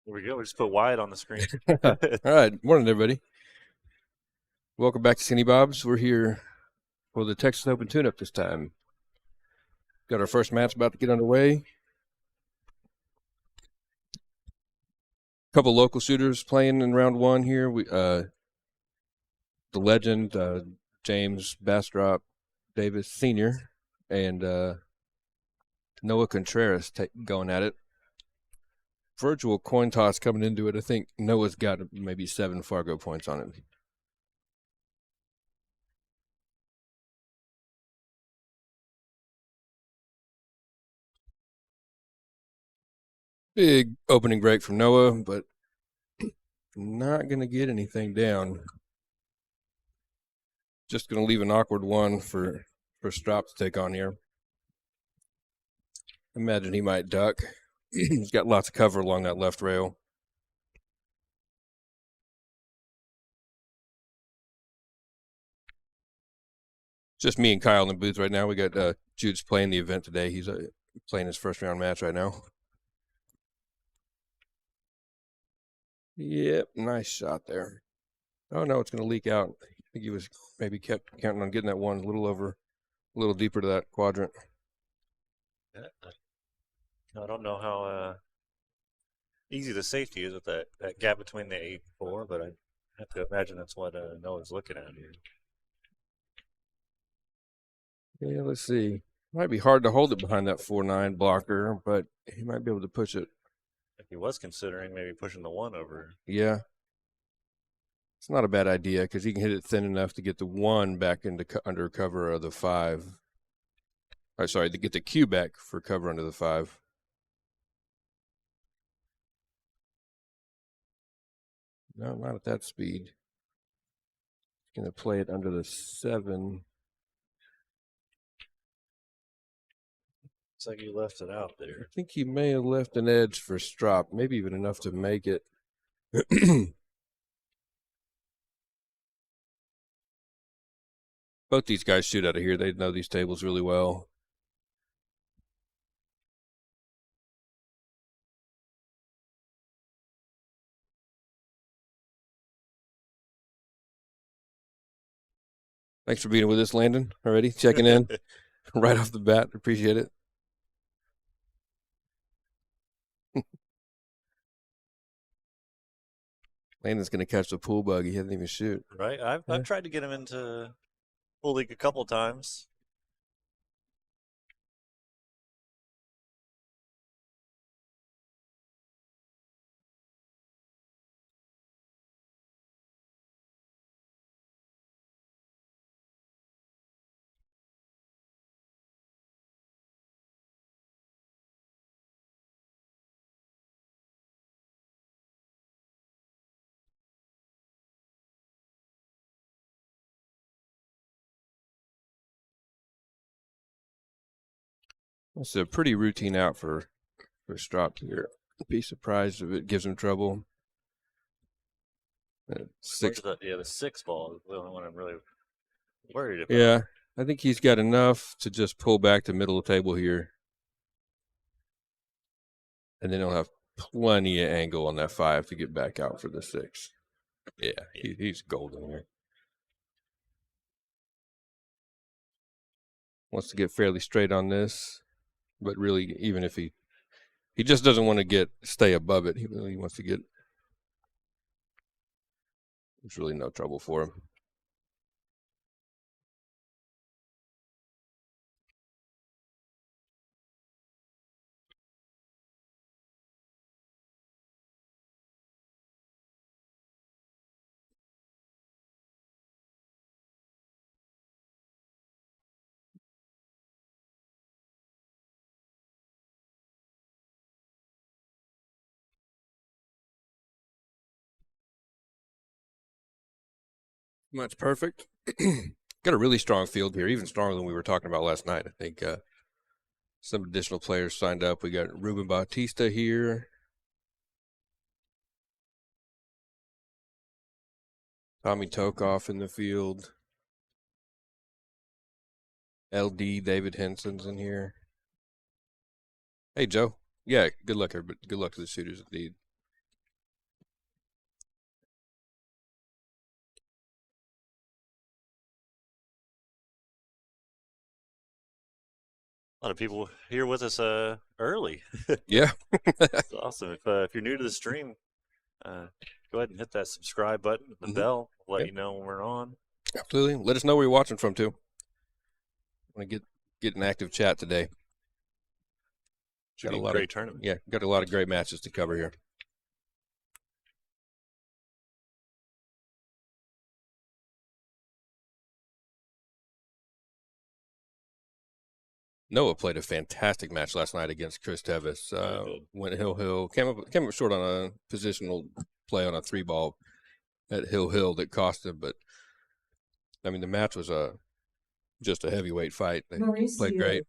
There we go. We just put Wyatt on the screen. All right. Morning, everybody. Welcome back to Skinny Bob's. We're here for the Texas Open tune-up this time. Got our first match about to get underway. A couple local shooters playing in round one here. The legend, James Bastrop Davis Sr. and Noah Contreras going at it. Virtual coin toss coming into it. I think Noah's got maybe 7 Fargo points on it. Big opening break from Noah, but not going to get anything down. Just going to leave an awkward one for Strop to take on here. Imagine he might duck. He's got lots of cover along that left rail. Just me and Kyle in the booth right now. We got Jude's playing the event today. He's playing his first round match right now. Yep, nice shot there. Oh no, it's going to leak out. I think he was maybe kept counting on getting that one a little deeper to that quadrant. I don't know how easy the safety is with that gap between the 8 and 4, but I have to imagine that's what Noah's looking at here. Yeah, let's see. Might be hard to hold it behind that 4-9 blocker, but he might be able to push it. If he was considering maybe pushing the 1 over. Yeah. It's not a bad idea because he can hit it thin enough to get the 1 back into under cover of the 5. Or sorry, to get the Q back for cover under the 5. No, not at that speed. He's going to play it under the 7. Looks like he left it out there. I think he may have left an edge for Strop, maybe even enough to make it. Both these guys shoot out of here. They know these tables really well. Thanks for being with us, Landon, already. Checking in right off the bat. Appreciate it. Landon's going to catch the pool bug. He hasn't even shoot. Right? I've tried to get him into Pool League a couple times. It's a pretty routine out for Strop here. Be surprised if it gives him trouble. 6. The 6 ball is the only one I'm really worried about. Yeah, I think he's got enough to just pull back to middle of the table here. And then he'll have plenty of angle on that 5 to get back out for the 6. Yeah, he's golden here. Wants to get fairly straight on this, but really, even if he just doesn't want to stay above it. He really wants to get. There's really no trouble for him. Much perfect. Got a really strong field here, even stronger than we were talking about last night. I think some additional players signed up. We got Ruben Bautista here. Tommy Tokoph in the field. LD David Henson's in here. Hey, Joe. Yeah, good luck, everybody. Good luck to the shooters, indeed. A lot of people here with us early. Yeah, It's awesome. If you're new to the stream, uh, go ahead and hit that subscribe button, the bell, let yeah, you know when we're on. absolutely. Let us know where you're watching from too. Want to get an active chat today. Should Got a be a lot great of tournament. yeah, got a lot of great matches to cover here. Noah played a fantastic match last night against Chris Tevis. Went Hill came up short on a positional play on a 3-ball at Hill that cost him, but I mean the match was just a heavyweight fight. They played great.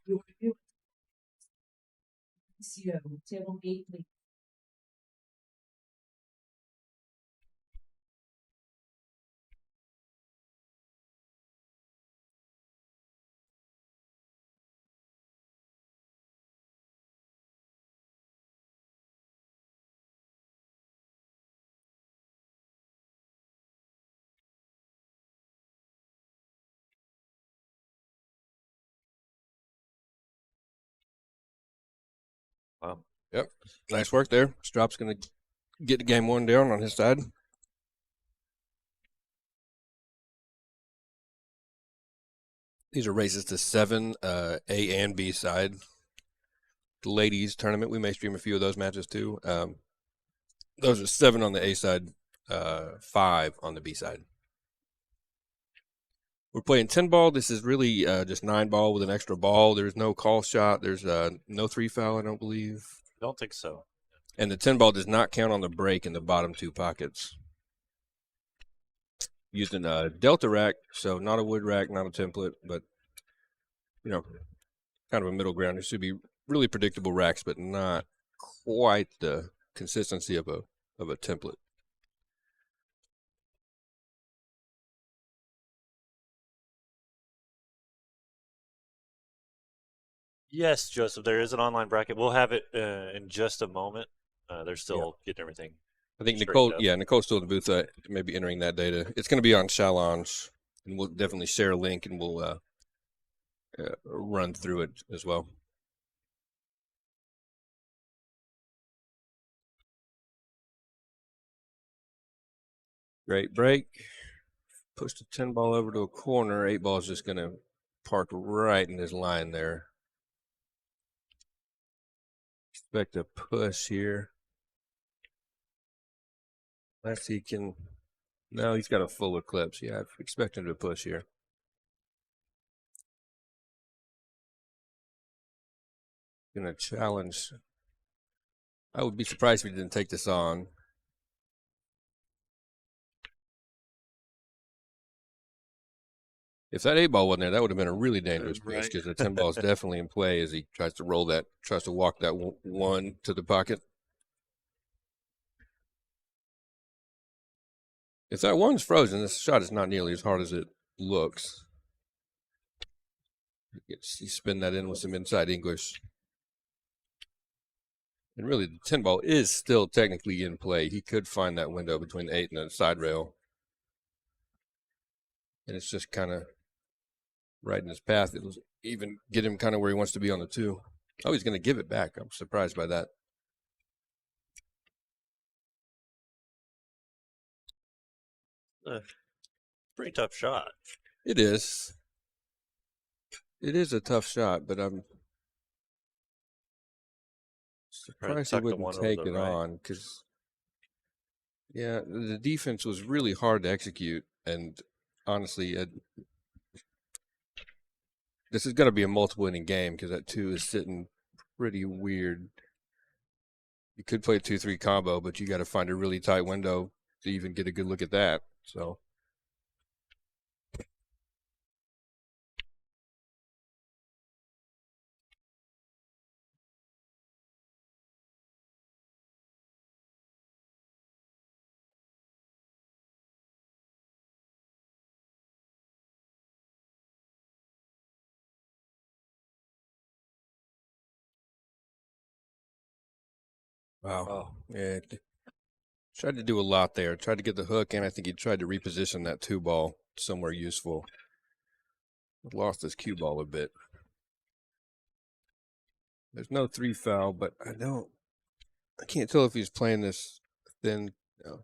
Wow. Yep, nice work there. Strop's gonna get the game 1 down on his side. These are races to 7, A and B side. The ladies tournament, we may stream a few of those matches too. Those are 7 on the A side, 5 on the B side. We're playing 10 ball. This is really just 9 ball with an extra ball. There's no call shot. There's no 3 foul, I don't believe. I don't think so. And the 10 ball does not count on the break in the bottom 2 pockets. Using a Delta rack, so not a wood rack, not a template, but you know, kind of a middle ground. It should be really predictable racks, but not quite the consistency of a template. Yes, Joseph, there is an online bracket. We'll have it in just a moment. They're still getting everything. I think straightened Nicole, up. Nicole's still in the booth, maybe entering that data. It's going to be on Challenge, and we'll definitely share a link and we'll run through it as well. Great break. Push the 10 ball over to a corner. 8 ball is just going to park right in his line there. Expect a push here. Unless he can. No, he's got a full eclipse. Yeah, I expect him to push here. Gonna challenge. I would be surprised if he didn't take this on. If that 8 ball wasn't there, that would have been a really dangerous push because the 10 ball is definitely in play as he tries to roll that, tries to walk that 1 to the pocket. If that 1's frozen, this shot is not nearly as hard as it looks. You spin that in with some inside English. And really, the 10 ball is still technically in play. He could find that window between the 8 and the side rail. And it's just kind of right in his path. It'll even get him kind of where he wants to be on the 2. Oh, he's going to give it back. I'm surprised by that. Pretty tough shot. It is. It is a tough shot, but I'm surprised he wouldn't take it on because, yeah, the defense was really hard to execute. And honestly, this is going to be a multiple inning game because that 2 is sitting pretty weird. You could play a 2-3 combo, but you got to find a really tight window to even get a good look at that. So. Wow. Oh. Yeah. Tried to do a lot there. Tried to get the hook, and I think he tried to reposition that 2 ball somewhere useful. Lost his cue ball a bit. There's no 3 foul, but I can't tell if he's playing this thin. No.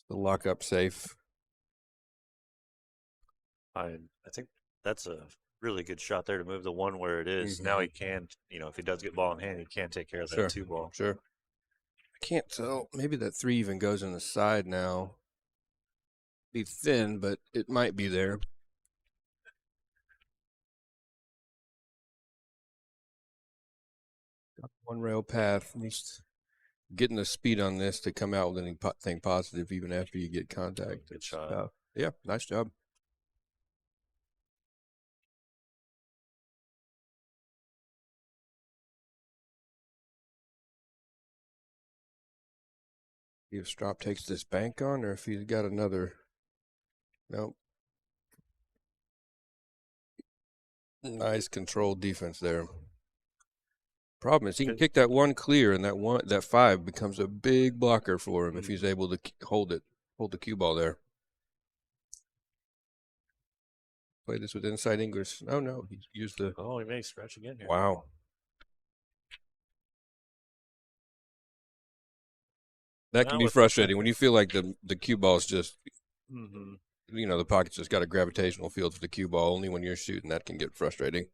The lockup safe. I think that's a really good shot there to move the one where it is. Now he can, if he does get ball in hand, he can take care of that 2 ball. Sure. I can't tell. Maybe that 3 even goes in the side now. Be thin, but it might be there. Got one rail path. He's getting the speed on this to come out with anything positive even after you get contact. Good shot. Yeah, nice job. See if Strop takes this bank on or if he's got another. Nope. Nice controlled defense there. Problem is he can kick that one clear, and that 5 becomes a big blocker for him if he's able to hold the cue ball there. Play this with inside English. Oh no, he used the. Oh, he may scratch again here. Wow. That can be frustrating when you feel like the cue ball is just, the pocket's just got a gravitational field for the cue ball. Only when you're shooting that can get frustrating.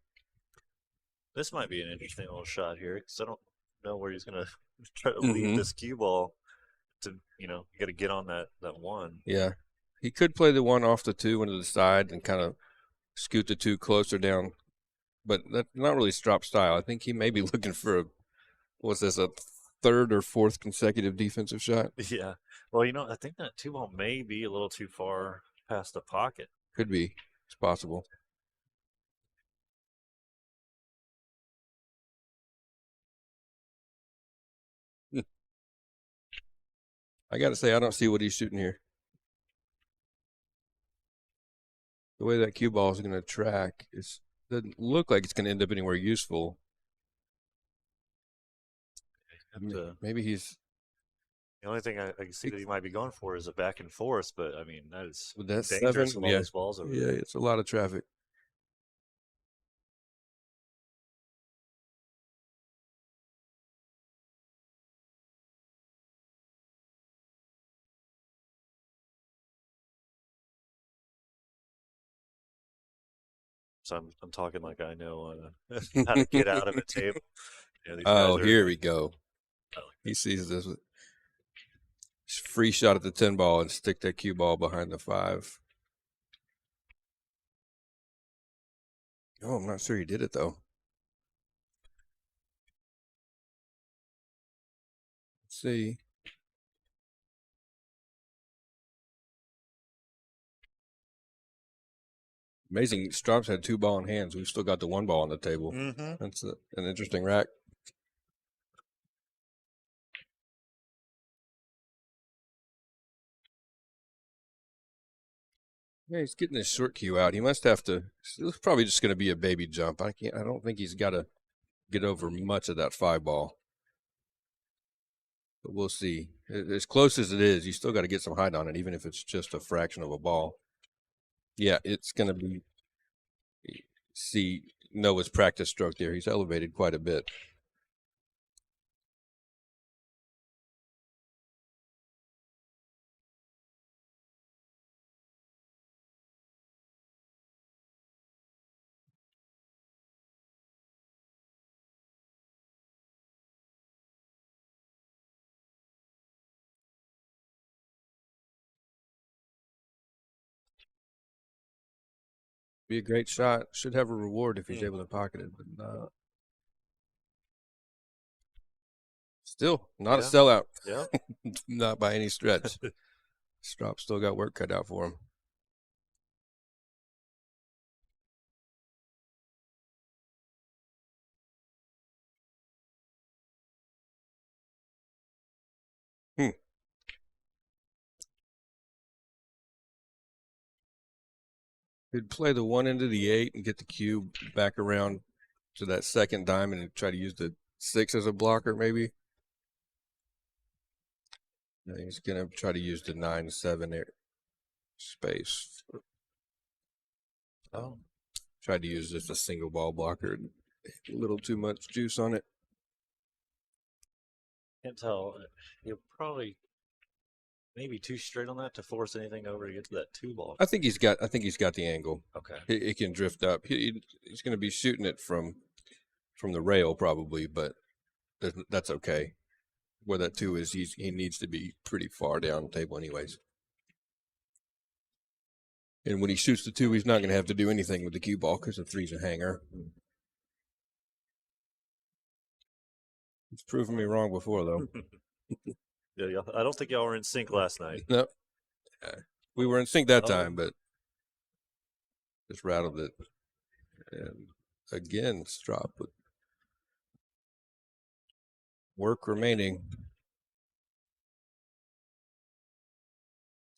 This might be an interesting little shot here because I don't know where he's going to try to lead this cue ball to, you got to get on that 1. Yeah. He could play the 1 off the 2 into the side and kind of scoot the 2 closer down, but that's not really Strop style. I think he may be looking for a 3rd or 4th consecutive defensive shot? Yeah. Well, I think that 2 ball may be a little too far past the pocket. Could be. It's possible. I got to say, I don't see what he's shooting here. The way that cue ball is going to track doesn't look like it's going to end up anywhere useful. Maybe he's. The only thing I can see that he might be going for is a back and forth, but I mean that's dangerous 7, with all these balls over there. It's a lot of traffic. So I'm talking like I know how to get out of a table. Here we go. He sees this free shot at the 10 ball and stick that cue ball behind the 5. Oh, I'm not sure he did it though. Let's see. Amazing. Strop's had 2 ball in hands. We've still got the 1 ball on the table. That's an interesting rack. Yeah, he's getting his short cue out. He must have to. It's probably just going to be a baby jump. I don't think he's got to get over much of that 5 ball. But we'll see. As close as it is, you still got to get some height on it, even if it's just a fraction of a ball. Yeah, it's going to be. See Noah's practice stroke there. He's elevated quite a bit. Be a great shot. Should have a reward if he's able to pocket it, but not. Still not a sellout. Yeah. Not by any stretch. Strop still got work cut out for him. Could play the 1 into the 8 and get the cube back around to that second diamond and try to use the 6 as a blocker, maybe. No, he's gonna try to use the 9-7 space. Oh, Tried to use just a single ball blocker. A little too much juice on it. Can't tell. You're probably maybe too straight on that to force anything over to get to that 2 ball. I think he's got the angle. Okay. He can drift up. He's going to be shooting it from the rail probably, but that's okay. Where that 2 is, he needs to be pretty far down the table anyways. And when he shoots the 2, he's not going to have to do anything with the cue ball because the 3's a hanger. He's proven me wrong before, though. Yeah, I don't think y'all were in sync last night. No. We were in sync that time, but just rattled it. And again, Strop with work remaining.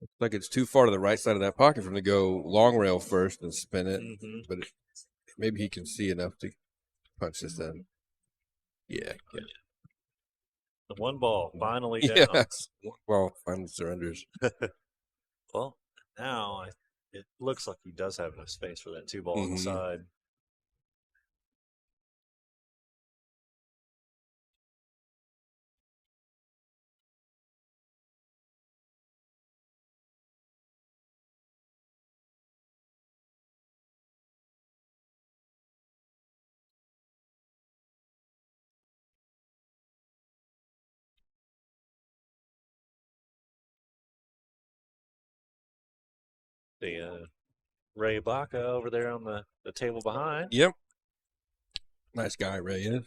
Looks like it's too far to the right side of that pocket for him to go long rail first and spin it. But maybe he can see enough to punch this in. Yeah. The 1 ball finally down. Yes. Well, finally surrenders. Well, now it looks like he does have enough space for that 2 ball on the side. The Ray Baca over there on the table behind. Yep. Nice guy, Ray is.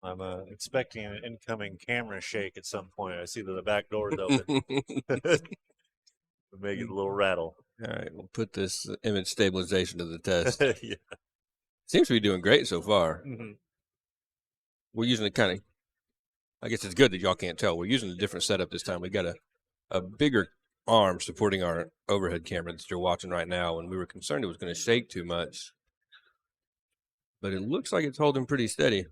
I'm expecting an incoming camera shake at some point. I see that the back door is open. Make it a little rattle. All right, we'll put this image stabilization to the test. Yeah. Seems to be doing great so far. We're using it kind of, I guess it's good that y'all can't tell. We're using a different setup this time. We got a bigger arm supporting our overhead camera that you're watching right now, and we were concerned it was going to shake too much. But it looks like it's holding pretty steady.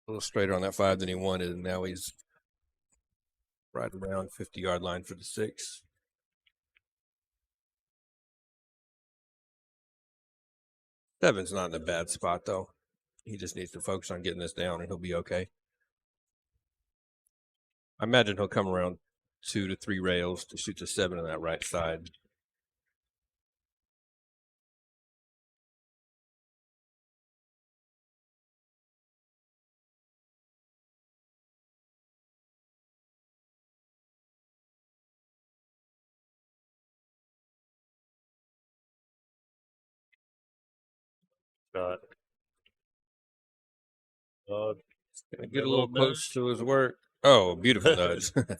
A little straighter on that 5 than he wanted, and now he's right around 50-yard line for the 6. Seven's not in a bad spot, though. He just needs to focus on getting this down, and he'll be okay. I imagine he'll come around 2 to 3 rails to shoot the 7 on that right side. Got Get a little close to his work. Oh, beautiful nudge. Did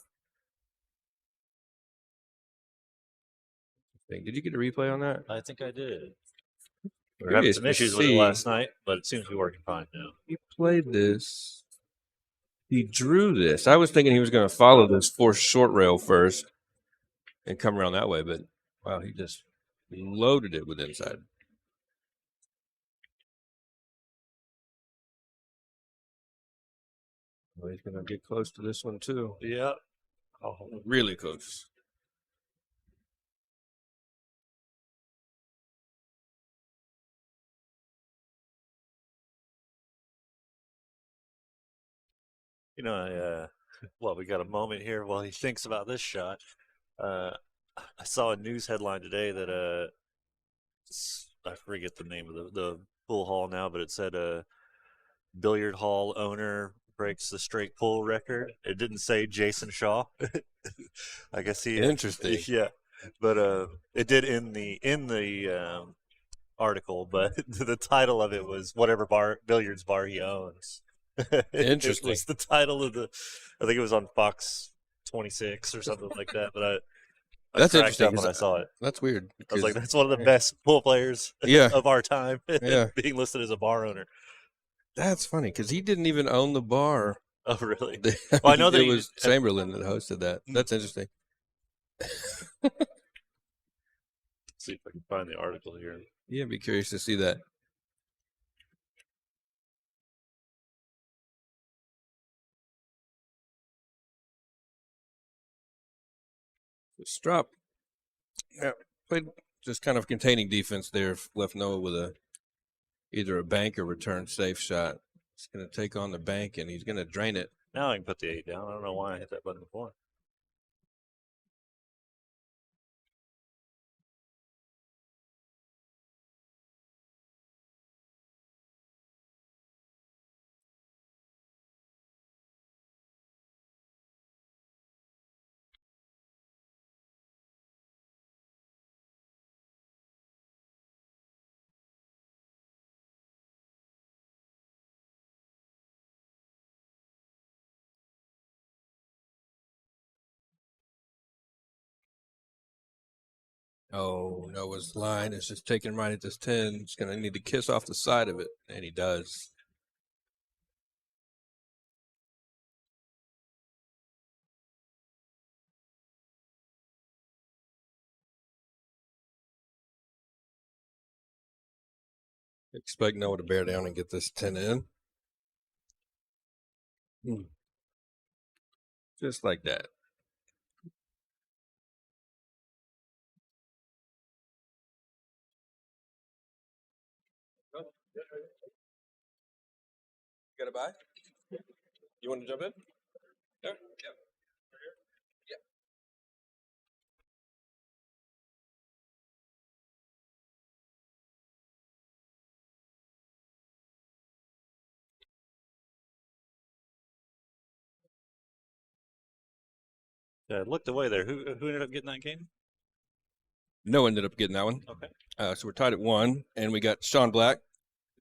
you get a replay on that? I think I did. We were having some issues with it last night, but it seems to be working fine now. He played this. He drew this. I was thinking he was going to follow this forced short rail first and come around that way, but wow, he just loaded it with inside. Well, he's going to get close to this one, too. Yeah. Oh, really close. You know, well, we got a moment here while he thinks about this shot. I saw a news headline today that I forget the name of the pool hall now, but it said billiard hall owner breaks the straight pull record. It didn't say Jason Shaw. I guess he. Interesting. Yeah, but it did in the article, but the title of it was whatever billiards bar he owns. Interesting. It was the title of I think it was on Fox 26 or something like that. But That's cracked interesting. up when I saw it. That's weird. I was like, that's one of the best pool players Yeah. of our time Yeah. being listed as a bar owner. That's funny because he didn't even own the bar. Oh, really? Well, I know that it he was Chamberlain that hosted that. Hmm. That's interesting. See if I can find the article here. Yeah, I'd be curious to see that. Strop, yeah, played just kind of containing defense there. Left Noah with either a bank or return safe shot. He's going to take on the bank and he's going to drain it. Now I can put the 8 down. I don't know why I hit that button before. Oh, Noah's line is just taking right at this 10. He's going to need to kiss off the side of it, and he does. Expect Noah to bear down and get this 10 in. Just like that. You got a buy? You want to jump in? Yeah. Yeah, I looked away there. Who ended up getting that game? Noah ended up getting that one. Okay. So we're tied at 1, and we got Sean Black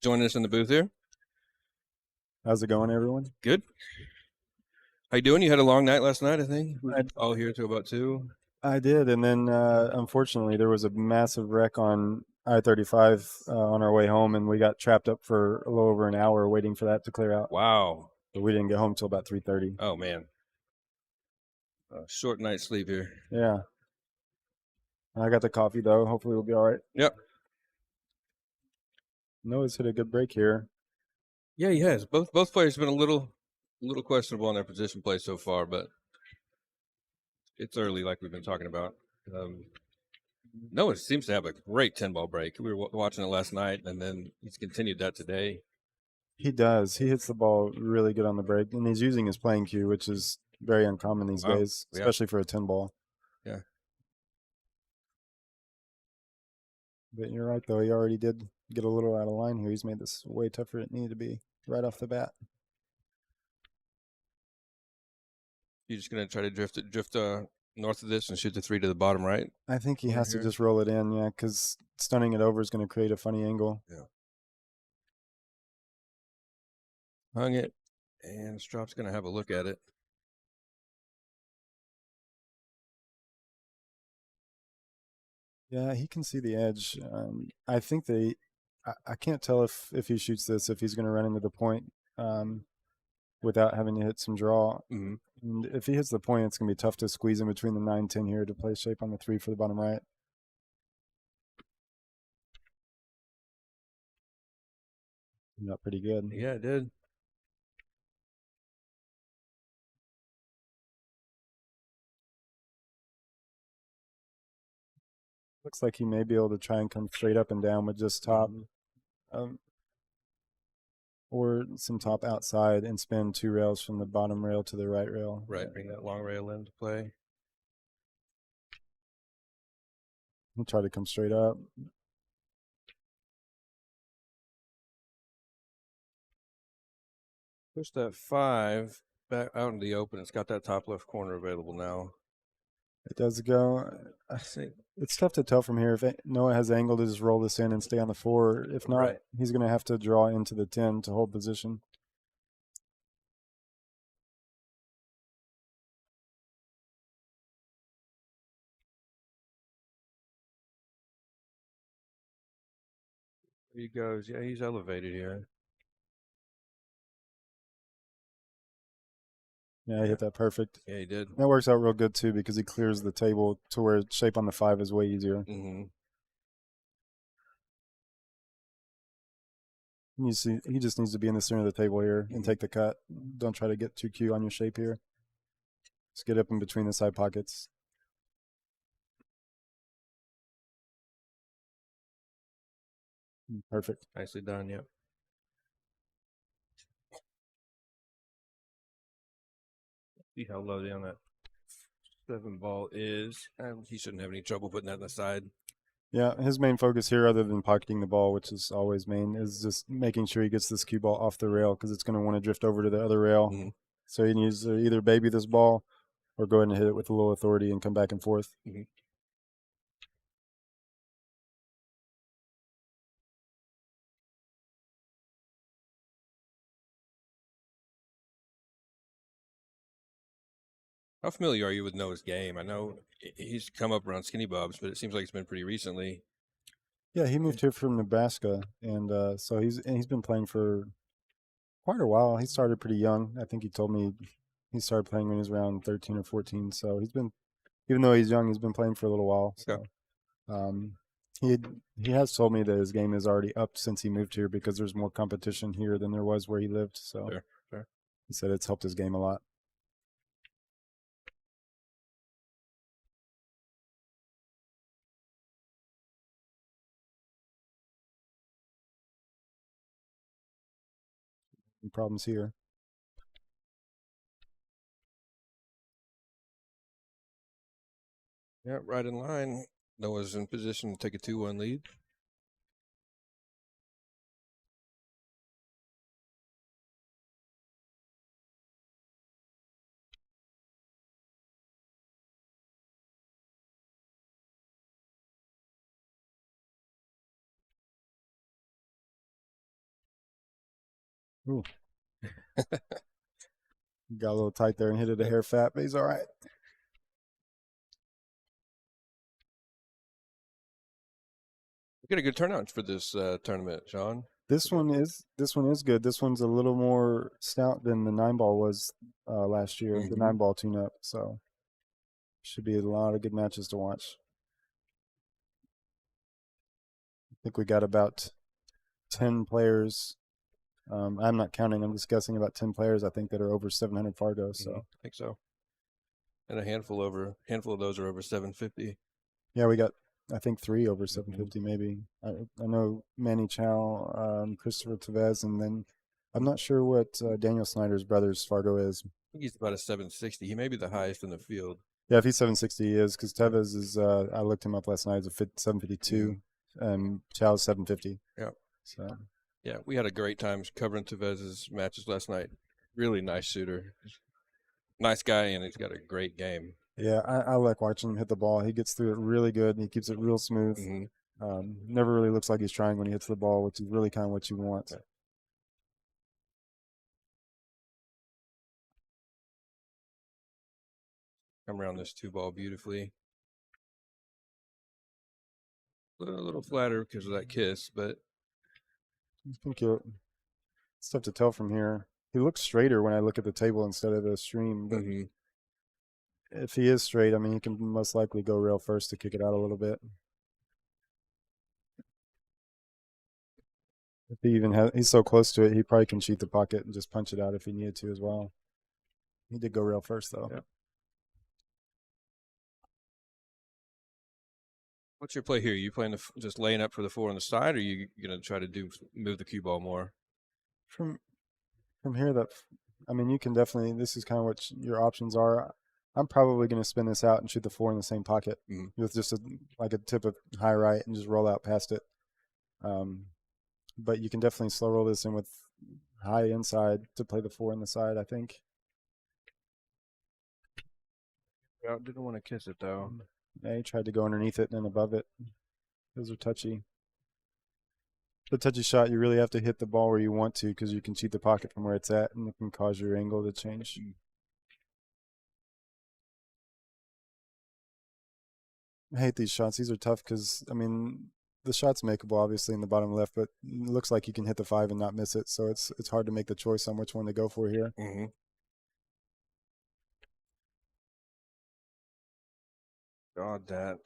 joining us in the booth here. How's it going, everyone? Good. How you doing? You had a long night last night, I think. We were all here till about 2. I did, and then unfortunately there was a massive wreck on I-35 on our way home, and we got trapped up for a little over an hour waiting for that to clear out. Wow. So we didn't get home till about 3:30. Oh, man. Short night's sleep here. Yeah. I got the coffee though. Hopefully we'll be all right. Yep. Noah's hit a good break here. Yeah, he has. Both players have been a little questionable on their position play so far, but it's early, like we've been talking about. Noah seems to have a great 10-ball break. We were watching it last night, and then he's continued that today. He does. He hits the ball really good on the break, and he's using his playing cue, which is very uncommon these days, yeah. especially for a 10-ball. Yeah. But you're right, though. He already did get a little out of line here. He's made this way tougher than it needed to be right off the bat. You're just going to try to drift north of this and shoot the 3 to the bottom right? I think he Over has here? to just roll it in, yeah, because stunning it over is going to create a funny angle. Yeah. Hung it, and Strop's going to have a look at it. Yeah, he can see the edge. I think I can't tell if he shoots this, if he's going to run into the point without having to hit some draw. Mm-hmm. And if he hits the point, it's going to be tough to squeeze in between the 9-10 here to play shape on the 3 for the bottom right. Not pretty good. Yeah, it did. Looks like he may be able to try and come straight up and down with just top. Or some top outside and spin 2 rails from the bottom rail to the right rail. Right, bring that long rail into play. He'll try to come straight up. Push that 5 back out in the open. It's got that top left corner available now. It does go. I think It's tough to tell from here. If Noah has angle to just roll this in and stay on the 4. If not, Right. he's going to have to draw into the 10 to hold position. He goes. Yeah, he's elevated here. Yeah, he hit that perfect. Yeah, he did. That works out real good too because he clears the table to where shape on the 5 is way easier. Mm-hmm. He just needs to be in the center of the table here and take the cut. Don't try to get too cute on your shape here. Just get up in between the side pockets. Perfect. Nicely done. Yep. See how low down that 7 ball is. He shouldn't have any trouble putting that on the side. Yeah, his main focus here, other than pocketing the ball, which is always main, is just making sure he gets this cue ball off the rail because it's going to want to drift over to the other rail. Mm-hmm. So he needs to either baby this ball or go ahead and hit it with a little authority and come back and forth. Mm-hmm. How familiar are you with Noah's game? I know he's come up around Skinny Bob's, but it seems like it's been pretty recently. Yeah, he moved here from Nebraska, and so he's been playing for quite a while. He started pretty young. I think he told me he started playing when he was around 13 or 14. So he's been, even though he's young, he's been playing for a little while. So Okay. he has told me that his game is already up since he moved here because there's more competition here than there was where he lived. So Sure. he said it's helped his game a lot. No problems here. Yeah, right in line. Noah's in position to take a 2-1 lead. Ooh. Got a little tight there and hit it a hair fat, but he's all right. We got a good turnout for this tournament, Sean. This one is good. This one's a little more stout than the 9-ball was last year. The 9-ball tune-up, so should be a lot of good matches to watch. I think we got about 10 players. I'm not counting. I'm just guessing about 10 players. I think that are over 700 Fargo. So I think so. And a handful of those are over 750. yeah, we got I think 3 over 750 maybe. I know Manny, Chau, Christopher Tevez, and then I'm not sure what Daniel Snyder's brother's Fargo is. I think he's about a 760. He may be the highest in the field. Yeah, if he's 760, he is, because Tevez is. I looked him up last night. He's a 752, and Chau's 750. Yeah. So yeah, we had a great time covering Tevez's matches last night. Really nice shooter, nice guy, and he's got a great game. Yeah, I like watching him hit the ball. He gets through it really good, and he keeps it real smooth. Never really looks like he's trying when he hits the ball, which is really kind of what you want. Yeah. Come around this 2-ball beautifully. A little flatter because of that kiss, but I think it's tough to tell from here. He looks straighter when I look at the table instead of the stream. But if he is straight, I mean, he can most likely go rail first to kick it out a little bit. If he even he's so close to it, he probably can cheat the pocket and just punch it out if he needed to as well. He did go rail first, though. Yeah. What's your play here? You playing just laying up for the 4 on the side, or are you gonna try to move the cue ball more? From here, I mean, you can definitely. This is kind of what your options are. I'm probably going to spin this out and shoot the 4 in the same pocket with just like a tip of high right and just roll out past it. But you can definitely slow roll this in with high inside to play the 4 in the side, I think. Yeah, didn't want to kiss it though. Yeah, he tried to go underneath it and then above it. Those are touchy. The touchy shot, you really have to hit the ball where you want to because you can cheat the pocket from where it's at and it can cause your angle to change. I hate these shots. These are tough because, I mean, the shot's makeable, obviously in the bottom left, but it looks like you can hit the 5 and not miss it. So it's hard to make the choice on which one to go for here. Mm-hmm. God, that.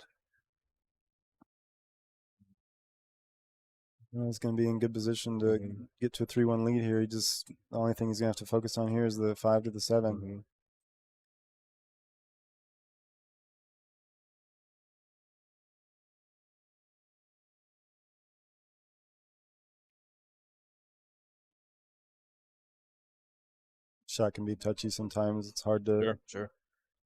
He's going to be in good position to get to a 3-1 lead here. The only thing he's going to have to focus on here is the 5 to the 7. Mm-hmm. Shot can be touchy sometimes. It's hard to Sure.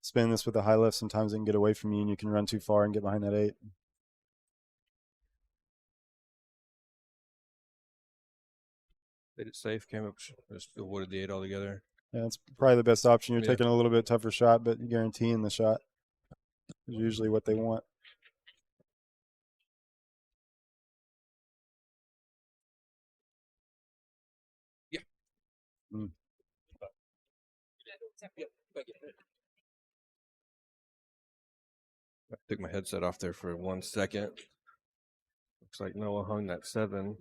spin this with a high left. Sometimes it can get away from you and you can run too far and get behind that 8. Played it safe, came up, just avoided the 8 altogether. Yeah, it's probably the best option. You're Yeah. taking a little bit tougher shot, but guaranteeing the shot is usually what they want. Yeah. Mm. I took my headset off there for 1 second. Looks like Noah hung that 7.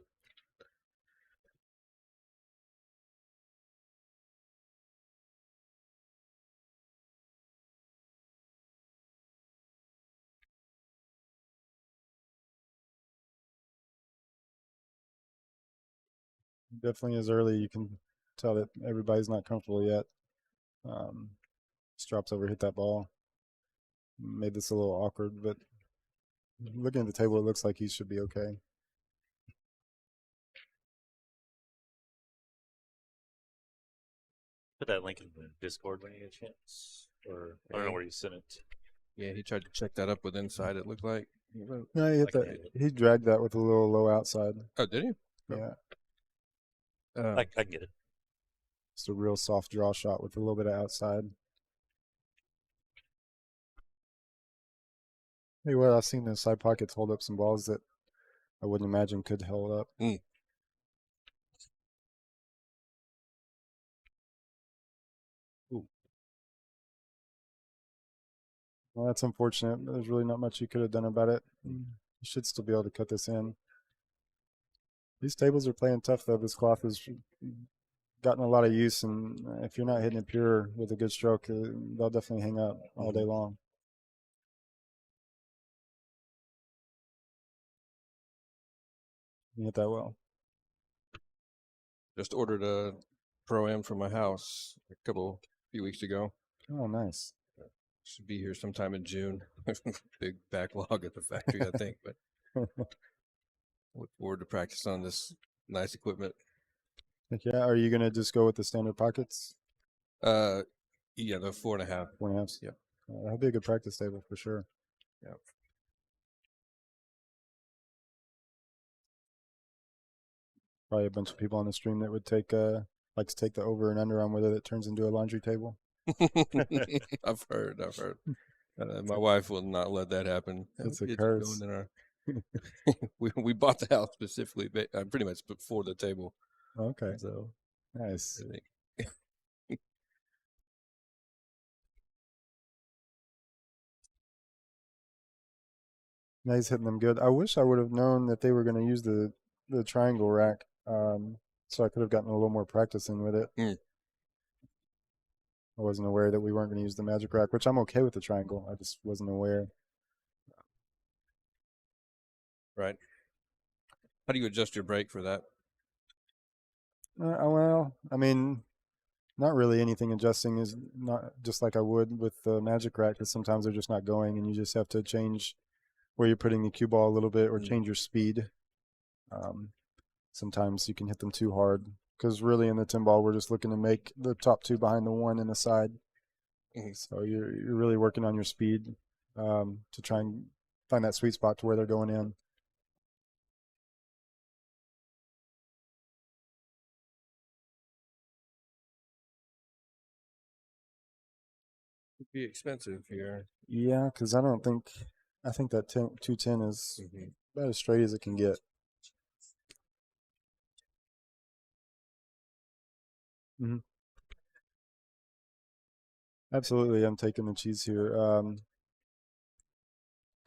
Definitely is early. You can tell that everybody's not comfortable yet. Strops over, hit that ball. Made this a little awkward, but looking at the table, it looks like he should be okay. Put that link in the Discord when you get a chance. Or I don't know where you sent it. Yeah, he tried to check that up with inside, it looked like. No, he hit that. He dragged that with a little low outside. Oh, did he? Yeah. I get it. Just a real soft draw shot with a little bit of outside. Hey, well, I've seen the side pockets hold up some balls that I wouldn't imagine could hold up. Ooh. Well, that's unfortunate. There's really not much you could have done about it. You should still be able to cut this in. These tables are playing tough, though. This cloth has gotten a lot of use, and if you're not hitting it pure with a good stroke, they'll definitely hang up all day long. You hit that well. Just ordered a Pro-Am for my house a few weeks ago. Oh, nice. Should be here sometime in June. Big backlog at the factory, I think, but look forward to practice on this nice equipment. Yeah, are you going to just go with the standard pockets? Yeah, the 4.5. 4.5s? Yep. That'll be a good practice table for sure. Yep. Probably a bunch of people on the stream that would like to take the over and under on whether that turns into a laundry table. I've heard. My wife will not let that happen. It's a Kids curse. going in our we bought the house specifically, pretty much for the table. Okay. So Nice. I think Now he's hitting them good. I wish I would have known that they were going to use the triangle rack, so I could have gotten a little more practice in with it. I wasn't aware that we weren't going to use the magic rack, which I'm okay with the triangle. I just wasn't aware. Right. How do you adjust your brake for that? Well, I mean, not really anything adjusting is not just like I would with the magic rack, because sometimes they're just not going, and you just have to change where you're putting the cue ball a little bit or change your speed. Sometimes you can hit them too hard, because really in the 10 ball, we're just looking to make the top 2 behind the 1 and the side. So you're really working on your speed to try and find that sweet spot to where they're going in. It'd be expensive here. Yeah, because I think that 210 is about as straight as it can get. Absolutely, I'm taking the cheese here.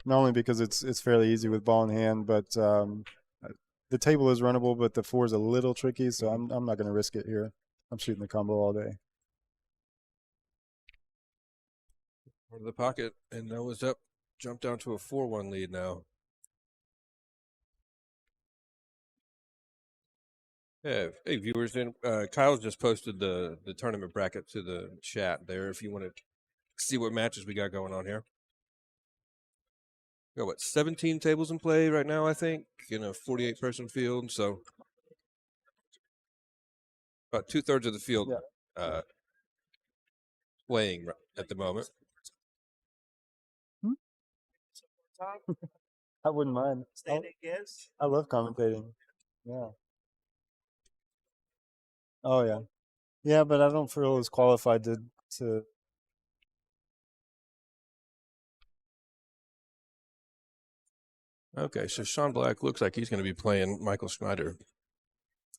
not only because it's fairly easy with ball in hand, but the table is runnable, but the 4 is a little tricky, so I'm not going to risk it here. I'm shooting the combo all day. Out of the pocket, and Noah's up. Jumped down to a 4-1 lead now. Yeah, hey viewers, Kyle's just posted the tournament bracket to the chat there if you want to see what matches we got going on here. We got 17 tables in play right now, I think, in a 48-person field. So about 2/3 of the field playing at the moment. I wouldn't mind. I love commentating. Yeah. Oh yeah. Yeah, but I don't feel as qualified to. Okay, so Sean Black looks like he's going to be playing Michael Schneider,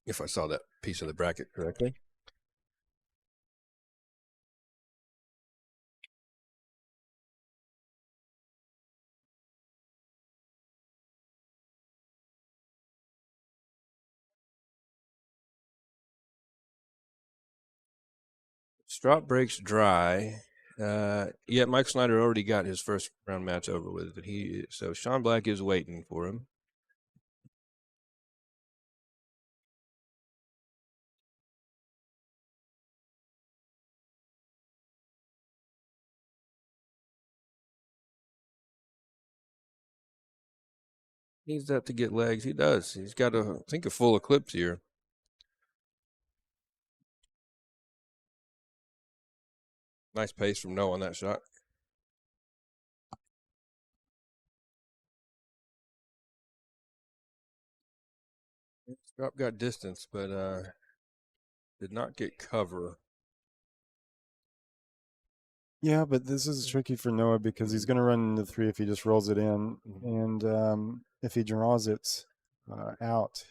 if I saw that piece of the bracket correctly. Strop breaks dry. Yeah, Mike Snyder already got his first round match over with, but so Sean Black is waiting for him. Needs that to get legs. He does. He's got I think a full eclipse here. Nice pace from Noah on that shot. Strop got distance, but did not get cover. Yeah, but this is tricky for Noah because he's going to run into 3 if he just rolls it in, and if he draws it out,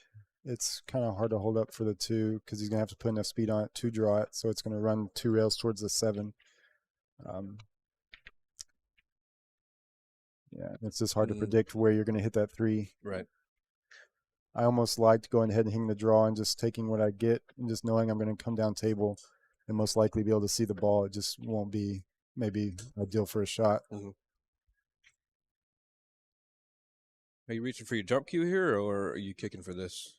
it's kind of hard to hold up for the 2 because he's going to have to put enough speed on it to draw it, so it's going to run 2 rails towards the 7. Yeah, it's just hard to predict where you're going to hit that 3. Right. I almost liked going ahead and hitting the draw and just taking what I get and just knowing I'm going to come down table and most likely be able to see the ball. It just won't be maybe ideal for a shot. Mm-hmm. Are you reaching for your jump cue here, or are you kicking for this?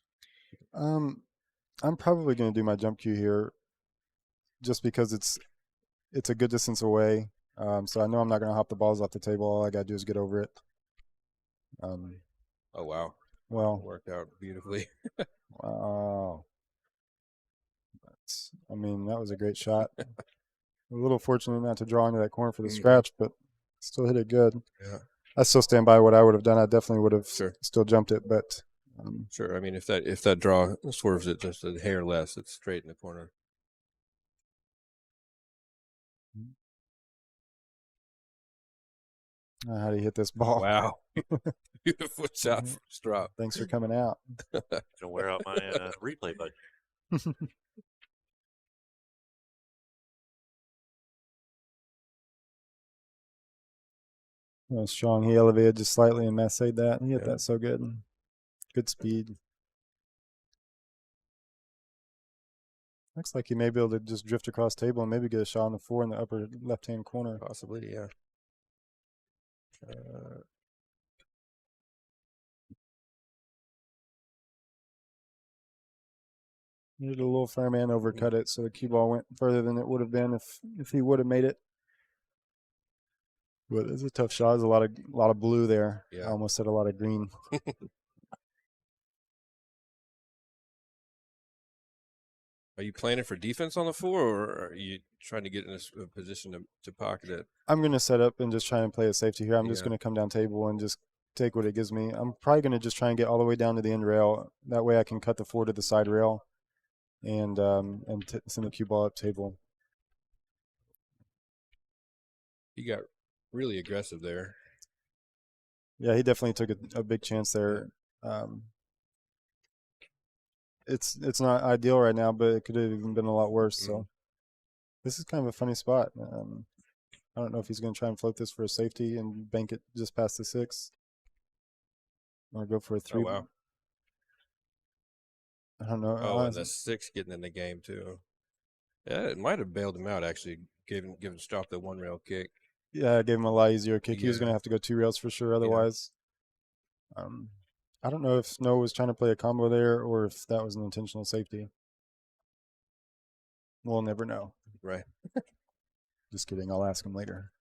I'm probably going to do my jump cue here just because it's a good distance away. So I know I'm not going to hop the balls off the table. All I got to do is get over it. Oh, wow. Well, worked out beautifully. Wow. I mean, that was a great shot. A little fortunate not to draw into that corner for the scratch, but still hit it good. Yeah. I still stand by what I would have done. I definitely would have still jumped it, but sure. I mean, if that draw swerves it just a hair less, it's straight in the corner. How do you hit this ball? Wow. Beautiful shot from Strop. Thanks for coming out. Gonna wear out my replay button. That was strong. He elevated just slightly and massaged that. He hit that so good. Good speed. Looks like he may be able to just drift across table and maybe get a shot on the 4 in the upper left-hand corner. Possibly, yeah. Needed a little firm and overcut it, so the cue ball went further than it would have been if he would have made it. But it's a tough shot. There's a lot of blue there. Yeah. I almost said a lot of green. Are you planning for defense on the 4, or are you trying to get in a position to pocket it? I'm going to set up and just try and play a safety here. I'm just going to come down table and just take what it gives me. I'm probably going to just try and get all the way down to the end rail. That way I can cut the 4 to the side rail and send the cue ball up table. He got really aggressive there. Yeah, he definitely took a big chance there. It's not ideal right now, but it could have even been a lot worse. So this is kind of a funny spot. I don't know if he's going to try and float this for a safety and bank it just past the 6, or go for a 3. Oh, wow. I don't know. Oh, and the 6 getting in the game, too. Yeah, it might have bailed him out, actually, given Strop the 1-rail kick. Yeah, it gave him a lot easier kick. He was Yeah. going to have to go 2 rails for sure otherwise. I don't know if Snow was trying to play a combo there or if that was an intentional safety. We'll never know. Right. Just kidding. I'll ask him later.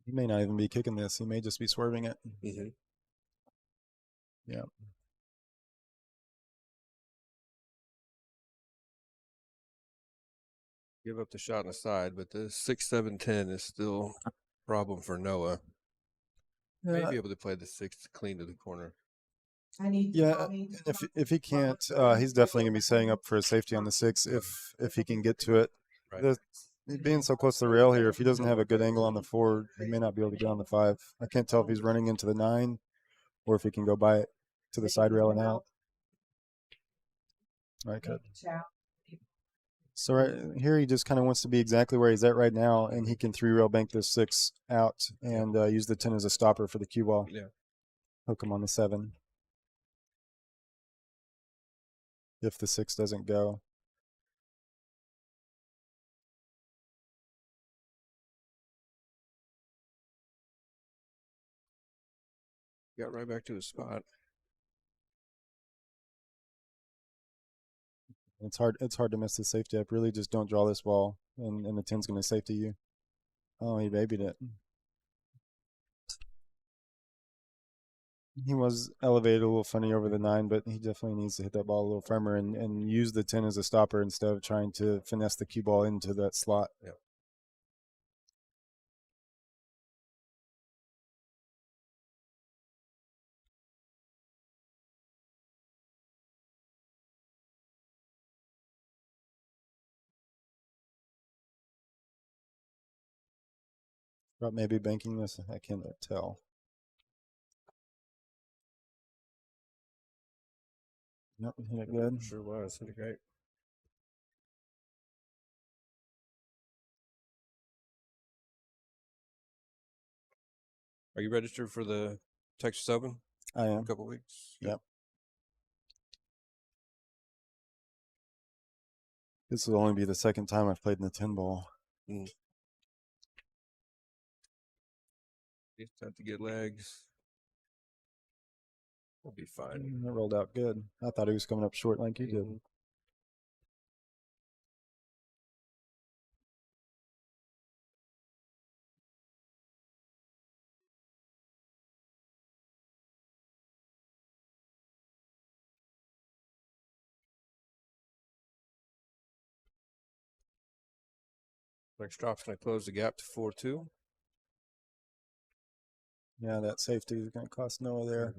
He may not even be kicking this. He may just be swerving it. Mm-hmm. Yeah. Give up the shot on the side, but the 6, 7, 10 is still a problem for Noah. May be able to play the 6 clean to the corner. Yeah, if he can't, he's definitely gonna be setting up for a safety on the 6 if he can get to it. Right. Being so close to the rail here, if he doesn't have a good angle on the 4, he may not be able to get on the 5. I can't tell if he's running into the 9 or if he can go by it to the side rail and out. Right, good. So right here, he just kind of wants to be exactly where he's at right now, and he can 3-rail bank this 6 out and use the 10 as a stopper for the cue ball. Yeah. Hook him on the 7. If the 6 doesn't go. Got right back to his spot. It's hard to miss the safety up. Really just don't draw this ball, and the 10's going to safety you. Oh, he babied it. He was elevated a little funny over the 9, but he definitely needs to hit that ball a little firmer and use the 10 as a stopper instead of trying to finesse the cue ball into that slot. Yeah. About maybe banking this, I can't tell. Nope, hit it good. Sure was. Hit it great. Are you registered for the Texas Open? I In am. a couple weeks? Yep. This will only be the second time I've played in the 10 ball. Just have to get legs. We'll be fine. That rolled out good. I thought he was coming up short like you did. Next drop's going to close the gap to 4-2. Yeah, that safety is going to cost Noah there.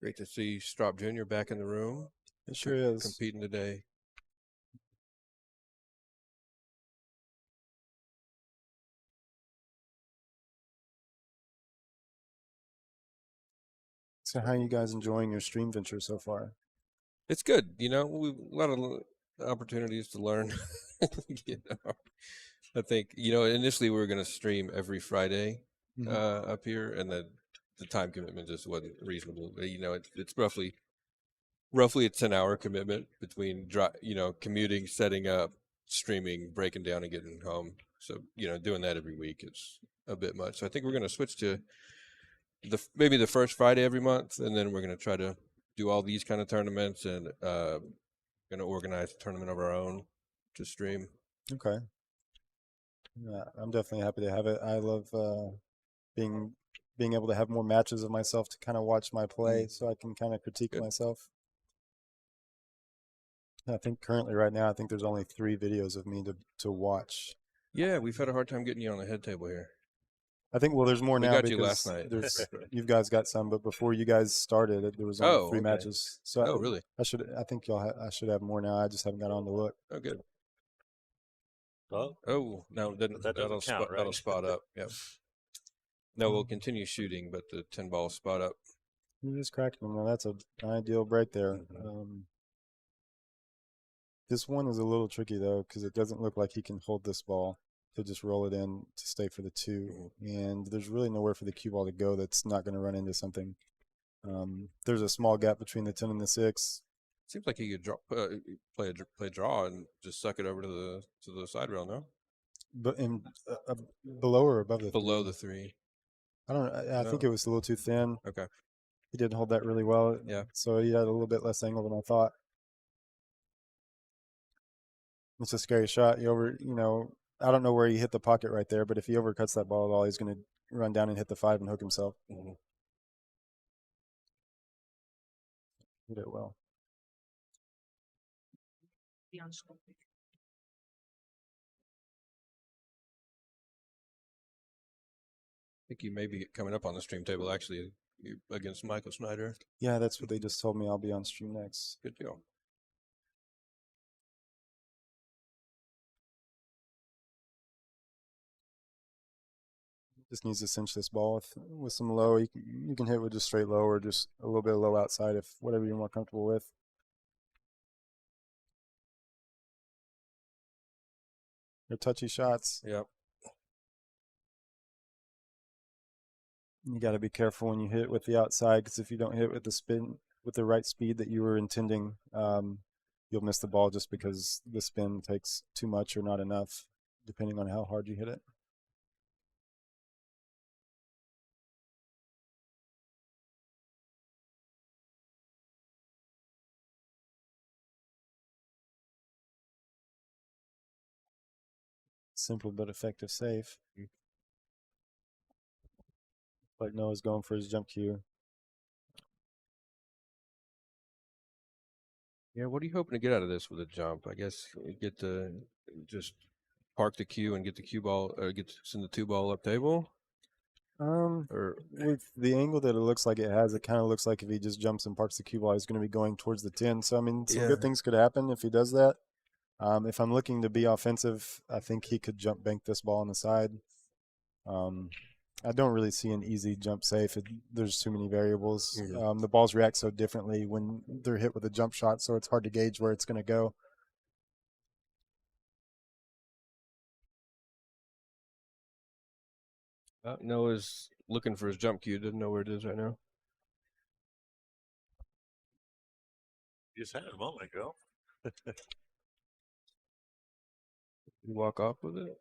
Great to see Strop Jr. back in the room. It sure is. Competing today. So how are you guys enjoying your stream venture so far? It's good. You know, a lot of opportunities to learn. You know, I think, you know, initially we were going to stream every Friday up here, and the time commitment just wasn't reasonable. You know, it's roughly a 10-hour commitment between, you know, commuting, setting up, streaming, breaking down, and getting home. So, you know, doing that every week is a bit much. So I think we're going to switch to maybe the first Friday every month, and then we're going to try to do all these kind of tournaments, and going to organize a tournament of our own to stream. Okay. Yeah, I'm definitely happy to have it. I love being able to have more matches of myself to kind of watch my play, so I can kind of critique myself. I think currently right now, I think there's only 3 videos of me to watch. Yeah, we've had a hard time getting you on the head table here. I think, well, there's more now. We got because you last night. You guys got some, but before you guys started, there was only 3 matches. So really? I think I should have more now. I just haven't got on to look. Oh, good. Oh, no, that doesn't count, right? That'll spot up. Yep. No, we'll continue shooting, but the 10 ball spot up. He just cracked him. Well, that's an ideal break there. This one is a little tricky though, because it doesn't look like he can hold this ball to just roll it in to stay for the 2, and there's really nowhere for the cue ball to go that's not going to run into something. There's a small gap between the 10 and the 6. Seems like he could play draw and just suck it over to the side rail. No, But below or above the below 3? the 3. I don't know. I think it was a little too thin. Okay. He didn't hold that really well. Yeah. So he had a little bit less angle than I thought. It's a scary shot. I don't know where he hit the pocket right there, but if he overcuts that ball at all, he's going to run down and hit the 5 and hook himself. He did it well. I think you may be coming up on the stream table actually against Michael Schneider. Yeah, that's what they just told me. I'll be on stream next. Good deal. Just needs to cinch this ball with some low. You can hit with just straight low or just a little bit of low outside if whatever you're more comfortable with. They're touchy shots. Yep. You got to be careful when you hit with the outside, because if you don't hit with the spin with the right speed that you were intending, you'll miss the ball just because the spin takes too much or not enough, depending on how hard you hit it. Simple but effective save. Like Noah's going for his jump cue. Yeah, what are you hoping to get out of this with a jump? I guess you get to just park the cue and get the cue ball, or send the 2 ball up table. Or With the angle that it looks like it has, it kind of looks like if he just jumps and parks the cue ball, he's going to be going towards the 10. So, I mean, some good things could happen if he does that. If I'm looking to be offensive, I think he could jump bank this ball on the side. I don't really see an easy jump safe. There's too many variables. The balls react so differently when they're hit with a jump shot, so it's hard to gauge where it's going to go. Noah's looking for his jump cue. Doesn't know where it is right now. You just had it a moment ago. You walk off with it.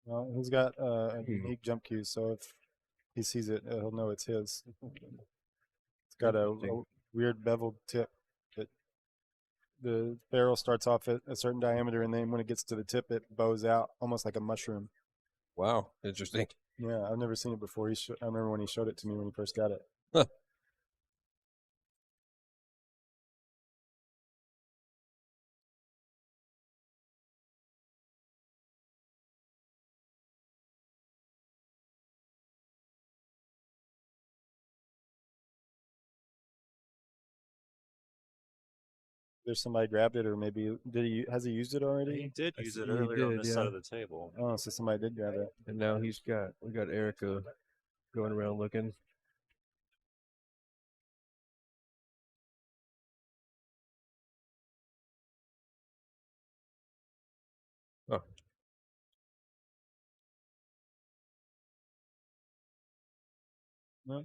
Well, he's got a unique jump cue, so if he sees it, he'll know it's his. It's got a weird beveled tip. The barrel starts off at a certain diameter, and then when it gets to the tip, it bows out almost like a mushroom. Wow, interesting. Yeah, I've never seen it before. I remember when he showed it to me when he first got it. There's somebody grabbed it, or maybe has he used it already? He did use it He earlier on did, this yeah. side of the table. Oh, so somebody did grab it. And now we got Erica going around looking. Oh. No.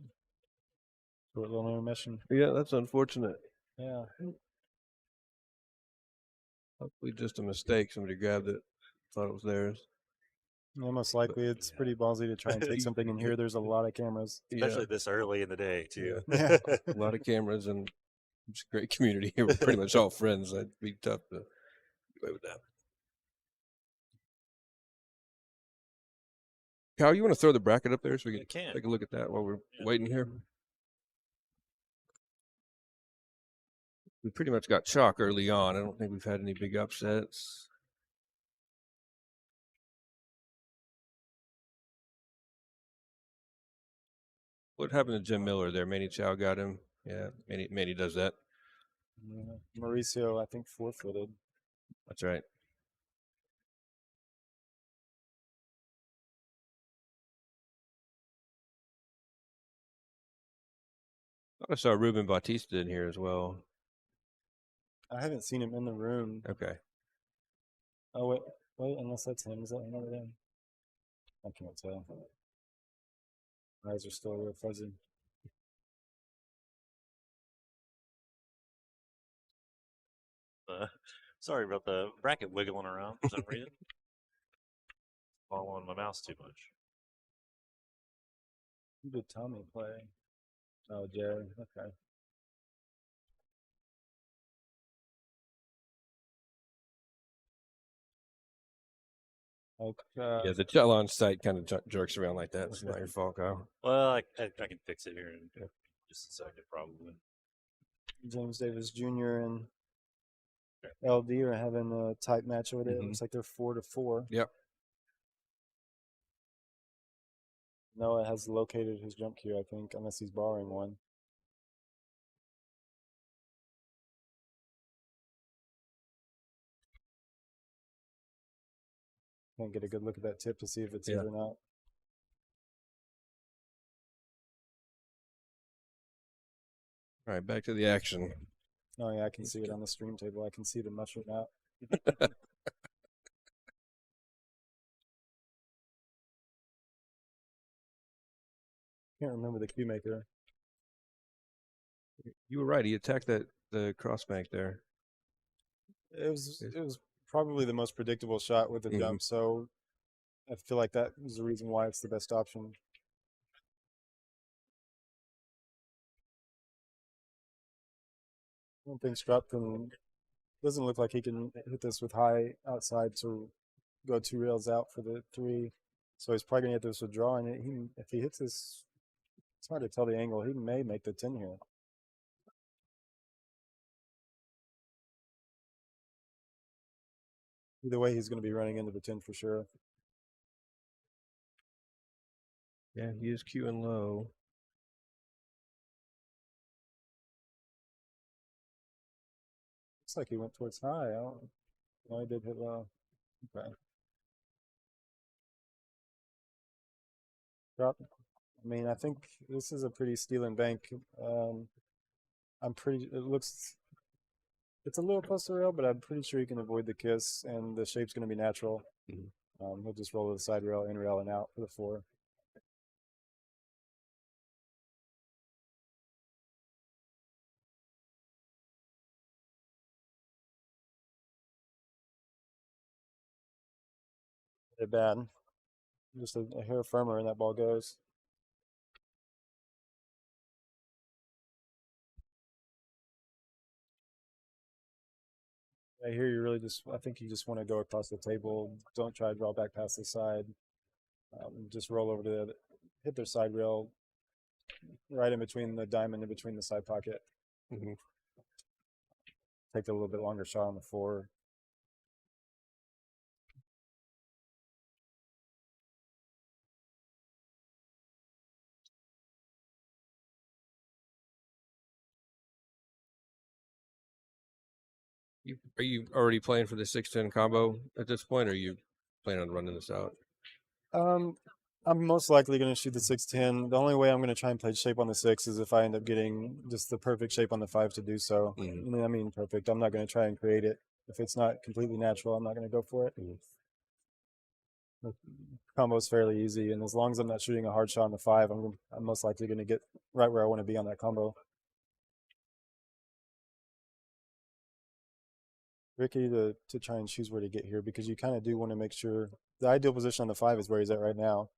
Short little intermission. Yeah, that's unfortunate. Yeah. Hopefully just a mistake. Somebody grabbed it, thought it was theirs. Yeah, most likely it's pretty ballsy to try and take something in here. There's a lot of cameras. Especially this early in the day, too. Yeah. A lot of cameras and it's a great community. We're pretty much all friends. It'd be tough to get away with that. Chau, you want to throw the bracket up there so we can take a look at that while we're waiting here? We pretty much got chalk early on. I don't think we've had any big upsets. What happened to Jim Miller there? Manny Chau got him. Yeah, Manny does that. Yeah. Mauricio, I think, forfeited. That's right. I saw Ruben Bautista in here as well. I haven't seen him in the room. Okay. Oh, wait, unless that's him. Is that him over there? I can't tell. Eyes are still real fuzzy. Sorry about the bracket wiggling around for some reason. Following my mouse too much. Who did Tommy play? Oh, Jerry. Okay. Okay. Yeah, the Chalon site kind of jerks around like that. It's not your fault, Kyle. Well, I can fix it here in just a second, probably. James Davis Jr. and LD are having a tight match over there. It looks like they're 4-4. Yep. Noah has located his jump cue, I think, unless he's borrowing one. Can't get a good look at that tip to see if it's it or not. All right, back to the action. Oh, yeah, I can see it on the stream table. I can see the mushroom out. Can't remember the cue maker. You were right. He attacked the cross bank there. It was probably the most predictable shot with the jump, so I feel like that is the reason why it's the best option. I don't think Strupton doesn't look like he can hit this with high outside to go 2 rails out for the 3. So he's probably gonna hit this with draw, and if he hits this, it's hard to tell the angle. He may make the 10 here. Either way, he's going to be running into the 10 for sure. Yeah, he is queuing low. Looks like he went towards high. No, he did hit low. Okay. Drop. I mean, I think this is a pretty stealing bank. It's a little close to rail, but I'm pretty sure he can avoid the kiss, and the shape's going to be natural. He'll just roll to the side rail, in rail, and out for the 4. They're bad. Just a hair firmer, and that ball goes. I hear you really I think you just want to go across the table. Don't try to draw back past the side. Just roll over to hit their side rail right in between the diamond, in between the side pocket. Take a little bit longer shot on the 4. Are you already playing for the 6-10 combo at this point, or are you planning on running this out? I'm most likely going to shoot the 6-10. The only way I'm going to try and play shape on the 6 is if I end up getting just the perfect shape on the 5 to do so. I mean, perfect. I'm not going to try and create it. If it's not completely natural, I'm not going to go for it. The combo is fairly easy, and as long as I'm not shooting a hard shot on the 5, I'm most likely going to get right where I want to be on that combo. Tricky to try and choose where to get here, because you kind of do want to make sure the ideal position on the 5 is where he's at right now.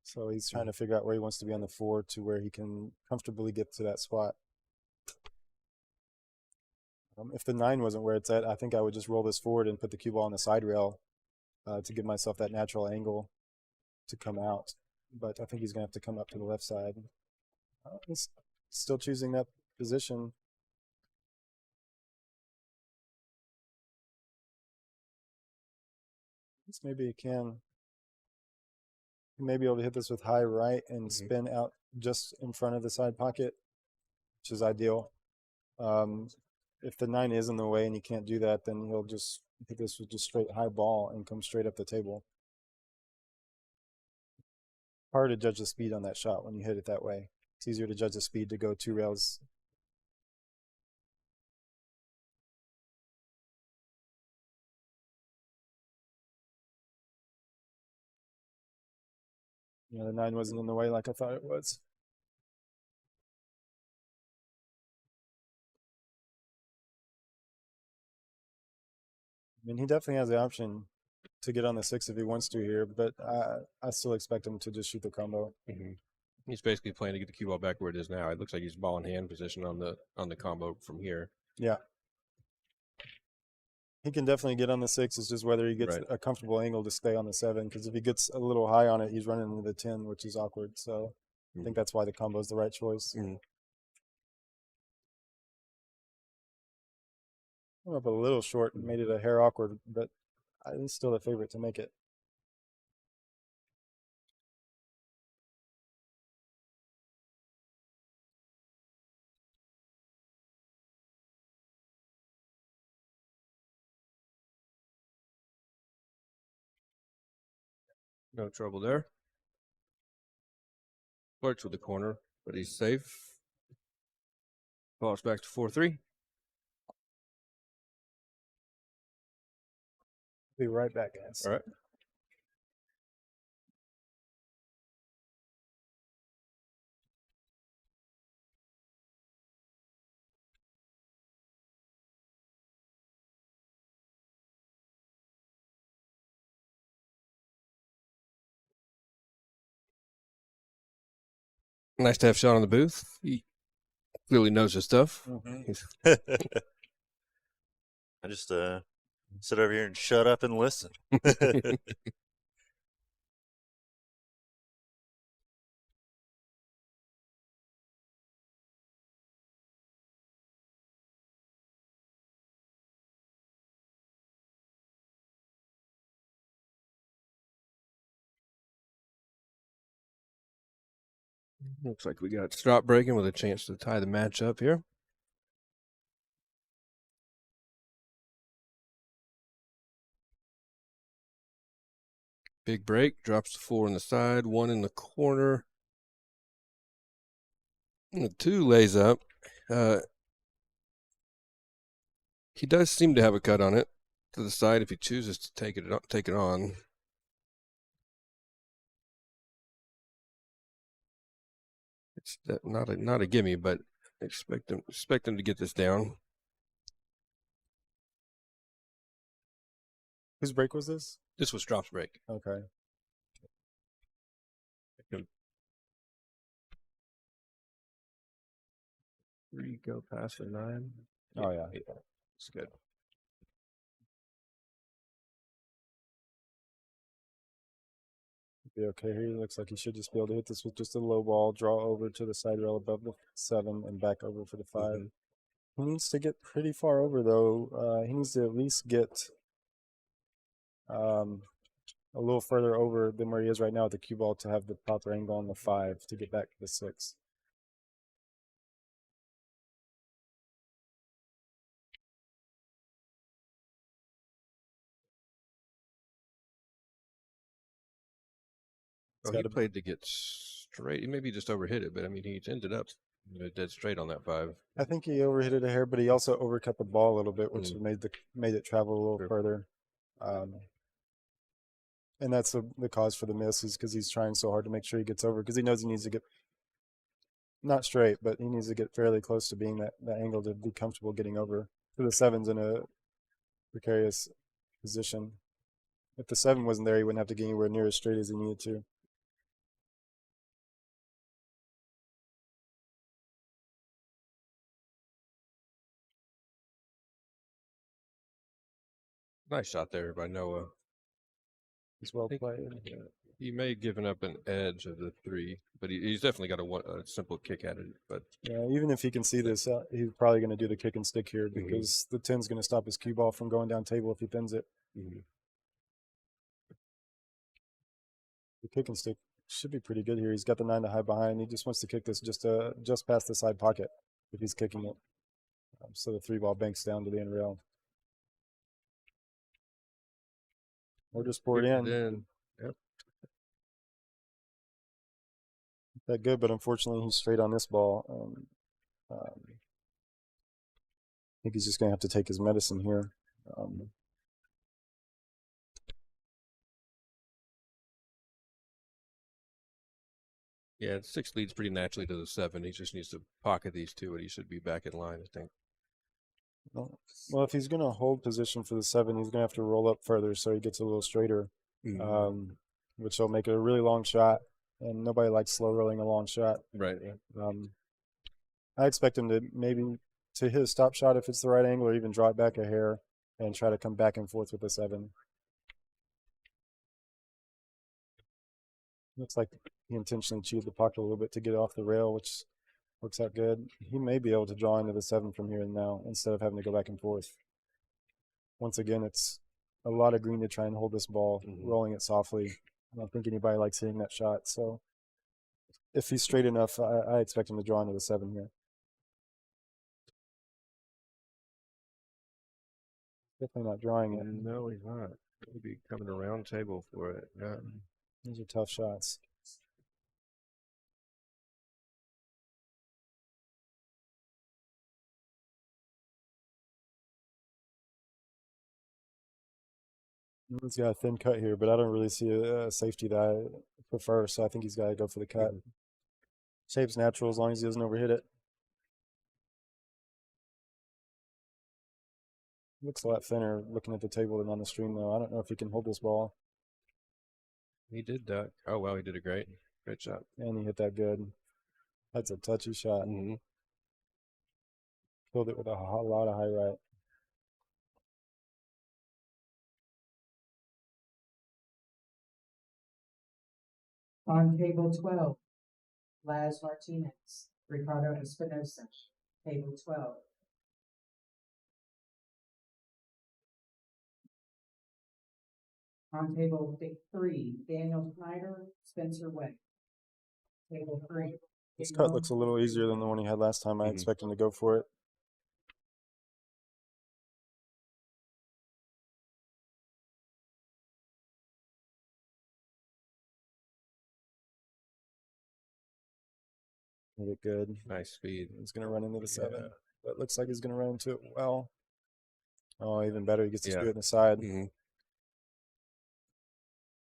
So he's trying to figure out where he wants to be on the 4 to where he can comfortably get to that spot. If the 9 wasn't where it's at, I think I would just roll this forward and put the cue ball on the side rail to give myself that natural angle to come out. But I think he's going to have to come up to the left side. He's still choosing that position. Maybe he can. He may be able to hit this with high right and spin out just in front of the side pocket, which is ideal. if the 9 is in the way and he can't do that, then he'll just hit this with just straight high ball and come straight up the table. Hard to judge the speed on that shot when you hit it that way. It's easier to judge the speed to go 2 rails. Yeah, the 9 wasn't in the way like I thought it was. I mean, he definitely has the option to get on the 6 if he wants to here, but I still expect him to just shoot the combo. Mm-hmm. He's basically playing to get the cue ball back where it is now. It looks like he's ball in hand position on the combo from here. Yeah. He can definitely get on the 6. It's just whether he gets Right. a comfortable angle to stay on the 7, because if he gets a little high on it, he's running into the 10, which is awkward. So I think that's why the combo is the right choice. I'm up a little short and made it a hair awkward, but he's still the favorite to make it. No trouble there. Flirts with the corner, but he's safe. Ball's back to 4-3. Be right back, guys. All right. Nice to have Sean in the booth. He clearly knows his stuff. Mm-hmm. I just sit over here and shut up and listen. Looks like we got stop breaking with a chance to tie the match up here. Big break, drops the 4 on the side, 1 in the corner. And the 2 lays up. He does seem to have a cut on it to the side if he chooses to take it on. It's not a gimme, but expect him to get this down. Whose break was this? This was drops break. Okay. Three go past the 9. Oh, yeah. It's good. Be okay here. Looks like he should just be able to hit this with just a low ball, draw over to the side rail above the 7, and back over for the 5. Mm-hmm. He needs to get pretty far over, though. He needs to at least get a little further over than where he is right now at the cue ball to have the proper angle on the 5 to get back to the 6. Oh, he played to get straight. He maybe just overhit it, but I mean, he ended up dead straight on that 5. I think he overhit it a hair, but he also overcut the ball a little bit, which made it travel a little further. And that's the cause for the miss, is because he's trying so hard to make sure he gets over, because he knows he needs to get not straight, but he needs to get fairly close to being that angle to be comfortable getting over. So the 7's in a precarious position. If the 7 wasn't there, he wouldn't have to get anywhere near as straight as he needed to. Nice shot there by Noah. He's well played. He may have given up an edge of the 3, but he's definitely got a simple kick at it. But yeah, even if he can see this, he's probably going to do the kick and stick here, because the 10's going to stop his cue ball from going down table if he pins it. The kick and stick should be pretty good here. He's got the 9 to hide behind. He just wants to kick this just past the side pocket if he's kicking it. So the 3-ball banks down to the end rail. Or just pour it Gets in. Yep. That good, but unfortunately he's straight on this ball. I think he's just going to have to take his medicine here. Yeah, 6 leads pretty naturally to the 7. He just needs to pocket these 2, and he should be back in line, I think. Well, if he's going to hold position for the 7, he's going to have to roll up further so he gets a little straighter, which will make it a really long shot. And nobody likes slow rolling a long shot. Right. I expect him to maybe to hit a stop shot if it's the right angle, or even draw it back a hair and try to come back and forth with the 7. Looks like he intentionally chewed the pocket a little bit to get off the rail, which works out good. He may be able to draw into the 7 from here and now instead of having to go back and forth. Once again, it's a lot of green to try and hold this ball, rolling it softly. I don't think anybody likes hitting that shot. So if he's straight enough, I expect him to draw into the 7 here. Definitely not drawing it. No, he's not. Maybe coming around table for it. Yeah. These are tough shots. He's got a thin cut here, but I don't really see a safety that I prefer, so I think he's got to go for the cut. Shape's natural as long as he doesn't overhit it. Looks a lot thinner looking at the table than on the stream, though. I don't know if he can hold this ball. He did that. Oh, well, he did a great shot. And he hit that good. That's a touchy shot. Filled it with a lot of high right. On table 12, Laz Martinez, Ricardo Espinosa, table 12. On table 3, Daniel Schneider, Spencer Webb. Table 3. This cut looks a little easier than the one he had last time. I expect him to go for it. Hit it good. Nice speed. He's going to run into the 7. But it looks like he's going to run into it well. Oh, even better. He gets to do it in the side.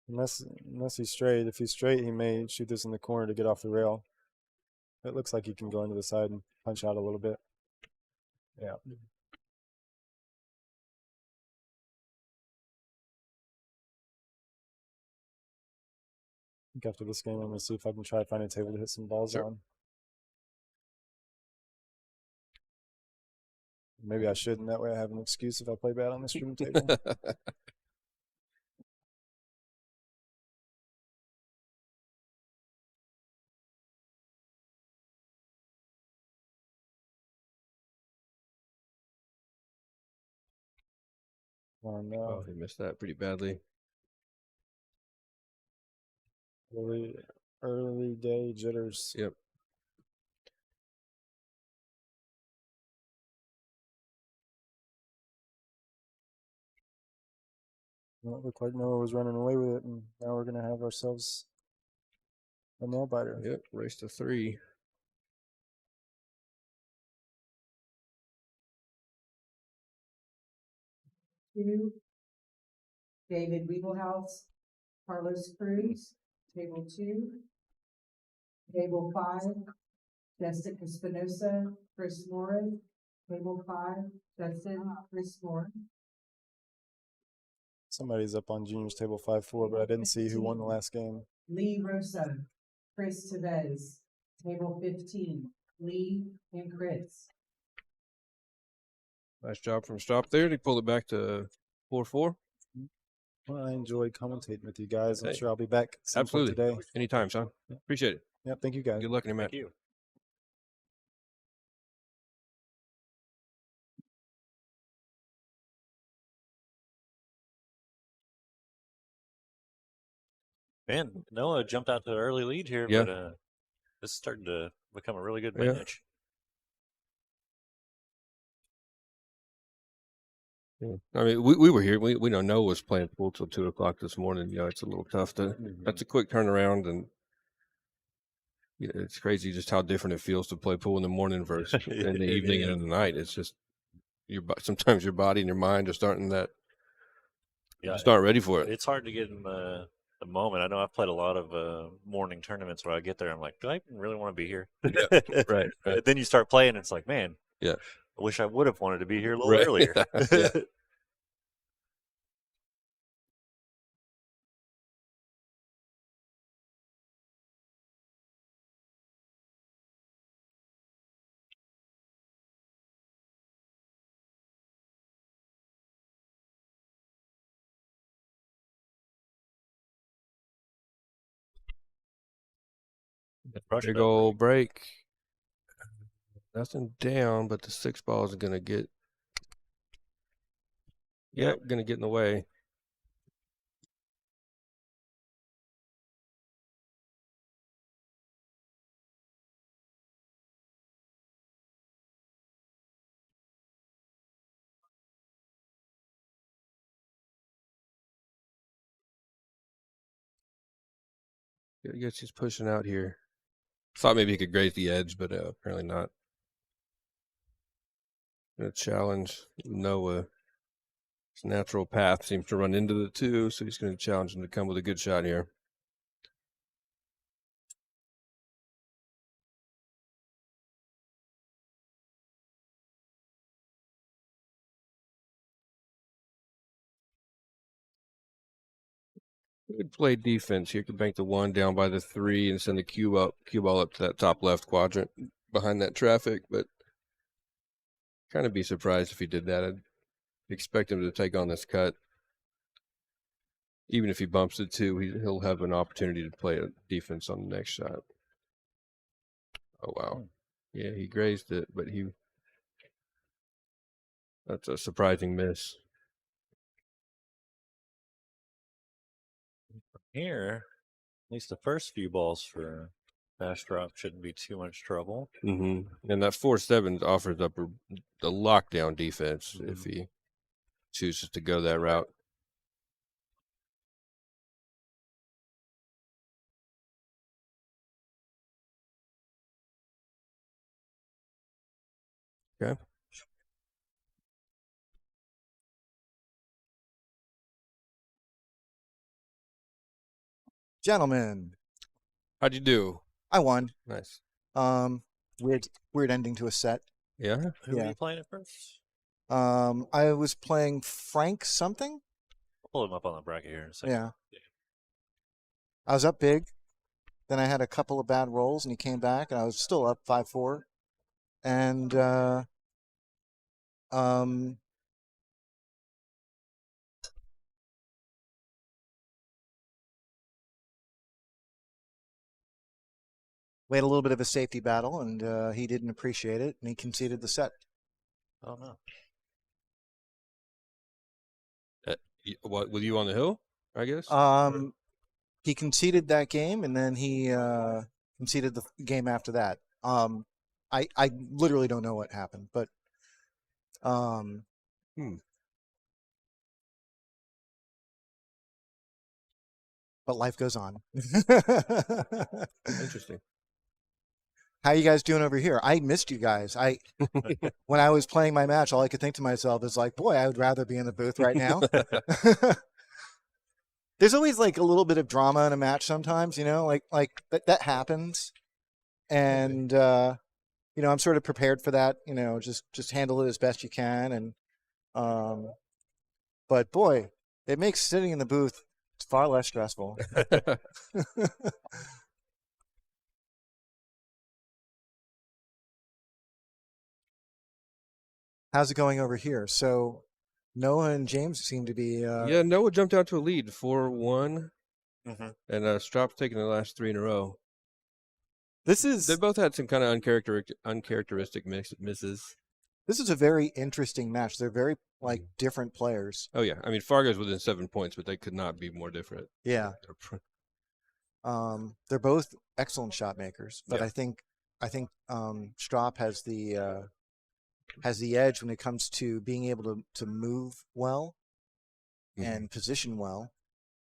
Unless he's straight. If he's straight, he may shoot this in the corner to get off the rail. It looks like he can go into the side and punch out a little bit. Yeah. I think after this game, I'm going to see if I can try to find a table to hit some balls on. Maybe I shouldn't. That way I have an excuse if I play bad on the stream table. Oh, no. Oh, he missed that pretty badly. Early day jitters. Yep. Well, it looked like Noah was running away with it, and now we're going to have ourselves a nail biter. Yep, race to 3. Two, David Weebelhouse, Carlos Cruz, table 2. Table 5, Justin Espinosa, Chris Morris, table 5, Justin, Chris Morris. Somebody's up on juniors table 5-4, but I didn't see who won the last game. Lee Rosa, Chris Tevez, table 15, Lee and Chris. Nice job from Stop there. He pulled it back to 4-4. Well, I enjoyed commentating with you guys. I'm Hey. sure I'll be back some point Absolutely. today. Anytime, Sean. Appreciate it. Yep, thank you guys. Good luck in your match. Thank you. Man, Noah jumped out to an early lead here, Yeah. but this is starting to become a really good Yeah. match. Yeah. I mean, we were here. We know Noah was playing pool till 2:00 this morning. You know, it's a little tough to. That's a quick turnaround, and it's crazy just how different it feels to play pool in the morning versus in the evening and in the night. It's just sometimes your body and your mind are starting that. Yeah, Just aren't ready for it. It's hard to get in the moment. I know I've played a lot of morning tournaments where I get there, I'm like, do I even really want to be here? Right. And then you start playing, it's like, man, Yeah. I wish I would have wanted to be here a little Right. earlier. Yeah. Big old break. Nothing down, but the 6 ball is going to get. Yeah, going to get in the way. I guess he's pushing out here. Thought maybe he could graze the edge, but apparently not. Gonna challenge Noah. His natural path seems to run into the 2, so he's going to challenge him to come with a good shot here. Good play defense here. Could bank the 1 down by the 3 and send the cue ball up to that top left quadrant behind that traffic, but kind of be surprised if he did that. I'd expect him to take on this cut. Even if he bumps the 2, he'll have an opportunity to play a defense on the next shot. Oh, wow. Yeah, he grazed it, but that's a surprising miss. Here, at least the first few balls for fast drop shouldn't be too much trouble. Mm-hmm. And that 4-7 offers up the lockdown defense if he chooses to go that route. Okay. Gentlemen, How'd you do? I won. Nice. Weird ending to a set. Yeah? Who were Yeah. you playing at first? I was playing Frank something. I'll pull him up on the bracket here in a second. Yeah. I was up big. Then I had a couple of bad rolls, and he came back, and I was still up 5-4. And we had a little bit of a safety battle, and he didn't appreciate it, and he conceded the set. Oh, no. What, with you on the hill, I guess? He conceded that game, and then he conceded the game after that. I literally don't know what happened, but but life goes on. Interesting. How you guys doing over here? I missed you guys. When I was playing my match, all I could think to myself is like, boy, I would rather be in the booth right now. There's always like a little bit of drama in a match sometimes, you know, like that happens. And you know, I'm sort of prepared for that, you know, just handle it as best you can. And but boy, it makes sitting in the booth far less stressful. How's it going over here? So Noah and James seem to be Yeah, Noah jumped out to a lead 4-1, Mm-hmm. and Strop's taking the last 3 in a row. They both had some kind of uncharacteristic misses. This is a very interesting match. They're very like different players. Oh yeah, I mean Fargo's within 7 points, but they could not be more different. Yeah. They're both excellent shot makers, but Yeah. I think Strop has the has the edge when it comes to being able to move well Mhm. and position well,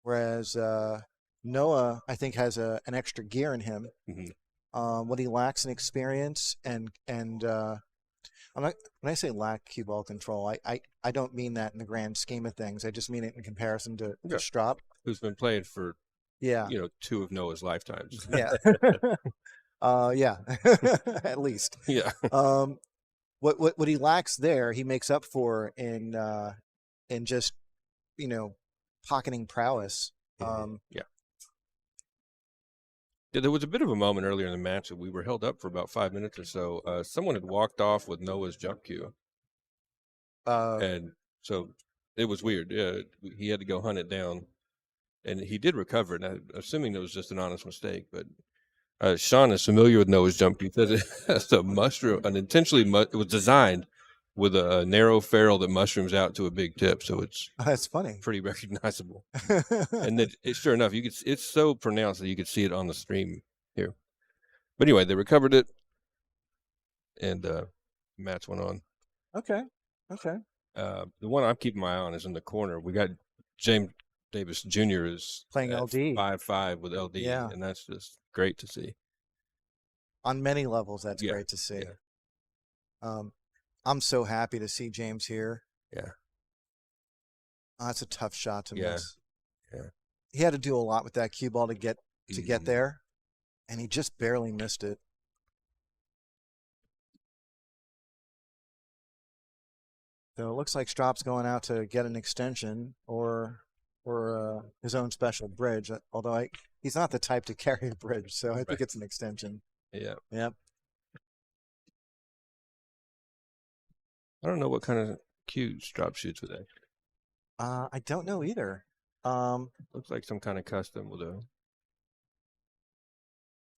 whereas Noah, I think, has an extra gear in him. Mhm. What he lacks in experience and I'm not, when I say lack cue ball control, I don't mean that in the grand scheme of things. I just mean it in comparison to Yeah. Strop. Who's been playing for Yeah, 2 of Noah's lifetimes. yeah, yeah, at least. Yeah. What he lacks there, he makes up for in just pocketing prowess. Yeah. There was a bit of a moment earlier in the match that we were held up for about 5 minutes or so. Someone had walked off with Noah's jump cue, and so it was weird. Yeah, he had to go hunt it down, and he did recover it. And I'm assuming it was just an honest mistake. But Sean is familiar with Noah's jump cue. He says it has a mushroom, it was designed with a narrow ferrule that mushrooms out to a big tip, so it's That's funny. pretty recognizable. And that sure enough, it's so pronounced that you could see it on the stream here. But anyway, they recovered it, and match went on. Okay. The one I'm keeping my eye on is in the corner. We got James Davis Jr. is Playing at LD. 5-5 with LD, Yeah. and that's just great to see. On many levels, that's Yeah, great to see. yeah. I'm so happy to see James here. Yeah. That's a tough shot to Yeah, miss. yeah. He had to do a lot with that cue ball to get Mhm. there, and he just barely missed it. So it looks like Strop's going out to get an extension or his own special bridge. Although he's not the type to carry a bridge, so I think Right. it's an extension. Yeah. Yep. I don't know what kind of cues drop shoots with that. I don't know either. Looks like some kind of custom with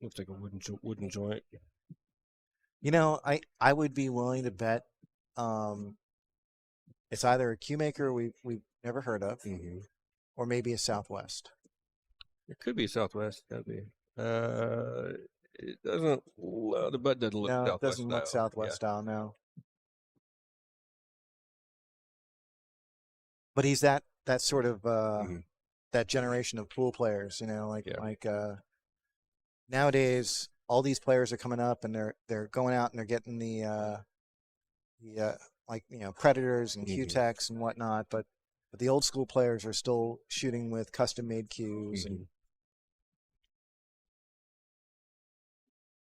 looks like a wooden joint. I would be willing to bet it's either a cue maker we've never heard of, Mm-hmm. or maybe a Southwest. It could be Southwest. That'd be. It doesn't. The butt doesn't look No, Southwest it doesn't look style. Southwest style now. But he's that sort of Mhm. that generation of pool players, Yeah. like nowadays all these players are coming up and they're going out and they're getting the Predators and Mhm. Q-Tex and whatnot, but the old school players are still shooting with custom made cues, and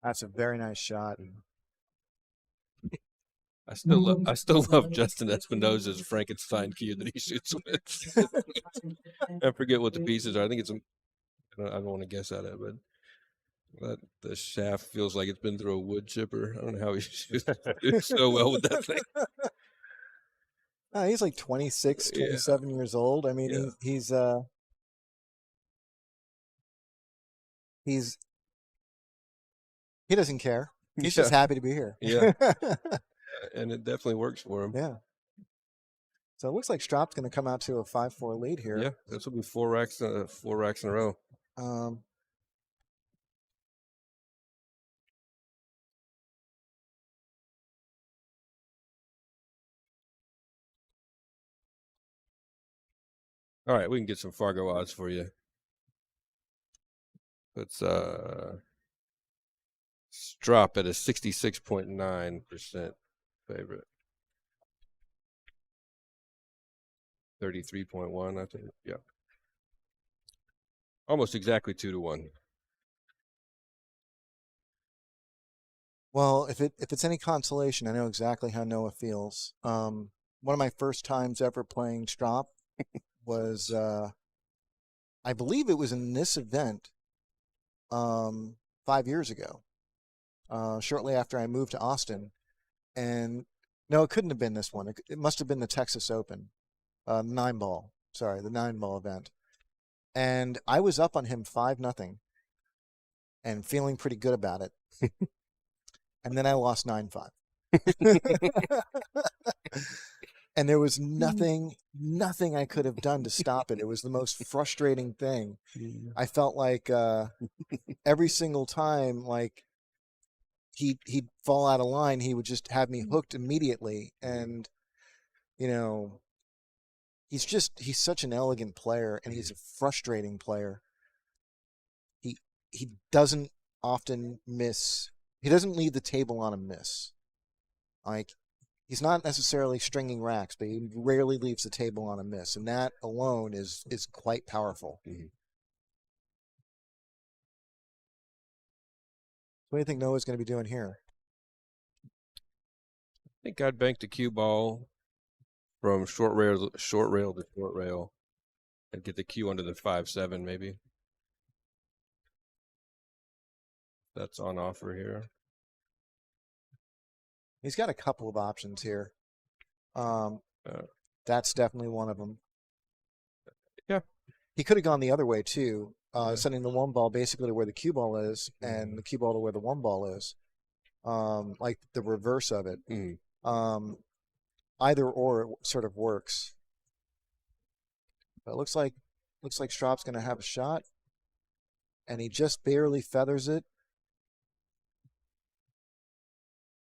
that's a very nice shot. I still love Justin Espinosa's Frankenstein cue that he shoots with. I forget what the pieces are. I think it's I don't want to guess at it, but the shaft feels like it's been through a wood chipper. I don't know how he shoots so well with that thing. He's like 26, Yeah. 27 years old. I mean, Yeah. he doesn't care. He's Yeah. just happy to be here. Yeah. And it definitely works for him. Yeah. So it looks like Strop's going to come out to a 5-4 lead here. Yeah, this will be 4 racks in a row. All right, we can get some Fargo odds for you. Let's Strop at a 66.9% favorite. 33.1, I think. Yeah. Almost exactly 2-1. Well, if it's any consolation, I know exactly how Noah feels. One of my first times ever playing Strop was, I believe it was in this event 5 years ago, shortly after I moved to Austin. And no, it couldn't have been this one. It must have been the Texas Open, the 9-ball event. And I was up on him 5-0 and feeling pretty good about it. And then I lost 9-5. And there was nothing I could have done to stop it. It was the most frustrating thing. I felt like every single time, like he'd fall out of line. He would just have me hooked immediately. And, you know, he's such an elegant player, and he's a frustrating player. He doesn't often miss. He doesn't leave the table on a miss. Like, he's not necessarily stringing racks, but he rarely leaves the table on a miss, and that alone is quite powerful. Mm-hmm. What do you think Noah's going to be doing here? I think I'd bank the cue ball from short rail to short rail, and get the cue under the 5-7 maybe. That's on offer here. He's got a couple of options here. That's definitely one of them. Yeah. He could have gone the other way too, sending the one ball basically to where the cue ball is, and the cue ball to where the one ball is, like the reverse of it. Either or sort of works. But it looks like Straub's going to have a shot, and he just barely feathers it.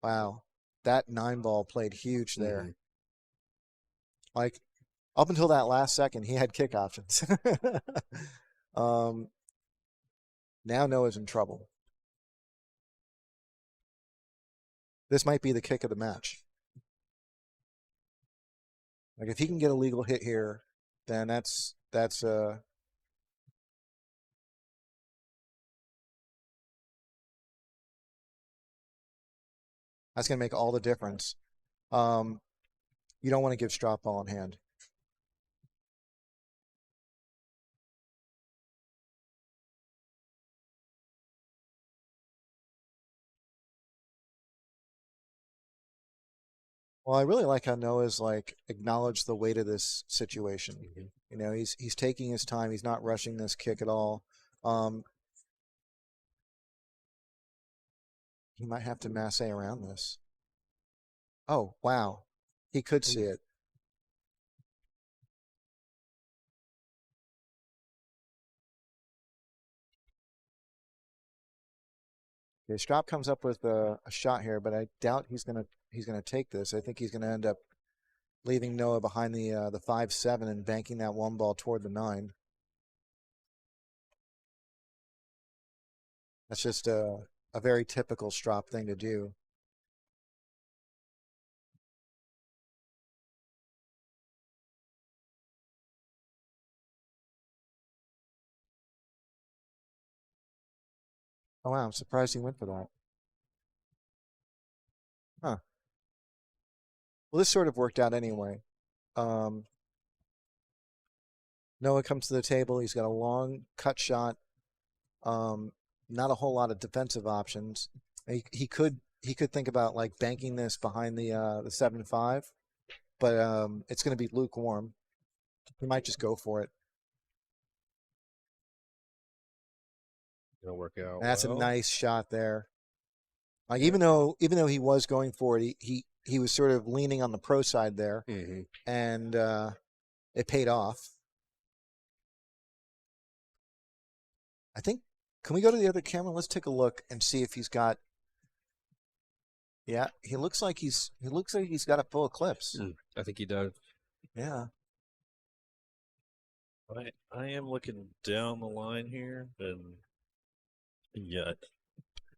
Wow, that 9 ball played huge there. Like, up until that last second, he had kick options. Now Noah's in trouble. This might be the kick of the match. Like, if he can get a legal hit here, then that's going to make all the difference. You don't want to give Straub ball in hand. Well, I really like how Noah's like acknowledged the weight of this situation. You know, he's taking his time. He's not rushing this kick at all. He might have to masse around this. Oh, wow. He could see it. Okay, Straub comes up with a shot here, but I doubt he's gonna take this. I think he's gonna end up leaving Noah behind the 5-7 and banking that one ball toward the 9. That's just a very typical Straub thing to do. Oh, wow, I'm surprised he went for that. Huh. Well, this sort of worked out anyway. Noah comes to the table. He's got a long cut shot. Not a whole lot of defensive options. He could think about like banking this behind the 7-5, but it's going to be lukewarm. He might just go for it. Gonna work out. And that's well. a nice shot there. Like, even though he was going for it, he was sort of leaning on the pro side there, and it paid off. I think. Can we go to the other camera? Let's take a look and see if he's got. Yeah, he looks like he's got a full eclipse. I think he does. Yeah. I am looking down the line here, and yeah,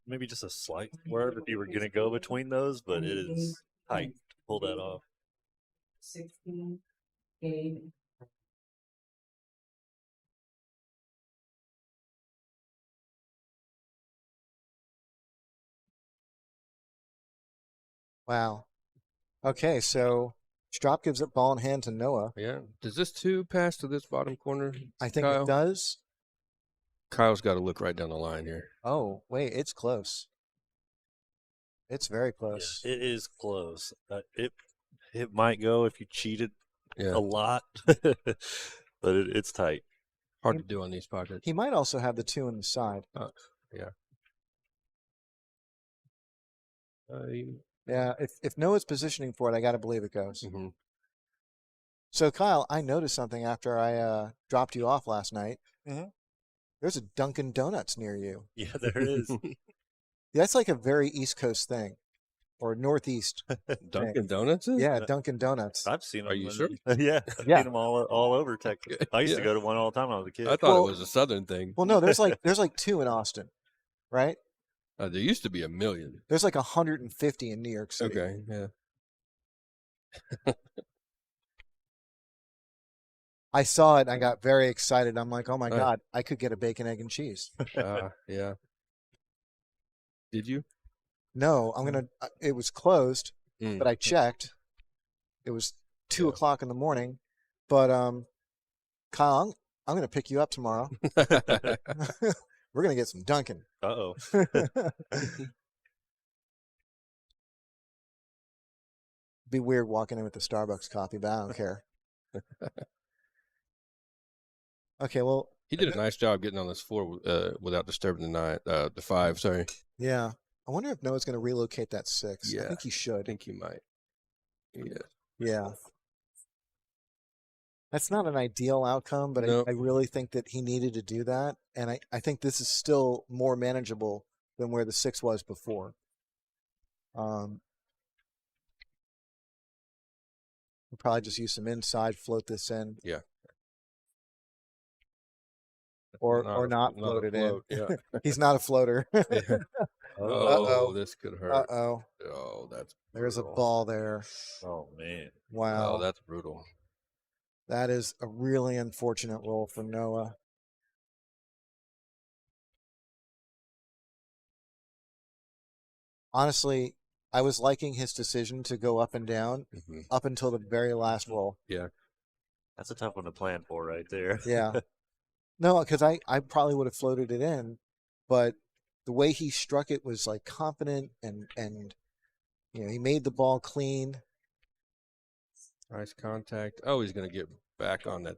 maybe just a slight swerve if you were going to go between those, but it is tight to pull that off. 16, Gabe. Wow. Okay, so Straub gives up ball in hand to Noah. Yeah. Does this 2 pass to this bottom corner? I think Kyle? it does. Kyle's got to look right down the line here. Oh, wait, it's close. It's very close. Yeah, it is close. It might go if you cheated a lot, but it's tight. Hard to do on these pockets. He might also have the 2 on the side. Yeah. Yeah, if Noah's positioning for it, I got to believe it goes. So, Kyle, I noticed something after I dropped you off last night. There's a Dunkin' Donuts near you. Yeah, there is. That's like a very East Coast thing, or Northeast. Dunkin' Donuts? Yeah, Dunkin' Donuts. I've seen them. Are you sure? Yeah, I've Yeah. seen them all over Texas. I used to Yeah. go to one all the time when I was a kid. I thought Well- it was a Southern thing. Well, no, there's like 2 in Austin, right? There used to be a million. There's like 150 in New York City. Okay, yeah. I saw it and I got very excited. I'm like, oh my Uh. God, I could get a bacon, egg, and cheese. Yeah. Did you? No, it was closed, Mm. but I checked. It was 2 Yeah. o'clock in the morning. But Kyle, I'm going to pick you up tomorrow. We're going to get some Dunkin'. Uh-oh. Be weird walking in with the Starbucks coffee, but I don't care. Okay, well, He did a nice job getting on this floor without disturbing the 5. Sorry. yeah. I wonder if Noah's going to relocate that 6. I Yeah. think he I should. think he might. Yeah. Yeah. That's not an ideal outcome, but No. I really think that he needed to do that. And I think this is still more manageable than where the 6 was before. We'll probably just use some inside, float this in. Yeah. Or not float it in. Yeah. He's not a floater. Yeah. Uh-oh. This could hurt. Uh-oh. Oh, that's There's a brutal. ball there. Oh man. Wow. Oh, that's brutal. That is a really unfortunate roll for Noah. Honestly, I was liking his decision to go up and down Mhm. up until the very last roll. That's a tough one to plan for right there. Yeah. No, because I probably would have floated it in, but the way he struck it was like confident and he made the ball clean. Nice contact. Oh, he's going to get back on that.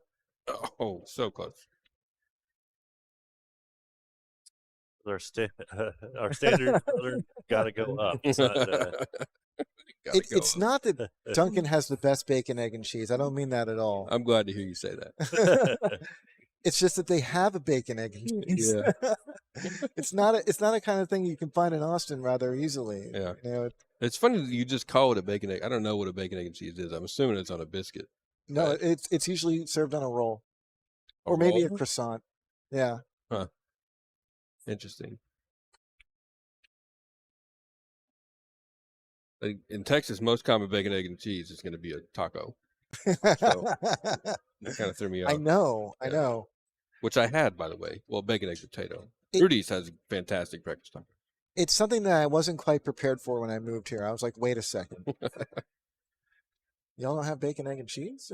Oh, so close. our standard got to go up. It's not, It's not that Duncan has the best bacon, egg, and cheese. I don't mean that at all. I'm glad to hear you say that. It's just that they have a bacon, egg, and cheese. Yeah. It's not a kind of thing you can find in Austin rather easily. Yeah. You know, It's funny that you just call it a bacon egg. I don't know what a bacon egg and cheese is. I'm assuming it's on a biscuit. no, Right. it's usually served on a roll A or maybe a roll? croissant. Yeah. Interesting. Like in Texas, most common bacon, egg, and cheese is going to be a taco. That kind of threw me off. I know. I Yeah. know. Which I had, by the way. Well, bacon, egg, potato. It- Rudy's has a fantastic breakfast taco. It's something that I wasn't quite prepared for when I moved here. I was like, wait a second. Y'all don't have bacon, egg, and cheese?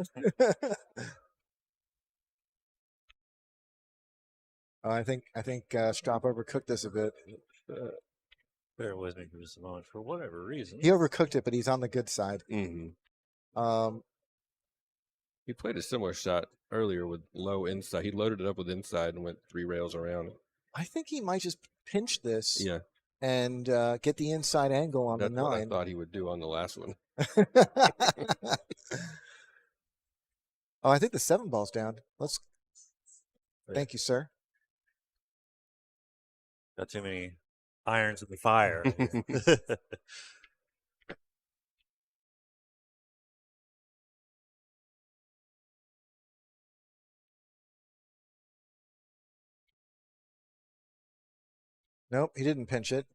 I think Strop overcooked this a bit. bear with me for just a moment. For whatever reason, He overcooked it, but he's on the good side. Mm-hmm. He played a similar shot earlier with low inside. He loaded it up with inside and went 3 rails around. I think he might just pinch this Yeah, and get the inside angle on that's the what I 9. thought he would do on the last one. Oh, I think the 7 ball's down. Let's. Yeah. Thank you, sir. got too many irons in the fire. Nope, he didn't pinch it.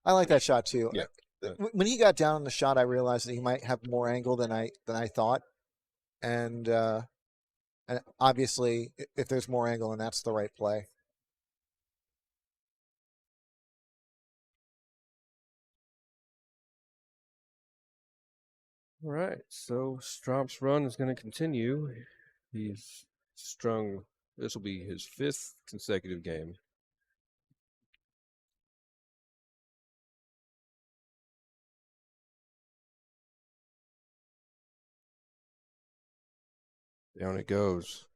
I like that shot too. Yeah. When he got down on the shot, I realized that he might have more angle than I thought, and obviously, if there's more angle, then that's the right play. All right, so Strop's run is going to continue. He's strung. This will be his 5th consecutive game. Down it goes.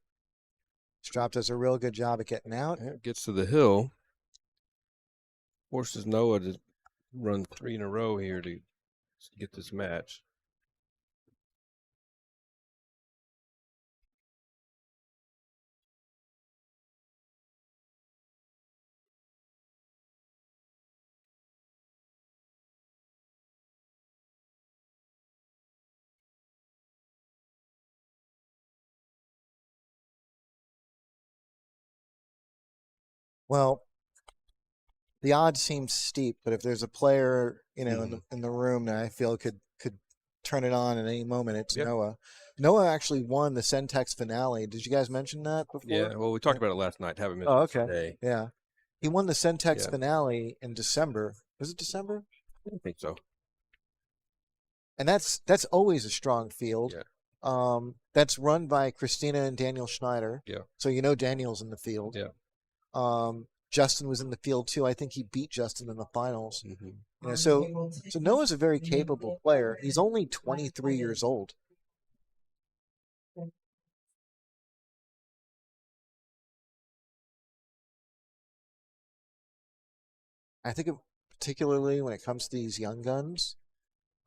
Strop does a real good job at getting out. Yeah, gets to the hill. Forces Noah to run 3 in a row here to get this match. Well, the odds seem steep, but if there's a player, in the room that I feel could turn it on at any moment, it's Yep. Noah. Noah actually won the Centex finale. Did you guys mention that before? Yeah, well, we talked about it last night. Haven't mentioned Oh, it okay. today. Yeah. He won the Centex Yeah. finale in December. Was it December? I think so. And that's always a strong field. Yeah. That's run by Christina and Daniel Schneider. Yeah. So Daniel's in the field. Yeah. Justin was in the field too. I think he beat Justin in the finals. Mm-hmm. So Noah's a very capable player. He's only 23 years old. I think particularly when it comes to these young guns,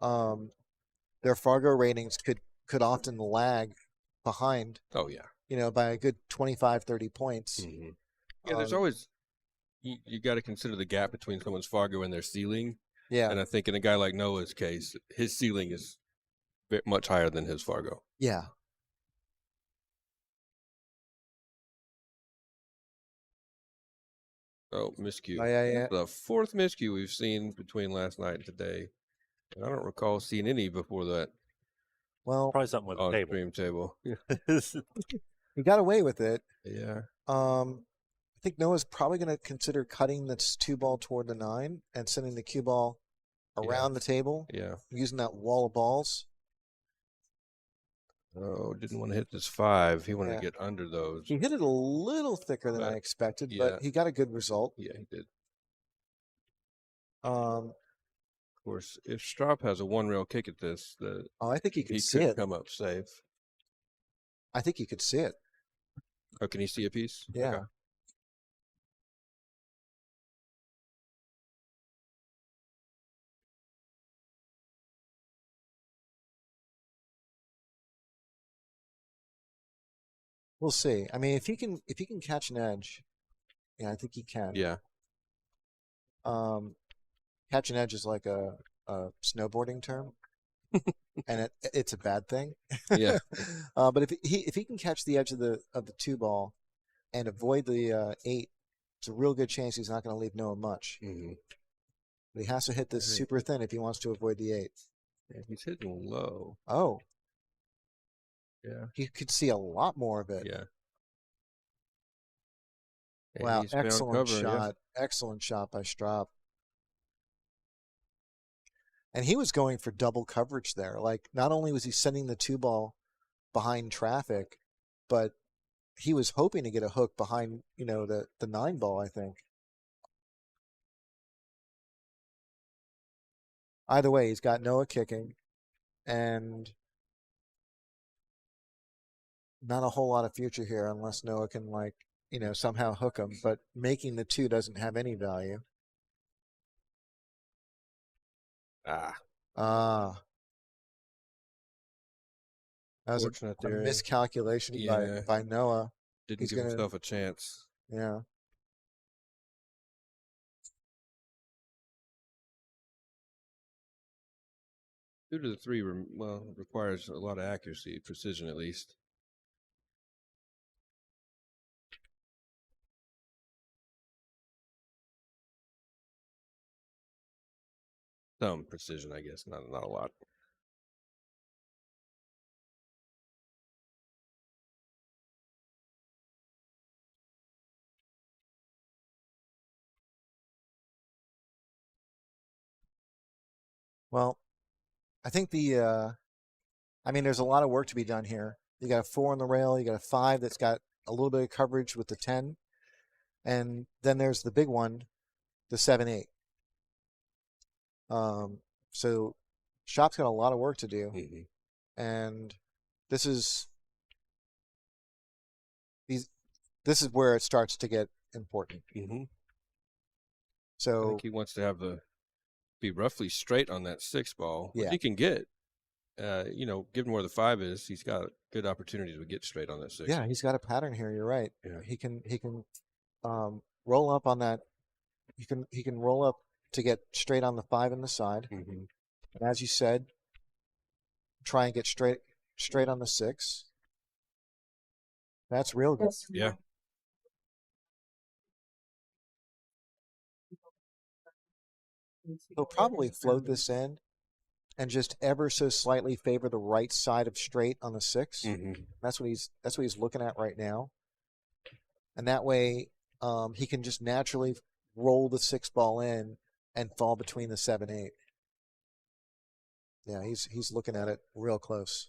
their Fargo ratings could often lag behind, Oh, yeah. by a good 25, 30 points. Mm-hmm. Yeah, there's always you got to consider the gap between someone's Fargo and their ceiling. Yeah. And I think in a guy like Noah's case, his ceiling is much higher than his Fargo. Yeah. Oh, miscue. Oh, yeah. The fourth miscue we've seen between last night and today. And I don't recall seeing any before that Well, Probably something with the on table. stream table. he got away with it. Yeah. I think Noah's probably going to consider cutting this 2-ball toward the 9 and sending the cue ball around the table, Yeah. using that wall of balls. Oh, didn't want to hit this 5. He wanted Yeah. to get under those. He hit it a little thicker than I But, expected, yeah. but he got a good result. Yeah, he did. Um, Of course, if Straub has a 1-rail kick at this, I think he could he see could it. come up safe. I think he could see it. Oh, can he see a piece? Yeah. Okay. We'll see. I mean, if he can catch an edge, yeah, I think he can. Yeah. Catch an edge is like a snowboarding term, and it's a bad thing. Yeah. But if he can catch the edge of the 2-ball and avoid the 8, it's a real good chance he's not going to leave Noah much. Mm-hmm. But he has to hit this Right. super thin if he wants to avoid the 8. Yeah, he's hitting low. Oh, Yeah. he could see a lot more of it. Yeah. And Wow, he's found excellent cover, shot. Excellent shot by Straub. And he was going for double coverage there. Like, not only was he sending the 2-ball behind traffic, but he was hoping to get a hook behind, the 9-ball, I think. Either way, he's got Noah kicking, and not a whole lot of future here unless Noah can, somehow hook him. But making the 2 doesn't have any value. Ah, That was fortunate a there. miscalculation Yeah. by Noah. Didn't he's give gonna- himself a chance. Yeah. 2 to the 3, requires a lot of accuracy, precision at least. Some precision, I guess, not a lot. Well, I think there's a lot of work to be done here. You got a 4 on the rail, you got a 5 that's got a little bit of coverage with the 10, and then there's the big one, the 7-8. So Shop's got a lot of work to do, Mm-hmm. and this is where it starts to get important. Mm-hmm. I So think he wants to be roughly straight on that 6-ball, which Yeah. he can get. Given where the 5 is, he's got good opportunity to get straight on that 6. yeah, he's got a pattern here. You're right. Yeah. He can roll up on that. He can roll up to get straight on the 5 in the side. Mm-hmm. And as you said, try and get straight on the 6. That's real good. Yeah. he'll probably float this in and just ever so slightly favor the right side of straight on the 6. Mm-hmm. That's what he's looking at right now. And that way, he can just naturally roll the 6 ball in and fall between the 7-8. Yeah, he's looking at it real close.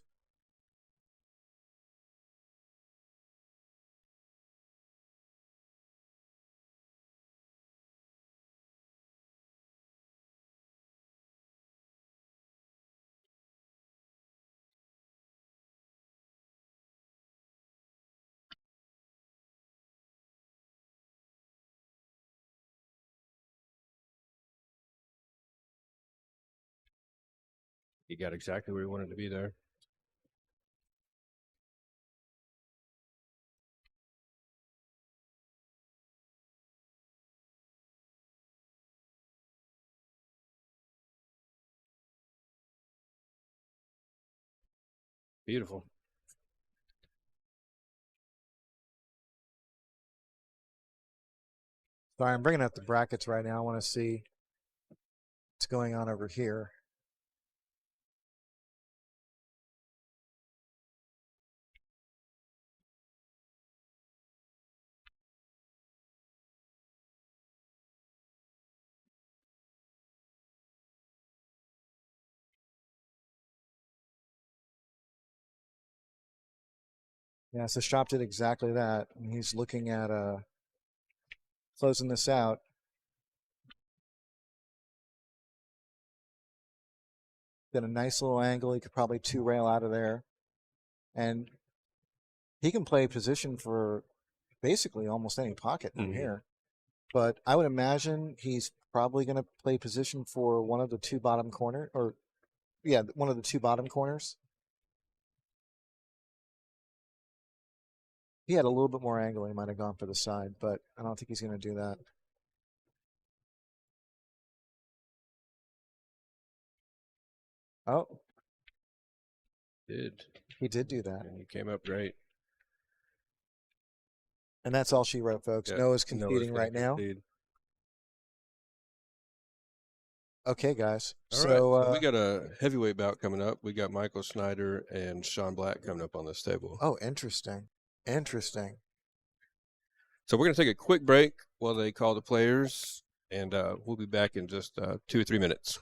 He got exactly where he wanted to be there. Beautiful. Sorry, I'm bringing up the brackets right now. I want to see what's going on over here. Yeah, so Shop did exactly that. And he's looking at closing this out. Got a nice little angle. He could probably 2-rail out of there. And he can play position for basically almost any pocket from here. But I would imagine he's probably going to play position for one of the 2 bottom corner, or yeah, one of the 2 bottom corners. He had a little bit more angle. He might have gone for the side, but I don't think he's going to do that. Oh, he did do that. And he came up great. And that's all she wrote, folks. Yeah, Noah's conceding gonna right now. concede. Okay, guys. All So right. We got a heavyweight bout coming up. We got Michael Schneider and Sean Black coming up on this table. oh, interesting. Interesting. So we're going to take a quick break while they call the players, and we'll be back in just 2 or 3 minutes.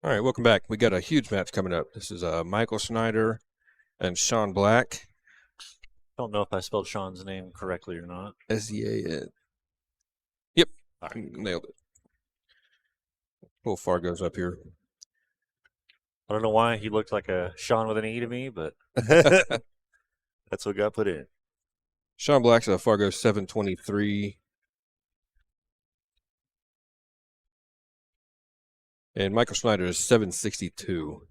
All right, welcome back. We got a huge match coming up. This is Michael Schneider and Sean Black. Don't know if I spelled Sean's name correctly or not. SEAN. Yep, All right. nailed it. Pull Fargo's up here. I don't know why he looked like a Sean with an E to me, but that's what got put in. Sean Black's a Fargo 723. And Michael Schneider is 762.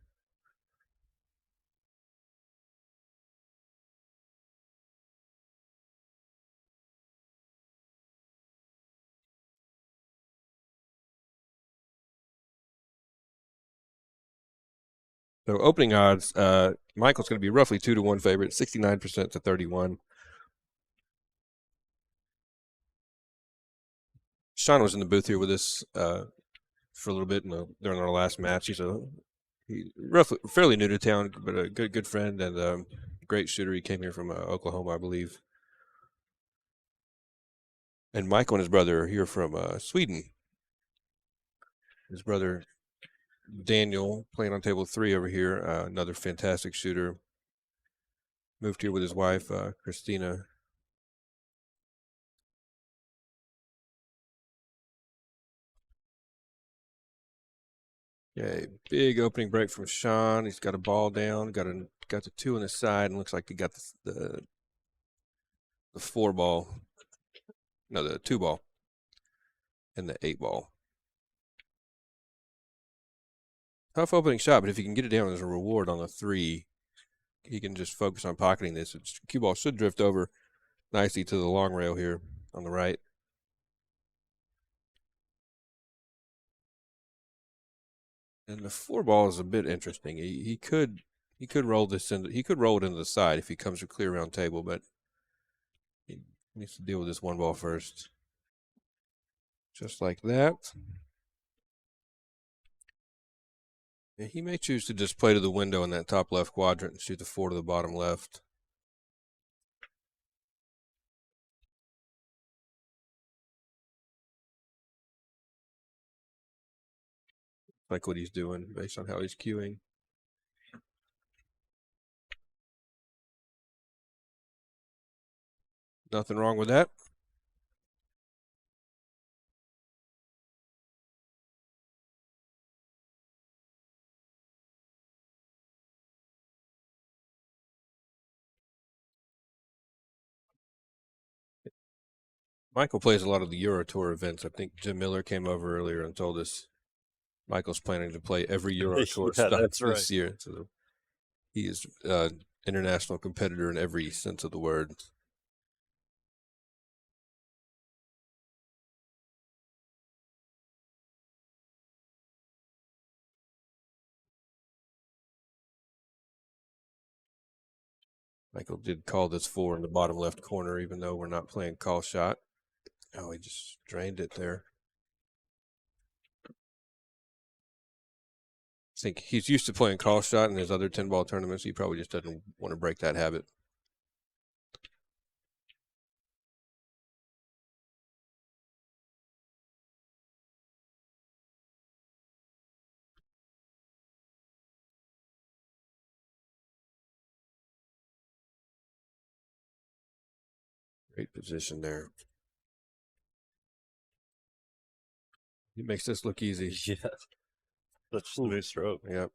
So opening odds, Michael's going to be roughly 2-1 favorite, 69% to 31. Sean was in the booth here with us for a little bit during our last match. He's roughly fairly new to town, but a good friend and great shooter. He came here from Oklahoma, I believe. And Michael and his brother are here from Sweden. His brother Daniel playing on table 3 over here, another fantastic shooter. Moved here with his wife, Christina. Yeah, big opening break from Sean. He's got a ball down, got the 2 on the side, and looks like he got the 4 ball. No, the 2 ball. And the 8 ball. Tough opening shot, but if he can get it down, there's a reward on the 3. He can just focus on pocketing this. Cue ball should drift over nicely to the long rail here on the right. And the 4 ball is a bit interesting. He could roll this in. He could roll it into the side if he comes to clear round table, but he needs to deal with this 1 ball first. Just like that. Yeah, he may choose to just play to the window in that top left quadrant and shoot the 4 to the bottom left. Like what he's doing based on how he's cueing. Nothing wrong with that. Michael plays a lot of the Euro Tour events. I think Jim Miller came over earlier and told us Michael's planning to play every Euro Tour Yeah, stop that's this right. year. So he is international competitor in every sense of the word. Michael did call this 4 in the bottom left corner, even though we're not playing call shot. Oh, he just drained it there. I think he's used to playing call shot in his other 10-ball tournaments. He probably just doesn't want to break that habit. Great position there. He makes this look easy. Yeah. Such a smooth stroke. Yep.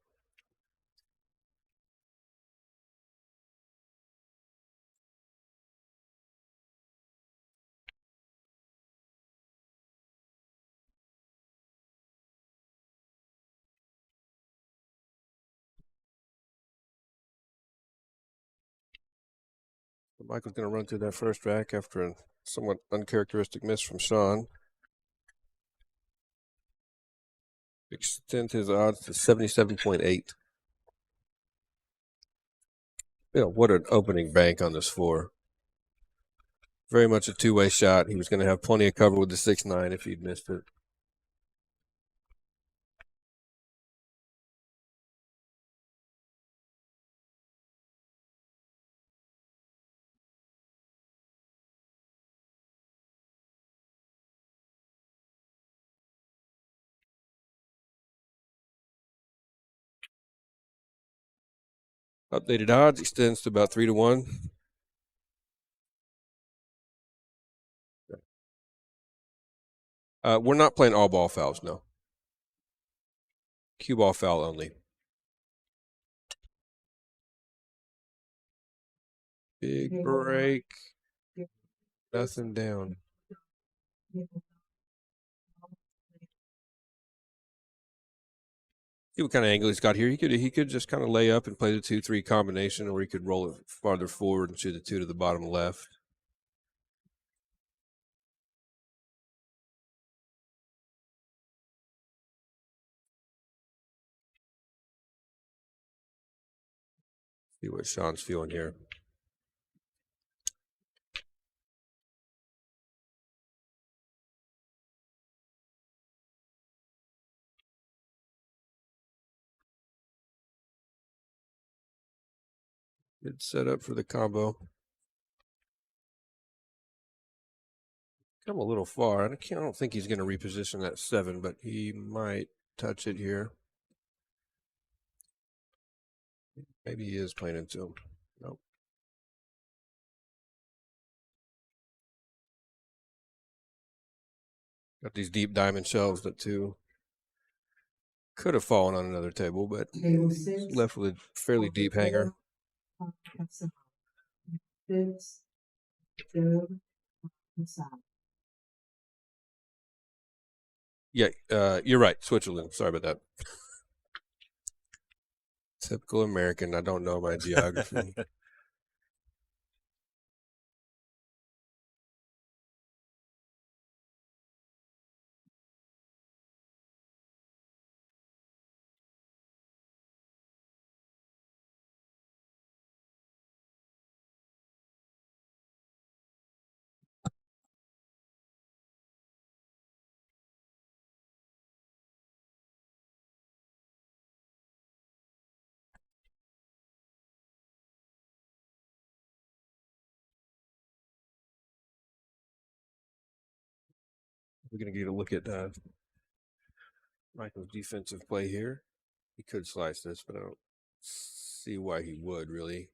Michael's going to run through that first rack after a somewhat uncharacteristic miss from Sean. Extend his odds to 77.8. Yeah, what an opening bank on this 4. Very much a 2-way shot. He was going to have plenty of cover with the 6-9 if he'd missed it. Updated odds extends to about 3-1. We're not playing all ball fouls, no. Cue ball foul only. Big break. Nothing down. See what kind of angle he's got here. He could just kind of lay up and play the 2-3 combination, or he could roll it farther forward and shoot the 2 to the bottom left. See what Sean's feeling here. Good setup for the combo. Come a little far. I don't think he's going to reposition that 7, but he might touch it here. Maybe he is playing into him. Nope. Got these deep diamond shelves that too could have fallen on another table, but Table 6. left with a fairly deep hanger. Yeah, you're right. Switzerland. Sorry about that. Typical American. I don't know my geography. We're going to get a look at Michael's defensive play here. He could slice this, but I don't see why he would really.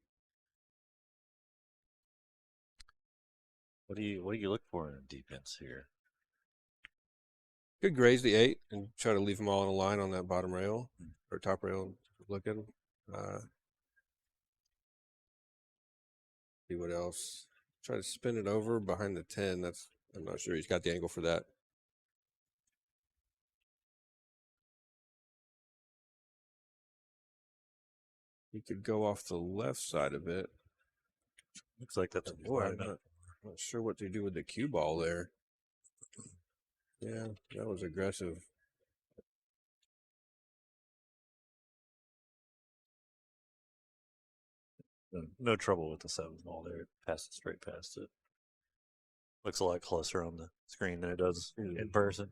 What do you look for in defense here? Could graze the 8 and try to leave them all in a line on that bottom rail or top rail. Look at them. See what else. Try to spin it over behind the 10. I'm not sure he's got the angle for that. He could go off the left side of it. Looks like that's Boy, I'm not sure what to do with the cue ball there. Yeah, that was aggressive. No trouble with the 7 ball there. Passed it straight past it. Looks a lot closer on the screen than it does in person.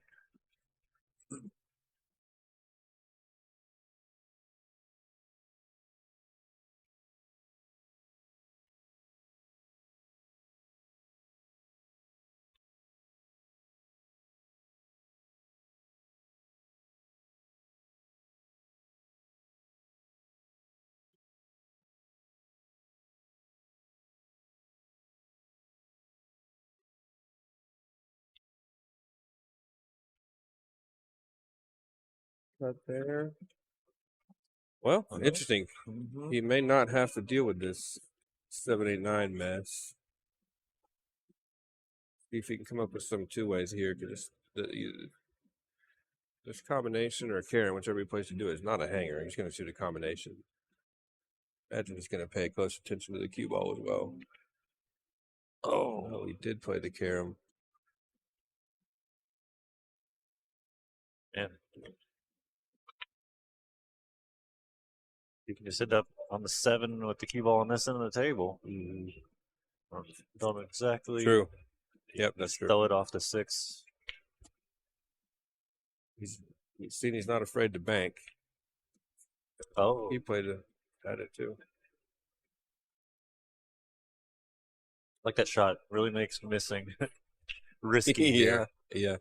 Right there. Well, interesting. He may not have to deal with this 7-8-9 mess. See if he can come up with some 2 ways here. This combination or a Karen, whichever he plays to do it, is not a hanger. He's going to shoot a combination. Imagine he's going to pay close attention to the cue ball as well. Oh, no, he did play the carom. And you can just end up on the 7 with the cue ball on this end of the table. Don't exactly. True. Yep, that's true. Throw it off the 6. He's seen he's not afraid to bank. Oh, He played at it too. like that shot really makes missing risky. Yeah, yeah.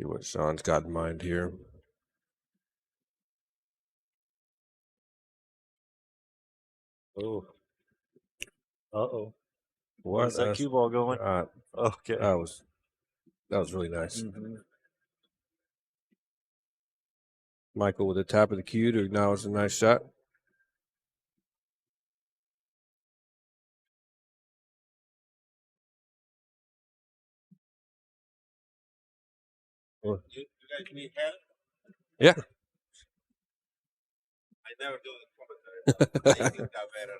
See what Sean's got in mind here. Oh. Uh-oh. What Where's that cue ball going? Okay. That was really nice. Mhm. Michael with the tap of the cue to acknowledge a nice shot. Well, You guys need help? yeah. I never do the commentary. I think that better.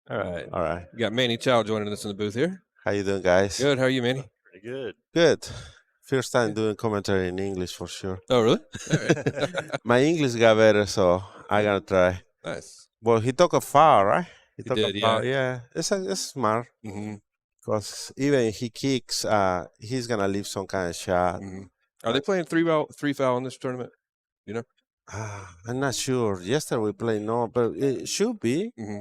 All right. All right. We got Manny Chau joining us in the booth here. How you doing, guys? Good. How are you, Manny? Pretty good. Good. First time doing commentary in English for sure. Oh, really? All right. My English got better, so I gotta try. Nice. Well, he took a foul, right? He took did, a foul. Yeah. It's smart Mm-hmm. because even if he kicks, he's gonna leave some kind of shot. Mm-hmm. Are they playing three foul in this tournament? You know? I'm not sure. Yesterday we played no, but it should be. Mm-hmm.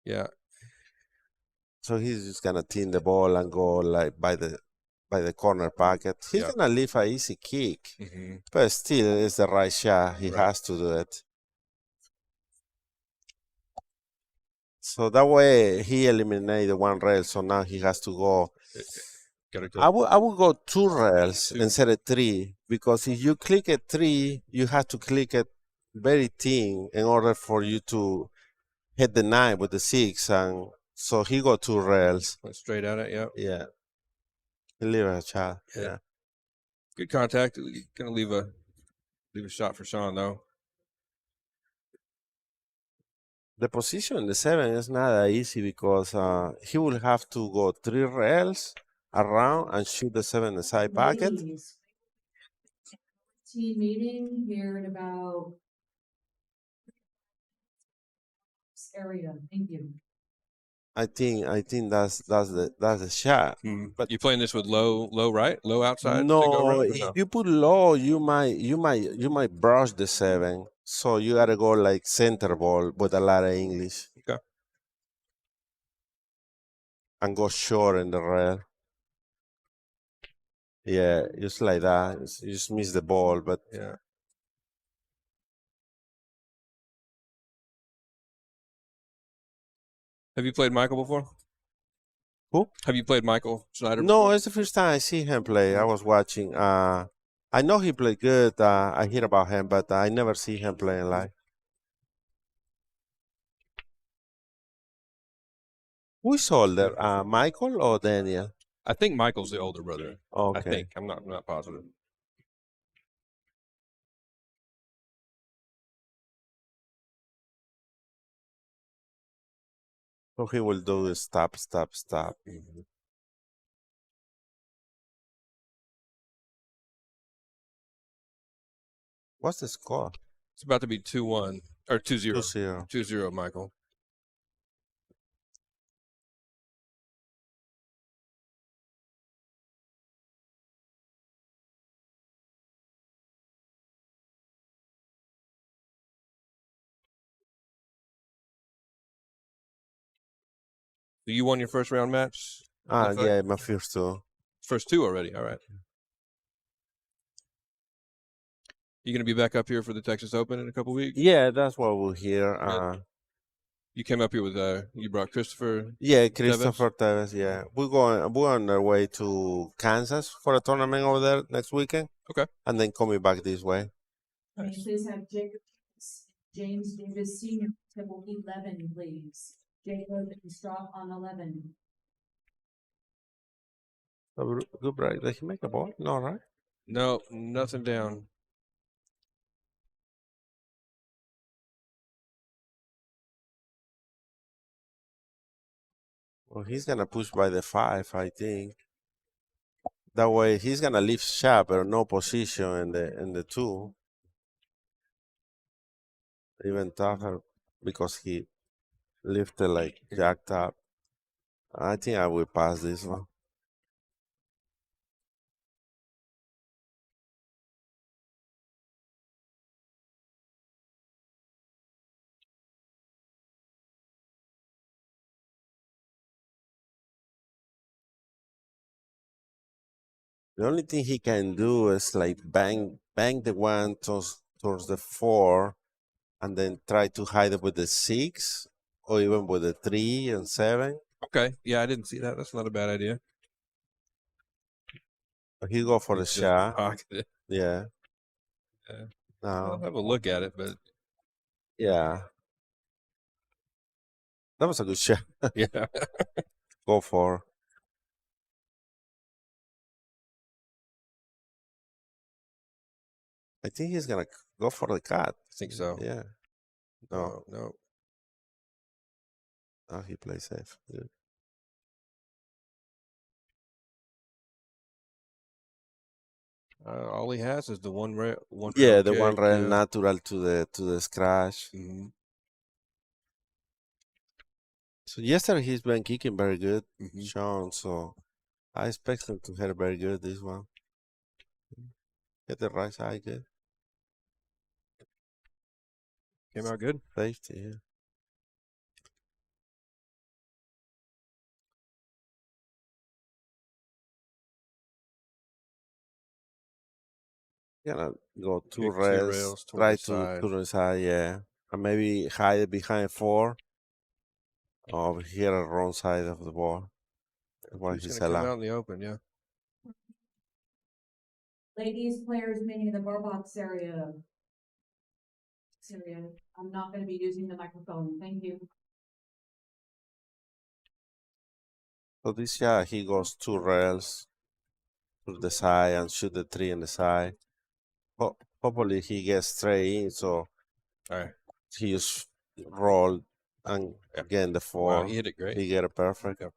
Yeah. So he's just gonna tin the ball and go like by the corner pocket. He's Yeah. gonna leave an easy kick, Mm-hmm. but still it's the right shot. He Right. has to do it. So that way he eliminated one rail. So now he has to go. Gotta go. I would go 2 rails Two. instead of 3 because if you click at 3, you have to click it very thin in order for you to hit the 9 with the 6, and so he got 2 rails. Went straight at it. Yeah. Yeah, he leave a shot. Yeah. Good contact. Gonna leave a shot for Sean though. The position in the 7 is not that easy because he will have to go 3 rails around and shoot the 7 side pocket. Ladies, team meeting here in about this area. Thank you. I think that's the shot. But you playing this with low right, low outside? to go No, right, or if you put low, you might brush the 7. So you gotta go like center ball with a lot of English. Okay. And go short in the rail. Yeah, just like that. You just miss the ball, but Yeah. Have you played Michael before? Who? Have you played Michael Schneider? no, it's the first time I see him play. I was watching. I know he played good. I hear about him, but I never see him playing live. Who is older, Michael or Daniel? I think Michael's the older brother. Okay. I think. I'm not positive. So he will do the stop. What's the score? It's about to be 2-1 or 2-0. 2-0. 2-0, Michael. So you won your first round match? Looks like? Yeah, my first 2. First 2 already. All right. You going to be back up here for the Texas Open in a couple weeks? Yeah, that's what we'll hear. You came up here with you brought Christopher. Yeah, Christopher Tevez. Yeah, we're on our way to Kansas for a tournament over there next weekend. Okay. And then coming back this way. May I please have James Davis Senior, table 11, please. Jacob Straw on 11. Good break. Did he make a ball? No, right? No, nothing down. Well, he's gonna push by the 5, I think. That way, he's gonna leave shot, but no position in the 2. Even tougher because he lifted like jacked up. I think I will pass this one. The only thing he can do is like bang the one towards the 4, and then try to hide it with the 6, or even with the 3 and 7. Okay. Yeah, I didn't see that. That's not a bad idea. But he go for the It's just shot. pocket it. Yeah. Yeah. No. I'll have a look at it, but Yeah. That was a good shot. yeah. Go for. I think he's gonna go for the cut. I think so. Yeah. No, No. he plays safe. Good. All he has is the one one. Yeah, rail the one kick, rail yeah. natural to the scratch. Mhm. So yesterday he's been kicking very good, Mhm. Sean. So I expect him to hit very good this one. Hit the right side good. Came out good. Safety, yeah. Gonna go 2 Kick 2 rails, rails toward try the to side. the side, yeah. And maybe hide it behind 4. Or here at the wrong side of the ball. While He's he's gonna come allowed. out in the open, yeah. Ladies, players meeting in the bar box area. I'm not gonna be using the microphone. Thank you. So this shot, he goes 2 rails to the side and shoot the 3 on the side. Hopefully he gets straight in, so All right. he just rolled and again the 4. Wow, he hit it great. He get it perfect. Okay.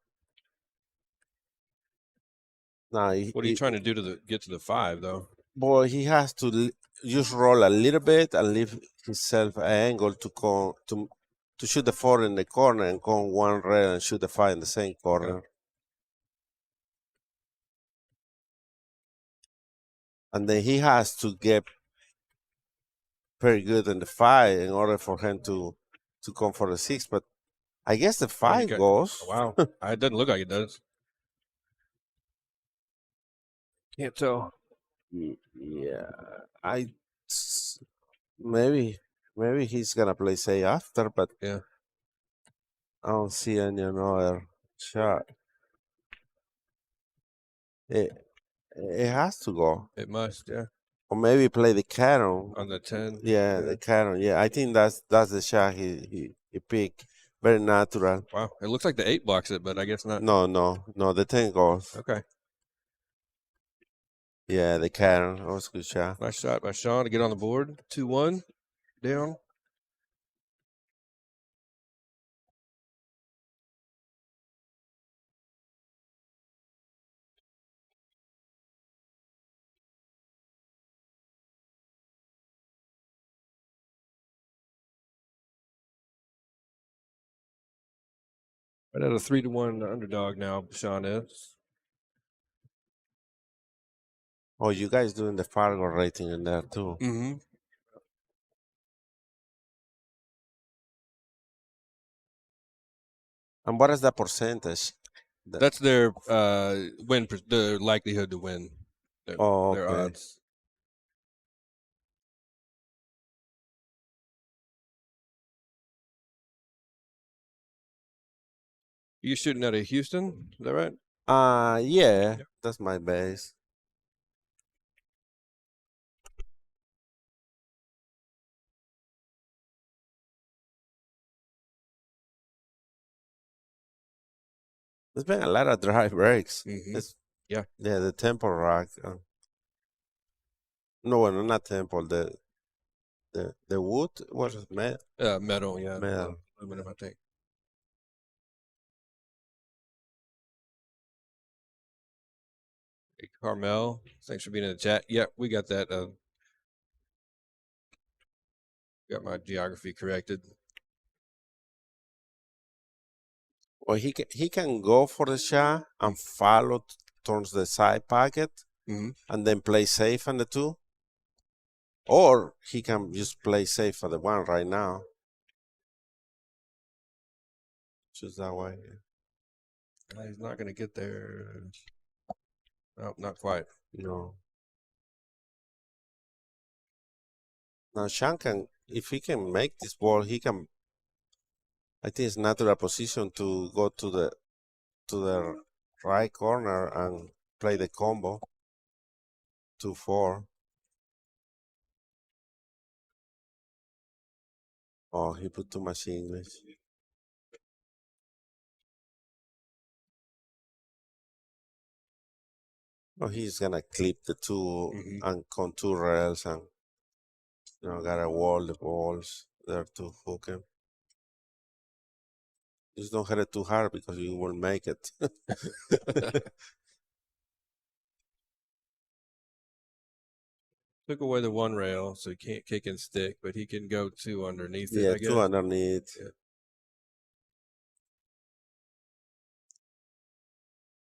Now, What are you trying to do to get to the 5 though? boy, he has to just roll a little bit and leave himself an angle to shoot the 4 in the corner and go 1 rail and shoot the 5 in the same corner. And then he has to get very good in the 5 in order for him to come for the 6. But I guess the 5 goes. Wow. It doesn't look like it does. Can't tell. Yeah, maybe he's gonna play safe after, but Yeah. I don't see any another shot. It has to go, It must, yeah. or maybe play the cannon. On the 10. Yeah, the cannon. Yeah, I think that's the shot he picked. Very natural. Wow. It looks like the 8 blocks it, but I guess not. No, the 10 goes. Okay. Yeah, the cannon. That was a good shot. Nice shot by Sean to get on the board. 2-1 down. Right at a 3-1 underdog now, Sean is. Oh, you guys doing the Fargo rating in there too? Mm-hmm. And what is the percentage? That's their the likelihood to win. Their Okay. odds. You shooting out of Houston? Is that right? Yeah, that's my base. There's been a lot of dry breaks. Mm-hmm. Yeah, the temple rack. No, well, not temple. The wood. What is metal? Metal, yeah. Metal. Aluminum, I think. Hey, Carmel, thanks for being in the chat. Yeah, we got that. Got my geography corrected. Well, he can go for the shot and follow towards the side pocket, Mhm. and then play safe on the 2. Or he can just play safe for the 1 right now. Choose that way. He's not going to get there. Oh, not quite. No. Now Sean can, if he can make this ball, he can. I think it's natural position to go to the right corner and play the combo. 2-4. Oh, he put too much English. Oh, he's gonna clip the two and contour rails and gotta wall the balls there to hook him. Just don't hit it too hard because you won't make it. Took away the one rail, so he can't kick and stick, but he can go two underneath it, Yeah, I guess. two underneath. Yeah.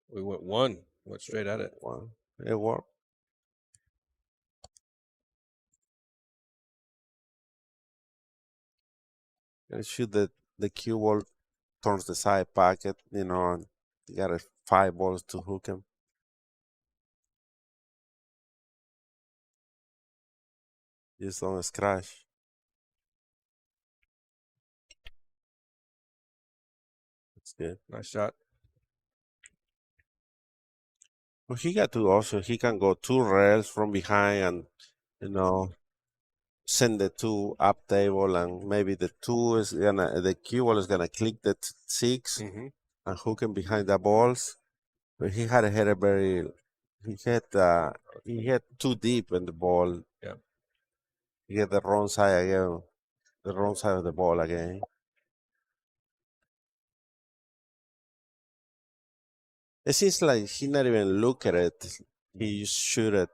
We went straight at it. One. It worked. And shoot the cue ball towards the side pocket, and you got 5 balls to hook him. Just don't scratch. That's good. Nice shot. Well, he got two options. He can go 2 rails from behind and, send the 2 up table, and maybe the cue ball is gonna click the 6 Mm-hmm. and hook him behind the balls. But he had he hit too deep in the ball. Yeah. He hit the wrong side again, the wrong side of the ball again. It seems like he not even look at it. He just shoot it.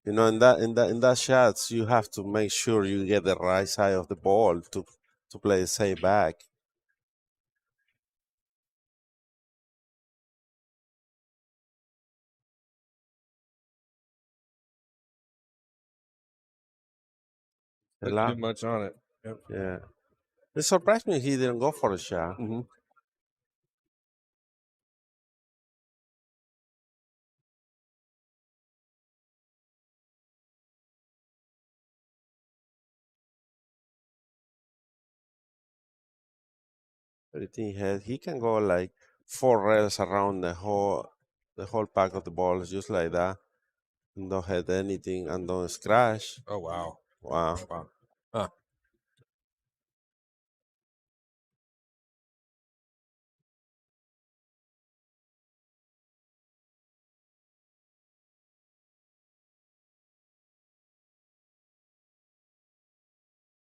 In that shots, you have to make sure you get the right side of the ball to play safe back. Didn't do much on it. Yep. Yeah. It surprised me he didn't go for a shot. Mm-hmm. But I think he can go like 4 rails around the whole pack of the balls just like that. And don't hit anything and don't scratch. Oh, wow. Wow. Wow. Huh.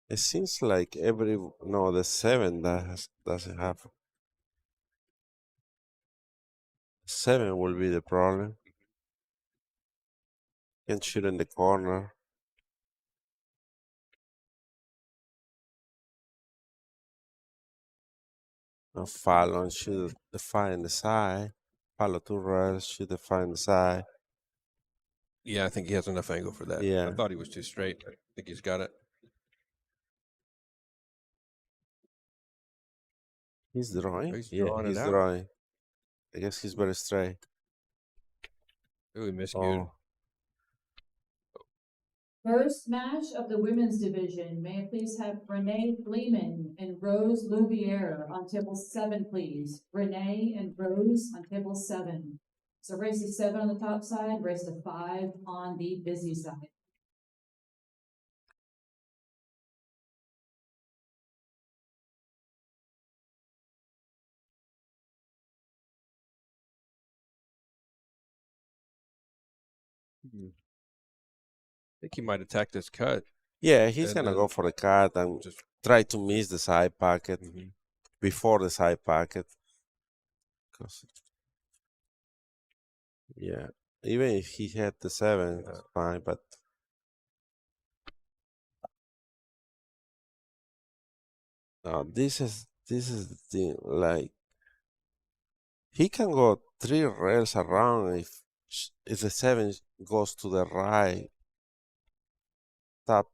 It seems like the 7 doesn't have. 7 will be the problem. Can shoot in the corner. No follow and shoot the 5 in the side. Follow 2 rails, shoot the 5 in the side. Yeah, I think he has enough angle for that. Yeah. I thought he was too straight. I think he's got it. He's drawing? He's Yeah, drawing it he's out. drawing. I guess he's very straight. Ooh, he miscued. Oh, First match of the women's division, may I please have Renee Fleeman and Rose Louviere on table 7, please. Renee and Rose on table 7. So race to 7 on the top side, race to 5 on the busy side. I think he might attack this cut. yeah, he's And gonna then go for the cut and just try to miss the side pocket before the side pocket. 'Cause- yeah, even if he had the 7, it's fine, but this is the thing. Like, he can go 3 rails around if the 7 goes to the right top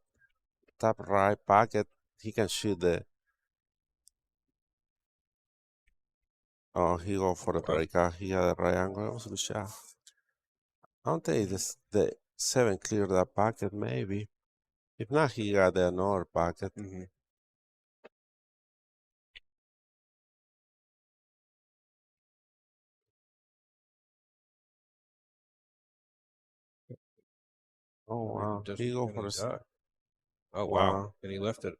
right pocket. He can shoot the. Oh, he go for the breakout. He had the right angle. That was a good shot. I don't think the 7 cleared that pocket, maybe. If not, he got another pocket. Mm-hmm. Oh, wow. He go for the... Oh, wow. Wow. And he left it.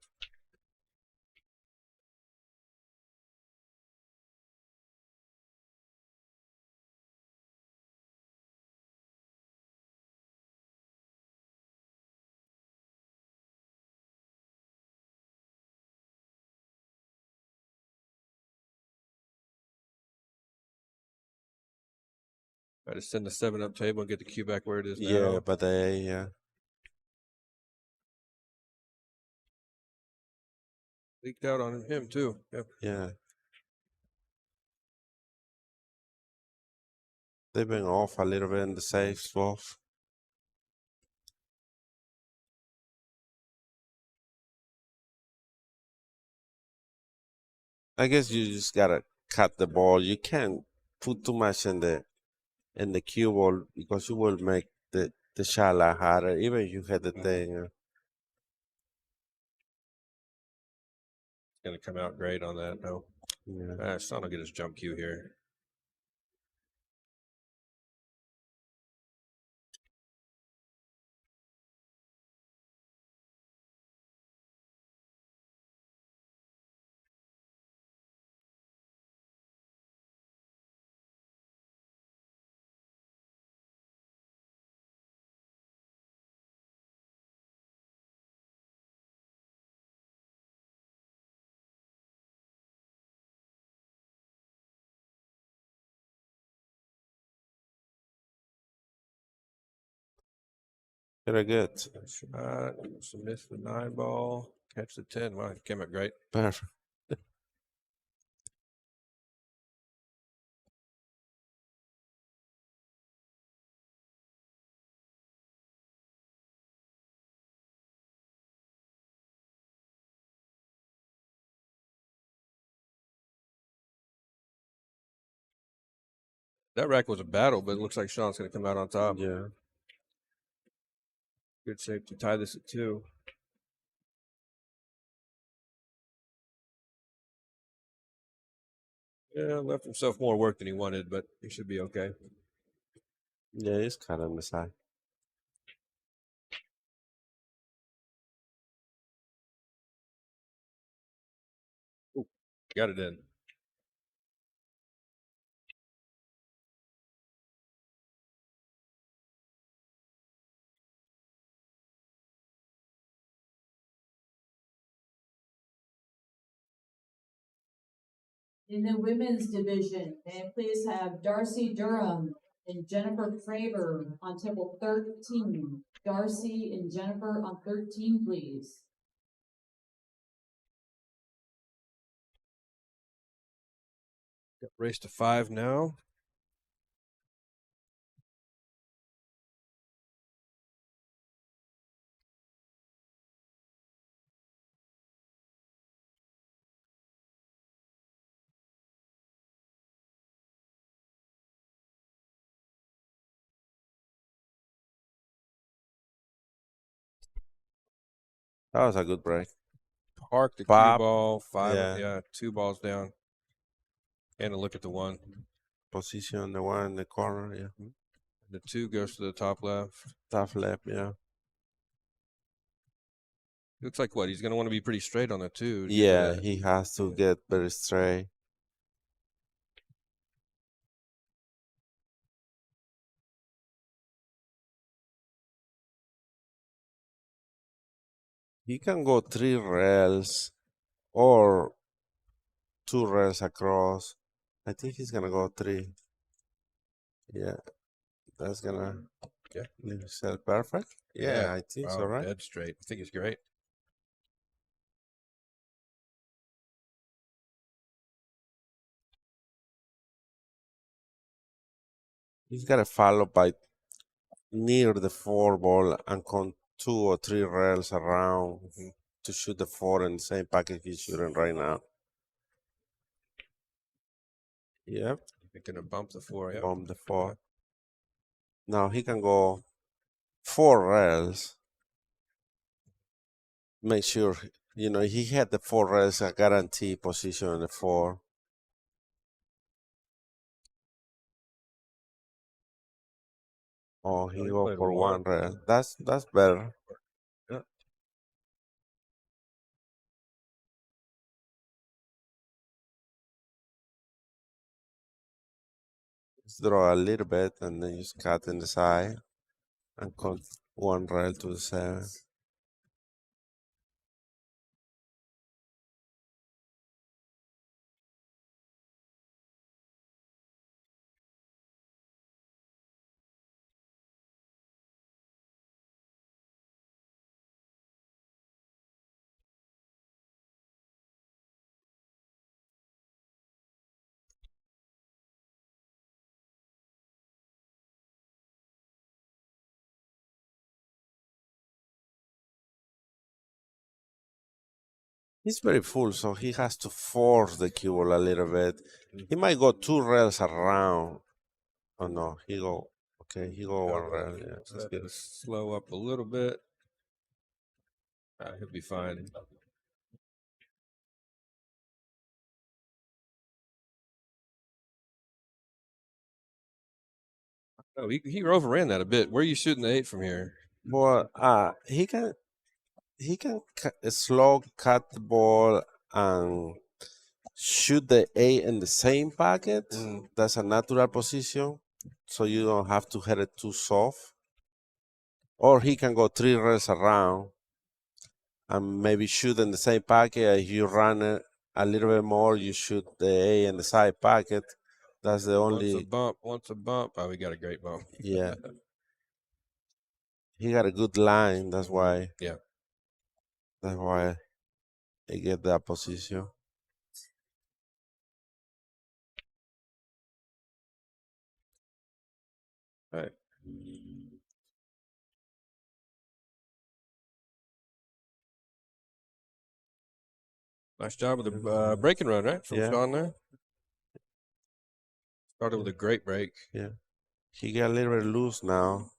I just send the 7-up table and get the cue back where it is now. Yeah, but yeah. Leaked out on him, too. Yep. Yeah. They've been off a little bit in the safe swap. I guess you just gotta cut the ball. You can't put too much in the cue ball because you will make the shot a lot harder, even if you hit the thing. It's going to come out great on that, no. Yeah. Sean will get his jump cue here. Very good. Shot, miss the 9 ball, catch the 10. Wow, it came out great. Perfect. That rack was a battle, but it looks like Sean's going to come out on top. Yeah. Good shape to tie this at 2. Yeah, left himself more work than he wanted, but he should be okay. Yeah, he's kind of on the side. Ooh, got it in. In the women's division, may I please have Darcy Durham and Jennifer Kraber on table 13. Darcy and Jennifer on 13, please. Got race to 5 now. That was a good break. Park the cue Pop. ball, 5, Yeah. 2 balls down. And a look at the 1. Position the one in the corner. Yeah. The 2 goes to the top left. Top left. Yeah. Looks like what? He's going to want to be pretty straight on the 2. Yeah, he has to get very straight. He can go 3 rails or 2 rails across. I think he's gonna go 3. Yeah, that's gonna leave himself perfect. Yeah, I think so, right? Dead straight. I think it's great. He's got to follow by near the 4 ball and come 2 or 3 rails around to shoot the 4 in the same packet he's shooting right now. Yep. You're going to bump the 4. Yep. Bump the 4. Now he can go 4 rails. Make sure, he had the 4 rails, a guarantee position on the 4. Oh, he he go played for a 1 lot. rail. That's better. Yeah. Just draw a little bit and then just cut in the side and cut 1 rail to the 7. He's very full, so he has to force the cue ball a little bit. He might go 2 rails around. Oh no, he go 1 rail. Yeah, Just that's have good. to slow up a little bit. He'll be fine. Oh, he overran that a bit. Where are you shooting the 8 from here? But he can slow cut the ball and shoot the 8 in the same pocket. That's a natural position, so you don't have to hit it too soft. Or he can go 3 rails around and maybe shoot in the same pocket. If you run it a little bit more, you shoot the 8 in the side pocket. That's the only. Once a bump. Oh, we got a great bump. Yeah. He got a good line. That's why. Yeah. That's why he get that position. All right. Nice job with the breaking run, right? From Yeah. Sean there. Started with a great break. Yeah. He got a little bit loose now.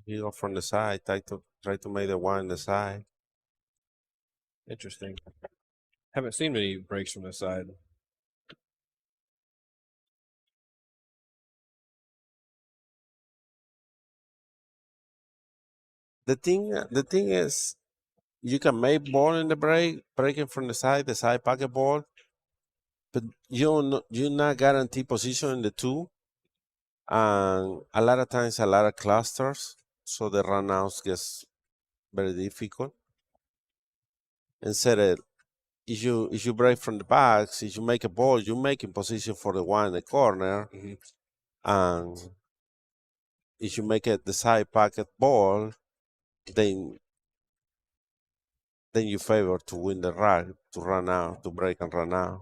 He go from the side. Try to make the 1 on the side. Interesting. Haven't seen many breaks from this side. The thing is, you can make ball in the breaking from the side pocket ball, but you're not guaranteed position in the 2, and a lot of times a lot of clusters, so the runouts gets very difficult. Instead, if you break from the backs, if you make a ball, you make in position for the 1 in the corner, and if you make it the side pocket ball, then you favor to win the rack, to run out, to break and run out.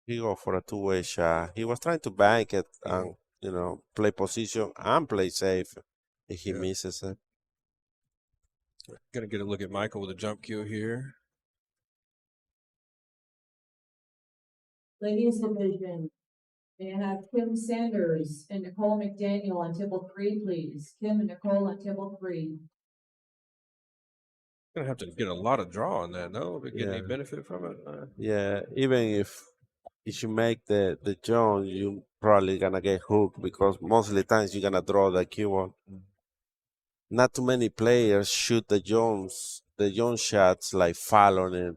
He go for a 2-way shot. He was trying to bank it and play position and play safe if he misses it. Gonna get a look at Michael with a jump cue here. Ladies division, may I have Kim Sanders and Nicole McDaniel on table 3, please? Kim and Nicole on table 3. Gonna have to get a lot of draw on that, no? To get any Yeah. benefit from it. Yeah, even if you make the Jones, you probably gonna get hooked because most of the times you're gonna draw the cue ball. Not too many players shoot the Jones shots like following it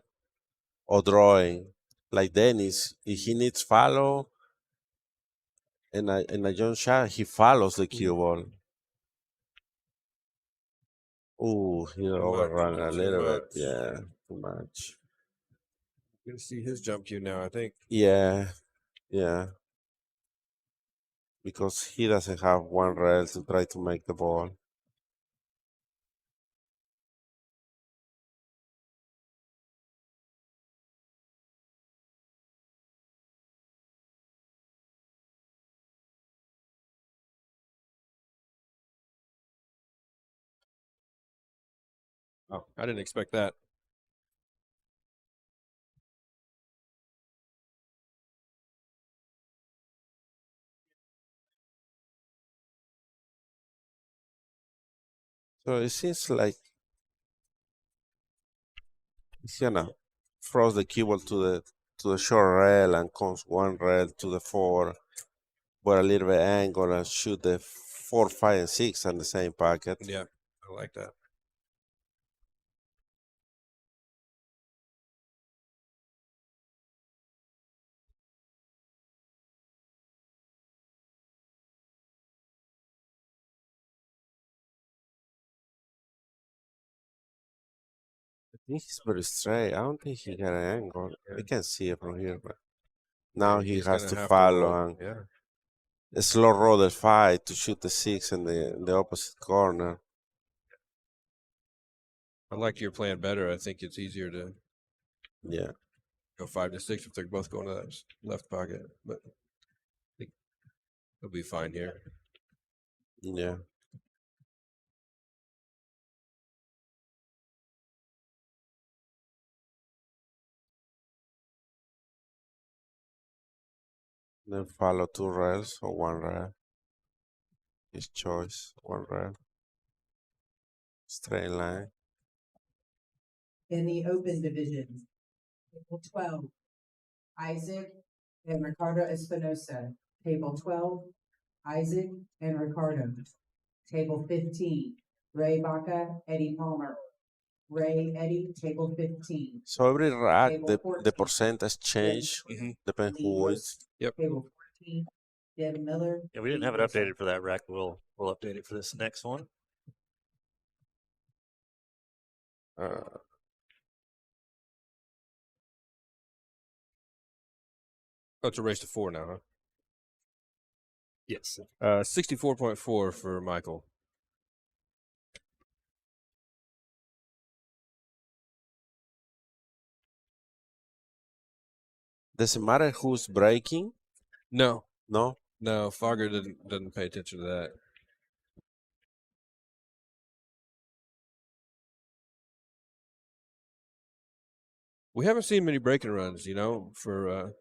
or drawing. Like Dennis, if he needs follow in a Jones shot, he follows the cue ball. Ooh, he much, overrun a too little bit. much. Yeah, too much. You're gonna see his jump cue now, I think. Yeah, yeah. Because he doesn't have one rail to try to make the ball. Oh, I didn't expect that. So it seems like he's gonna froze the keyboard to the short rail and comes one rail to the 4, but a little bit angle and shoot the 4, 5, and 6 on the same pocket. Yeah, I like that. I think he's very straight. I don't think he got an angle. Yeah. We can see it from here, but now he he's has gonna to have follow roll. and Yeah. slow roll the 5 to shoot the 6 in the opposite corner. I like your plan better. I think it's easier to Yeah. go 5 to 6 if they're both going to that left pocket. But I think he'll be fine here. Yeah. Then follow 2 rails or 1 rail. His choice, 1 rail. Straight line. In the open division, table 12, Isaac and Ricardo Espinosa. Table 12, Isaac and Ricardo. Table 15, Ray Baca, Eddie Palmer. Ray, Eddie, table 15. So every rack, Table the 14, percentage change depends who wins. Yep. Table 14, Deb Miller. Yeah, we didn't have it updated for that rack. We'll update it for this next one. Oh, it's a race to 4 now, huh? Yes. 64.4 for Michael. Does it matter who's breaking? No, No? Fogger doesn't pay attention to that. We haven't seen many breaking runs, for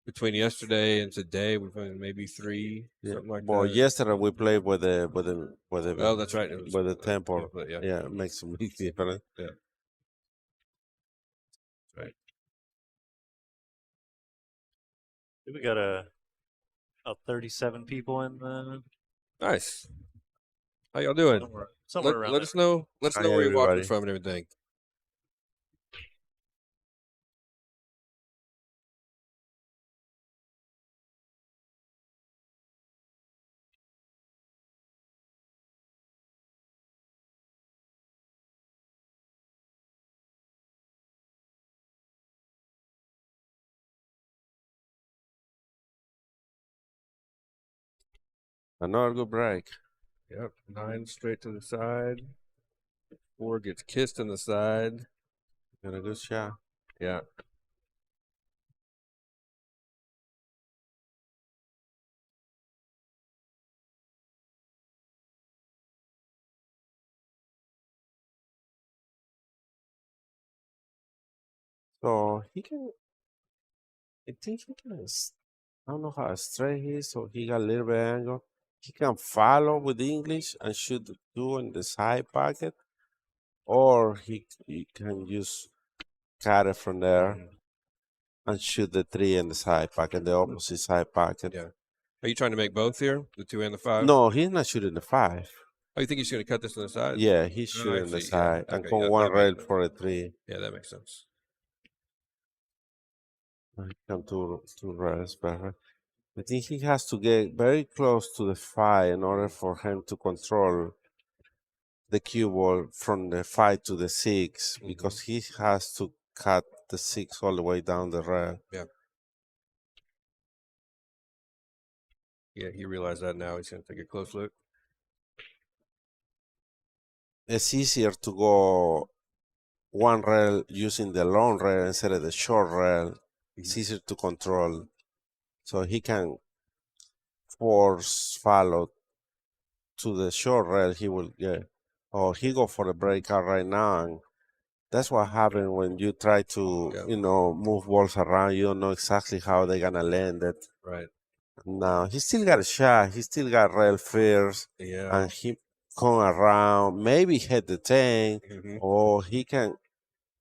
between yesterday and today. We've had maybe 3, something like Well, that. yesterday we played with the Oh, that's right. It was with the tempo. yeah. Yeah, it makes a big difference. Yeah. Right. We got about 37 people in the Nice. How y'all doing? somewhere around let there. us know. Let us Hi, know where you're watching everybody. from and everything. Another good break. Yep. 9 straight to the side. 4 gets kissed in the side. Got a good shot. Yeah. So he can. I think he can. I don't know how straight he is, so he got a little bit angle. He can follow with English and shoot the 2 in the side pocket, or he can just cut it from there and shoot the 3 in the side pocket, the opposite side pocket. Yeah. Are you trying to make both here? The 2 and the 5? No, he's not shooting the 5. Oh, you think he's going to cut this to the side? Yeah, he's Oh, I shooting the see. Yeah. side and Okay, come yeah, one that makes rail sense. for a 3. Yeah, that makes sense. Come two rails perfect. I think he has to get very close to the 5 in order for him to control the cue ball from the 5 to the 6 because he has to cut the 6 all the way down the rail. Yeah, he realized that now. He's going to take a close look. It's easier to go one rail using the long rail instead of the short rail. It's easier to control. So he can force follow to the short rail he will get. Or he go for the breakout right now. And that's what happens when you try to, move balls around. You don't know exactly how they're going to land it. Right. Now, he still got a shot. He still got rail first. Yeah. And he come around, maybe hit the 10, or he can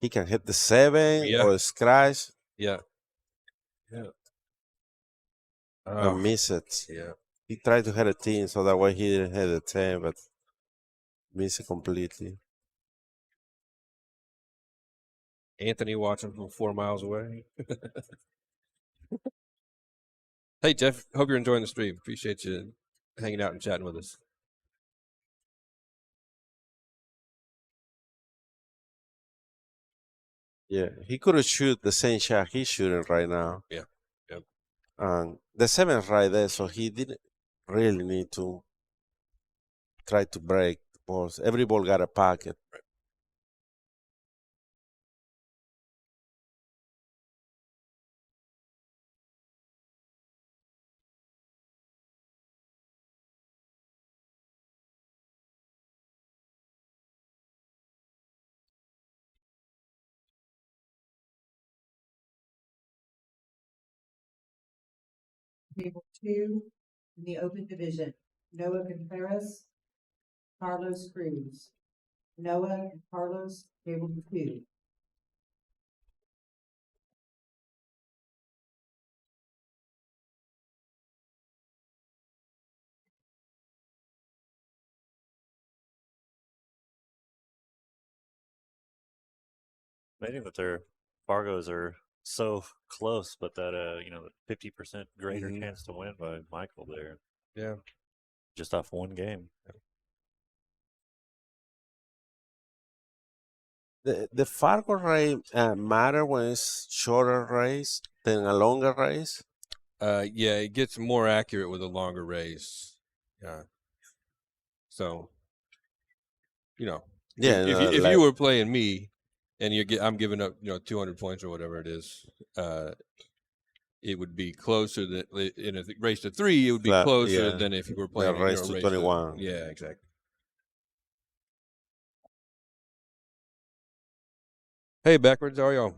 hit the 7 or scratch. Yeah. And miss it. Yeah. He tried to hit a 10, so that way he didn't hit a 10, but miss it completely. Anthony watching from 4 miles away. Hey, Jeff. Hope you're enjoying the stream. Appreciate you hanging out and chatting with us. Yeah, he could have shoot the same shot he's shooting right now. Yeah. Yep. And the 7's right there, so he didn't really need to try to break the balls. Every ball got a pocket. Right. Table 2, in the open division, Noah Contreras, Carlos Cruz. Noah and Carlos, table 2. Amazing that their Fargos are so close, but that the 50% greater chance to win by Michael there. Yeah. Just off one game. The Fargo race matter when it's shorter race than a longer race. Yeah, it gets more accurate with a longer race. Yeah. So, Yeah. if you were playing me, and I'm giving up 200 points or whatever it is, it would be closer that in a race to 3, it would be closer than if you were playing race to 21. Yeah, exactly. Hey, backwards, how are y'all?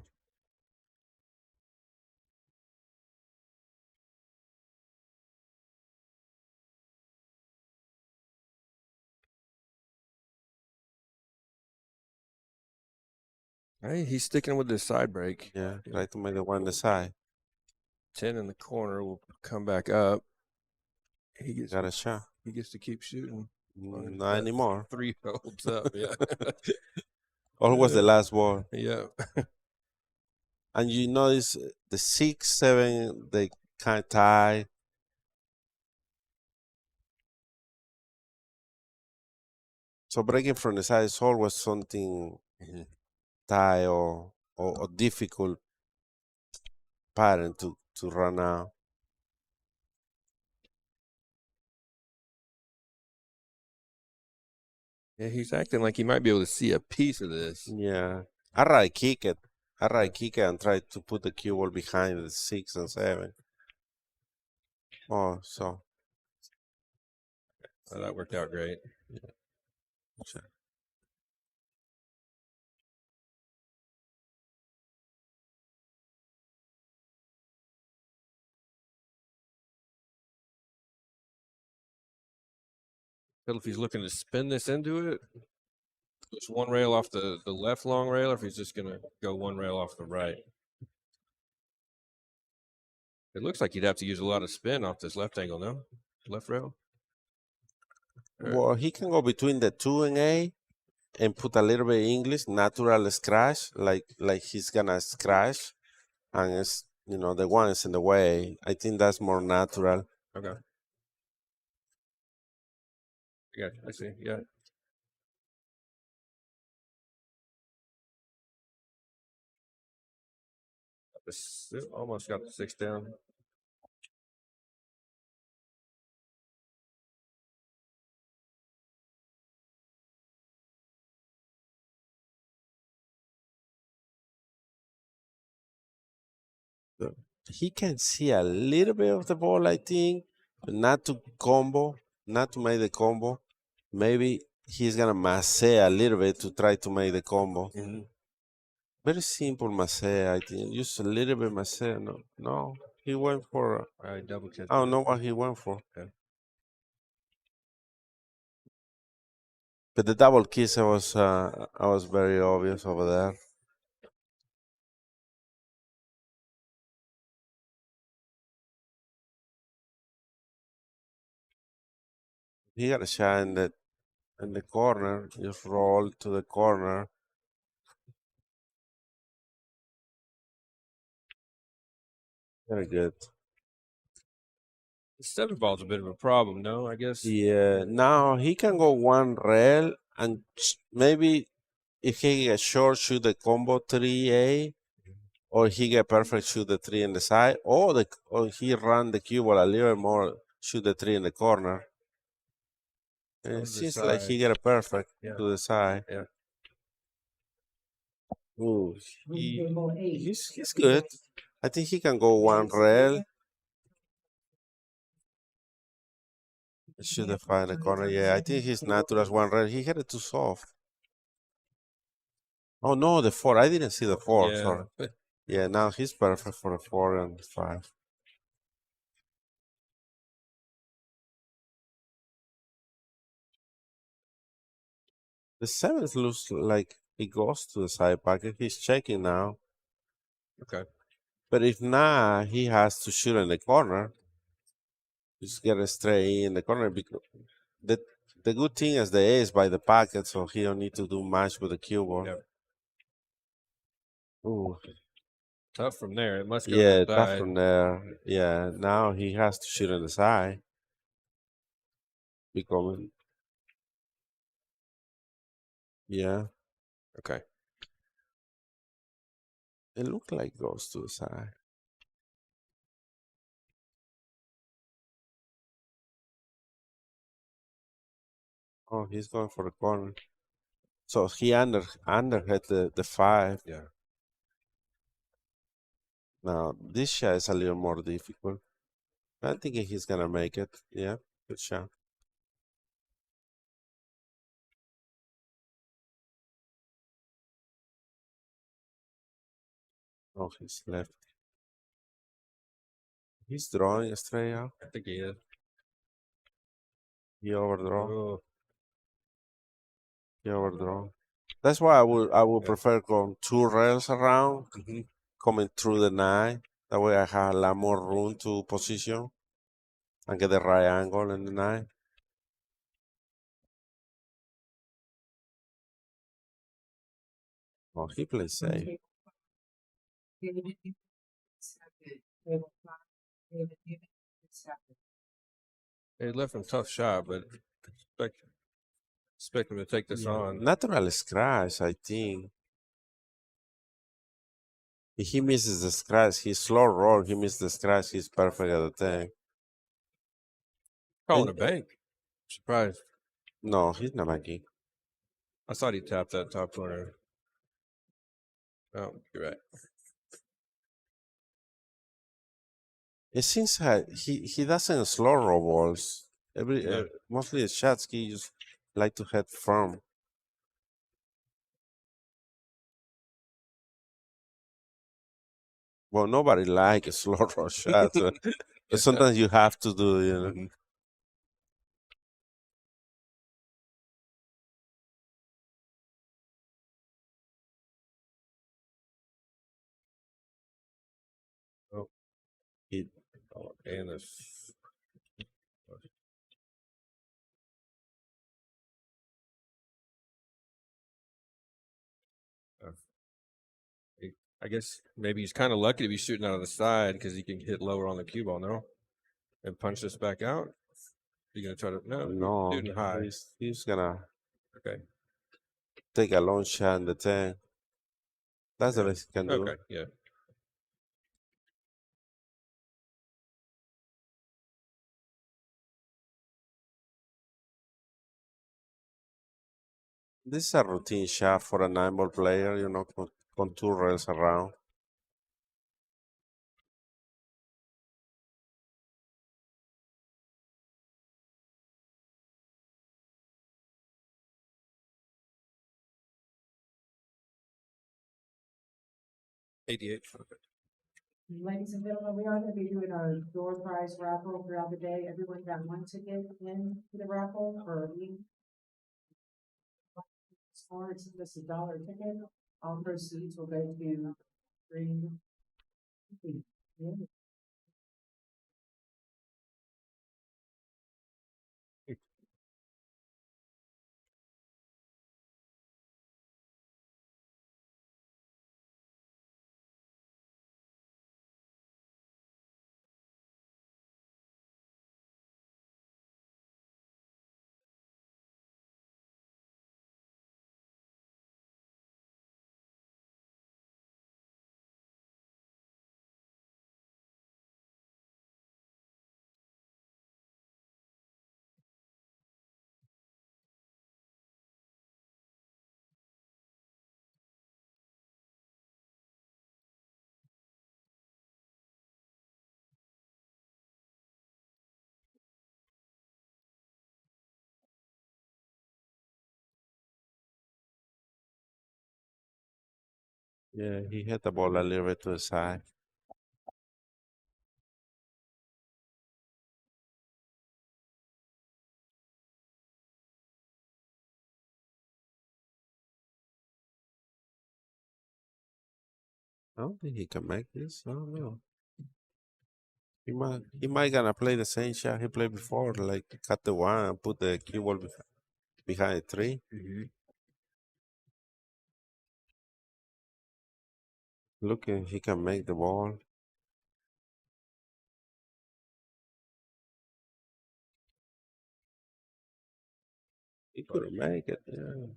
Hey, he's sticking with this side break. Yeah, try to make the one the side. 10 in the corner will come back up. He Got a shot. He gets to keep shooting. Not anymore. 3 holds up, yeah. Always the last ball. Yeah. And you notice the 6, 7, they kind of tie. So breaking from the side is always something tie or difficult pattern to run out. Yeah, he's acting like he might be able to see a piece of this. Yeah. I rather kick it. And try to put the cue ball behind the 6 and 7. Oh, so. Oh, that worked out great. Yeah. Sure. If he's looking to spin this into it, push one rail off the left long rail, or if he's just going to go one rail off the right. It looks like you'd have to use a lot of spin off this left angle, no? Left rail? Well, he can go between the 2 and A and put a little bit of English, natural scratch, like he's going to scratch. And it's, the one is in the way. I think that's more natural. Okay. Yeah, I see. Yeah. Almost got the 6 down. He can see a little bit of the ball, I think, but not to combo, not to make the combo. Maybe he's gonna masse a little bit to try to make the combo. Very simple masse, I think. Just a little bit masse. No, he went for. I double checked. I don't know what he went for. Okay. But the double kiss, I was very obvious over there. He got a shot in the corner. Just roll to the corner. Very good. The 7 ball's a bit of a problem, no? I guess. Yeah. Now he can go one rail and maybe if he get short, shoot the combo 3A, or he get perfect, shoot the 3 in the side, or he run the cue ball a little more, shoot the 3 in the corner. And it seems like he get a perfect to the side. Yeah. Ooh, Table 8. he's good. I think he can go one rail. Shoot the 5 in the corner. Yeah, I think he's natural as one rail. He had it too soft. Oh no, the 4. I didn't see the 4. Yeah. Sorry. Yeah, now he's perfect for the 4 and 5. The 7 looks like it goes to the side pocket. He's checking now. Okay. But if not, he has to shoot in the corner. Just get it straight in the corner. Because the good thing is the A is by the pocket, so he don't need to do much with the cue ball. Yep. Ooh. Tough from there. It must go Yeah, to the tough side. from there. Yeah, now he has to shoot on the side. Becoming. Yeah, Okay. it looked like it goes to the side. Oh, he's going for the corner. So he underhit the 5. Yeah. Now this shot is a little more difficult. I'm thinking he's gonna make it. Yeah, good shot. Oh, he's left. He's drawing a straight out. I think he is. He overdraw. Oh, He overdraw. That's why I would prefer going 2 rails around, coming through the 9. That way I have a lot more room to position and get the right angle in the 9. Oh, he plays safe. David Newman, second. Table 5. David Newman, second. he left him tough shot, but expect him to take this on. Natural scratch, I think. If he misses the scratch, he's slow roll. He misses the scratch, he's perfect at the thing. Calling a bank. Surprised. No, he's not making. I thought he tapped that top corner. Oh, you're right. It seems like he doesn't slow roll balls. Mostly the shots he just like to hit firm. Well, nobody like a slow roll shot, but sometimes you have to do, you know. Oh, and this. I guess maybe he's kind of lucky to be shooting out of the side because he can hit lower on the cue ball, no? And punch this back out. You gonna try to No, shooting high. he's gonna Okay. take a long shot in the 10. That's the best he can do. Okay, yeah. This is a routine shot for a 9-ball player, you know, con two rails around. $88. Ladies and gentlemen, we are gonna be doing our door prize raffle throughout the day. Everyone got one ticket in to the raffle for a week. It's just $1 ticket. All proceeds will go to green. Yeah. Yeah, he hit the ball a little bit to the side. I don't think he can make this. I don't know. He might gonna play the same shot he played before, like cut the one and put the cue ball behind the tree. Looking, he can make the ball. He couldn't make it. Yeah.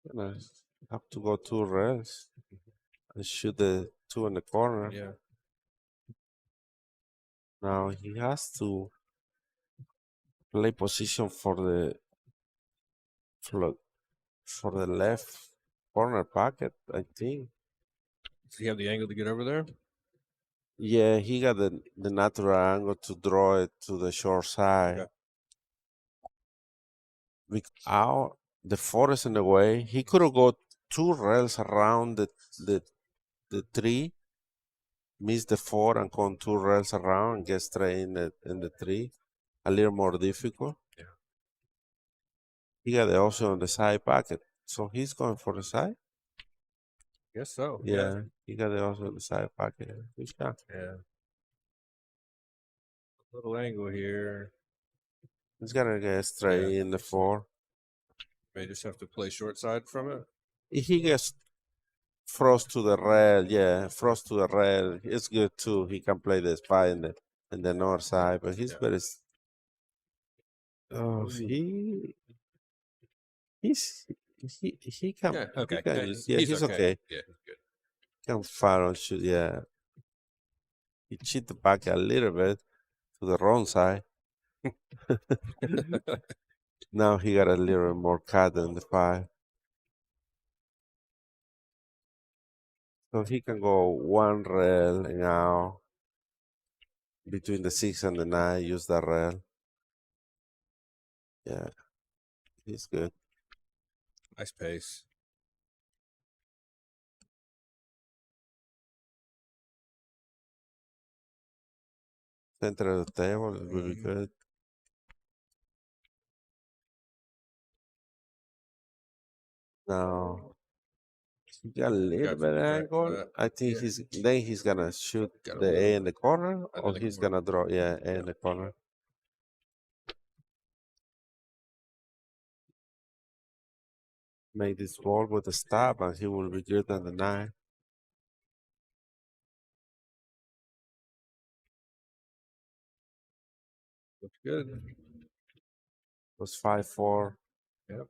Gonna have to go two rails and shoot the two in the corner. Yeah. Now he has to play position for the left corner pocket, I think. Does he have the angle to get over there? Yeah, he got the natural angle to draw it to the short side. Okay. Without the four is in the way, he could have got two rails around the tree, miss the four and come two rails around and get straight in the tree. A little more difficult. Yeah. He got the option on the side pocket. So he's going for the side? Guess so. Yeah. He got the option on the side pocket. Good shot. Yeah. Little angle here. He's gonna get straight in the four. May just have to play short side from it. If he gets frost to the rail, yeah, frost to the rail, it's good too. He can play the spy in the north side, but he's very. Oh, he can. Yeah, okay. He can, Yeah, he's okay. Yeah, he's good. Can fire and shoot. Yeah, he cheat the back a little bit to the wrong side. Now he got a little more cut than the 5. So he can go one rail now between the 6 and the 9, use that rail. Yeah, he's good. Nice pace. Center of the table is really good. Now he got a little bit angle. I think he's gonna shoot the A in the corner, or he's gonna draw A in the corner. Make this ball with a stop, and he will be good on the 9. Looks good. It was 5-4. Yep.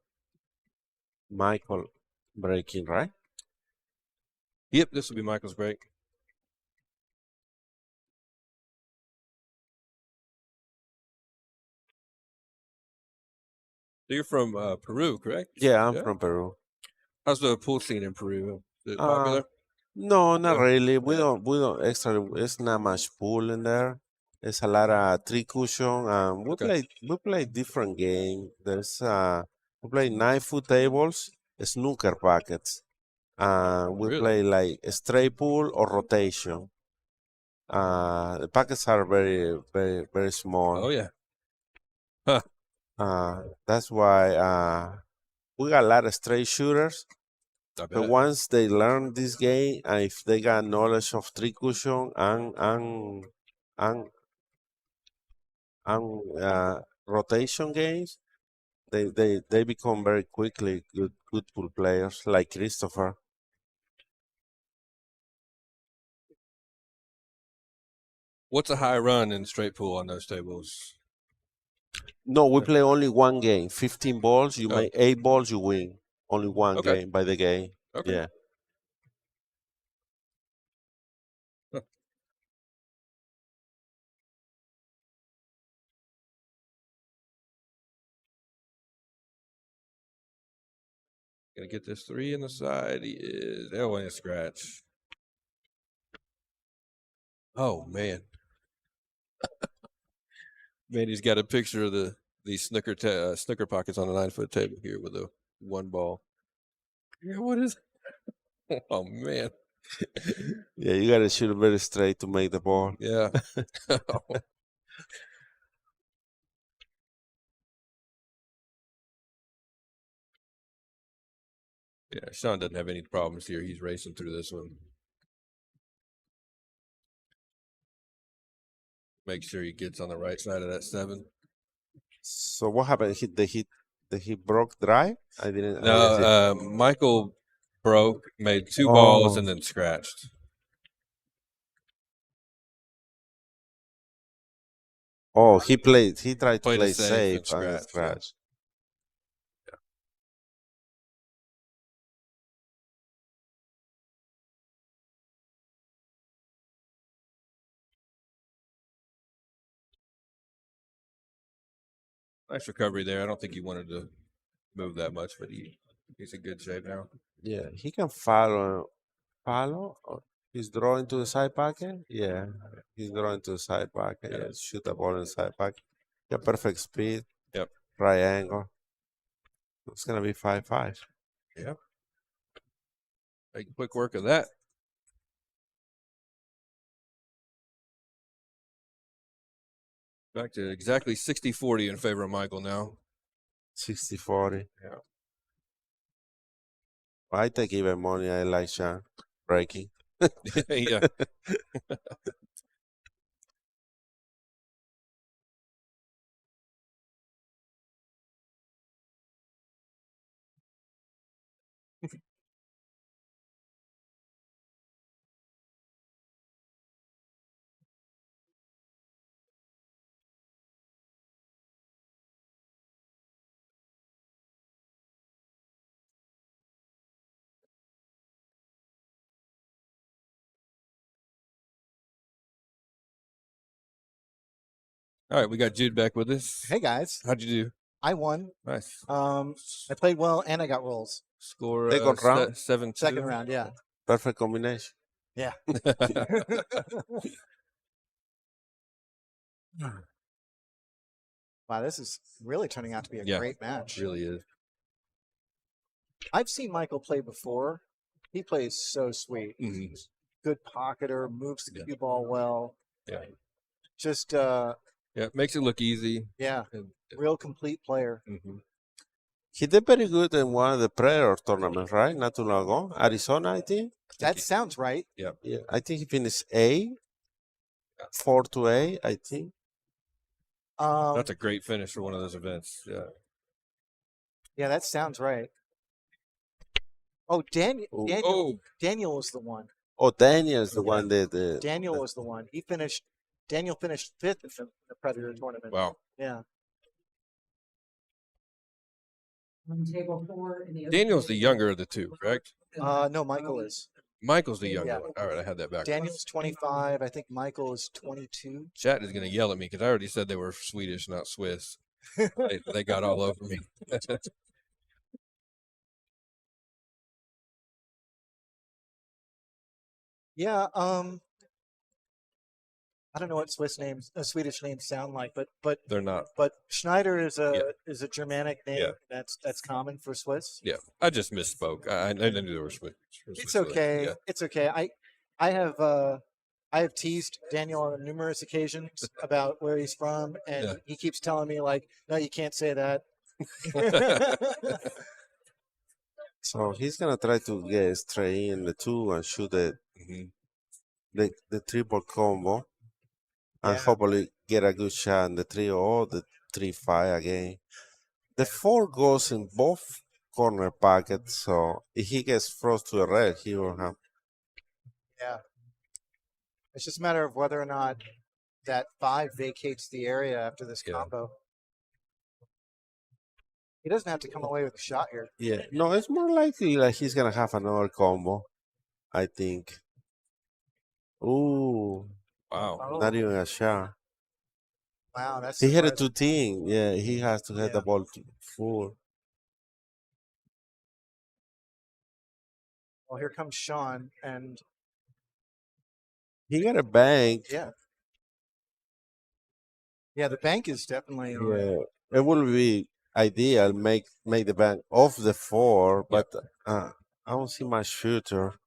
Michael breaking, right? Yep, this will be Michael's break. So you're from Peru, correct? Yeah, I'm from Peru. How's the pool scene in Peru? Is it Uh, popular? no, not No? really. We don't extra. It's not much pool in there. It's a lot of three cushion. We Okay. play different game. We play 9-foot tables, snooker pockets. We Really? play like a straight pool or rotation. The packets are very, very, very small. Oh yeah. Huh. That's why we got a lot of straight shooters. I But bet. once they learn this game, and if they got knowledge of three cushion and rotation games, they become very quickly good pool players like Christopher. What's a high run in straight pool on those tables? No, we play only one game. 15 balls, you Oh. make 8 balls, you win. Only one Okay. game by the game. Okay. Yeah. Gonna get this 3 in the side. He is. Oh, and a scratch. Oh man. Manny's got a picture of these snooker pockets on a 9-foot table here with a 1 ball. Yeah, what is? Oh man. Yeah, you got to shoot it very straight to make the ball. Yeah. Yeah, Sean doesn't have any problems here. He's racing through this one. Make sure he gets on the right side of that 7. So what happened? He broke dry? I didn't. No, Michael broke, made 2 Oh. balls, and then scratched. Oh, he tried to Played play it safe safe and and scratched, scratch. Nice recovery there. I don't think he wanted to move that much, but he's in good shape now. Yeah, he can follow. He's drawing to the side pocket. Yeah, he's drawing to the side pocket. Yeah, shoot the ball in the side pocket. Yeah, perfect speed. Yep. Right angle. It's gonna be 5-5. Yep. Make quick work of that. Back to exactly 60-40 in favor of Michael now. 60-40. Yeah. I take even money. I like Sean breaking. Yeah. All right, we got Jude back with us. Hey guys, How'd you do? I won. Nice. I played well and I got rolls. Score Second round? 7-2. Second round, yeah. Perfect combination. Yeah. Wow, this is really turning out to be a Yeah. great match. It really is. I've seen Michael play before. He plays so sweet. Mhm. Good pocketer, moves the cue ball well. Yeah. Just Yeah, it makes it look easy. yeah, And- real complete player. Mhm. He did very good in one of the Predator tournaments, right? Not too long ago. Arizona, I think. That sounds right. Yeah, I think he finished A, 4-A, I think. That's a great finish for one of those events. Yeah. Yeah, that sounds right. Oh, Daniel was the one. Oh, Daniel's the one that. Daniel was the one. Daniel finished 5th in the Predator tournament. Wow. Yeah. On table 4 in the open Daniel's the division, younger of the two, correct? No, Michael is. Michael's the younger Yeah. one. All right, I had that back. Daniel's 25. I think Michael is 22. Chat is going to yell at me because I already said they were Swedish, not Swiss. They got all over me. Yeah. I don't know what Swedish names sound like, but They're not. But Schneider is a Germanic name. Yeah. That's common for Swiss. Yeah, I just misspoke. I knew they were Swiss. It's okay. Yeah. It's okay. I have teased Daniel on numerous occasions about where he's from, and Yeah. he keeps telling me like, "No, you can't say that." So he's gonna try to get straight in the 2 and shoot Mhm. the triple combo, and Yeah. hopefully get a good shot in the 3 or the 3-5 again. The 4 goes in both corner pockets, so if he gets froze to the red, he will have. Yeah. It's just a matter of whether or not that 5 vacates the area after this Yeah. combo. He doesn't have to come away with a shot here. Yeah, no, it's more likely like he's gonna have another combo, I think. Ooh, Wow. Oh, not even a shot. wow, that's He hit it surprising. to team. Yeah, he has to hit the Yeah. ball to full. Well, here comes Sean, and He got a bank. yeah, the bank is definitely on. Yeah, it would be ideal make the bank off the 4, but I don't see my shooter.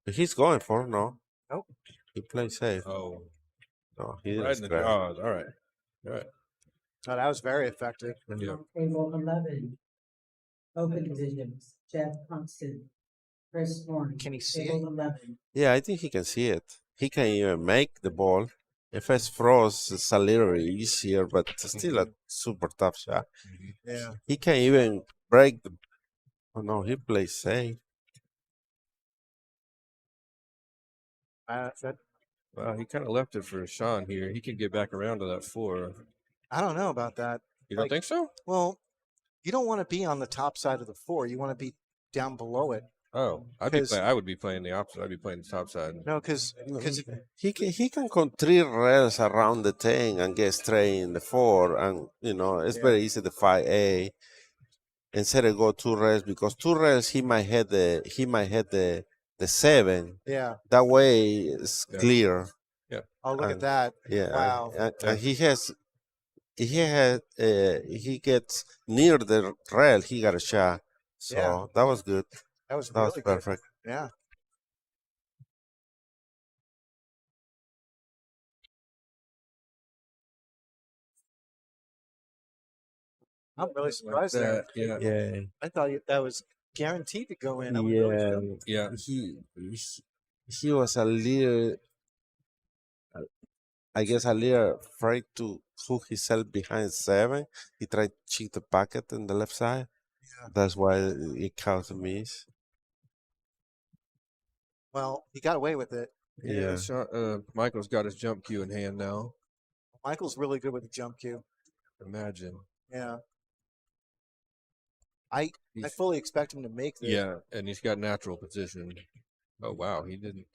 He's going for no. Nope. He plays safe. Oh, No, he didn't right in the scratch. jaws. All right. Oh, that was very effective. Yeah. On table 11, open divisions, Jeff Constant, Chris Warren. Can he see Table 11. Yeah, I think he can see it. He can even make the ball. If it's froze, it's a little easier, but it's still a super tough shot. Yeah. He can even break the. Oh no, he plays safe. That, Well, he kind of left it for Sean here. He could get back around to that 4. I don't know about that. You don't Like- think so? Well, you don't want to be on the top side of the 4. You want to be down below it. Oh, I would be playing the opposite. I'd be playing the top side. No, because He can con 3 rails around the 10 and get straight in the 4, and it's very easy to 5A. Instead of go 2 rails, because 2 rails he might hit the 7. yeah. That way it's Yeah. clear. Oh, look at And- that. Yeah. Wow. And he gets near the rail, he got a shot. So Yeah. that was good. That was That was really good. perfect. Yeah. I'm really surprised there. Yeah. Yeah. I thought that was guaranteed to go in. I was really shocked. Yeah. He was a little, I guess, a little afraid to hook himself behind 7. He tried to cheat the pocket on the left side. Yeah. That's why it caused a miss. Well, he got away with it. Yeah. Sean, Michael's got his jump cue in hand now. Michael's really good with the jump cue. Imagine. Yeah. I fully expect him to make this. Yeah, and he's got natural position. Oh wow, he didn't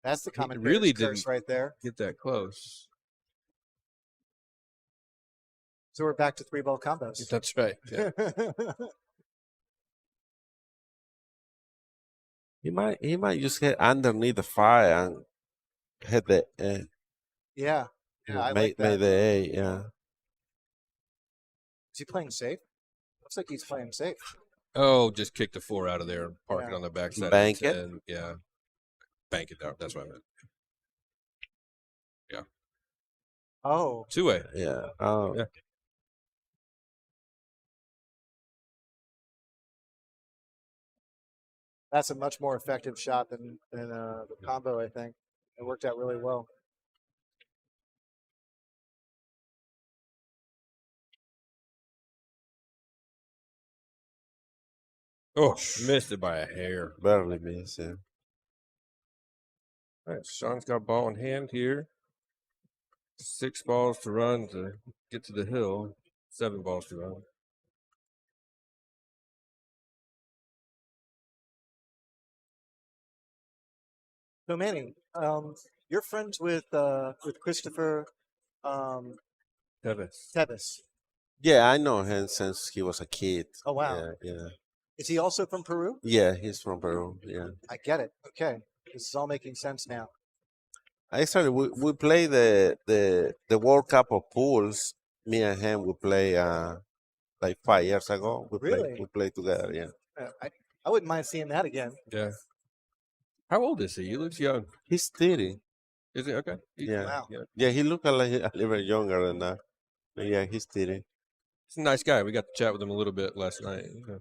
That's the He commentator's really curse didn't- right there. get that close. So we're back to 3-ball combos. That's right. Yeah. He might just get underneath the 5 and hit the yeah. Yeah, I like made that. the A. Yeah. Is he playing safe? Looks like he's playing safe. Oh, just kick the 4 out of there and park it Yeah. on the backside. Bank of it? the 10. Yeah. Bank it out. That's what I meant. Oh, 2-way. Yeah. Yeah. that's a much more effective shot than the combo, I think. It worked out really well. Oh, missed it by a hair. Barely miss. Yeah. All right, Sean's got ball in hand here. 6 balls to run to get to the hill. 7 balls to run. So Manny, you're friends with Christopher Tevis. Tevis. Yeah, I know him since he was a kid. Oh wow. Yeah, yeah. Is he also from Peru? Yeah, he's from Peru. Yeah. I get it. Okay, this is all making sense now. Actually, we play the World Cup of pools. Me and him, we play like 5 years ago. Really? We played together. Yeah. I wouldn't mind seeing that again. Yeah. How old is he? He looks young. He's 30. Is he okay? Yeah. Wow. Yeah, he looked a little younger than that. But yeah, he's 30. He's a nice guy. We got to chat with him a little bit last night. Yeah.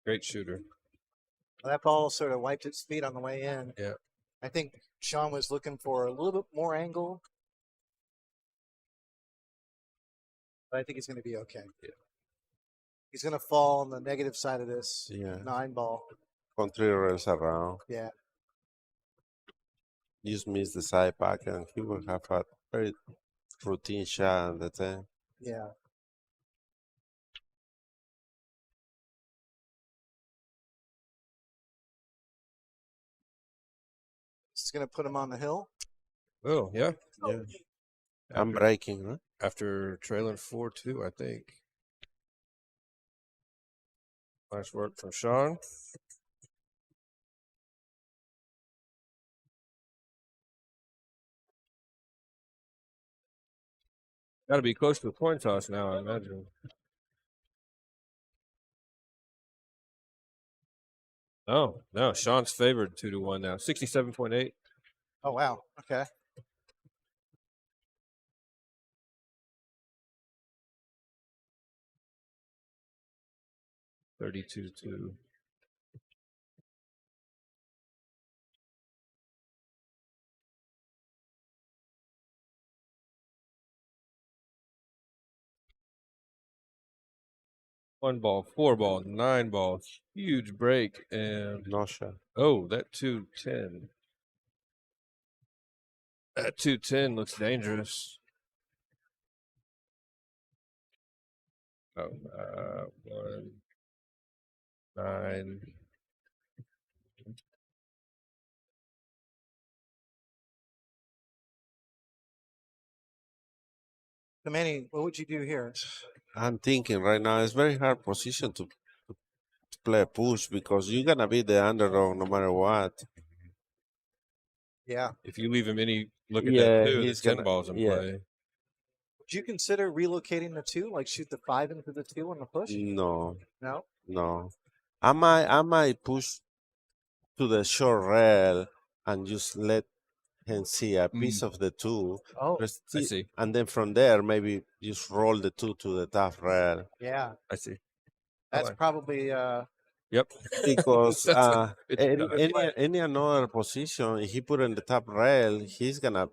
Great shooter. Well, that ball sort of wiped its feet on the way in. Yeah. I think Sean was looking for a little bit more angle, but I think he's going to be okay. Yeah. He's going to fall on the negative side of this Yeah. 9 ball. Contreras around. Yeah. Just missed the side back, and he will have a very routine shot on the 10. Yeah. This is going to put him on the hill. Oh, yeah. Yeah. I'm After, breaking, huh? after trailing 4-2, I think. Nice work from Sean. Got to be close to a coin toss now, I imagine. Oh, no. Sean's favored 2-1 now. 67.8. Oh, wow. Okay. $32-2. One ball, 4 ball, 9 balls. Huge break. And No shot. oh, that 210. That 210 looks dangerous. Oh, 1, 9. So Manny, what would you do here? I'm thinking right now it's very hard position to play a push because you're gonna be the underdog no matter what. Yeah. If you leave him any look at Yeah, that 2, he's there's 10 gonna- balls in yeah. play. Would you consider relocating the 2, like shoot the 5 into the 2 on the push? No, No. no. I might push to the short rail and just let him see a piece of the 2. Oh, I see. And then from there maybe just roll the 2 to the top rail. yeah. I see. That's like- probably Yep. Because That's good to know. any another position, if he put in the top rail, he's gonna,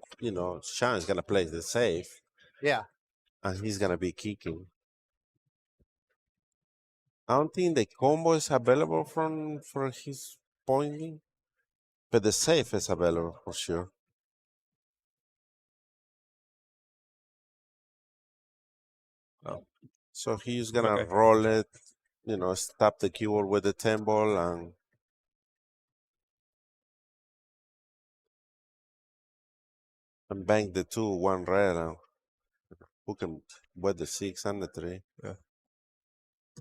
Sean's gonna play the safe, yeah. and he's gonna be kicking. I don't think the combo is available for his pointing, but the safe is available for sure. Oh. So he's gonna Okay. roll it, stop the keyboard with the 10 ball and bank the 2 one rail and hook him with the 6 and the 3.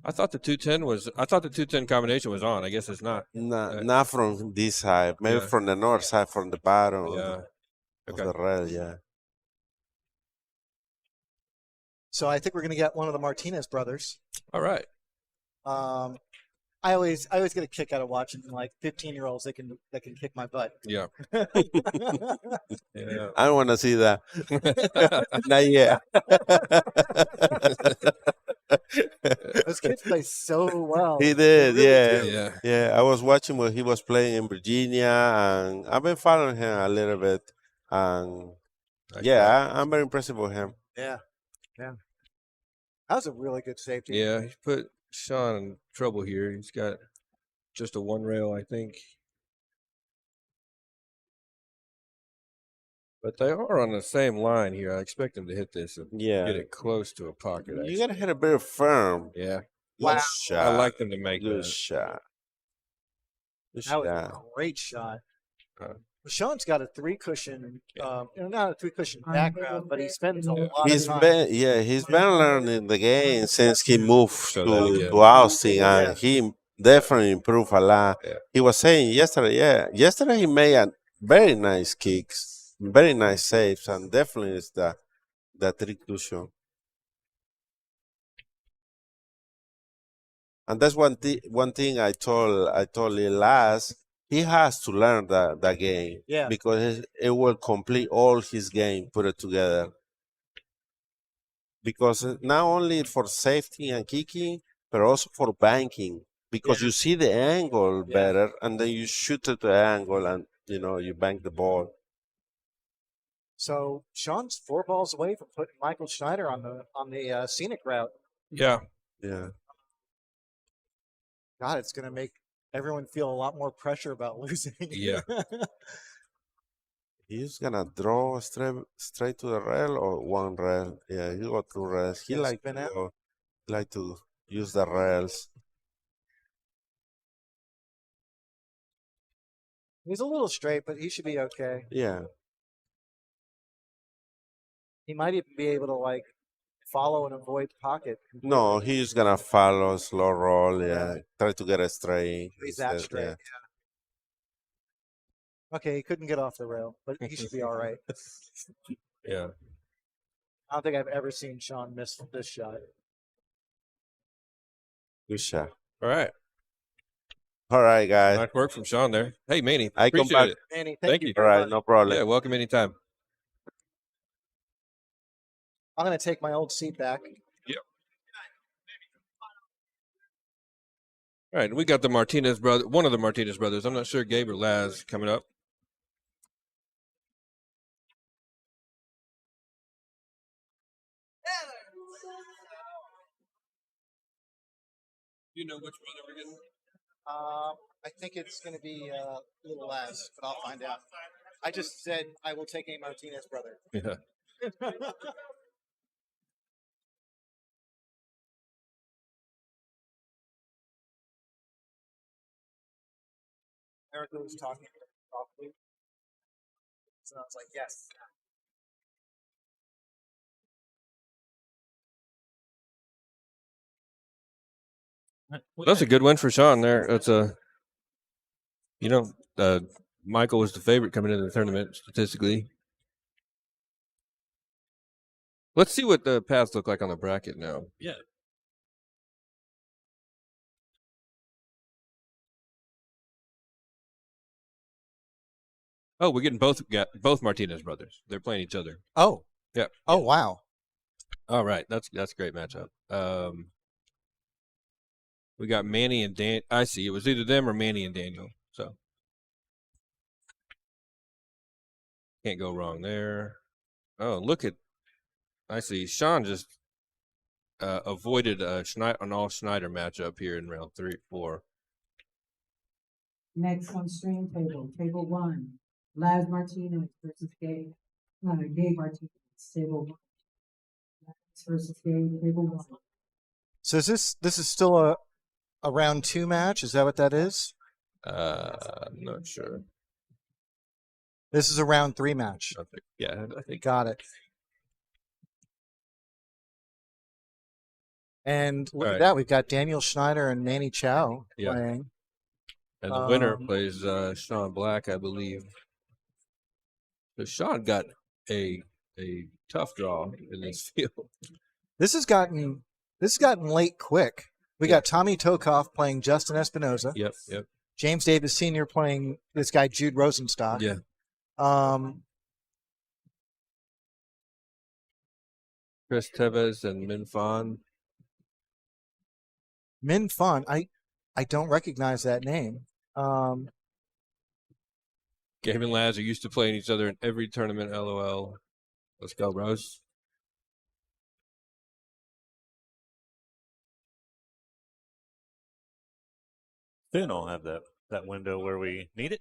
I thought the 210 combination was on. I guess it's not. Not from this side, maybe Yeah. from the north side, from the bottom Yeah. of Okay. the rail. Yeah. So I think we're gonna get one of the Martinez brothers. All right. I always get a kick out of watching like 15-year-olds that can kick my butt. Yeah. Yeah. I don't want to see that. Not yet. Those kids play so well. He They did, really yeah. do. Yeah. Yeah, I was watching when he was playing in Virginia, and I've been following him a little bit. And Nice yeah, I'm very impressed with him. Yeah. That was a really good safety. Yeah, he put Sean in trouble here. He's got just a 1 rail, I think. But they are on the same line here. I expect him to hit this and Yeah. get it close to a pocket. You Actually. gotta hit it very firm. Yeah. Good Wow. shot. I like them to make Good that. shot. That was Yeah. a great shot. Uh, Sean's got a 3-cushion, not a 3-cushion On background, table but he six, spends a no- lot He's of time. been learning the game since he moved So to, that, yeah. to Austin, and Yeah. he definitely improved a lot. Yeah. He was saying yesterday he made a very nice kicks, very nice saves, and definitely is the trick cushion. And that's one thing I told Elias. He has to learn the game Yeah. because it will complete all his game, put it together. Because not only for safety and kicking, but also for banking. Because Yeah. you see the angle Yeah. better, and then you shoot at the angle, and you bank the ball. So Sean's 4 balls away from putting Michael Schneider on the scenic route. Yeah. Yeah. God, it's going to make everyone feel a lot more pressure about losing. Yeah. He's gonna draw straight to the rail or one rail. Yeah, he got 2 rails. He Yeah, like spin out. to use the rails. He's a little straight, but he should be okay. Yeah. He might even be able to follow and avoid pocket. No, he's gonna follow slow roll. Yeah, try to get a straight. He's that instead, straight. yeah. Okay, he couldn't get off the rail, but he should be all right. Yeah. I don't think I've ever seen Sean miss this shot. Good shot. All right. All right, guys. Nice work from Sean there. Hey, Manny. I come Appreciate back. it. Manny, Thank thank you you. All very right, much. no problem. Yeah, welcome anytime. I'm going to take my old seat back. All right, we got the Martinez brother, one of the Martinez brothers. I'm not sure Gabriel Laz coming up. You know which brother we're getting? I think it's going to be a little less, but I'll find out. I just said I will take a Martinez brother. Yeah. Erica was talking softly, so I was like, yes. That's a good win for Sean there. That's Michael was the favorite coming into the tournament statistically. Let's see what the paths look like on the bracket now. Yeah. Oh, we're getting both Martinez brothers. They're playing each other. Oh. Yeah. Oh, wow. All right, that's a great matchup. We got Manny and Dan. I see. It was either them or Manny and Daniel. So can't go wrong there. Oh, look at. I see. Sean just avoided an all Schneider matchup here in round 4. Next on stream table 1, Laz Martinez versus Gabe Martinez, table 1. Laz versus Gabe, table 1. So is this is still a round 2 match? Is that what that is? I'm not sure. This is a round 3 match. I think. Got it. And look at that. We've got Daniel Schneider and Manny Chau playing. And the winner plays Sean Black, I believe. So Sean got a tough draw in this field. This has gotten late quick. We got Tommy Tokoph playing Justin Espinosa. Yep. James Davis Sr. playing this guy Jude Rosenstock. Yeah. Chris Tevez and Min Fan. Min Fan, I don't recognize that name. Gabe and Laz are used to playing each other in every tournament. LOL. Let's go, bros. They don't have that window where we need it.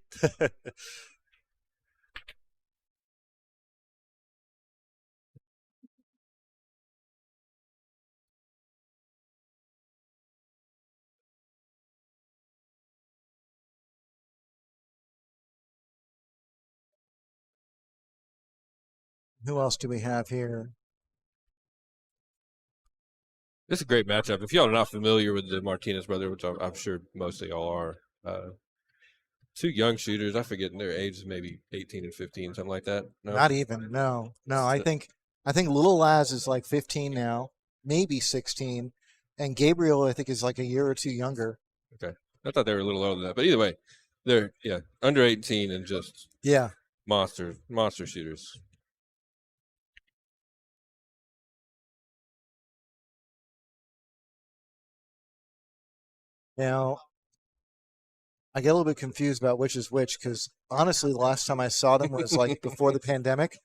Who else do we have here? This is a great matchup. If y'all are not familiar with the Martinez brother, which I'm sure most of y'all are, two young shooters. I forget their ages, maybe 18 and 15, something like that. No, Not even. No. I think little Laz is like 15 now, maybe 16, and Gabriel I think is like a year or two younger. okay. I thought they were a little older than that, but either way, they're under 18 and just Yeah. monster shooters. Now, I get a little bit confused about which is which because honestly, the last time I saw them was like before the pandemic,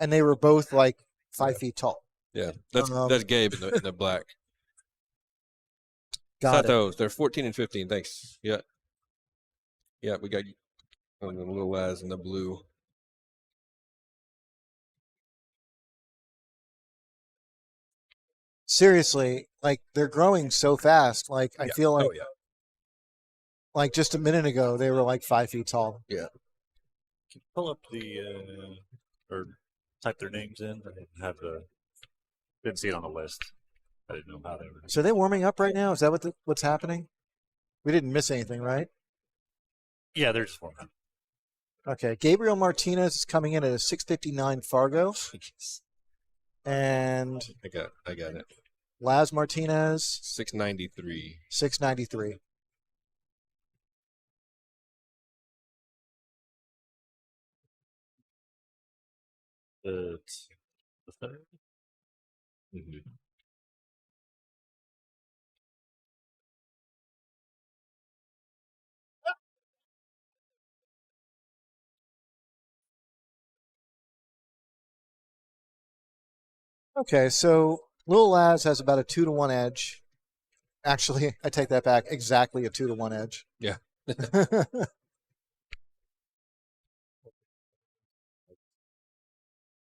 and they were both like 5 feet tall. Yeah, that's Gabe in the black. Got it. Satos, they're 14 and 15. Thanks. Yeah, we got the little lads in the blue. Seriously, like they're growing so fast. Like I feel like, Oh yeah. like just a minute ago they were like 5 feet tall. Yeah. Pull up the or type their names in. I didn't have didn't see it on the list. I didn't know how they were. So are they warming up right now? Is that what's happening? We didn't miss anything, right? Yeah, they're just warming. Okay. Gabriel Martinez is coming in at a 659 Fargo, and I got it. Laz Martinez 693. 693. The third. Mm-hmm. Okay, so Little Laz has about a 2-to-1 edge. Actually, I take that back. Exactly a 2-to-1 edge. Yeah.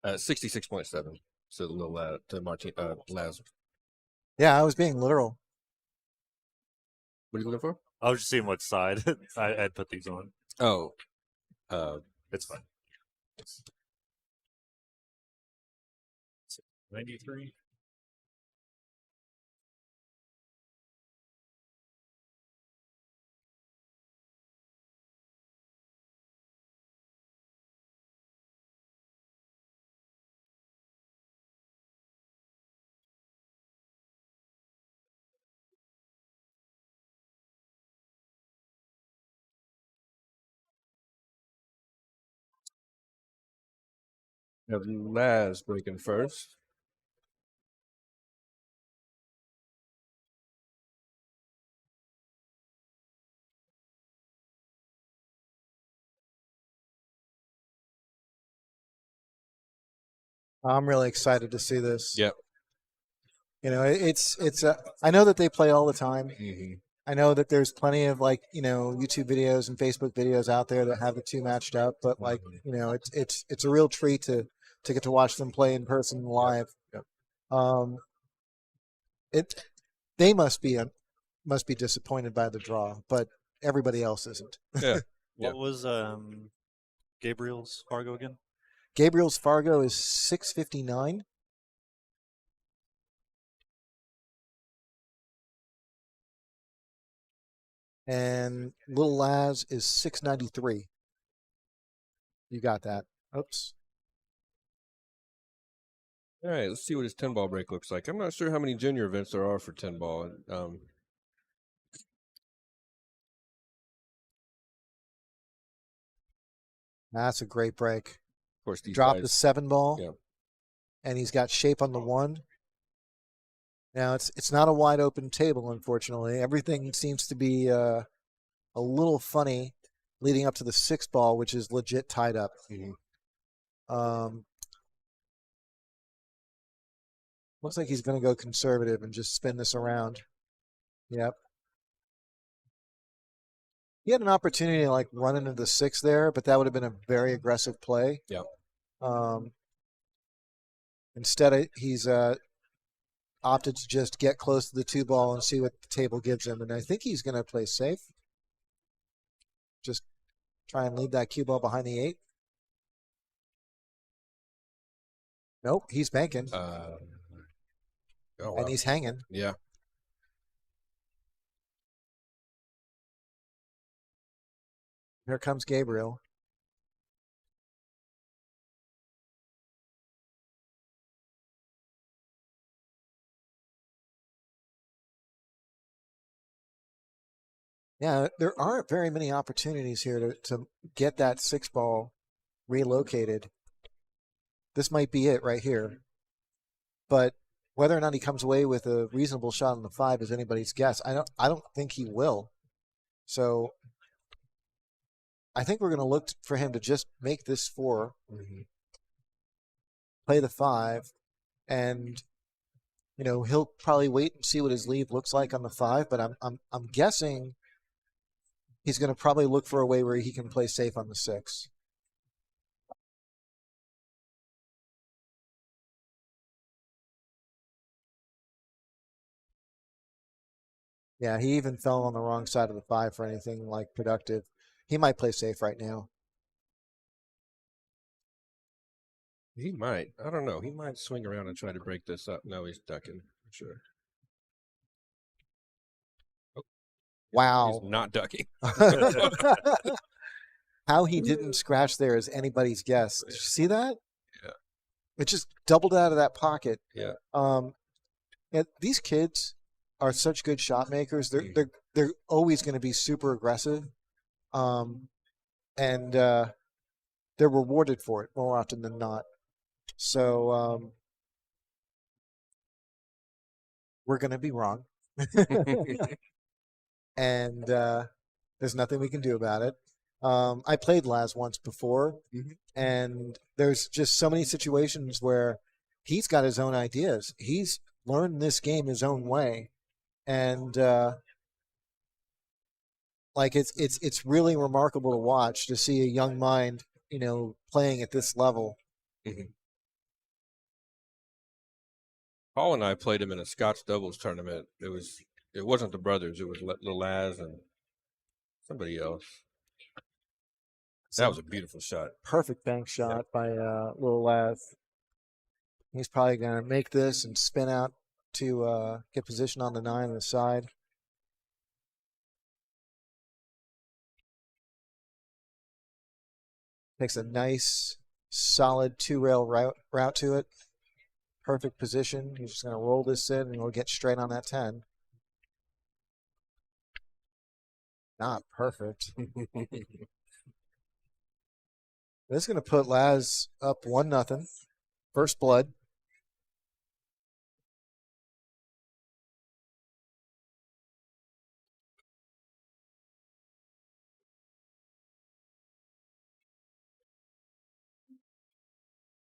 66.7. So the little lad to Laz. Yeah, I was being literal. What are you looking for? I was just seeing what side I had put these on. Oh, It's fine. 93. we have Laz breaking first. I'm really excited to see this. Yep. You know, it's I know that they play all the time. Mm-hmm. I know that there's plenty of like, you know, YouTube videos and Facebook videos out there that have the two matched up, but like, you know, it's a real treat to get to watch them play in person live. Yep. They must be disappointed by the draw, but everybody else isn't. Yeah. What was Gabriel's Fargo again? Gabriel's Fargo is 659. And Little Laz is 693. You got that. Oops. All right, let's see what his 10-ball break looks like. I'm not sure how many junior events there are for 10-ball. That's a great break. Of course, these Dropped guys, the 7-ball. Yeah. And he's got shape on the 1. Now it's not a wide open table, unfortunately. Everything seems to be a little funny leading up to the 6-ball, which is legit tied up. Mm-hmm. Looks like he's going to go conservative and just spin this around. Yep. He had an opportunity to like run into the 6 there, but that would have been a very aggressive play. Yep. Instead, he's opted to just get close to the 2-ball and see what the table gives him. And I think he's going to play safe. Just try and leave that cue ball behind the 8. Nope, he's banking Oh, and wow. he's hanging. Yeah. Here comes Gabriel. Yeah, there aren't very many opportunities here to get that 6 ball relocated. This might be it right here. But whether or not he comes away with a reasonable shot on the 5 is anybody's guess. I don't think he will. So I think we're going to look for him to just make this 4, play the 5, and he'll probably wait and see what his lead looks like on the 5. But I'm guessing he's going to probably look for a way where he can play safe on the 6. Yeah, he even fell on the wrong side of the 5 for anything like productive. He might play safe right now. He might. I don't know. He might swing around and try to break this up. No, he's ducking. Sure. Wow. He's not ducking. How he didn't scratch there is anybody's guess. Did you see that? Yeah. It just doubled out of that pocket. Yeah. Yeah, these kids are such good shot makers. They're always going to be super aggressive, and they're rewarded for it more often than not. So we're going to be wrong, and there's nothing we can do about it. I played Laz once before, and there's just so many situations where he's got his own ideas. He's learned this game his own way, and it's really remarkable to watch, to see a young mind, playing at this level. Paul and I played him in a Scotch doubles tournament. It wasn't the brothers. It was Lil Laz and somebody else. That was a beautiful shot. Perfect bank shot by Lil Laz. He's probably going to make this and spin out to get position on the 9 on the side. Takes a nice, solid 2-rail route to it. Perfect position. He's just going to roll this in, and we'll get straight on that 10. Not perfect. This is going to put Laz up 1-0. First blood.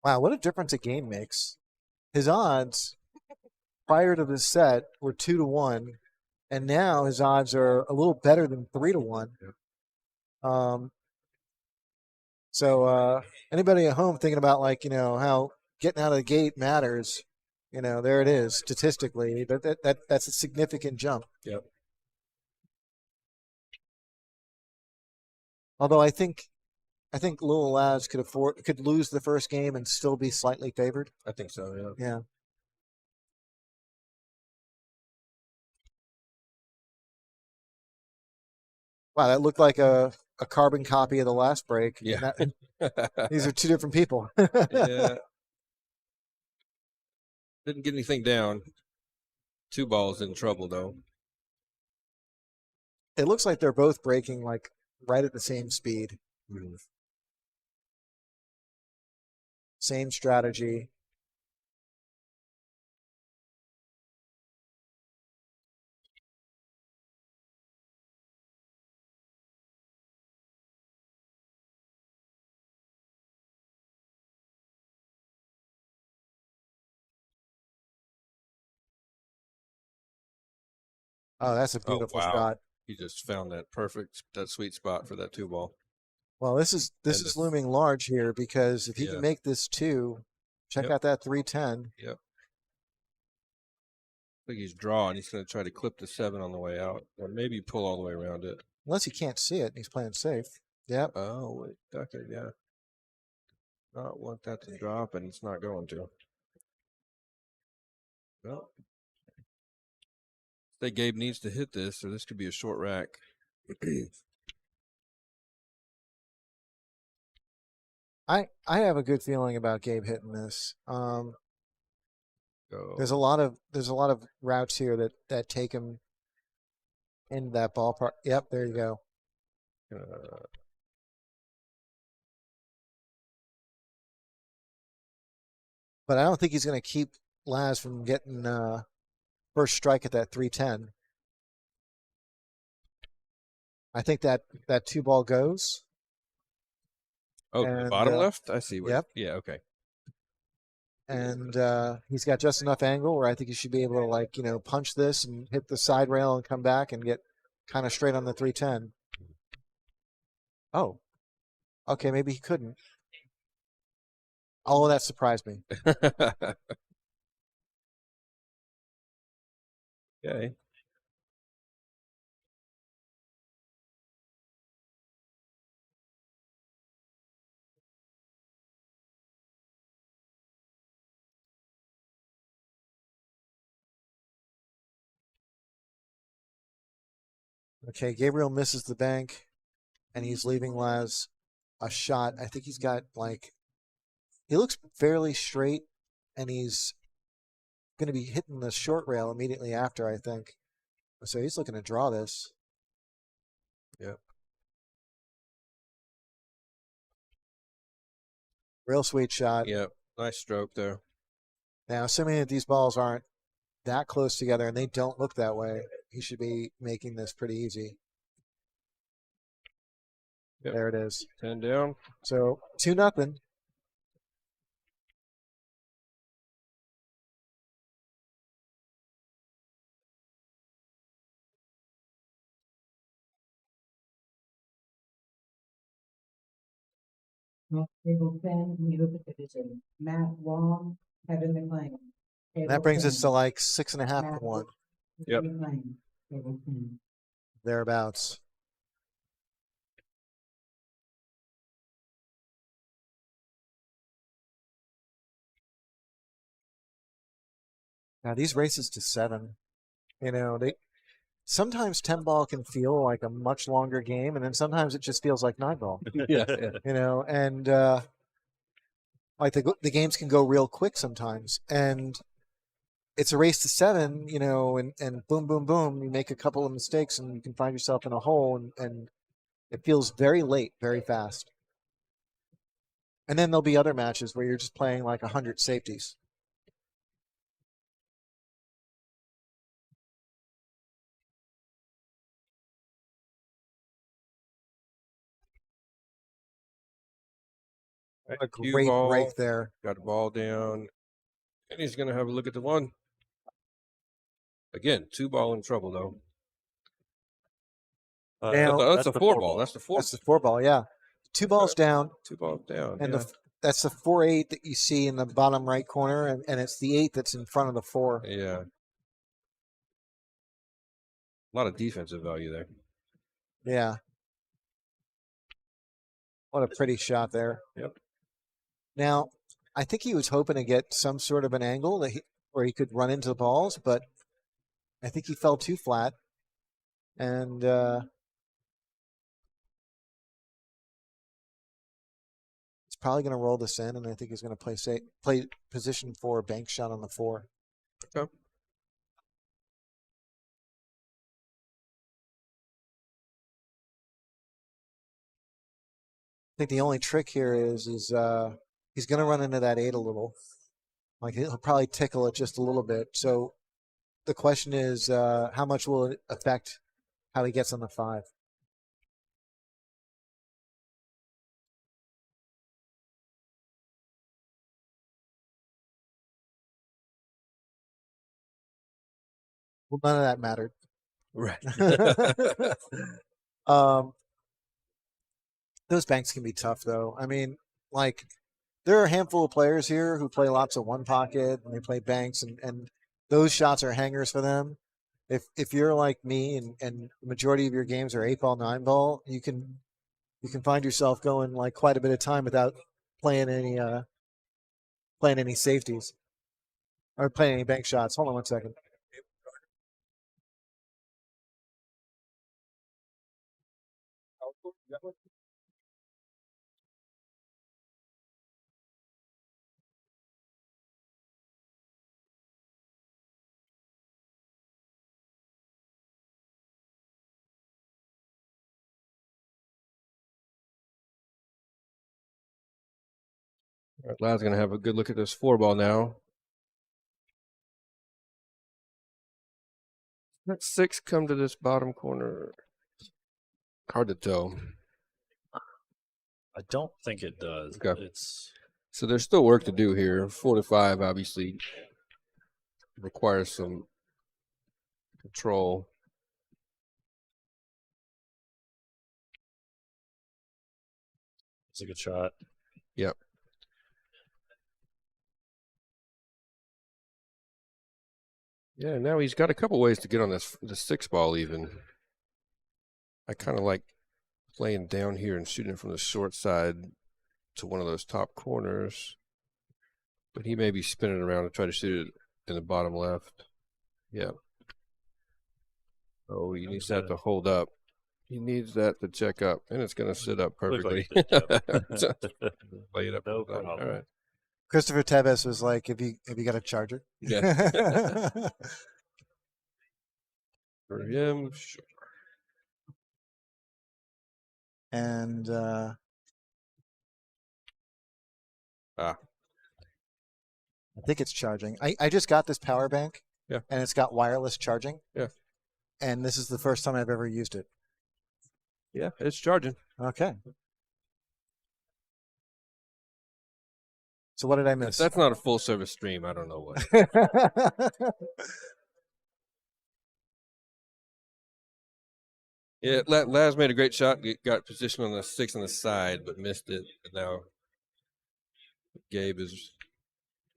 Wow, what a difference a game makes. His odds prior to this set were 2-1, and now his odds are a little better than 3-1. So anybody at home thinking about how getting out of the gate matters, there it is statistically. That's a significant jump. Yep. Although I think Lil Laz could lose the first game and still be slightly favored. I think so. Yeah. Yeah. Wow, that looked like a carbon copy of the last break. Yeah. These are two different people. Yeah. Didn't get anything down. 2 balls in trouble though. It looks like they're both breaking right at the same speed. Same strategy. Oh, that's a beautiful shot. He just found that sweet spot for that 2 ball. Well, this is looming large here, because if he can make this 2, check out that 310. Yep. I think he's drawing. He's going to try to clip the 7 on the way out, or maybe pull all the way around it. Unless he can't see it, he's playing safe. Yep. Oh, wait, okay, yeah. not want that to drop, and it's not going to. Well, I think Gabe needs to hit this, or this could be a short rack. I have a good feeling about Gabe hitting this. Go. There's a lot of routes here that take him into that ballpark. Yep, there you go. But I don't think he's going to keep Laz from getting first strike at that 310. I think that 2-ball goes. Oh, to the and, bottom left? I see. Yep. Yeah, okay. And he's got just enough angle where I think he should be able to punch this and hit the side rail and come back and get kind of straight on the 310. Oh, okay, maybe he couldn't. All of that surprised me. Okay. Okay, Gabriel misses the bank, and he's leaving Laz a shot. I think he's got he looks fairly straight, and he's going to be hitting the short rail immediately after, I think. So he's looking to draw this. Yep. Real sweet shot. Yep. Nice stroke there. Now, assuming that these balls aren't that close together and they don't look that way, he should be making this pretty easy. Yep. There it is. 10 down. So 2-0. Table 10 in the open division. Matt Wong, Kevin McLean. That brings us to 6.5 to 1. Yep. McLean, table 10. Thereabouts. Now these races to 7, they sometimes 10 ball can feel like a much longer game, and then sometimes it just feels like 9 ball. Yeah. And the games can go real quick sometimes, and it's a race to 7, and boom, boom, boom, you make a couple of mistakes and you can find yourself in a hole, and it feels very late, very fast. And then there'll be other matches where you're just playing 100 safeties. A Cue great ball. break there. Got the ball down. And he's going to have a look at the 1. Again, 2-ball in trouble, though. Now, That's the 4-ball. That's the 4. That's the 4-ball, yeah. 2 balls down. 2 balls down. And yeah. that's the 4-8 that you see in the bottom right corner, and it's the 8 that's in front of the 4. Yeah. A lot of defensive value there. Yeah. What a pretty shot there. Yep. Now, I think he was hoping to get some sort of an angle where he could run into the balls, but I think he fell too flat. And he's probably going to roll this in, and I think he's going to play position for a bank shot on the 4. Okay. I think the only trick here is he's going to run into that 8 a little. He'll probably tickle it just a little bit. So the question is, how much will it affect how he gets on the 5? Well, none of that mattered. Right. Those banks can be tough, though. I mean, there are a handful of players here who play lots of 1 pocket and they play banks, and those shots are hangers for them. If you're like me and the majority of your games are 8-ball, 9-ball, you can find yourself going quite a bit of time without playing any safeties or playing any bank shots. Hold on one second. All right, Lad's going to have a good look at this 4-ball now. Let 6 come to this bottom corner. Hard to tell. I don't think it does. Okay. It's So there's still work to do here. 4 to 5 obviously requires some control. a good shot. Yep. Yeah, now he's got a couple ways to get on this the 6-ball even. I kind of like playing down here and shooting it from the short side to one of those top corners. But he may be spinning around to try to shoot it in the bottom left. Yeah. Oh, he needs that to hold up. He needs that to check up, and it's going to sit up Looks perfectly. like it did, So, yep. play it up. No all problem. right. Christopher Tevez was like, "Have you got a charger?" Yeah. For him, sure. And Ah. I think it's charging. I just got this power bank. Yeah. And it's got wireless charging. Yeah. And this is the first time I've ever used it. Yeah, it's charging. Okay. So what did I If miss? that's not a full service stream, I don't know what. Yeah, Laz made a great shot. Got position on the 6 on the side, but missed it. And now Gabe is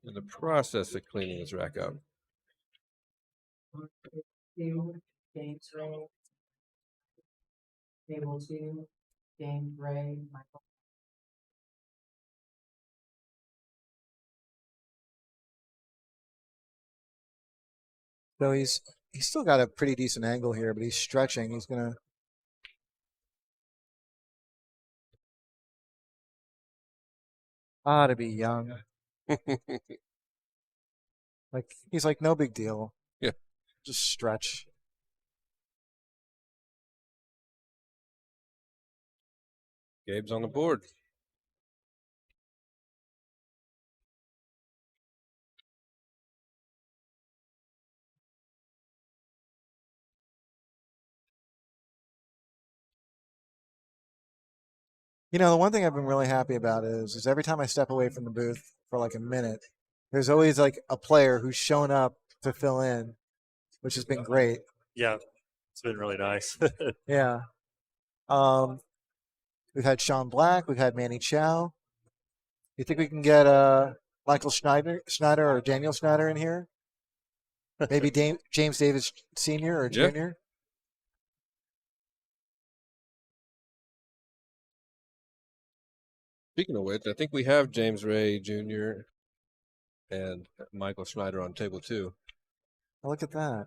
in the process of cleaning his rack up. James Ray. Table 2, James Ray, Michael. So he's still got a pretty decent angle here, but he's stretching. He's gonna. To be young. Like he's like, no big deal. Yeah. Just stretch. Gabe's on the board. You know, the one thing I've been really happy about is every time I step away from the booth for like a minute, there's always like a player who's shown up to fill in, which has been great. Yeah, it's been really nice. Yeah. We've had Sean Black, we've had Manny Chau. You think we can get Michael Schneider or Daniel Schneider in here? Maybe James Davis Sr. or Yeah. Jr.? Speaking of which, I think we have James Ray Jr. and Michael Schneider on table 2. Oh, look at that.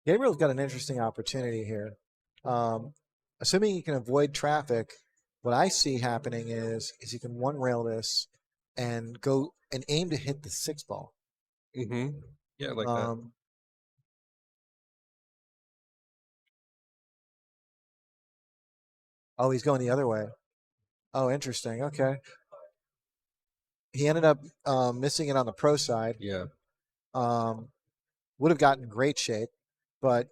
Gabriel's got an interesting opportunity here. Assuming he can avoid traffic, what I see happening is he can one rail this and go and aim to hit the 6-ball. Mm-hmm. Yeah, like that. Oh, he's going the other way. Oh, interesting. Okay. he ended up missing it on the pro side. Yeah. Would have gotten great shape, but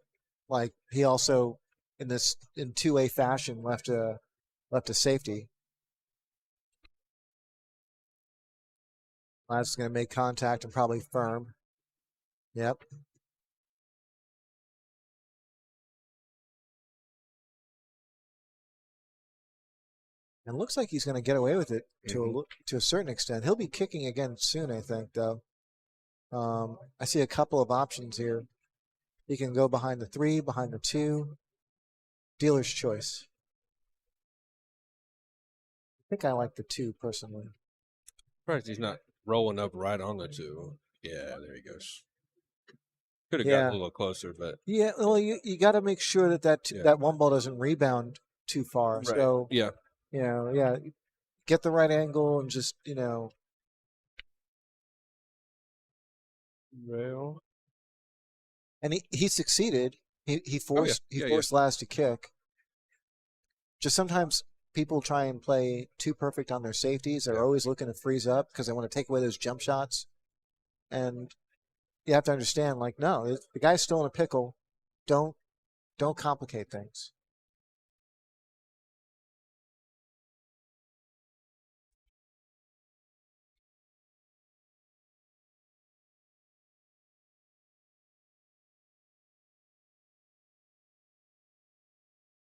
like he also in 2-way fashion left a safety. Last is going to make contact and probably firm. Yep. And looks like he's going to get away with it to a certain extent. He'll be kicking again soon, I think, though. I see a couple of options here. He can go behind the 3, behind the 2. Dealer's choice. I think I like the 2 personally. Surprised he's not rolling up right on the 2. Yeah, there he goes. Could have Yeah. gotten a little closer, but Yeah, well, you got to make sure that one ball doesn't rebound too far. Right. So, yeah. Get the right angle and just, Well, and he succeeded. He forced Laz to kick. Just sometimes people try and play too perfect on their safeties. They're always looking to freeze up because they want to take away those jump shots. And you have to understand, like, no, the guy's still in a pickle. Don't complicate things.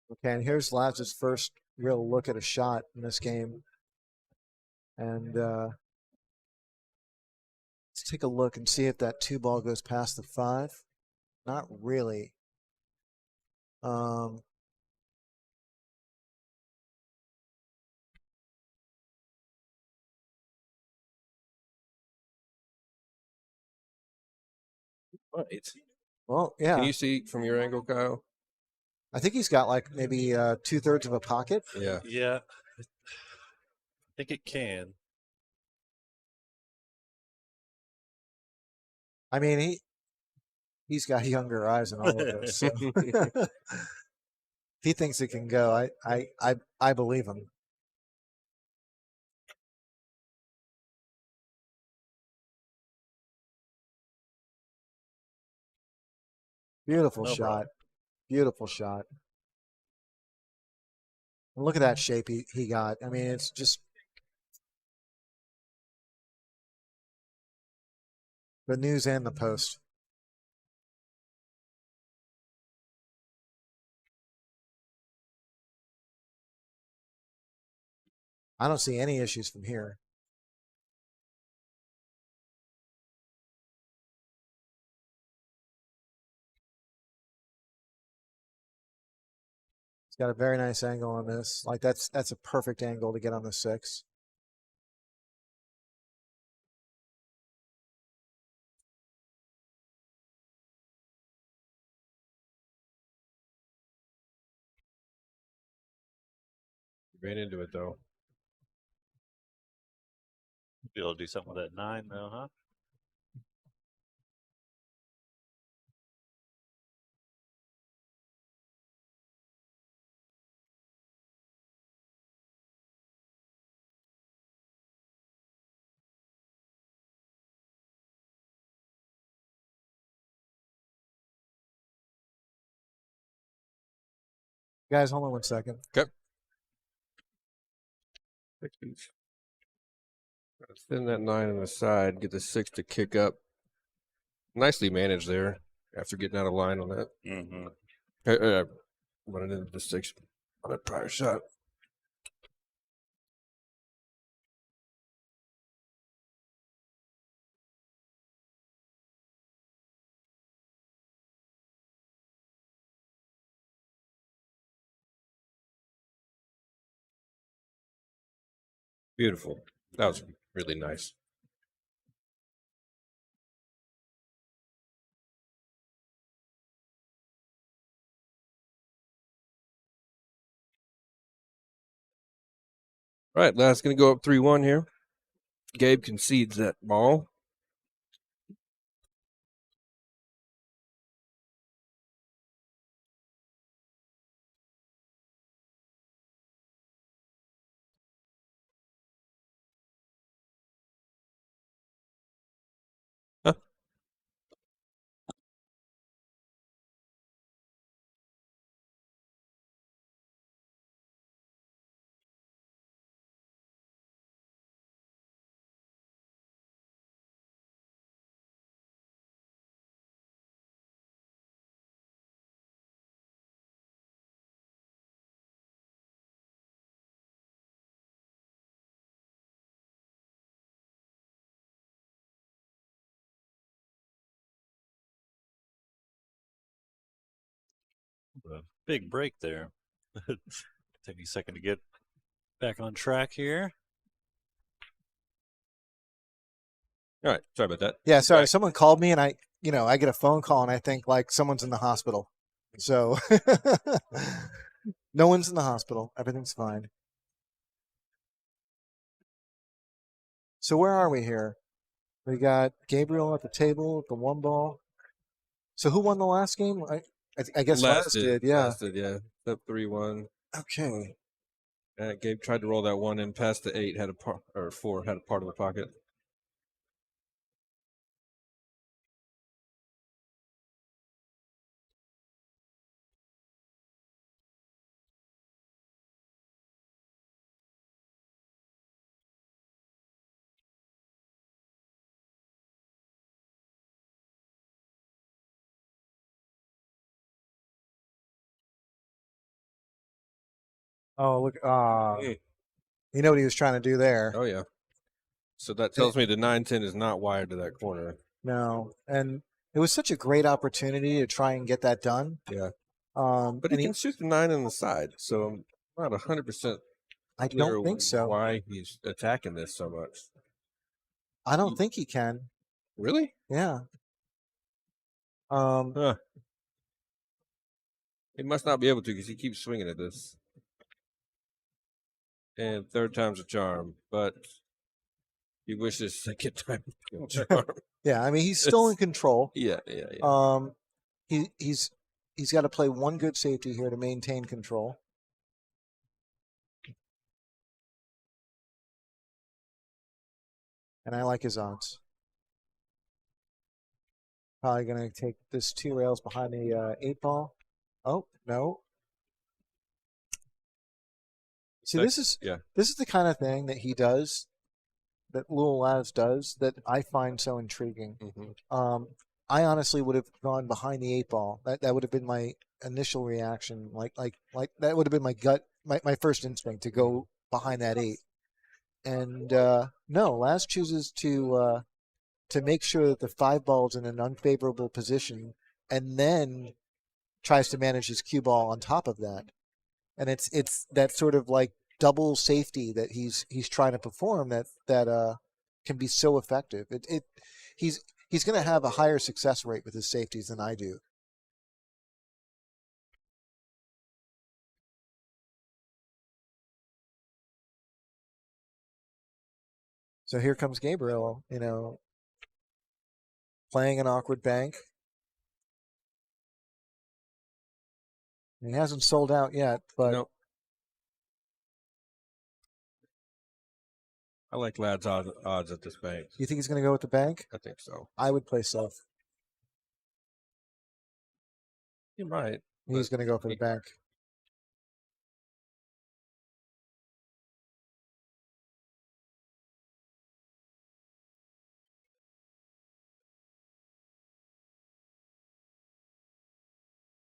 Okay, and here's Laz's first real look at a shot in this game. And let's take a look and see if that 2 ball goes past the 5. Not really. right. Well, yeah. Can you see from your angle, Kyle? I think he's got like maybe 2/3 of a pocket. Yeah. Yeah. I think it can. I mean, he's got younger eyes than all of us. So. He thinks it can go. I believe him. Beautiful No shot. problem. Beautiful shot. And look at that shape he got. I mean, it's just the news and the post. I don't see any issues from here. He's got a very nice angle on this. Like that's a perfect angle to get on the 6. Ran into it, though. Be able to do something with that 9, though, huh? Guys, hold on 1 second. Okay. Thin that 9 on the side, get the 6 to kick up. Nicely managed there after getting out of line on that. Mm-hmm. Running into the 6 on a prior shot. Beautiful. That was really nice. All right, last going to go up 3-1 here. Gabe concedes that ball. A big break there. Take me a second to get back on track here. All right, sorry about that. Yeah, sorry. Back. Someone called me, and I get a phone call, and I think like someone's in the hospital. So no one's in the hospital. Everything's fine. So where are we here? We got Gabriel at the table with the 1 ball. So who won the last game? I guess Les did. Yeah. Les did, yeah. Up 3-1. Okay. Gabe tried to roll that 1 in past the 8, had a par, or 4, had a part of the pocket. Oh, look. Mm. You know what he was trying to do there. Oh, yeah. So that tells me the 9-10 is not wired to that corner. No. And it was such a great opportunity to try and get that done. Yeah. But But he can shoot the 9 on the side, so I'm not 100% I clear don't think so. why he's attacking this so much. I don't think he can. Really? Yeah. Huh. He must not be able to because he keeps swinging at this. And third time's a charm, but he wishes second time was a charm. Yeah, I mean he's still in control. Yeah. He's got to play one good safety here to maintain control. And I like his odds. Probably going to take this 2 rails behind the 8 ball. Oh, no. See, this is the kind of thing that he does, that Lil Laz does, that I find so intriguing. Mm-hmm. I honestly would have gone behind the 8 ball. That would have been my initial reaction. Like that would have been my gut, my first instinct to go behind that 8. And no, Laz chooses to make sure that the 5 ball is in an unfavorable position, and then tries to manage his cue ball on top of that. And it's that sort of like double safety that he's trying to perform that can be so effective. He's going to have a higher success rate with his safeties than I do. So here comes Gabriel, playing an awkward bank. He hasn't sold out yet, but Nope. I like Lad's odds at this bank. You think he's going to go with the bank? I think so. I would play Self. He might. He's going to go for the bank.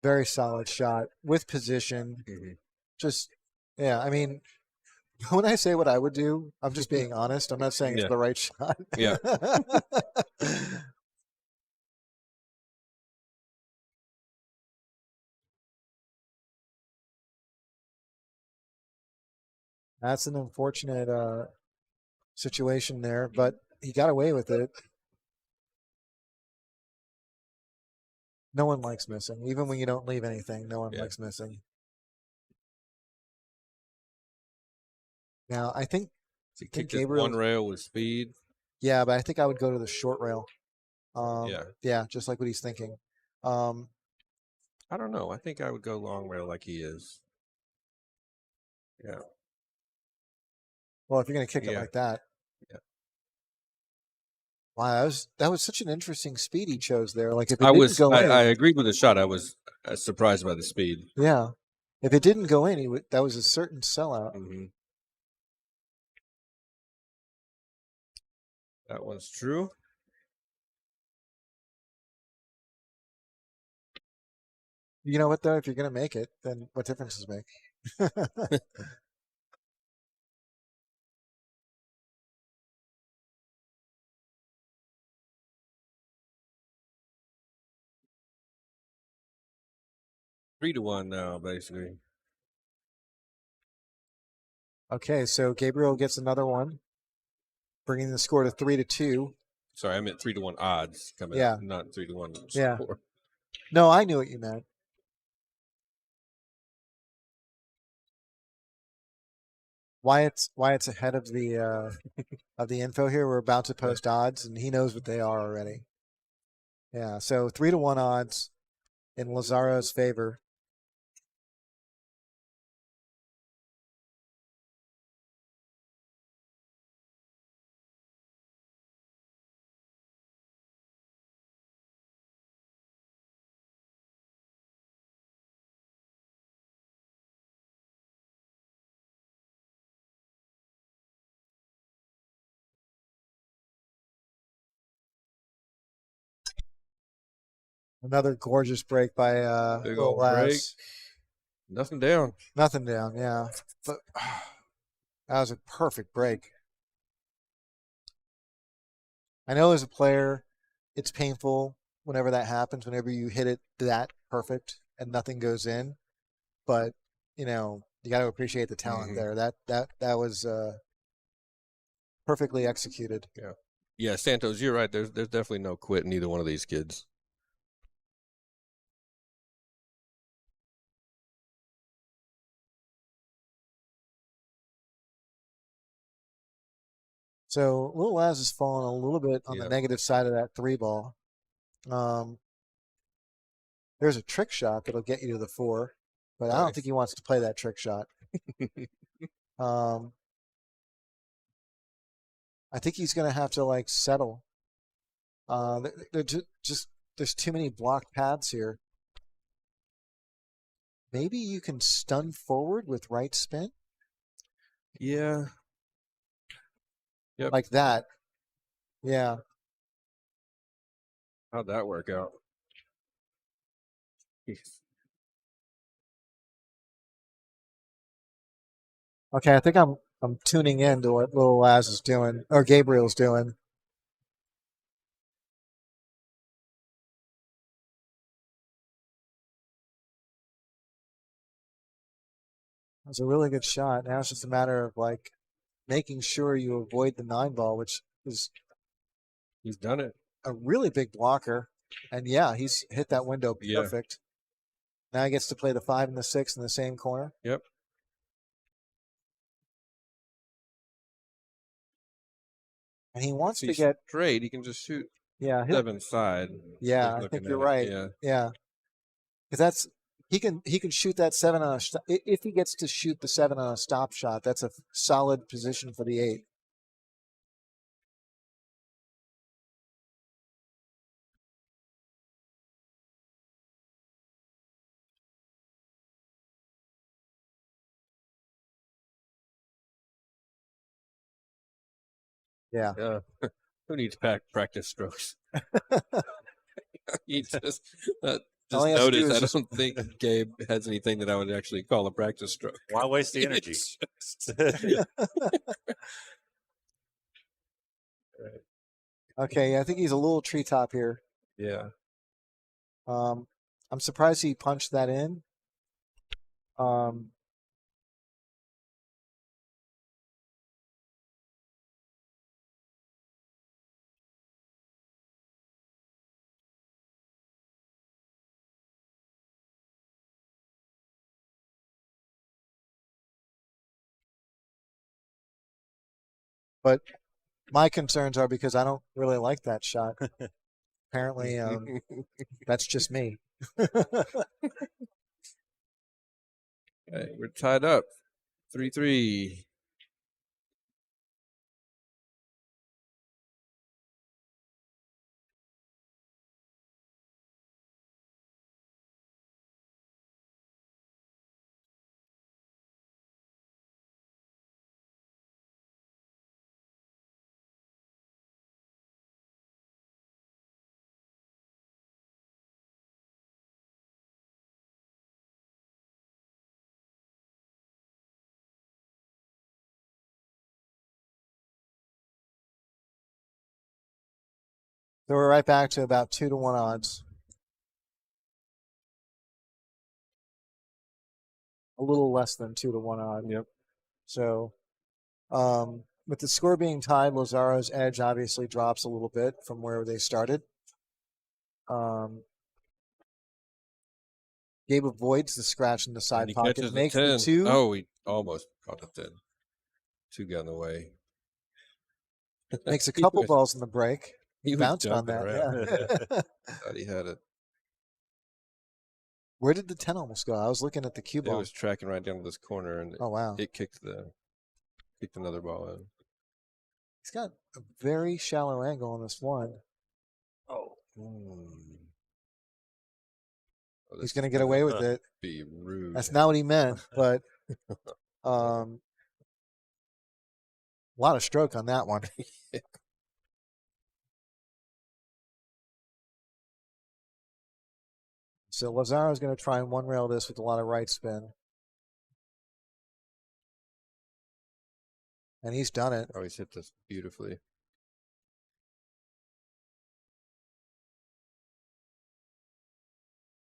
Very solid shot with position. Mm-hmm. Just, yeah, I mean, when I say what I would do, I'm just being honest. I'm not saying it's the right shot. Yeah. That's an unfortunate situation there, but he got away with it. No one likes missing. Even when you don't leave anything, no one likes missing. Now, I think he kicked Gabriel 1 rail with speed. Yeah, but I think I would go to the short rail. Yeah, just like what he's thinking. I don't know. I think I would go long rail like he is. Yeah. Well, if you're going to kick it like that. Yeah. Wow, that was such an interesting speed he chose there. Like if it I agreed with the shot. I was surprised by the speed. Yeah, if it didn't go in, that was a certain sellout. Mm-hmm. That one's true. You know what though? If you're going to make it, then what difference does it make? 3-1 now, basically. Okay, so Gabriel gets another one, bringing the score to 3-2. Sorry, I meant 3-1 odds coming Yeah. up, not 3-1 Yeah. score. No, I knew what you meant. Wyatt's ahead of the info here. We're about to post odds, and he knows what they are already. Yeah, so 3-1 odds in Lazaro's favor. Another gorgeous break by Big Lil old break. Laz. Nothing down. Nothing down, yeah. But that was a perfect break. I know as a player, it's painful whenever that happens, whenever you hit it that perfect and nothing goes in. But, you got to appreciate the talent Mhm. there. That was perfectly executed. Yeah, Santos, you're right. There's definitely no quit in either one of these kids. So Lil Laz has fallen a little bit on the Yeah. negative side of that 3-ball. There's a trick shot that'll get you to the 4, but I don't Nice. think he wants to play that trick shot. I think he's going to have to settle. They're just there's too many block paths here. Maybe you can stun forward with right spin Yeah. Yep. like that. Yeah. How'd that work out? Okay, I think I'm tuning in to what Lil Laz is doing or Gabriel's doing. It was a really good shot. Now it's just a matter of making sure you avoid the 9-ball, which is He's done it. a really big blocker. And yeah, he's hit that window Yeah. perfect. Now he gets to play the 5 and the 6 in the same corner. Yep. And he wants to He's get straight. He can just shoot yeah, 7 side. yeah, Just I looking think at you're it. right. Yeah. Yeah. Because he can shoot that 7 on if he gets to shoot the 7 on a stop shot, that's a solid position for the 8. Yeah. Yeah. Who needs practice strokes? He just All he has to do noticed. is I just- don't think Gabe has anything that I would actually call a practice stroke. Why waste the energy? It's just- Okay, I think he's a little treetop here. yeah. I'm surprised he punched that in. But my concerns are because I don't really like that shot. Apparently, that's just me. Okay, we're tied up. 3-3. So we're right back to about 2-1 odds. a little less than 2-1 odd. Yep. So, with the score being tied, Lazaro's edge obviously drops a little bit from where they started. Gabe avoids the scratch in the And side he pocket, catches the makes the 10. 2. Oh, he almost caught the 10. 2 got in the way. Makes a He couple was- balls in the break. he was Bounced on jumping that. around. Yeah. Thought he had it. Where did the 10 almost go? I was looking at the cue It ball. was tracking right down to this corner, and Oh, wow. it kicked another ball in. He's got a very shallow angle on this one. Oh, Oh, He's this going to is get gonna away with it. Be rude. That's not what he meant, but a lot of stroke on that one. So Lazaro's going to try and one rail this with a lot of right spin. And he's done it. Oh, he's hit this beautifully.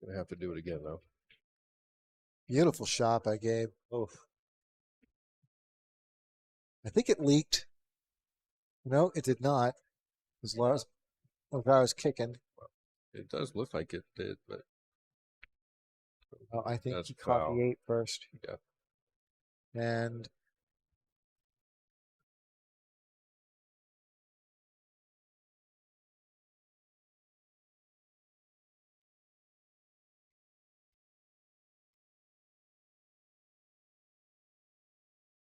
Gonna have to do it again though. Beautiful shot by Gabe. oof. I think it leaked. No, it did not. Because Lazaro's kicking. It does look like it did, but Oh, I think That's he caught foul. the 8 first. yeah. And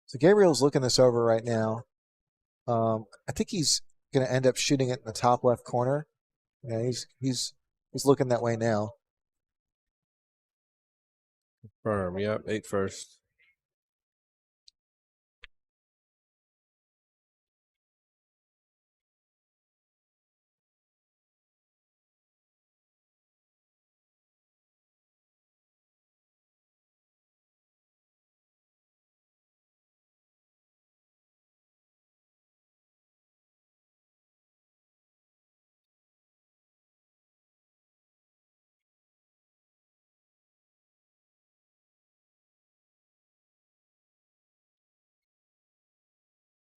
so Gabriel's looking this over right now. I think he's going to end up shooting it in the top left corner. Yeah, he's looking that way now. Firm, yep, 8 first.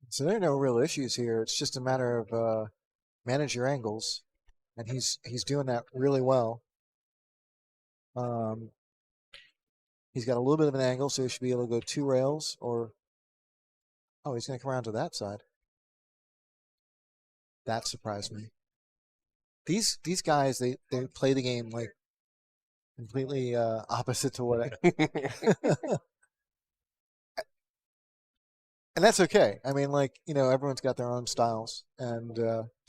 So there are no real issues here. It's just a matter of manage your angles, and he's doing that really well. He's got a little bit of an angle, so he should be able to go 2 rails, or he's going to come around to that side. That surprised me. These guys they play the game like completely opposite to what and that's okay. I mean, like, everyone's got their own styles, and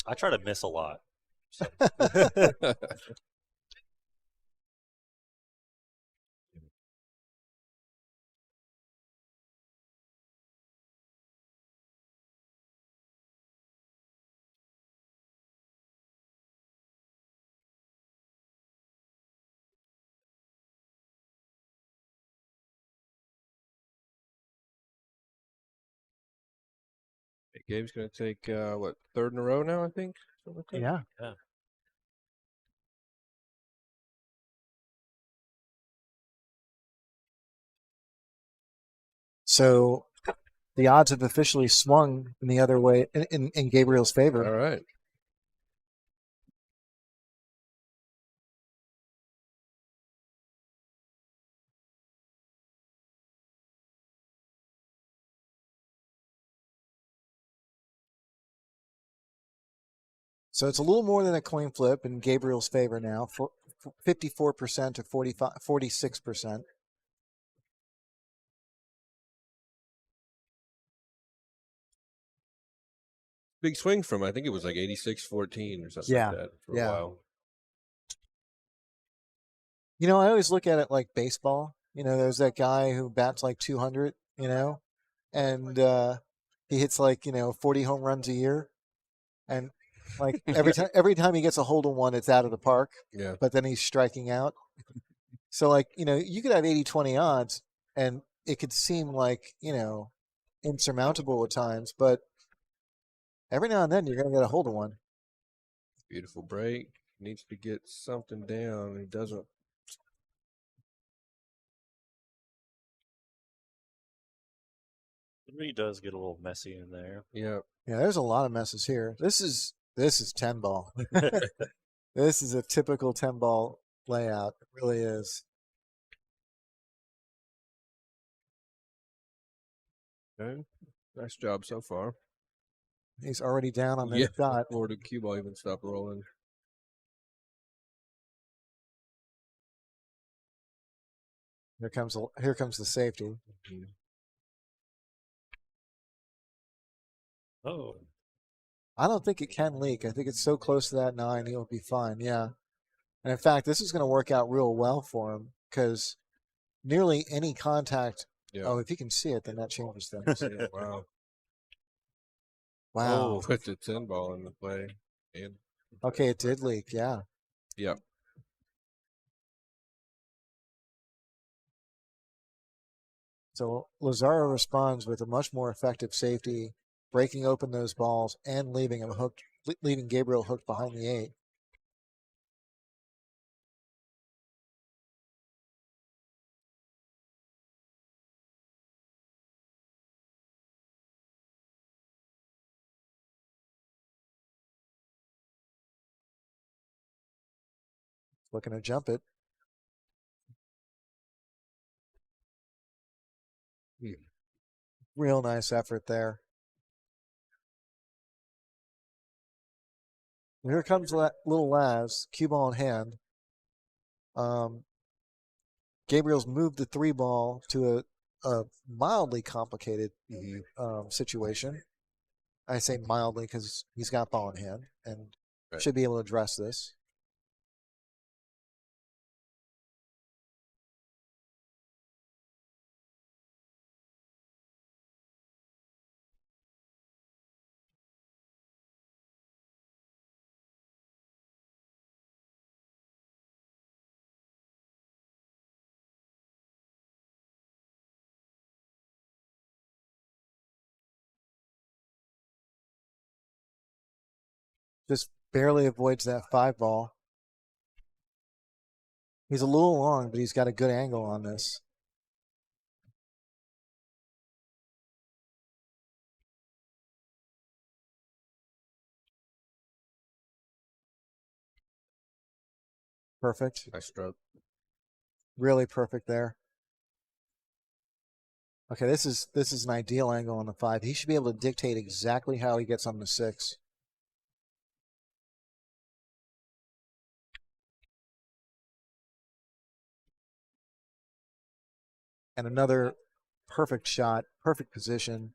I try to miss a lot. So. Gabe's gonna take what, 3rd in a row now, I think? Something like that? yeah. Yeah. So the odds have officially swung in the other way in Gabriel's favor. All right. So it's a little more than a coin flip in Gabriel's favor now, 54% to 46%. Big swing from, I think it was like 86-14 or something Yeah, like that for yeah. a while. I always look at it like baseball. There's that guy who bats like 200, and he hits like 40 home runs a year, and like every time he gets a hold of one, it's out of the park. Yeah. But then he's striking out. So like you could have 80-20 odds, and it could seem like insurmountable at times, but every now and then you're gonna get a hold of one. Beautiful break. Needs to get something down. He doesn't. It really does get a little messy in there. Yeah. Yeah, there's a lot of messes here. This is 10 ball. This is a typical 10 ball layout. It really is. Okay. Nice job so far. He's already down on this Yeah. shot. Before the cue ball even stopped rolling. Here comes the safety. Oh, I don't think it can leak. I think it's so close to that 9, he'll be fine. Yeah. And in fact, this is going to work out real well for him because nearly any contact. Yeah. Oh, if you can see it, then that changes things. Yeah, wow. Wow. Oh, put the 10 ball in the play. And Okay, it did leak. Yeah. yep. So Lazaro responds with a much more effective safety, breaking open those balls and leaving Gabriel hooked behind the 8. Looking to jump it. Real nice effort there. Here comes little Laz, cue ball in hand. Gabriel's moved the 3 ball to a mildly complicated situation. I say mildly because he's got ball in hand and should be able to address this. Just barely avoids that 5 ball. He's a little long, but he's got a good angle on this. Perfect. Nice stroke. Really perfect there. Okay, this is an ideal angle on the 5. He should be able to dictate exactly how he gets on the 6. And another perfect shot, perfect position.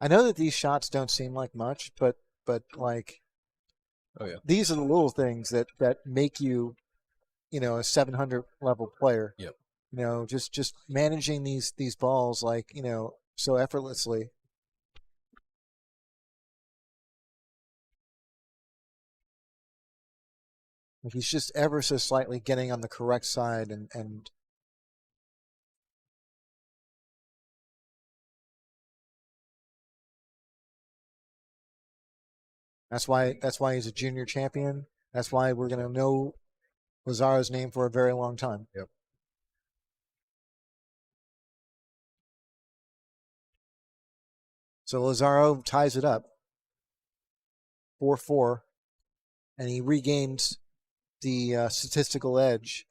I know that these shots don't seem like much, but like, Oh, yeah. these are the little things that make you, a 700 level player. Yep. Just managing these balls like, so effortlessly. Like he's just ever so slightly getting on the correct side and that's why he's a junior champion. That's why we're going to know Lazaro's name for a very long time. Yep. So Lazaro ties it up 4-4, and he regains the statistical edge.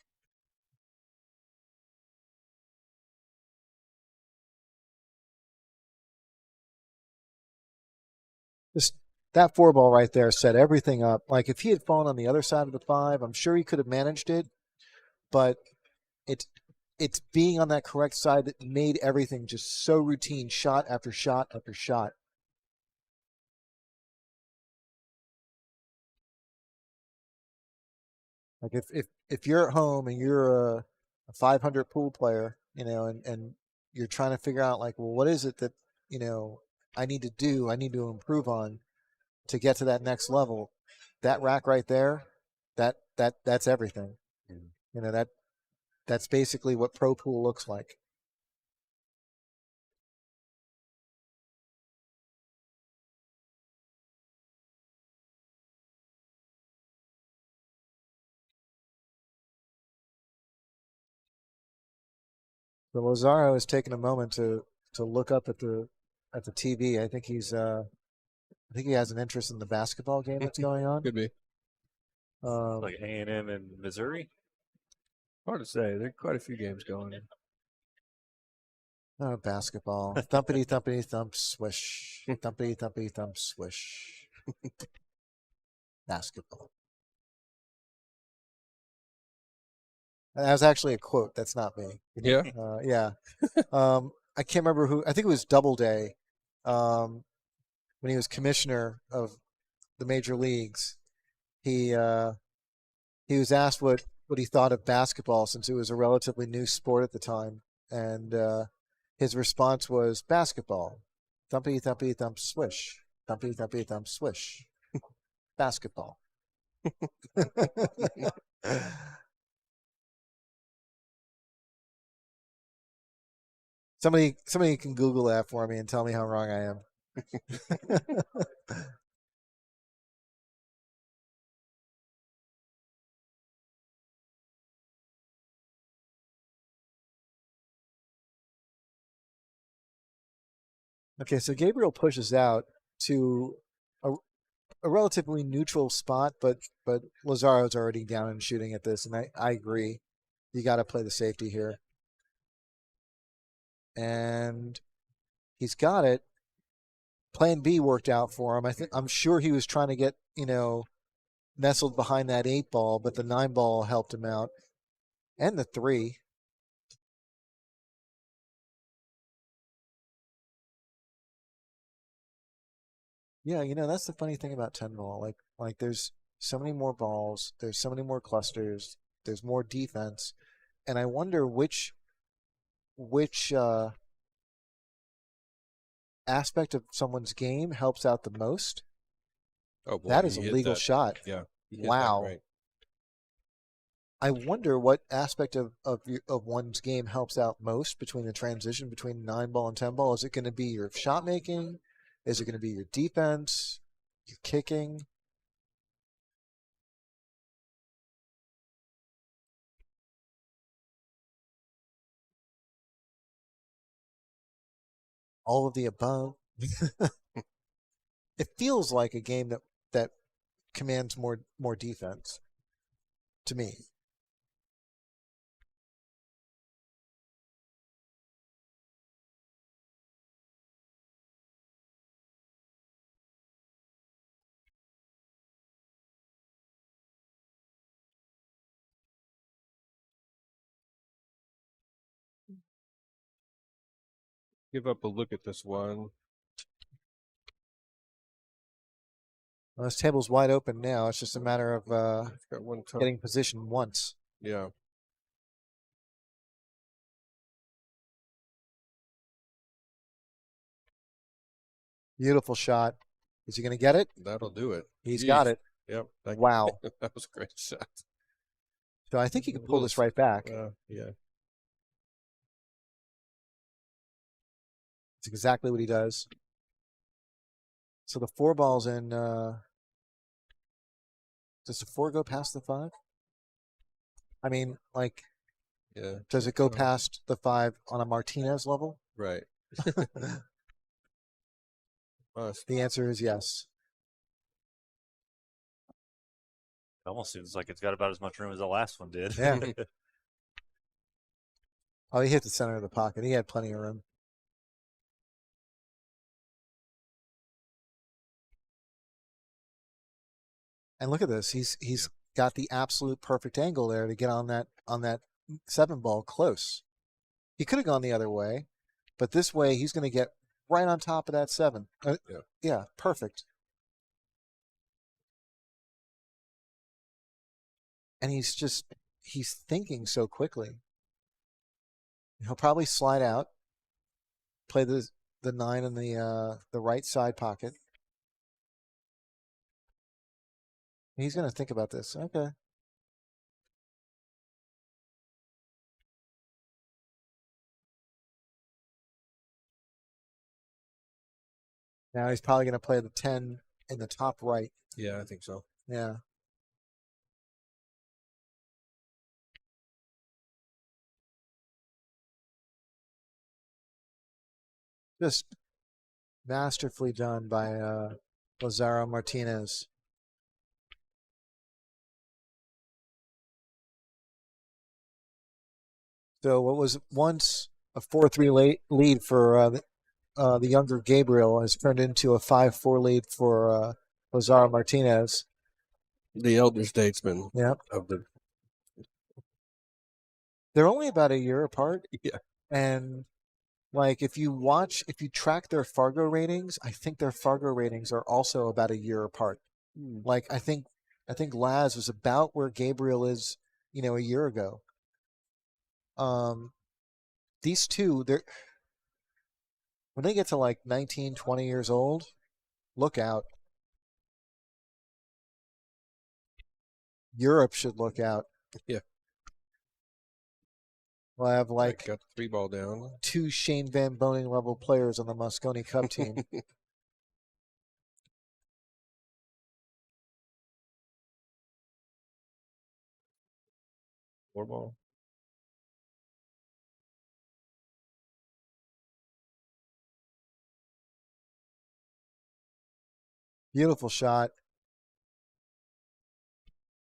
Just that 4 ball right there set everything up. Like if he had fallen on the other side of the 5, I'm sure he could have managed it, but it's being on that correct side that made everything just so routine, shot after shot after shot. Like if you're at home and you're a 500 pool player, and you're trying to figure out like, well, what is it that, I need to do, I need to improve on to get to that next level. That rack right there, that's everything. That's basically what pro pool looks like. So Lazaro has taken a moment to look up at the TV. I think he has an interest in the basketball game that's going on. Could be. Like A&M in Missouri. Hard to say. There are quite a few games going. Oh, basketball. Thumpity, thumpity, thump, swish. Thumpity, thumpity, thump, swish. Basketball. That was actually a quote. That's not me. Yeah. Yeah. I can't remember who. I think it was Doubleday when he was commissioner of the major leagues. He was asked what he thought of basketball since it was a relatively new sport at the time, and his response was basketball. Thumpity, thumpity, thump, swish. Thumpity, thumpity, thump, swish. Basketball. Somebody can Google that for me and tell me how wrong I am. Okay, so Gabriel pushes out to a relatively neutral spot, but Lazaro's already down and shooting at this, and I agree. You got to play the safety here. And he's got it. Plan B worked out for him. I'm sure he was trying to get, nestled behind that 8 ball, but the 9 ball helped him out. And the 3. Yeah, that's the funny thing about 10 ball. Like there's so many more balls, there's so many more clusters, there's more defense, and I wonder which aspect of someone's game helps out the most. Oh boy, That is a he hit legal that. shot. Yeah. he hit that Wow. right. I wonder what aspect of one's game helps out most between the transition between 9 ball and 10 ball. Is it going to be your shot making? Is it going to be your defense? Your kicking? All of the above. It feels like a game that commands more defense to me. Give up a look at this one. Well, this table's wide open now. It's just a matter of It's got one top. getting position once. Yeah. Beautiful shot. Is he going to get it? That'll do it. He's Jeez. got it. Yep. Wow. That was a great shot. So I think he can pull this right back. Yeah. It's exactly what he does. So the 4 ball's in. Does the 4 go past the 5? I mean, Yeah. does it go past the 5 on a Martinez level? Right. Must. The answer is yes. It almost seems like it's got about as much room as the last one did. Yeah. Oh, he hit the center of the pocket. He had plenty of room. And look at this. He's got the absolute perfect angle there to get on that 7 ball close. He could have gone the other way, but this way he's going to get right on top of that 7. Yeah, perfect. And he's thinking so quickly. He'll probably slide out, play the 9 in the right side pocket. He's going to think about this. Okay. Now he's probably going to play the 10 in the top right. Yeah, I think so. Yeah. Just masterfully done by Lazaro Martinez. So what was once a 4-3 lead for the younger Gabriel has turned into a 5-4 lead for Lazaro Martinez. The elder statesman Yeah, of the they're only about a year apart. Yeah. And like if you track their Fargo ratings, I think their Fargo ratings are also about a year apart. Like I think Laz was about where Gabriel is, a year ago. These two, when they get to like 19, 20 years old, look out. Europe should look out. Yeah. We'll have got the 3 ball down. 2 Shane Van Boning level players on the Moscone Cup team. 4 ball. Beautiful shot.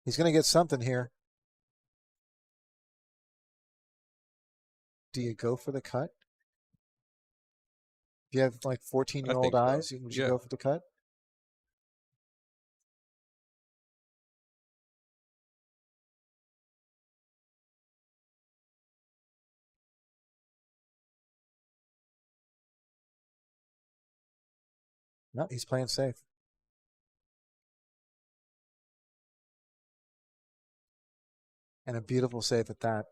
He's going to get something here. Do you go for the cut? If you have like 14-year-old think so. eyes, would you Yeah. go for the cut? No, he's playing safe. And a beautiful save at that.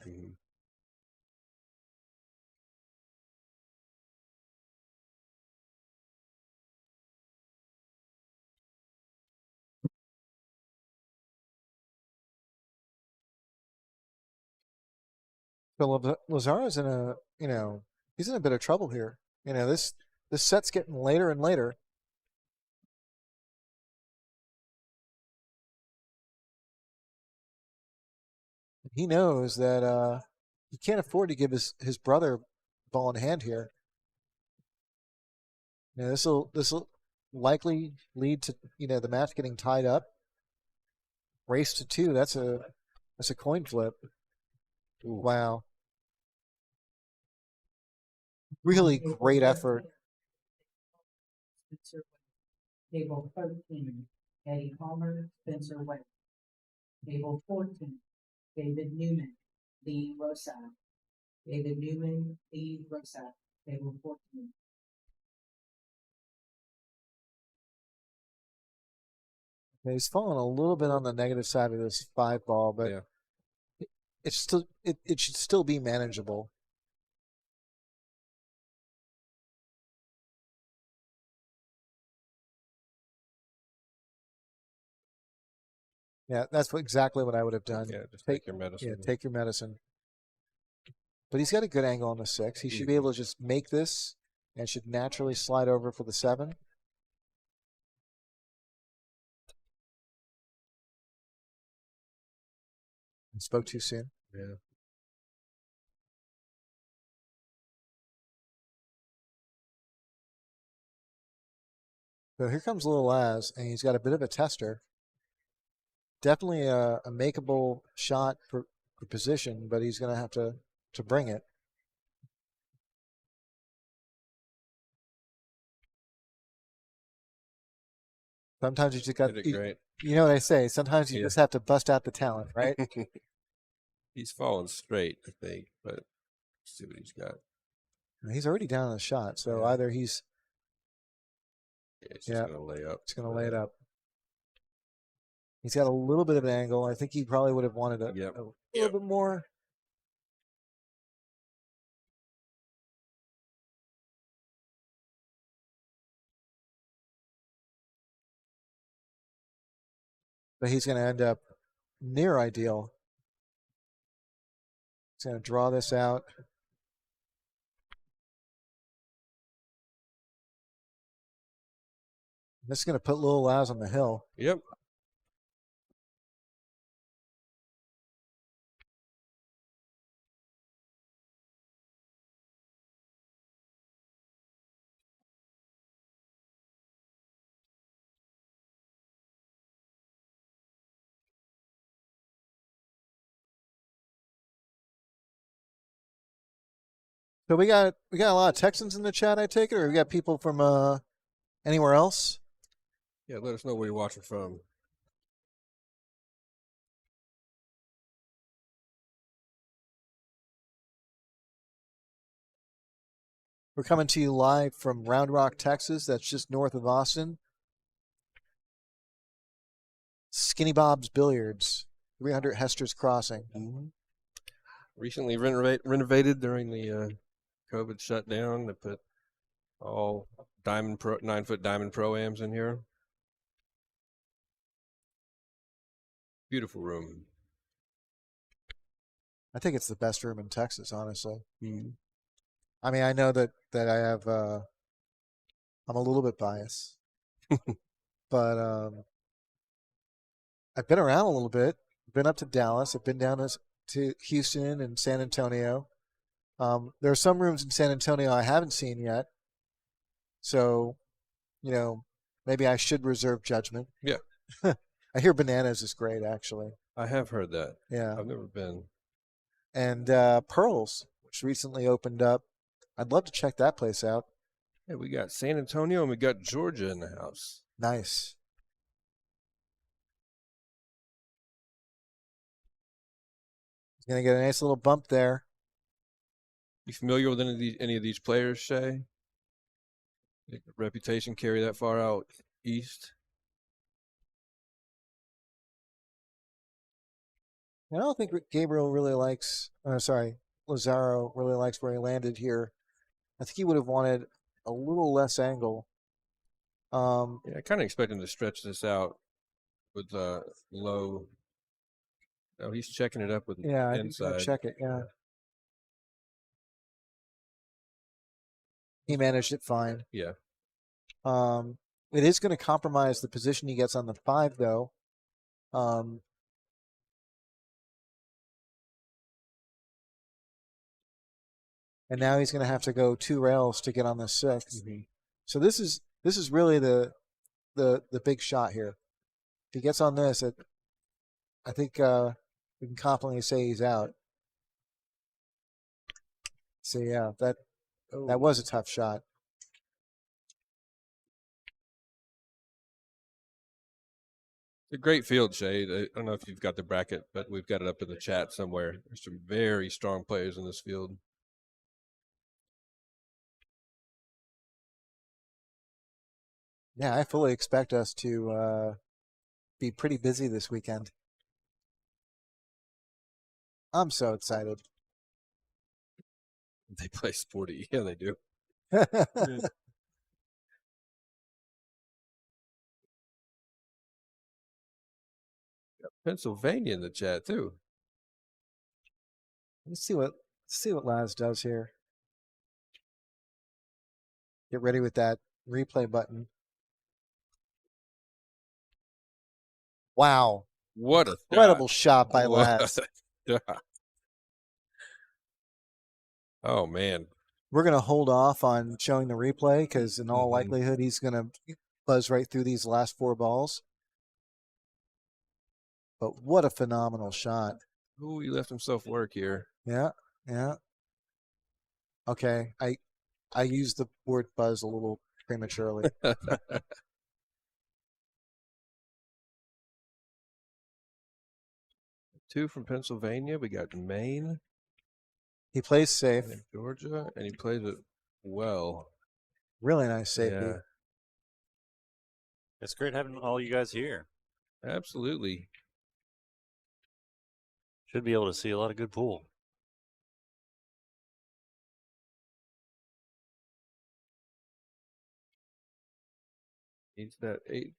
So Lazaro's he's in a bit of trouble here. This set's getting later and later. He knows that he can't afford to give his brother ball in hand here. This will likely lead to the match getting tied up. Race to 2. That's a coin flip. Ooh. Wow. Really great effort. Table 13, Eddie Palmer, Spencer White. Table 14, David Newman, Lee Rosa. David Newman, Lee Rosa. Table 14. He's fallen a little bit on the negative side of this 5 ball, but Yeah. it's still it should still be manageable. Yeah, that's exactly what I would have done. Yeah, just take your medicine. Yeah, take your medicine. But he's got a good angle on the 6. He should be able to just make this and should naturally slide over for the 7. I spoke too soon. Yeah. So here comes Little Laz, and he's got a bit of a tester. Definitely a makeable shot for position, but he's going to have to bring it. Sometimes you just got Did it great. You know what I say? Sometimes you Yeah. just have to bust out the talent, right? He's falling straight, I think, but let's see what he's got. He's already down on the shot, so Yeah. either he's He's just going to lay up. He's going to lay it up. He's got a little bit of an angle. I think he probably would have wanted a little bit more. But he's going to end up near ideal. He's going to draw this out. This is going to put Little Laz on the hill. Yep. So we got a lot of Texans in the chat, I take it, or we got people from anywhere else? Yeah, let us know where you're watching from. We're coming to you live from Round Rock, Texas. That's just north of Austin. Skinny Bob's Billiards, 300 Hester's Crossing. Mm-hmm. Recently renovated during the COVID shutdown. They put all 9-foot diamond pro-ams in here. Beautiful room. I think it's the best room in Texas, honestly. Mm-hmm. I mean, I know that I have, I'm a little bit biased, but I've been around a little bit. Been up to Dallas. I've been down to Houston and San Antonio. There are some rooms in San Antonio I haven't seen yet. So, maybe I should reserve judgment. Yeah. I hear Bananas is great, actually. I have heard that. Yeah. I've never been. And Pearls, which recently opened up. I'd love to check that place out. Hey, we got San Antonio and we got Georgia in the house. Nice. He's going to get a nice little bump there. You familiar with any of these players, Shay? Reputation carry that far out east? I don't think Gabriel really likes, Lazaro really likes where he landed here. I think he would have wanted a little less angle. Yeah, I kind of expect him to stretch this out with low. Oh, he's checking it up with Yeah, I think he's inside. gonna check it. Yeah, he managed it fine. Yeah. It is going to compromise the position he gets on the 5, though. And now he's going to have to go 2 rails to get on the 6. Mm-hmm. So this is really the big shot here. If he gets on this, I think we can confidently say he's out. So yeah, that was a tough shot. It's a great field, Shay. I don't know if you've got the bracket, but we've got it up in the chat somewhere. There's some very strong players in this field. Yeah, I fully expect us to be pretty busy this weekend. I'm so excited. They play sporty. Yeah, they do. Pennsylvania in the chat too. Let's see what Laz does here. Get ready with that replay button. Wow. What a Incredible shot by Laz. Oh, man. We're going to hold off on showing the replay because in all likelihood he's going to buzz right through these last 4 balls. But what a phenomenal shot. Ooh, he left himself work here. Yeah, yeah. Okay, I used the word buzz a little prematurely. 2 from Pennsylvania. We got Maine. He plays safe. And Georgia, and he plays it well. Really nice safety. Yeah. It's great having all you guys here. Absolutely. Should be able to see a lot of good pool. Needs that 8.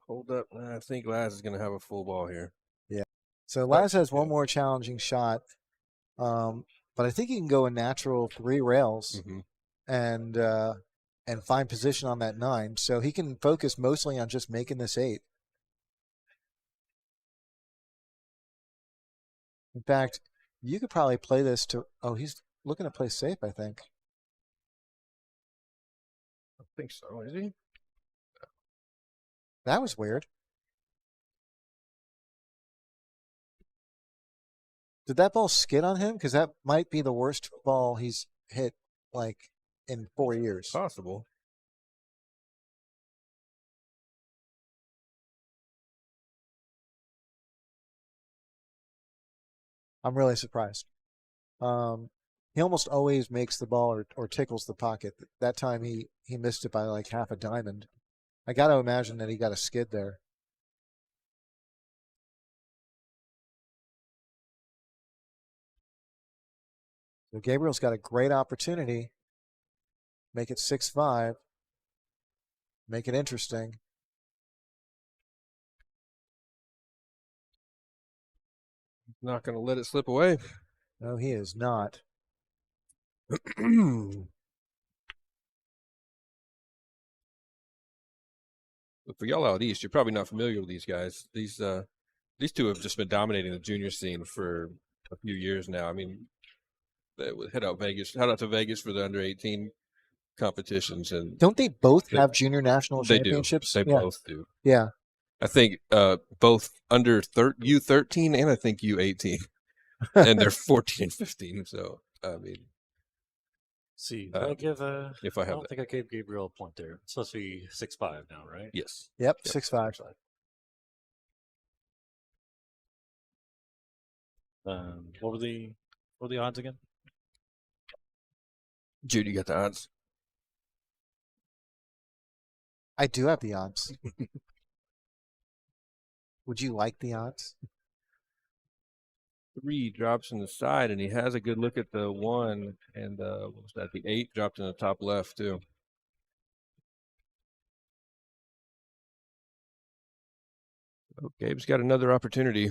Hold up. I think Laz is going to have a full ball here. Yeah. So Laz has one more challenging shot. But I think he can go a natural 3 rails and find position on that 9. So he can focus mostly on just making this 8. In fact, you could probably play this to. Oh, he's looking to play safe, I think. I think so. Is he? That was weird. Did that ball skid on him? Because that might be the worst ball he's hit like in 4 years. Possible. I'm really surprised. He almost always makes the ball or tickles the pocket. That time he missed it by like half a diamond. I got to imagine that he got a skid there. So Gabriel's got a great opportunity. Make it 6-5. Make it interesting. Not going to let it slip away. No, he is not. For y'all out east, you're probably not familiar with these guys. These two have just been dominating the junior scene for a few years now. I mean, they would head out to Vegas for the under 18 competitions, and Don't they both have junior national they championships? do. They both do. Yeah. I think both under U13 and I think U18, and they're 14 and 15. So I mean, See, did I give if I have don't think I gave Gabriel a point there. It's supposed to be 6-5 now, right? yes, Yep. 6-5. What were the odds again? Jude, you got the odds. I do have the odds. Would you like the odds? 3 drops in the side, and he has a good look at the 1, and what was that? The 8 dropped in the top left too. Oh, Gabe's got another opportunity.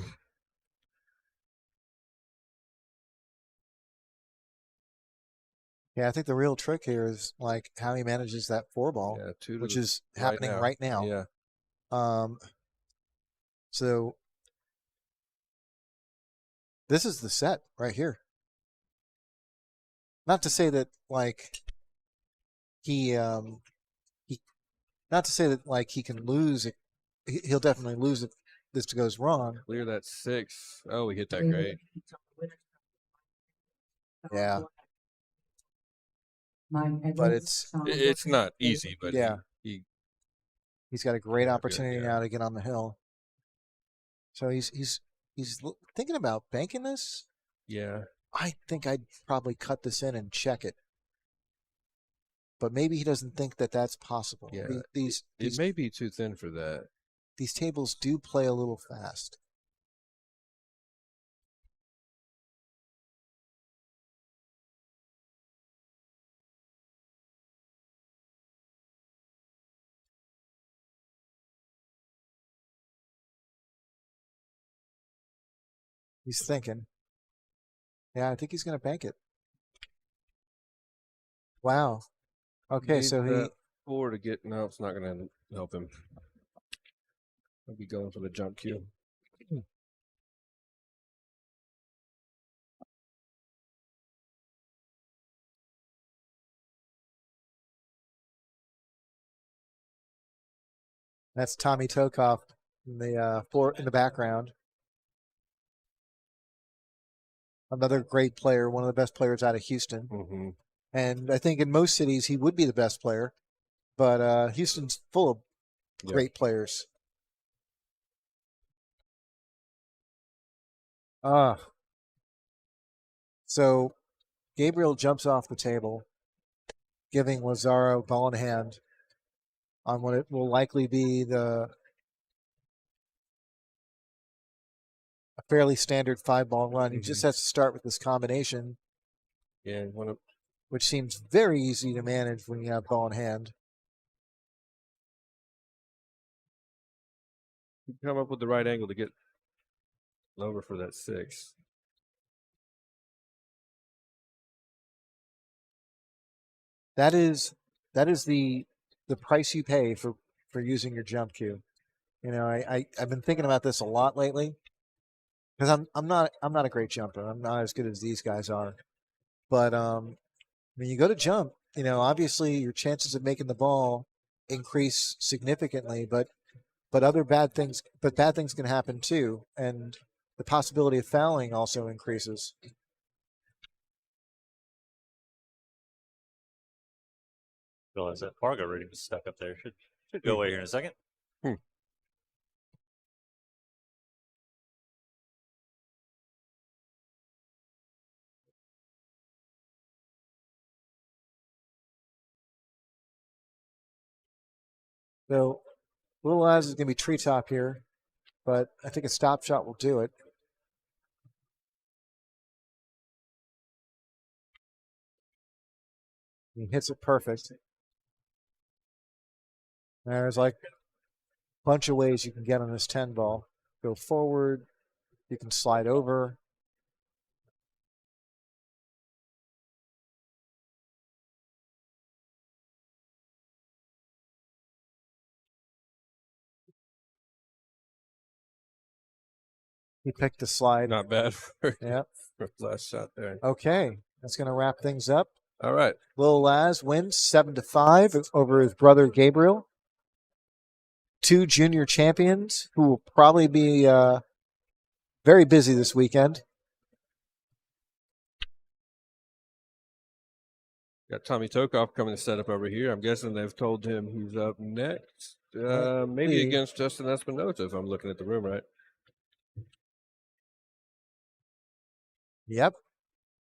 Yeah, I think the real trick here is like how he manages that 4 ball, Yeah, 2 to which the is happening right now. Yeah, So this is the set right here. Not to say that like he not to say that like he can lose it. He'll definitely lose if this goes wrong. clear that 6. Oh, he hit that great. Yeah. But it's not easy, but yeah. He's got a great Yeah, good, opportunity yeah. now to get on the hill. So he's thinking about banking this. yeah. I think I'd probably cut this in and check it. But maybe he doesn't think that that's possible. Yeah. These It may be too thin for that. these tables do play a little fast. He's thinking. Yeah, I think he's going to bank it. Wow. Okay, Need so he that 4 to get. No, it's not going to help him. I'll be going for the jump cue. that's Tommy Tokoph in the floor in the background. Another great player, one of the best players out of Houston. Mm-hmm. And I think in most cities he would be the best player, but Houston's full of great players. So Gabriel jumps off the table, giving Lazaro ball in hand on what it will likely be a fairly standard 5-ball run. He just has to start with this combination, Yeah, which seems very easy to manage when you have ball in hand. come up with the right angle to get lower for that 6. That is the price you pay for using your jump cue. You know, I've been thinking about this a lot lately because I'm not a great jumper. I'm not as good as these guys are. But when you go to jump, you know, obviously your chances of making the ball increase significantly, but bad things can happen too, and the possibility of fouling also increases. Realize that Fargo rating was stuck up there. Should go away here in a second. So Little Az is going to be treetop here, but I think a stop shot will do it. He hits it perfect. There's like a bunch of ways you can get on this 10 ball. Go forward. You can slide over. He picked the slide. Not bad for Yep. his last shot there. Okay. That's going to wrap things up. All right. Lil Laz wins 7-5 over his brother Gabriel. 2 junior champions who will probably be very busy this weekend. Got Tommy Tokoph coming to set up over here. I'm guessing they've told him he's up next. Maybe against Justin Espinosa, if I'm looking at the room right. Yep.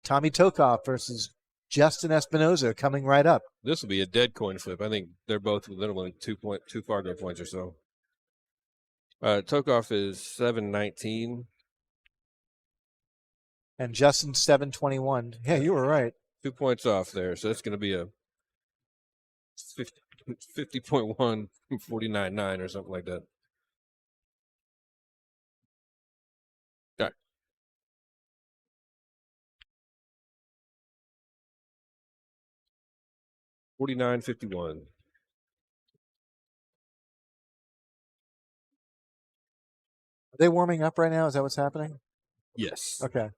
Tommy Tokoph versus Justin Espinosa coming right up. This will be a dead coin flip. I think they're both literally 2 Fargo points or so. Tokoph is 719. And Justin 721. Yeah, you were right. 2 points off there. So that's going to be a 50.1, 49.9 or something like that. All right. $49.51. Are they warming up right now? Is that what's happening? Yes. Okay.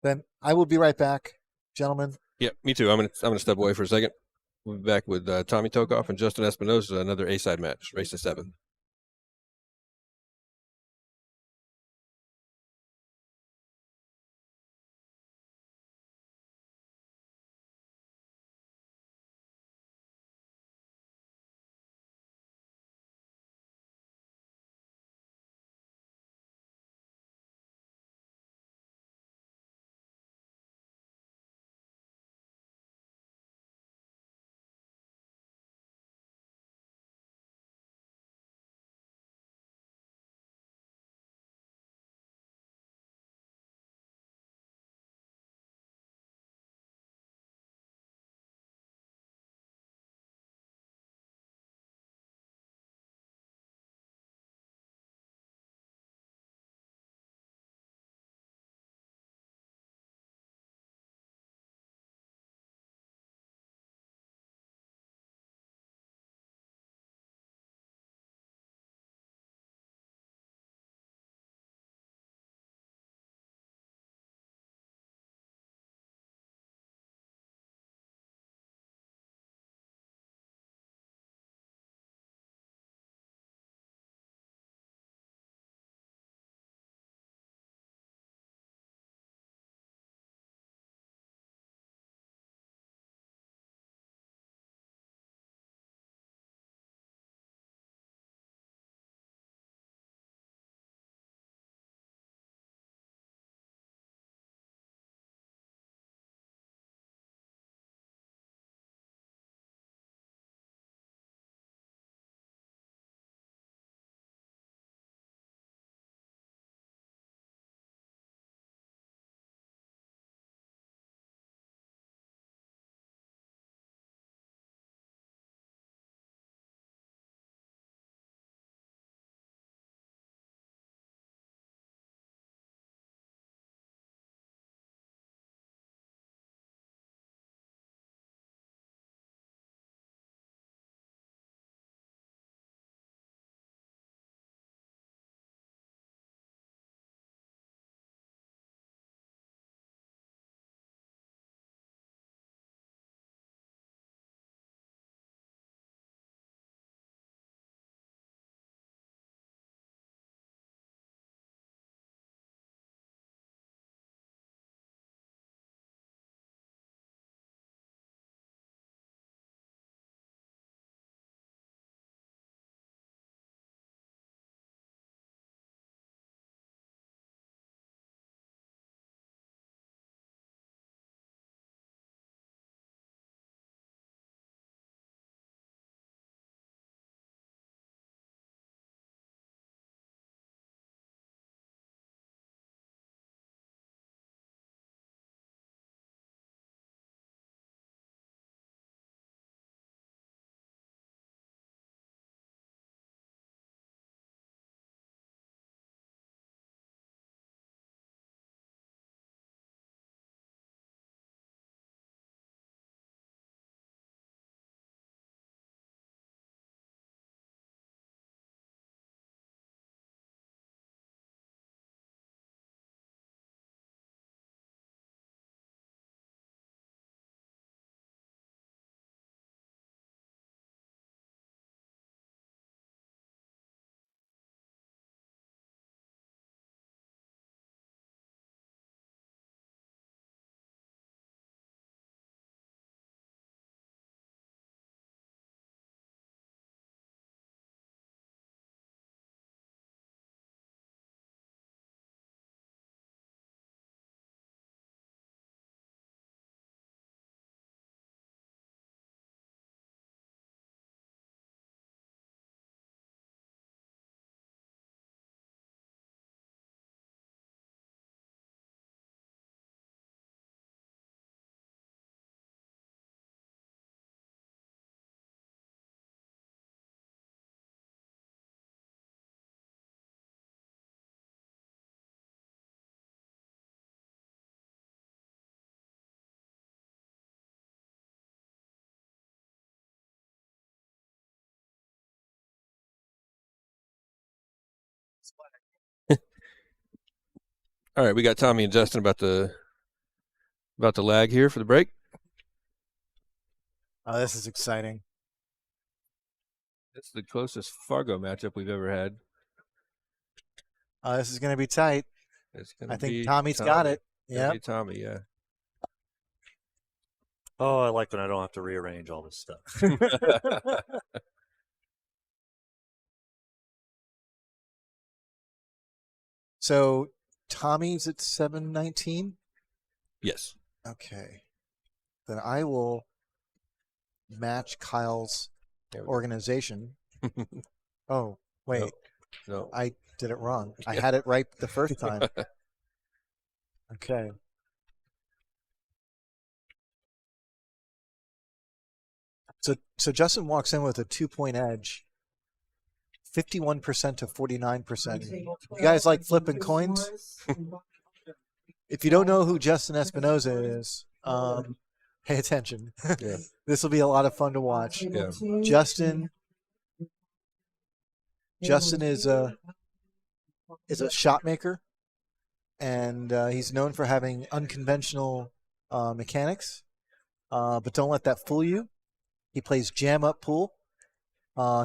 Then I will be right back, gentlemen. Yeah, me too. I'm gonna step away for a second. We'll be back with Tommy Tokoph and Justin Espinosa, another A-side match, race to 7. All right, we got Tommy and Justin about the lag here for the break. Oh, this is exciting. It's the closest Fargo matchup we've ever had. This is going to be tight. It's gonna I think be Tommy's got it. Gonna Yeah. be Tommy, yeah. Oh, I like when I don't have to rearrange all this stuff. So Tommy's at 719. Yes. Okay. Then I will match Kyle's organization. Oh, wait. No. I did it wrong. I had it right the first time. Okay. So Justin walks in with a 2-point edge. 51% to 49%. You guys like flipping coins? If you don't know who Justin Espinosa is, pay attention. Yeah. This will be a lot of fun to watch. Yeah. Justin is a shot maker, and he's known for having unconventional mechanics. But don't let that fool you. He plays jam up pool.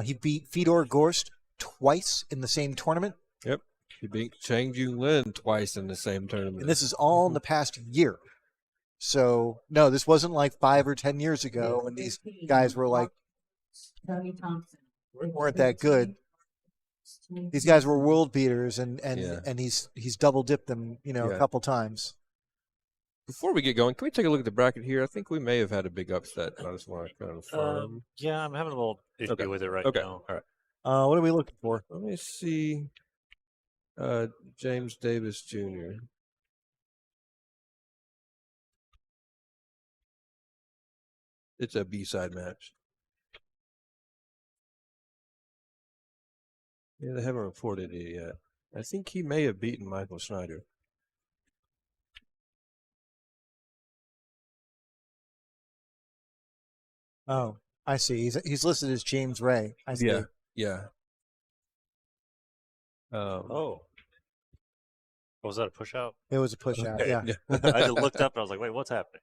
He beat Fedor Gorst twice in the same tournament. Yep. He beat Chang Ju Lin twice in the same tournament. And this is all in the past year. So, no, this wasn't like 5 or 10 years ago when these guys were like, weren't that good. These guys were world beaters, and he's double dipped them, a couple times. Before we get going, can we take a look at the bracket here? I think we may have had a big upset. I just want to confirm. Yeah, I'm having a little issue with it right now. All right. What are we looking for? Let me see. James Davis Jr. It's a B-side match. Yeah, they haven't reported it yet. I think he may have beaten Michael Schneider. Oh, I see. He's listed as James Ray. I see. Yeah. Was that a push out? It was a push out. Okay. Yeah. I just looked up and I was like, wait, what's happening?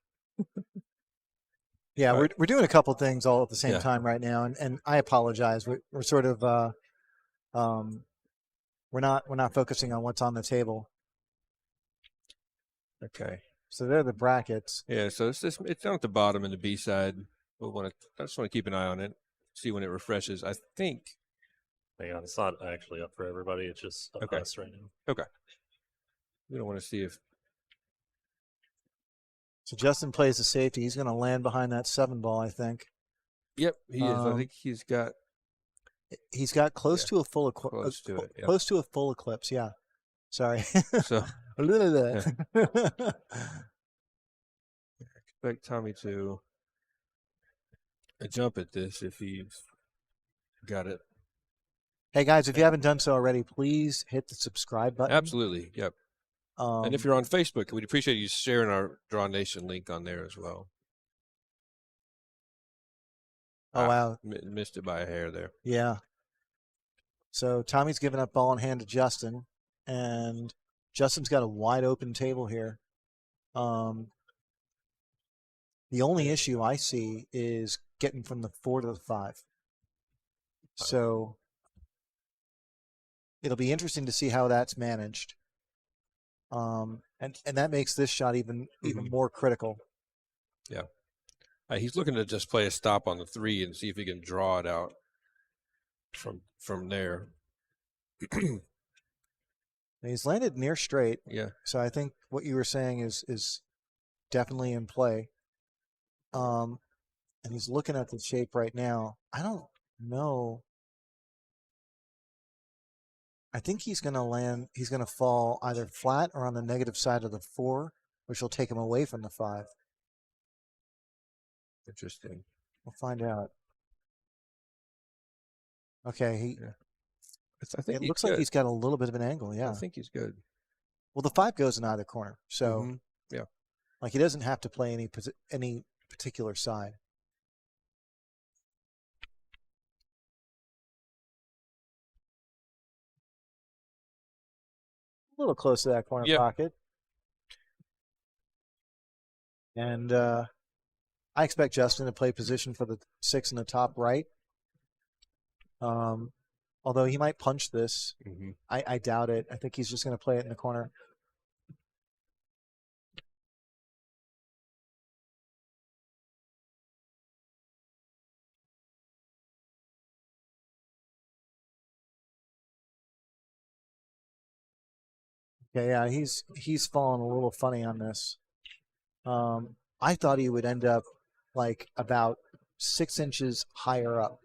Yeah, we're doing a couple things all at the same time right now, and I apologize. We're sort of we're not focusing on what's on the table. Okay. So they're the brackets. Yeah, so it's down at the bottom in the B side. I just want to keep an eye on it, see when it refreshes. I think. Hang on, it's not actually up for everybody. It's just up us right now. Okay. We don't want to see if. So Justin plays the safety. He's going to land behind that 7 ball, I think. Yep, he is. I think he's got. He's got close to a full close to it. Yeah. Close to a full eclipse. Yeah. Sorry. So a little bit. Expect Tommy to jump at this if he's got it. Hey guys, if you haven't done so already, please hit the subscribe button. Absolutely. Yep. And if you're on Facebook, we'd appreciate you sharing our Draw Nation link on there as well. Oh, wow. Missed it by a hair there. Yeah. So Tommy's giving up ball in hand to Justin, and Justin's got a wide open table here. The only issue I see is getting from the 4 to the 5. So it'll be interesting to see how that's managed. And that makes this shot even more critical. Yeah. He's looking to just play a stop on the 3 and see if he can draw it out from there. He's landed near straight. Yeah. So I think what you were saying is definitely in play. And he's looking at the shape right now. I don't know. I think he's going to fall either flat or on the negative side of the 4, which will take him away from the 5. Interesting. We'll find out. Okay, I think it looks like he's got a little bit of an angle, yeah. I think he's good. Well, the 5 goes in either corner, so yeah, like he doesn't have to play any particular side. little close to that corner Yep. pocket. And I expect Justin to play position for the 6 in the top right. Although he might punch this. Mm-hmm. I doubt it. I think he's just going to play it in the corner. Yeah, he's fallen a little funny on this. I thought he would end up like about 6 inches higher up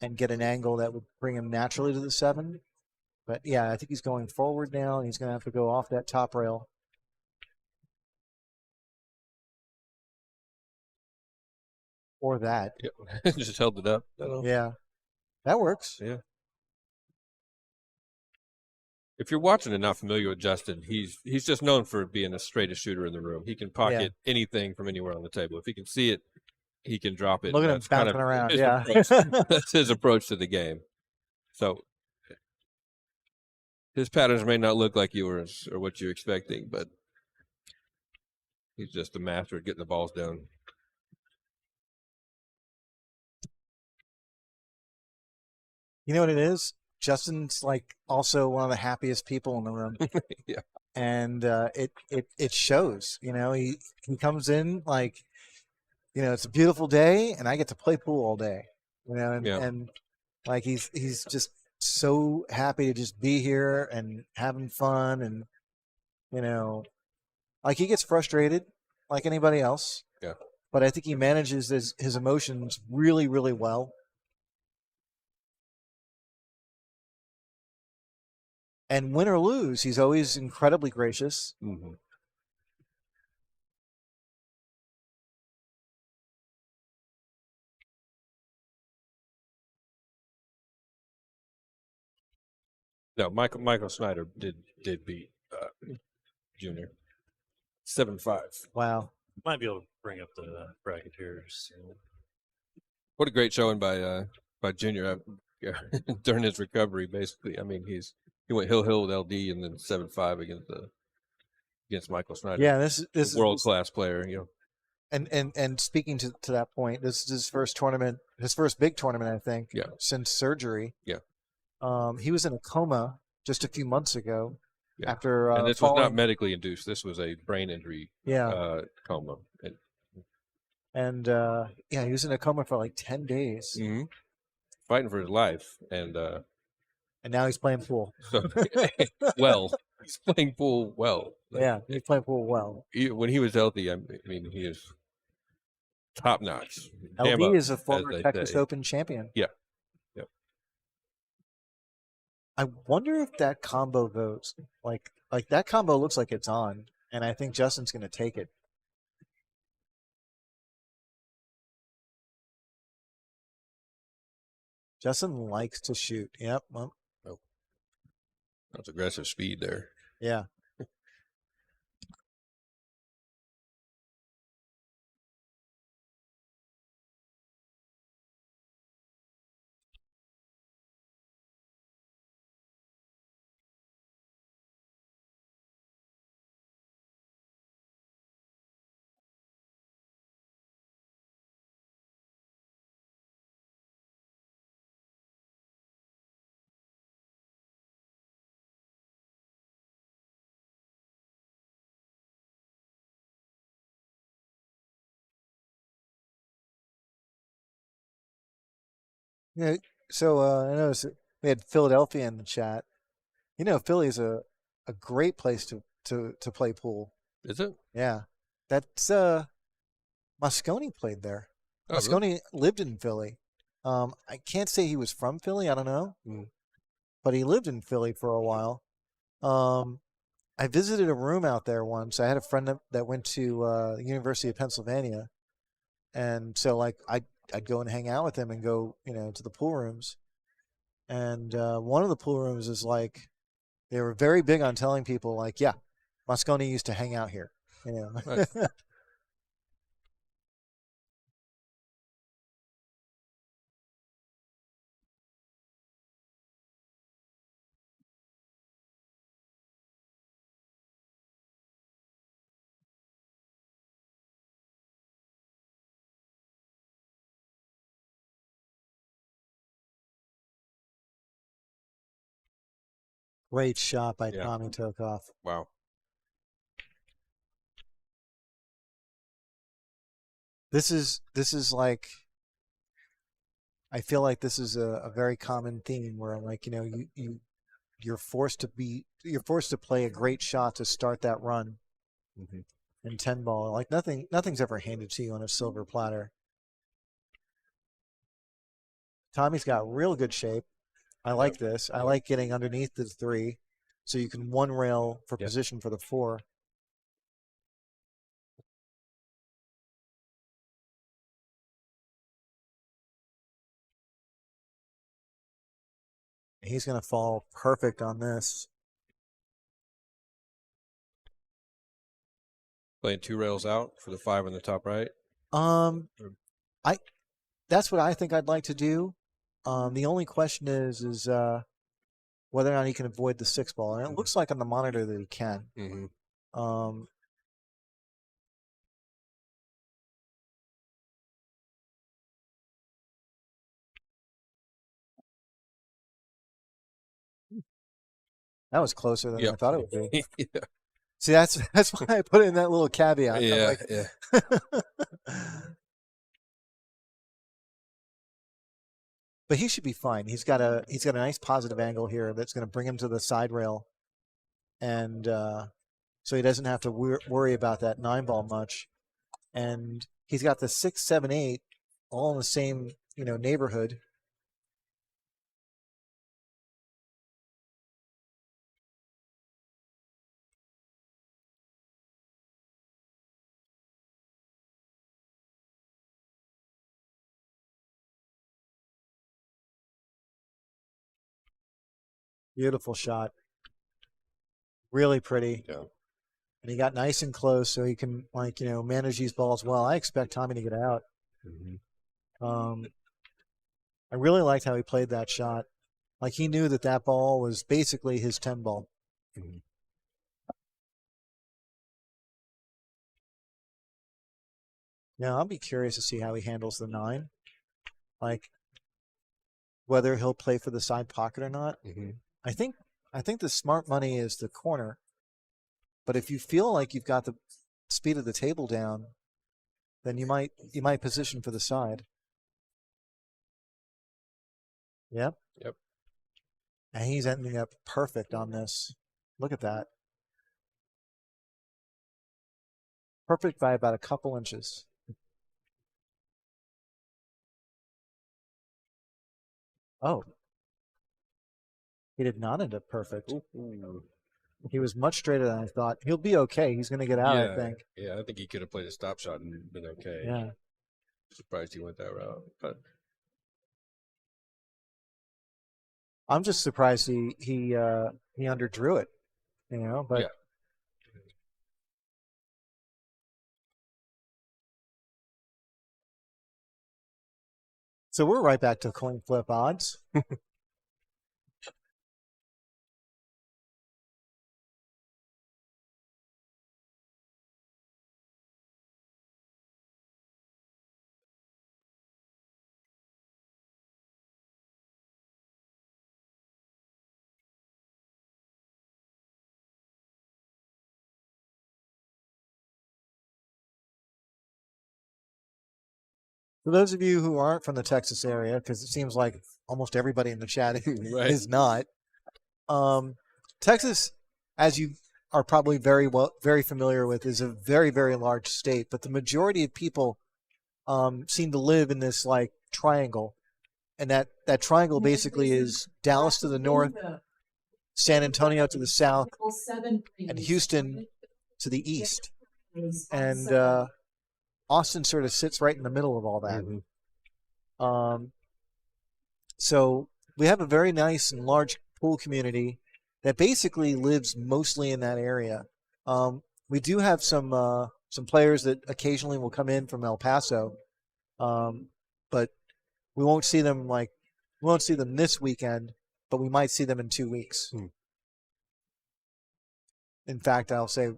and get an angle that would bring him naturally to the 7. But yeah, I think he's going forward now, and he's going to have to go off that top rail. Or that. Yep. Just held it up. Yeah, that works. Yeah. If you're watching and not familiar with Justin, he's just known for being the straightest shooter in the room. He can pocket anything from anywhere on the table. If he can see it, he can drop it. Look at him That's kind bouncing of around. his Yeah. approach. That's his approach to the game. So his patterns may not look like yours or what you're expecting, but he's just a master at getting the balls down. You know what it is? Justin's like also one of the happiest people in the room. Yeah. And it shows. You know, he comes in like, you know, it's a beautiful day, and I get to play pool all day. You know, and like he's just so happy to just be here and having fun, and you know, like he gets frustrated like anybody else. Yeah. But I think he manages his emotions really, really well. And win or lose, he's always incredibly gracious. Mm-hmm. No, Michael Schneider did beat Junior 7-5. Wow. Might be able to bring up the bracket here. Soon. What a great showing by Junior during his recovery. Basically, I mean he went hill with LD and then 7-5 against Michael Schneider. Yeah, this is world class player. You know, and speaking to that point, this is his first tournament, his first big tournament, I think. Yeah. Since surgery. Yeah. He was in a coma just a few months ago. Yeah. After and this falling. was not medically induced. This was a brain injury. Yeah. Coma. And yeah, he was in a coma for like 10 days. Mm-hmm. Fighting for his life, and now he's playing pool. So, well, he's playing pool well. Like, yeah, he's playing pool well. When he was healthy, I mean, he is top notch. LD is a former Texas Open champion. Yeah. I wonder if that combo goes. Like that combo looks like it's on, and I think Justin's going to take it. Justin likes to shoot. Yep. Well, that's aggressive speed there. Yeah. Yeah. So I noticed we had Philadelphia in the chat. You know, Philly is a great place to play pool. Is it? Yeah. That's Mosconi played there. Oh, Mosconi really? lived in Philly. I can't say he was from Philly. I don't know, but he lived in Philly for a while. I visited a room out there once. I had a friend that went to the University of Pennsylvania, and so like I'd go and hang out with him and go, you know, to the pool rooms. And one of the pool rooms is like, they were very big on telling people like, yeah, Mosconi used to hang out here. You know. Nice. Great shot by Yeah. Tommy Tokoph. Wow. This is like, I feel like this is a very common theme where, like, you know, you're forced to play a great shot to start that run in 10 ball. Like nothing's ever handed to you on a silver platter. Tommy's got real good shape. I like this. I like getting underneath the 3 so you can one rail for position for the 4. He's going to fall perfect on this. Playing 2 rails out for the 5 on the top right. That's what I think I'd like to do. The only question is whether or not he can avoid the 6 ball. And it looks like on the monitor that he can. That was closer than I thought it would be. Yeah. See, that's why I put in that little caveat. Yeah, I'm like, yeah. But he should be fine. He's got a nice positive angle here that's going to bring him to the side rail, and so he doesn't have to worry about that 9 ball much. And he's got the 6, 7, 8 all in the same neighborhood. Beautiful shot. Really pretty. Yeah. And he got nice and close so he can manage these balls well. I expect Tommy to get out. I really liked how he played that shot. Like he knew that ball was basically his 10 ball. Now I'll be curious to see how he handles the 9. Like whether he'll play for the side pocket or not. I think the smart money is the corner. But if you feel like you've got the speed of the table down, then you might position for the side. Yep. And he's ending up perfect on this. Look at that. Perfect by about a couple inches. Oh. He did not end up perfect. He was much straighter than I thought. He'll be okay. He's going to get out, I think. Yeah, I think he could have played a stop shot and been okay. Yeah. Surprised he went that route. But I'm just surprised he underdrew it, but yeah. So we're right back to coin flip odds. For those of you who aren't from the Texas area, because it seems like almost everybody in the chat is not, Texas, as you are probably very familiar with, is a very, very large state. But the majority of people seem to live in this like triangle, and that triangle basically is Dallas to the north, San Antonio to the south, and Houston to the east, and Austin sort of sits right in the middle of all that. So we have a very nice and large pool community that basically lives mostly in that area. We do have some players that occasionally will come in from El Paso, but we won't see them this weekend, but we might see them in 2 weeks. In fact, I'll say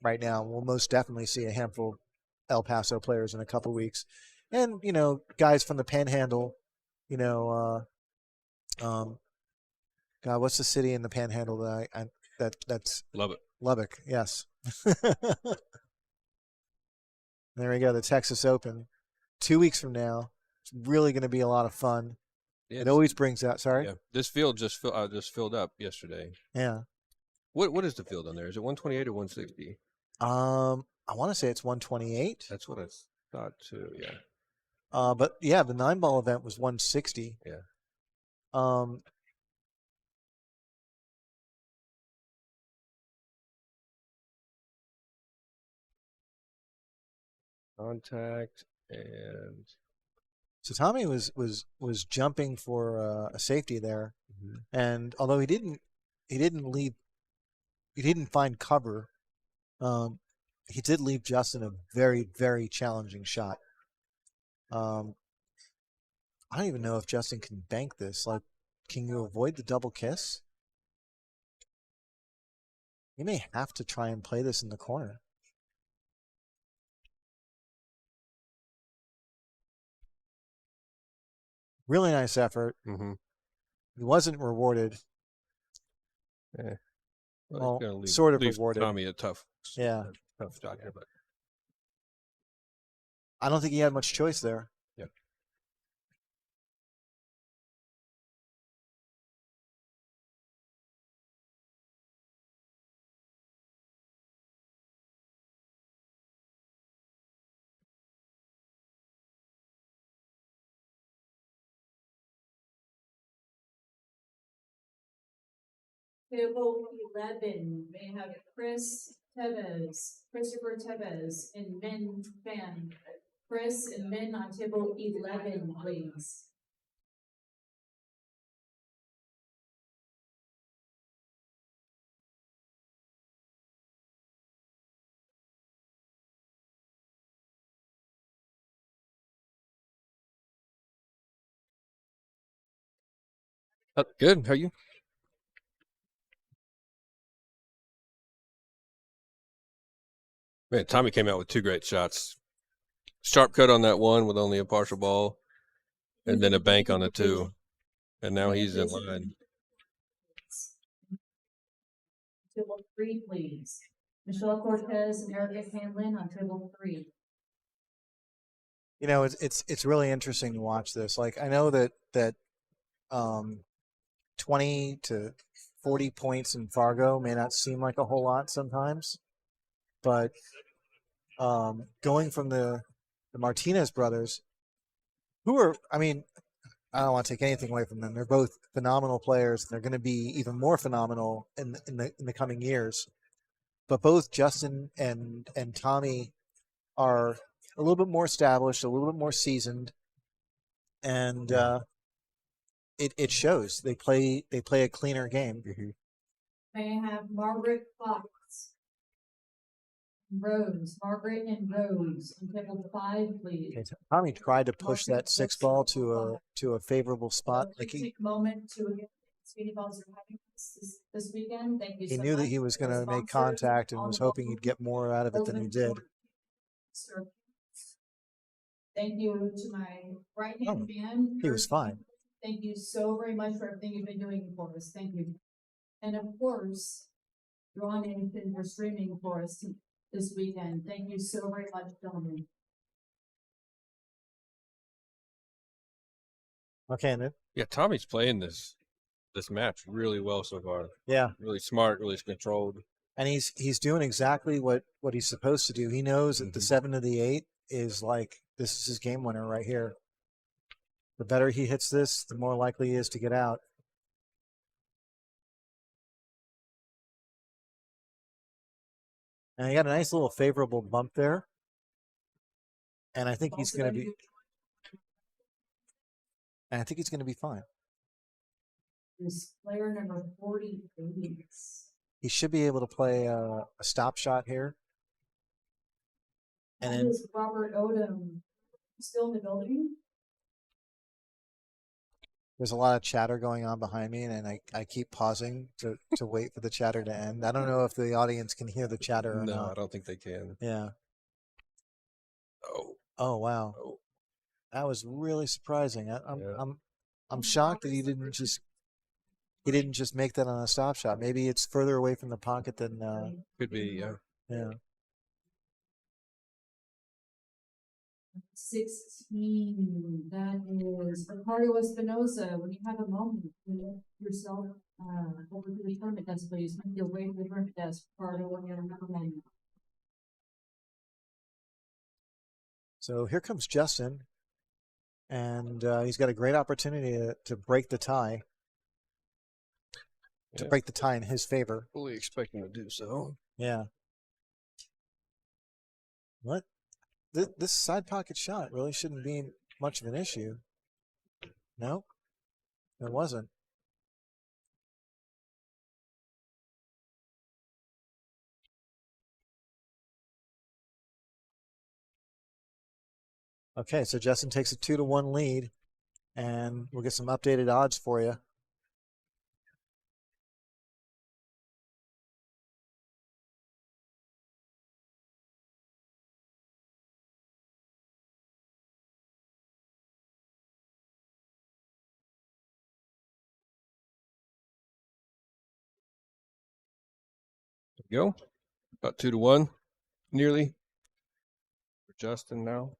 right now, we'll most definitely see a handful of El Paso players in a couple of weeks. And, guys from the Panhandle, God, what's the city in the Panhandle that's Love it. Lubbock? Yes. There we go. The Texas Open, 2 weeks from now. It's really going to be a lot of fun. Yeah, It always brings out. Sorry. Yeah, this field just filled up yesterday. Yeah. What is the field on there? Is it 128 or 160? I want to say it's 128. That's what I thought too. Yeah. But yeah, the 9-ball event was 160. Yeah. Contact and So Tommy was jumping for a safety there, and although he didn't find cover, he did leave Justin a very, very challenging shot. I don't even know if Justin can bank this. Like, can you avoid the double kiss? You may have to try and play this in the corner. Really nice effort. He wasn't rewarded. Yeah. Well, it's gonna sort of leave rewarded. Tommy a tough Yeah. shot here, but I don't think he had much choice there. yeah. Table 11 may have Christopher Tevez, and men fan. Chris and men on table 11, please. Good. How are you? Man, Tommy came out with two great shots. Sharp cut on that one with only a partial ball, and then a bank on the two. And now he's in line. Table 3, please. Michelle Cortez and Erica Hanlon on table 3. You know, it's really interesting to watch this. Like, I know that 20 to 40 points in Fargo may not seem like a whole lot sometimes, but going from the Martinez brothers, who are, I mean, I don't want to take anything away from them. They're both phenomenal players. They're going to be even more phenomenal in the coming years. But both Justin and Tommy are a little bit more established, a little bit more seasoned, and it shows. They play a cleaner game. May I have Margaret Fox, Rose, Margaret and Rose on table 5, please. Okay, Tommy tried to push that 6-ball to a favorable spot. Like Take a moment to Speedy Balls are having this weekend. Thank you. he so knew that much. he was going to make Sponsors, contact and all was the hoping he'd get more out of it than he did. Thank you to my right hand man. He was fine. Thank you so very much for everything you've been doing for us. Thank you. And of course, Ron Nathan for streaming for us this weekend. Thank you so very much, gentlemen. Okay, and then Yeah, Tommy's playing this match really well so far. yeah, Really smart, really controlled. and he's doing exactly what he's supposed to do. He knows that the 7 to the 8 is like, this is his game winner right here. The better he hits this, the more likely he is to get out. And he got a nice little favorable bump there. And I think he's going to be fine. This player number 48. He should be able to play a stop shot here. And then Is Robert Odom still in the building? there's a lot of chatter going on behind me, and I keep pausing to wait for the chatter to end. I don't know if the audience can hear the chatter or No, not. I don't think they can. Yeah. Oh, Oh wow. oh. That was really surprising. Yeah. I'm shocked that he didn't just he didn't just make that on a stop shot. Maybe it's further away from the pocket than Could be, yeah. yeah. 16. That is Ricardo Espinosa. When you have a moment, you yourself over to the tournament desk, please. Make your way to the tournament desk, Ricardo, when you have a moment. So here comes Justin, and he's got a great opportunity to break the tie. To Yeah. break the tie in his favor. Fully expecting to do so. Yeah. What? This side pocket shot really shouldn't be much of an issue. No, it wasn't. Okay, so Justin takes a 2-1 lead, and we'll get some updated odds for you. There we go. About 2-1, nearly. For Justin now.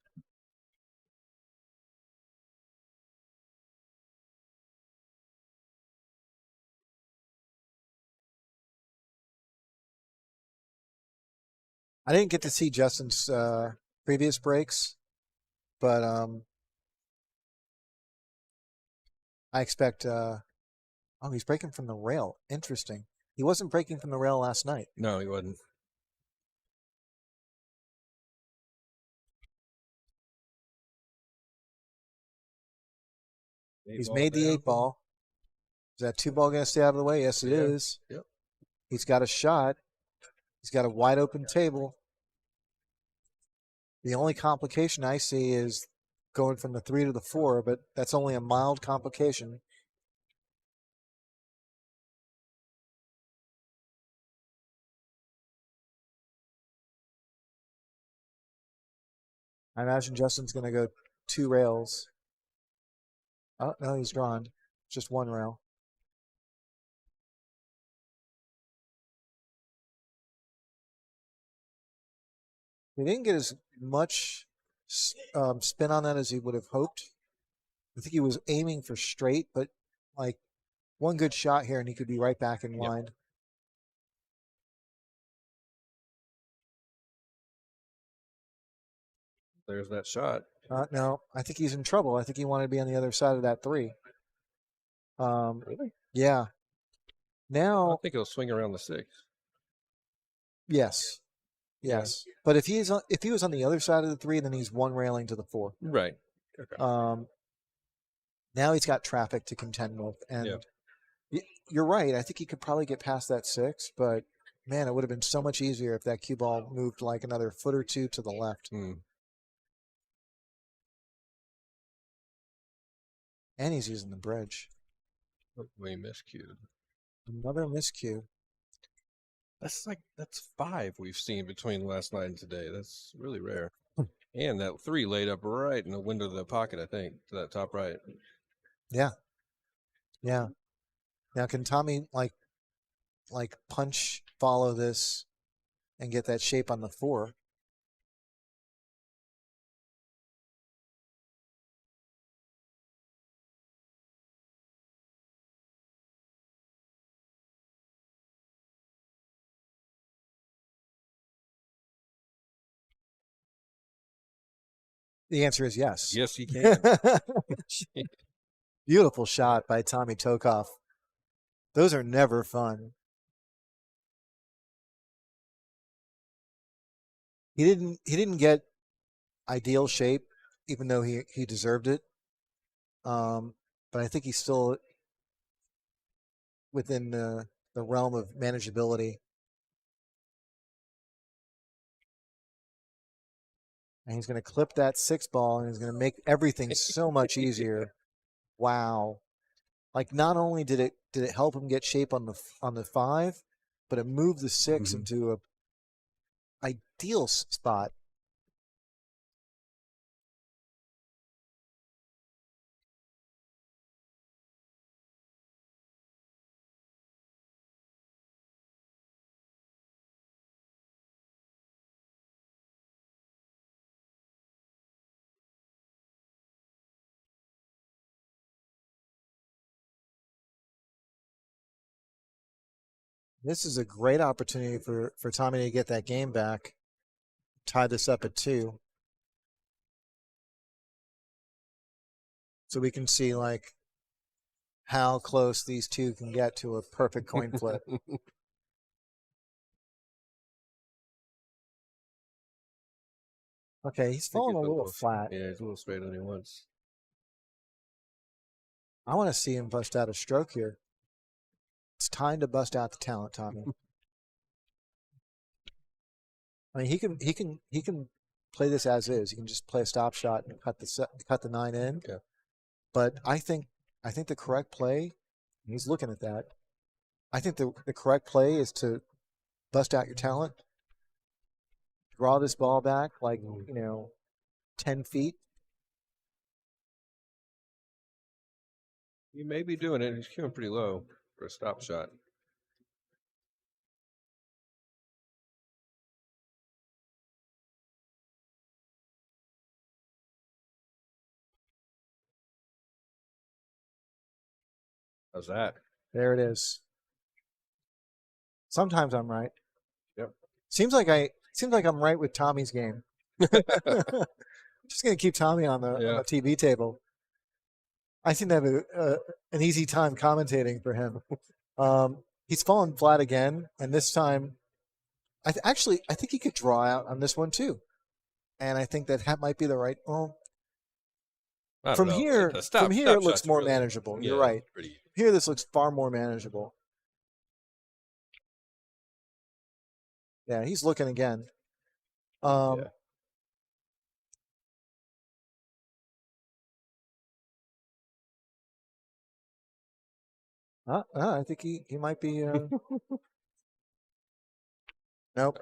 I didn't get to see Justin's previous breaks, but I expect. Oh, he's breaking from the rail. Interesting. He wasn't breaking from the rail last night. No, he wasn't. He's made the 8-ball. Is that 2-ball going to stay out of the way? Yes, it is. Yep. He's got a shot. He's got a wide open table. The only complication I see is going from the 3 to the 4, but that's only a mild complication. I imagine Justin's going to go 2 rails. Oh, no, he's drawn. Just 1 rail. He didn't get as much spin on that as he would have hoped. I think he was aiming for straight, but like one good shot here and he could be right back in line. There's that shot. No, I think he's in trouble. I think he wanted to be on the other side of that 3. Really? Yeah. I Now, think he'll swing around the 6. yes. Yes. But if he was on the other side of the 3, then he's 1 railing to the 4. Right. Okay. Now he's got traffic to contend with, and you're right. I think he could probably get past that 6, but man, it would have been so much easier if that cue ball moved like another foot or 2 to the left. And he's using the bridge. We miscued. Another miscue. That's 5 we've seen between last night and today. That's really rare. And that 3 laid up right in the window of the pocket, I think, to that top right. Yeah. Yeah. Now can Tommy like punch follow this and get that shape on the 4? The answer is yes. Yes, he can. Beautiful shot by Tommy Tokoph. Those are never fun. He didn't get ideal shape, even though he deserved it. But I think he's still within the realm of manageability. And he's going to clip that 6-ball, and he's going to make everything so much easier. Wow! Like not only did it help him get shape on the 5, but it moved the 6 into a ideal spot. This is a great opportunity for Tommy to get that game back. Tie this up at 2. So we can see like how close these two can get to a perfect coin flip. Okay, he's falling a little flat. Yeah, he's a little straighter than he wants. I want to see him bust out a stroke here. It's time to bust out the talent, Tommy. I mean, he can play this as is. He can just play a stop shot and cut the 9 in. Yeah. But I think the correct play, and he's looking at that. I think the correct play is to bust out your talent, draw this ball back like 10 feet. He may be doing it. He's coming pretty low for a stop shot. How's that? There it is. Sometimes I'm right. Yep. Seems like I'm right with Tommy's game. I'm just gonna keep Tommy on the TV table. I seem to have an easy time commentating for him. He's fallen flat again, and this time, I think he could draw out on this one too, and I think that might be the right. Well, from here, it looks more manageable. You're right. Here, this looks far more manageable. Yeah, he's looking again. I think he might be. Nope.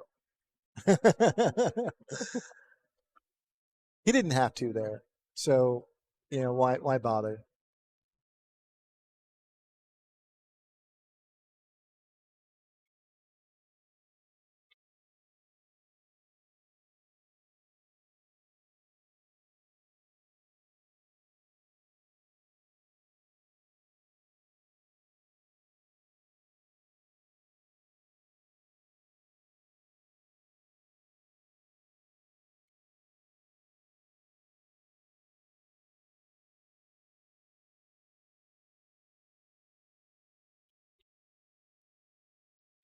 He didn't have to there, so why bother?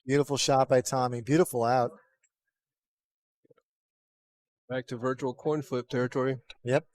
Beautiful shot by Tommy. Beautiful out. Back to virtual coin flip territory. Yep.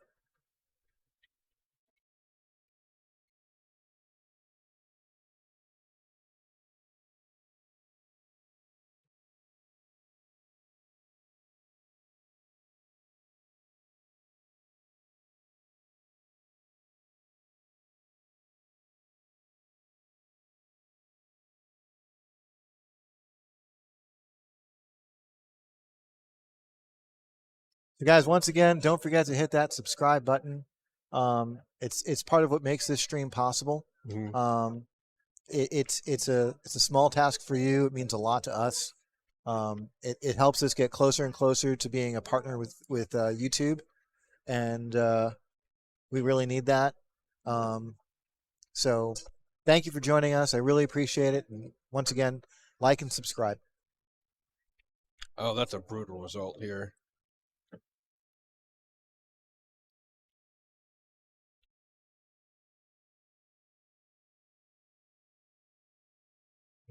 So guys, once again, don't forget to hit that subscribe button. It's part of what makes this stream possible. Mm-hmm. It's a small task for you. It means a lot to us. It helps us get closer and closer to being a partner with YouTube, and we really need that. So thank you for joining us. I really appreciate it. And once again, like and subscribe. Oh, that's a brutal result here.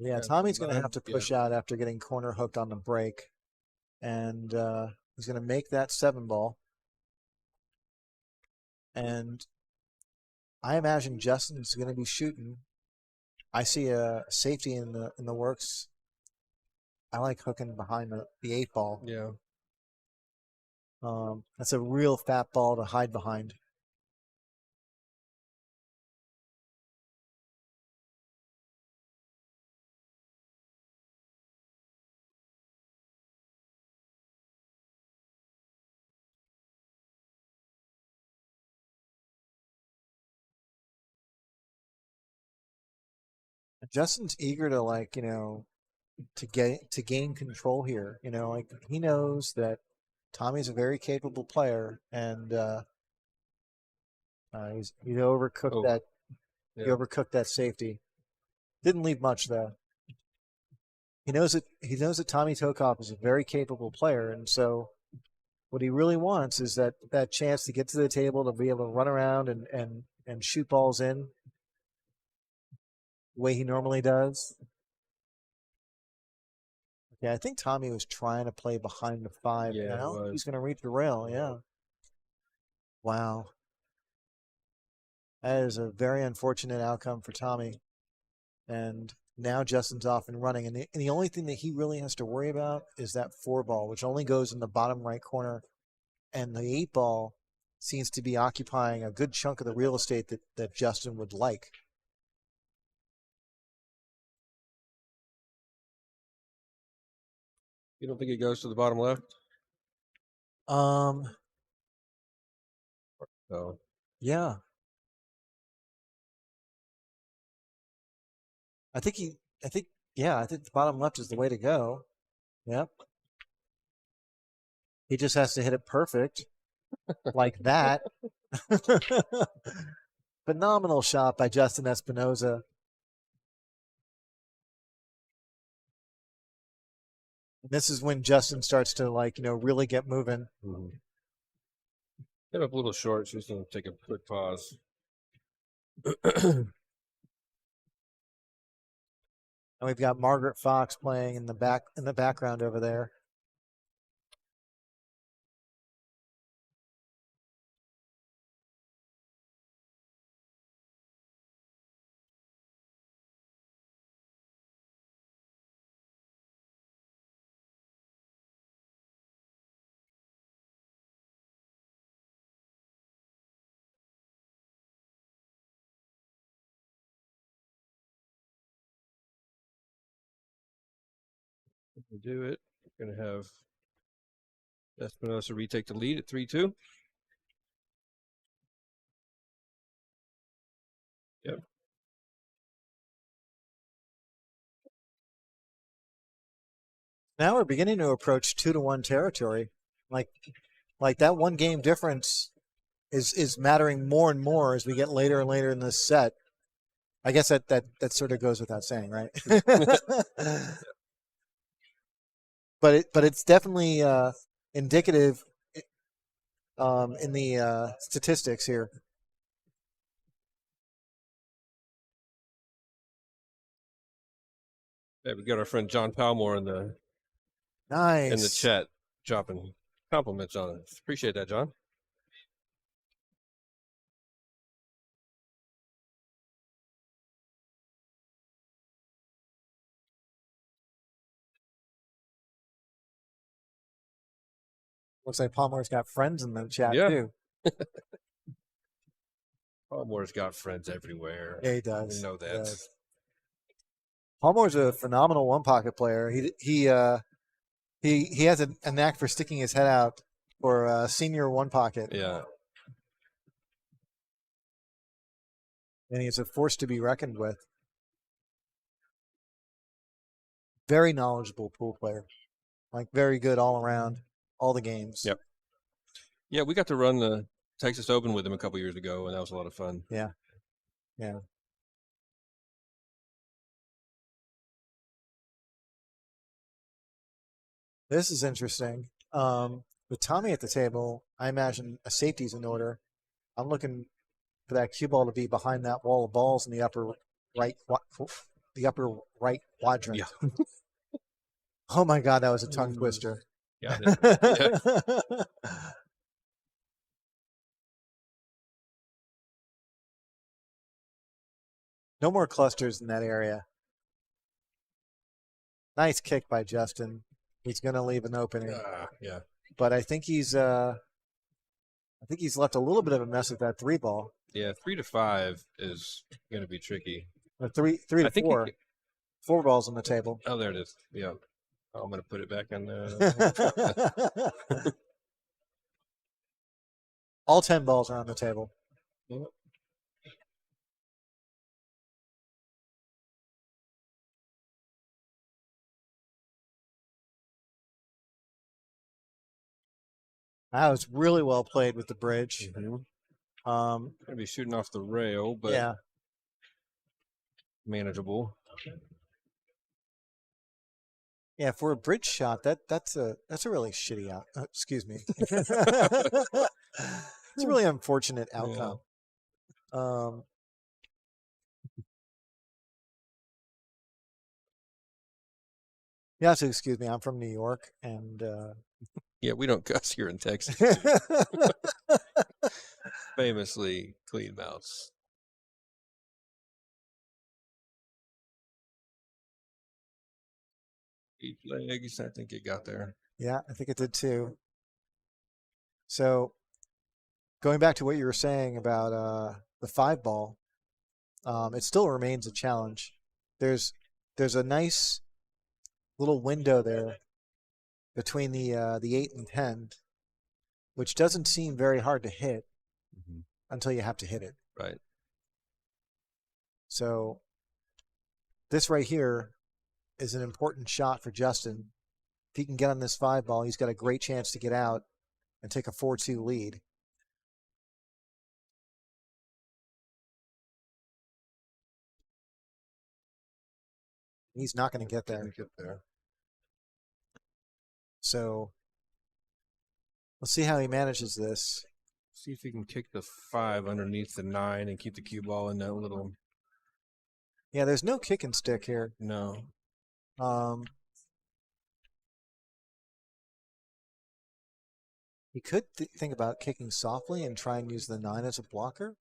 Yeah, Tommy's going to have to push out after getting corner hooked on the break. And he's going to make that 7-ball. And I imagine Justin's going to be shooting. I see a safety in the works. I like hooking behind the 8-ball. Yeah. That's a real fat ball to hide behind. Justin's eager to to gain control here. He knows that Tommy's a very capable player, and he overcooked that. Yeah. He overcooked that safety. Didn't leave much though. he knows that Tommy Tokoph is a very capable player, and so what he really wants is that chance to get to the table, to be able to run around and shoot balls in the way he normally does. Yeah, I think Tommy was trying to play behind the 5. Yeah, I he don't think was. he's going to reach the rail. Yeah. Wow. That is a very unfortunate outcome for Tommy. And now Justin's off and running. And the only thing that he really has to worry about is that 4 ball, which only goes in the bottom right corner. And the 8 ball seems to be occupying a good chunk of the real estate that Justin would like. You don't think it goes to the bottom left? No. Yeah. I think the bottom left is the way to go. Yep. He just has to hit it perfect like that. Phenomenal shot by Justin Espinosa. And this is when Justin starts to really get moving. Mm-hmm. Hit up a little short, so he's going to take a quick pause. And we've got Margaret Fox playing in the background over there. We do it. We're going to have Espinosa retake the lead at 3-2. Yep. Now we're beginning to approach 2-1 territory. Like that 1 game difference is mattering more and more as we get later and later in this set. I guess that sort of goes without saying, right? But it's definitely indicative in the statistics here. Yeah, we got our friend John Palmore in the Nice. chat dropping compliments on us. Appreciate that, John. Looks like Palmer's got friends in the chat Yeah. too. Palmore's got friends everywhere. Yeah, he does. We know He that. does. Palmer's a phenomenal 1-pocket player. He has a knack for sticking his head out for a senior 1-pocket. Yeah. And he's a force to be reckoned with. Very knowledgeable pool player. Very good all around, all the games. Yep. Yeah, we got to run the Texas Open with him a couple years ago, and that was a lot of fun. Yeah. Yeah. This is interesting. With Tommy at the table, I imagine a safety's in order. I'm looking for that cue ball to be behind that wall of balls in the upper right quadrant. Yeah. Oh my God, that was a tongue twister. Got it. Yeah. No more clusters in that area. Nice kick by Justin. He's going to leave an opening. Yeah. But I think he's left a little bit of a mess with that 3 ball. Yeah, 3 to 5 is going to be tricky. 3 to I think 4. 4 balls on the table. Oh, there it is. Yeah. I'm going to put it back in there. All 10 balls are on the table. Yep. That was really well played with the bridge. Mm-hmm. Going to be shooting off the rail, but yeah, manageable. Yeah, for a bridge shot, that's a really shitty out. Excuse me. It's a really unfortunate outcome. Yeah, so excuse me. I'm from New York, and Yeah, we don't cuss here in Texas. Famously clean mouths. Eight legs. I think it got there. yeah, I think it did too. So, going back to what you were saying about the 5-ball, it still remains a challenge. There's a nice little window there between the 8 and 10, which doesn't seem very hard to hit until you have to hit it. Right. So this right here is an important shot for Justin. If he can get on this 5-ball, he's got a great chance to get out and take a 4-2 lead. He's not going to get there. So let's see how he manages this. See if he can kick the 5 underneath the 9 and keep the cue ball in that little. Yeah, there's no kick and stick here. No. He could think about kicking softly and try and use the 9 as a blocker.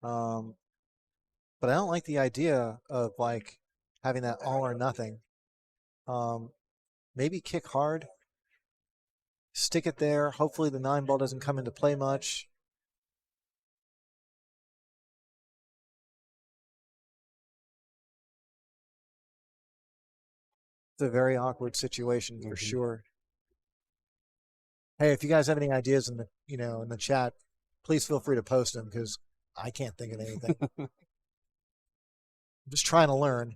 But I don't like the idea of like having that all or nothing. Maybe kick hard, stick it there. Hopefully the 9-ball doesn't come into play much. It's a very awkward situation for sure. Hey, if you guys have any ideas in the chat, please feel free to post them because I can't think of anything. I'm just trying to learn.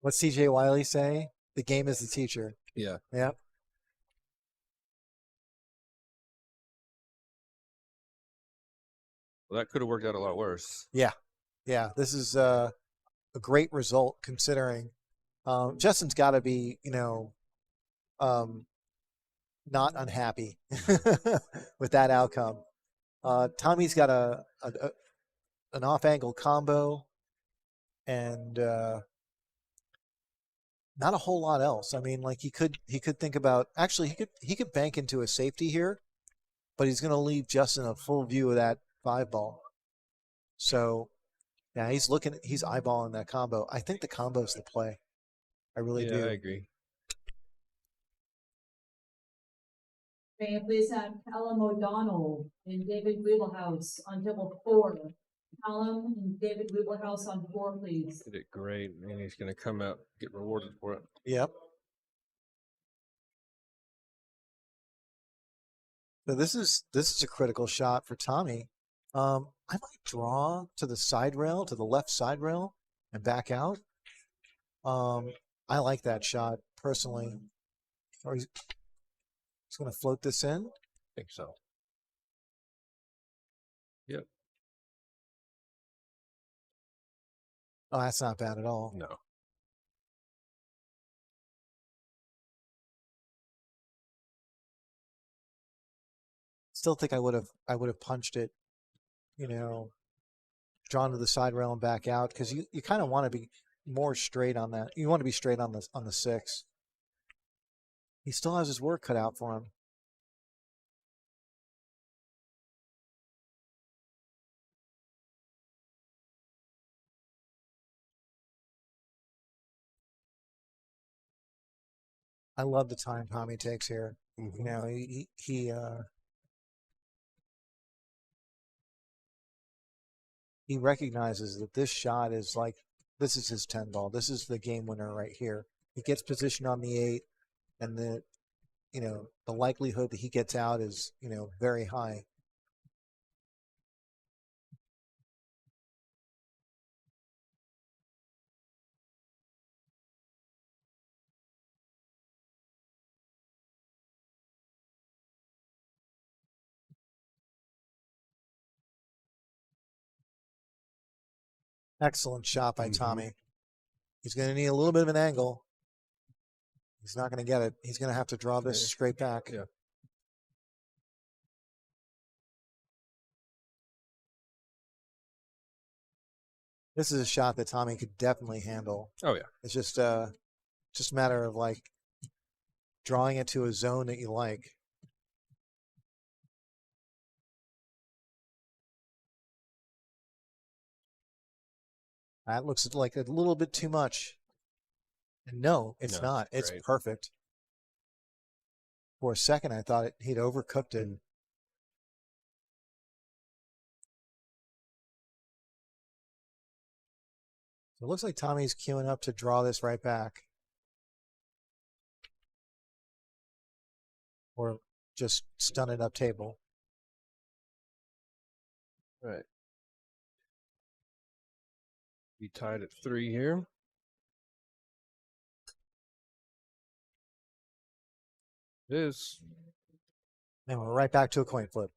What's C.J. Wiley say? The game is the teacher. Yeah. Yep. Well, that could have worked out a lot worse. Yeah. This is a great result considering Justin's got to be, not unhappy with that outcome. Tommy's got an off-angle combo and not a whole lot else. I mean, like he could think about actually he could bank into a safety here, but he's going to leave Justin a full view of that 5-ball. So, yeah, he's eyeballing that combo. I think the combo's the play. I really do. Yeah, I agree. May I please have Callum O'Donnell and David Wheelhouse on table 4. Callum and David Wheelhouse on 4, please. Did it great, and he's going to come out get rewarded for it. Yep. So this is a critical shot for Tommy. I might draw to the side rail, to the left side rail, and back out. I like that shot personally. Or he's going to float this in. I think so. Yep. Oh, that's not bad at all. No. Still think I would have punched it, drawn to the side rail and back out because you kind of want to be more straight on that. You want to be straight on the 6. He still has his work cut out for him. I love the time Tommy takes here. Mm-hmm. He recognizes that this shot is like, this is his 10-ball. This is the game winner right here. He gets positioned on the 8, and the likelihood that he gets out is, very high. Excellent shot by Mhm. Tommy. He's going to need a little bit of an angle. He's not going to get it. He's going to have to draw this Yeah. straight back. Yeah. This is a shot that Tommy could definitely handle. Oh yeah. It's just a matter of like drawing it to a zone that you like. That looks like a little bit too much. And no, it's No, not. it's It's great. perfect. For a second, I thought he'd overcooked it. So it looks like Tommy's queuing up to draw this right back. Or just stun it up table. Right. We tied at 3 here. It is. And we're right back to a coin flip.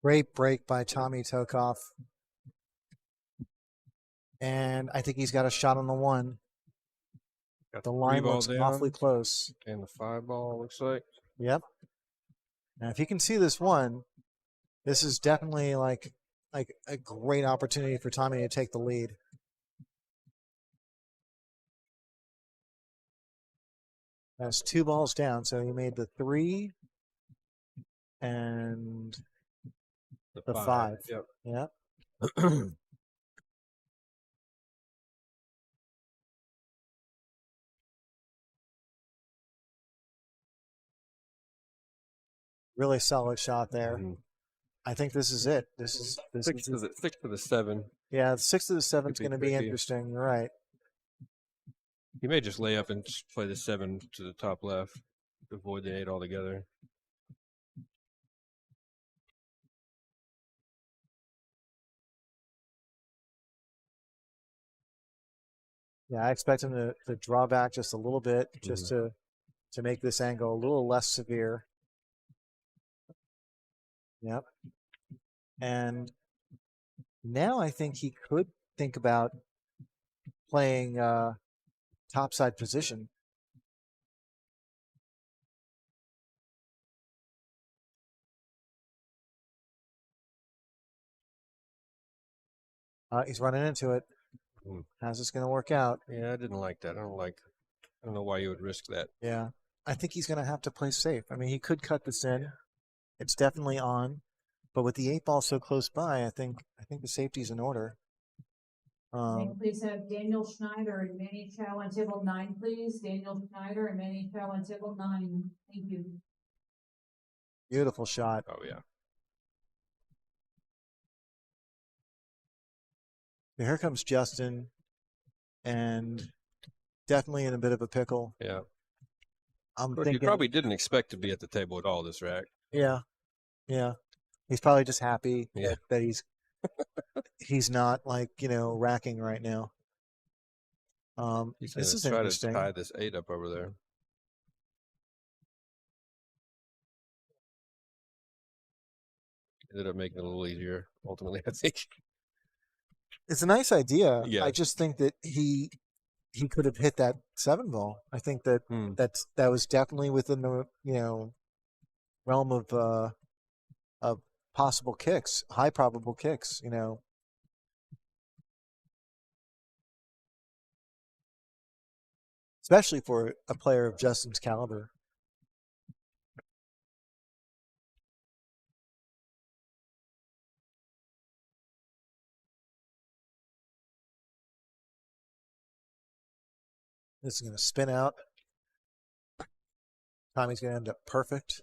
Great break by Tommy Tokoph. And I think he's got a shot on the one. Got The 3 line ball looks down, awfully close. and the 5 ball looks like. Yep. Now, if you can see this one, this is definitely like a great opportunity for Tommy to take the lead. That's 2 balls down, so he made the 3 and the 5. Yep. Yep. Really solid shot there. Mhm. I think this is it. This is 6 to the 7. yeah. 6 to the 7 is Could be going to be tricky. interesting. You're right. He may just lay up and just play the 7 to the top left, avoid the 8 altogether. Yeah, I expect him to draw back just a little bit, just to make this angle a little less severe. Yep. And now I think he could think about playing topside position. He's running into it. Mhm. How's this going to work out? Yeah, I didn't like that. I don't know why you would risk that. Yeah, I think he's going to have to play safe. I mean, he could cut this in. It's definitely on, but with the 8 ball so close by, I think the safety's in order. May I please have Daniel Schneider and Manny Chau on table 9, please. Daniel Schneider and Manny Chau on table 9. Thank you. Beautiful shot. Oh yeah. Here comes Justin, and definitely in a bit of a pickle. Yeah. I'm Of course, thinking, you probably didn't expect to be at the table at all this rack. yeah. He's probably just happy Yeah. that he's not like racking right now. He's This gonna is try interesting. to tie this 8 up over there. Ended up making it a little easier ultimately, I think. It's a nice idea. Yeah. I just think that he could have hit that 7 ball. I think that that was definitely within the realm of possible kicks, high probable kicks. especially for a player of Justin's caliber. This is going to spin out. Tommy's going to end up perfect.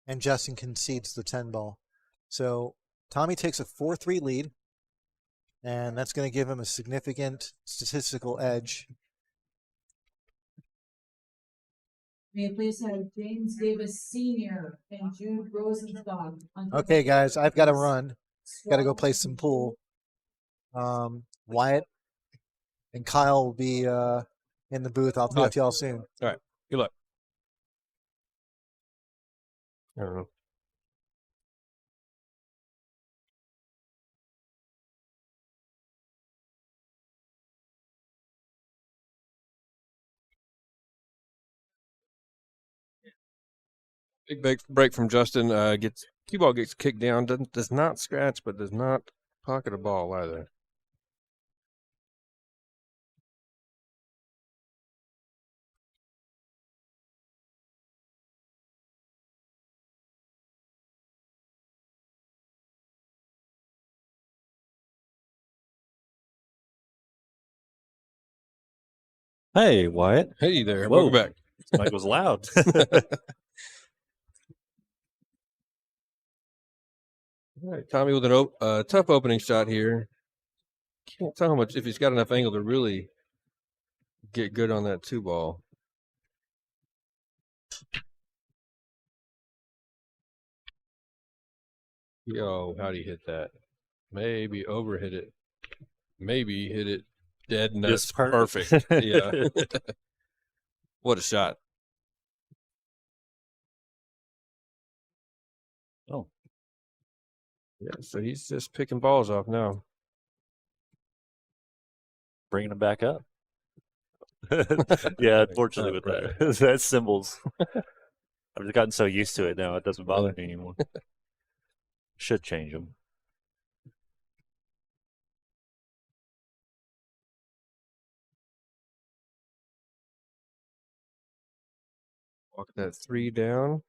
And Justin concedes the 10 ball. So Tommy takes a 4-3 lead, and that's going to give him a significant statistical edge. May I please have James Davis Sr. and Jude Rosenstock on table Okay, guys, I've got to please. run. Got to go play some pool. Wyatt and Kyle will be in the booth. I'll talk to y'all soon. All right. Good luck. I don't know. Big break from Justin. Cue ball gets kicked down. Does not scratch, but does not pocket a ball either. Hey, Wyatt. Hey there. Whoa. Welcome back. Mike was loud. All right, Tommy with a tough opening shot here. Can't tell how much if he's got enough angle to really get good on that 2 ball. Yo, how'd he hit that? Maybe overhit it. Maybe hit it dead nuts. Just Perfect. Yeah. What a shot. Oh. Yeah, so he's just picking balls off now. Bringing him back up. Yeah, unfortunately, with that, that's symbols. I've just gotten so used to it now; it doesn't bother me anymore. Should change them. Walk that 3 down.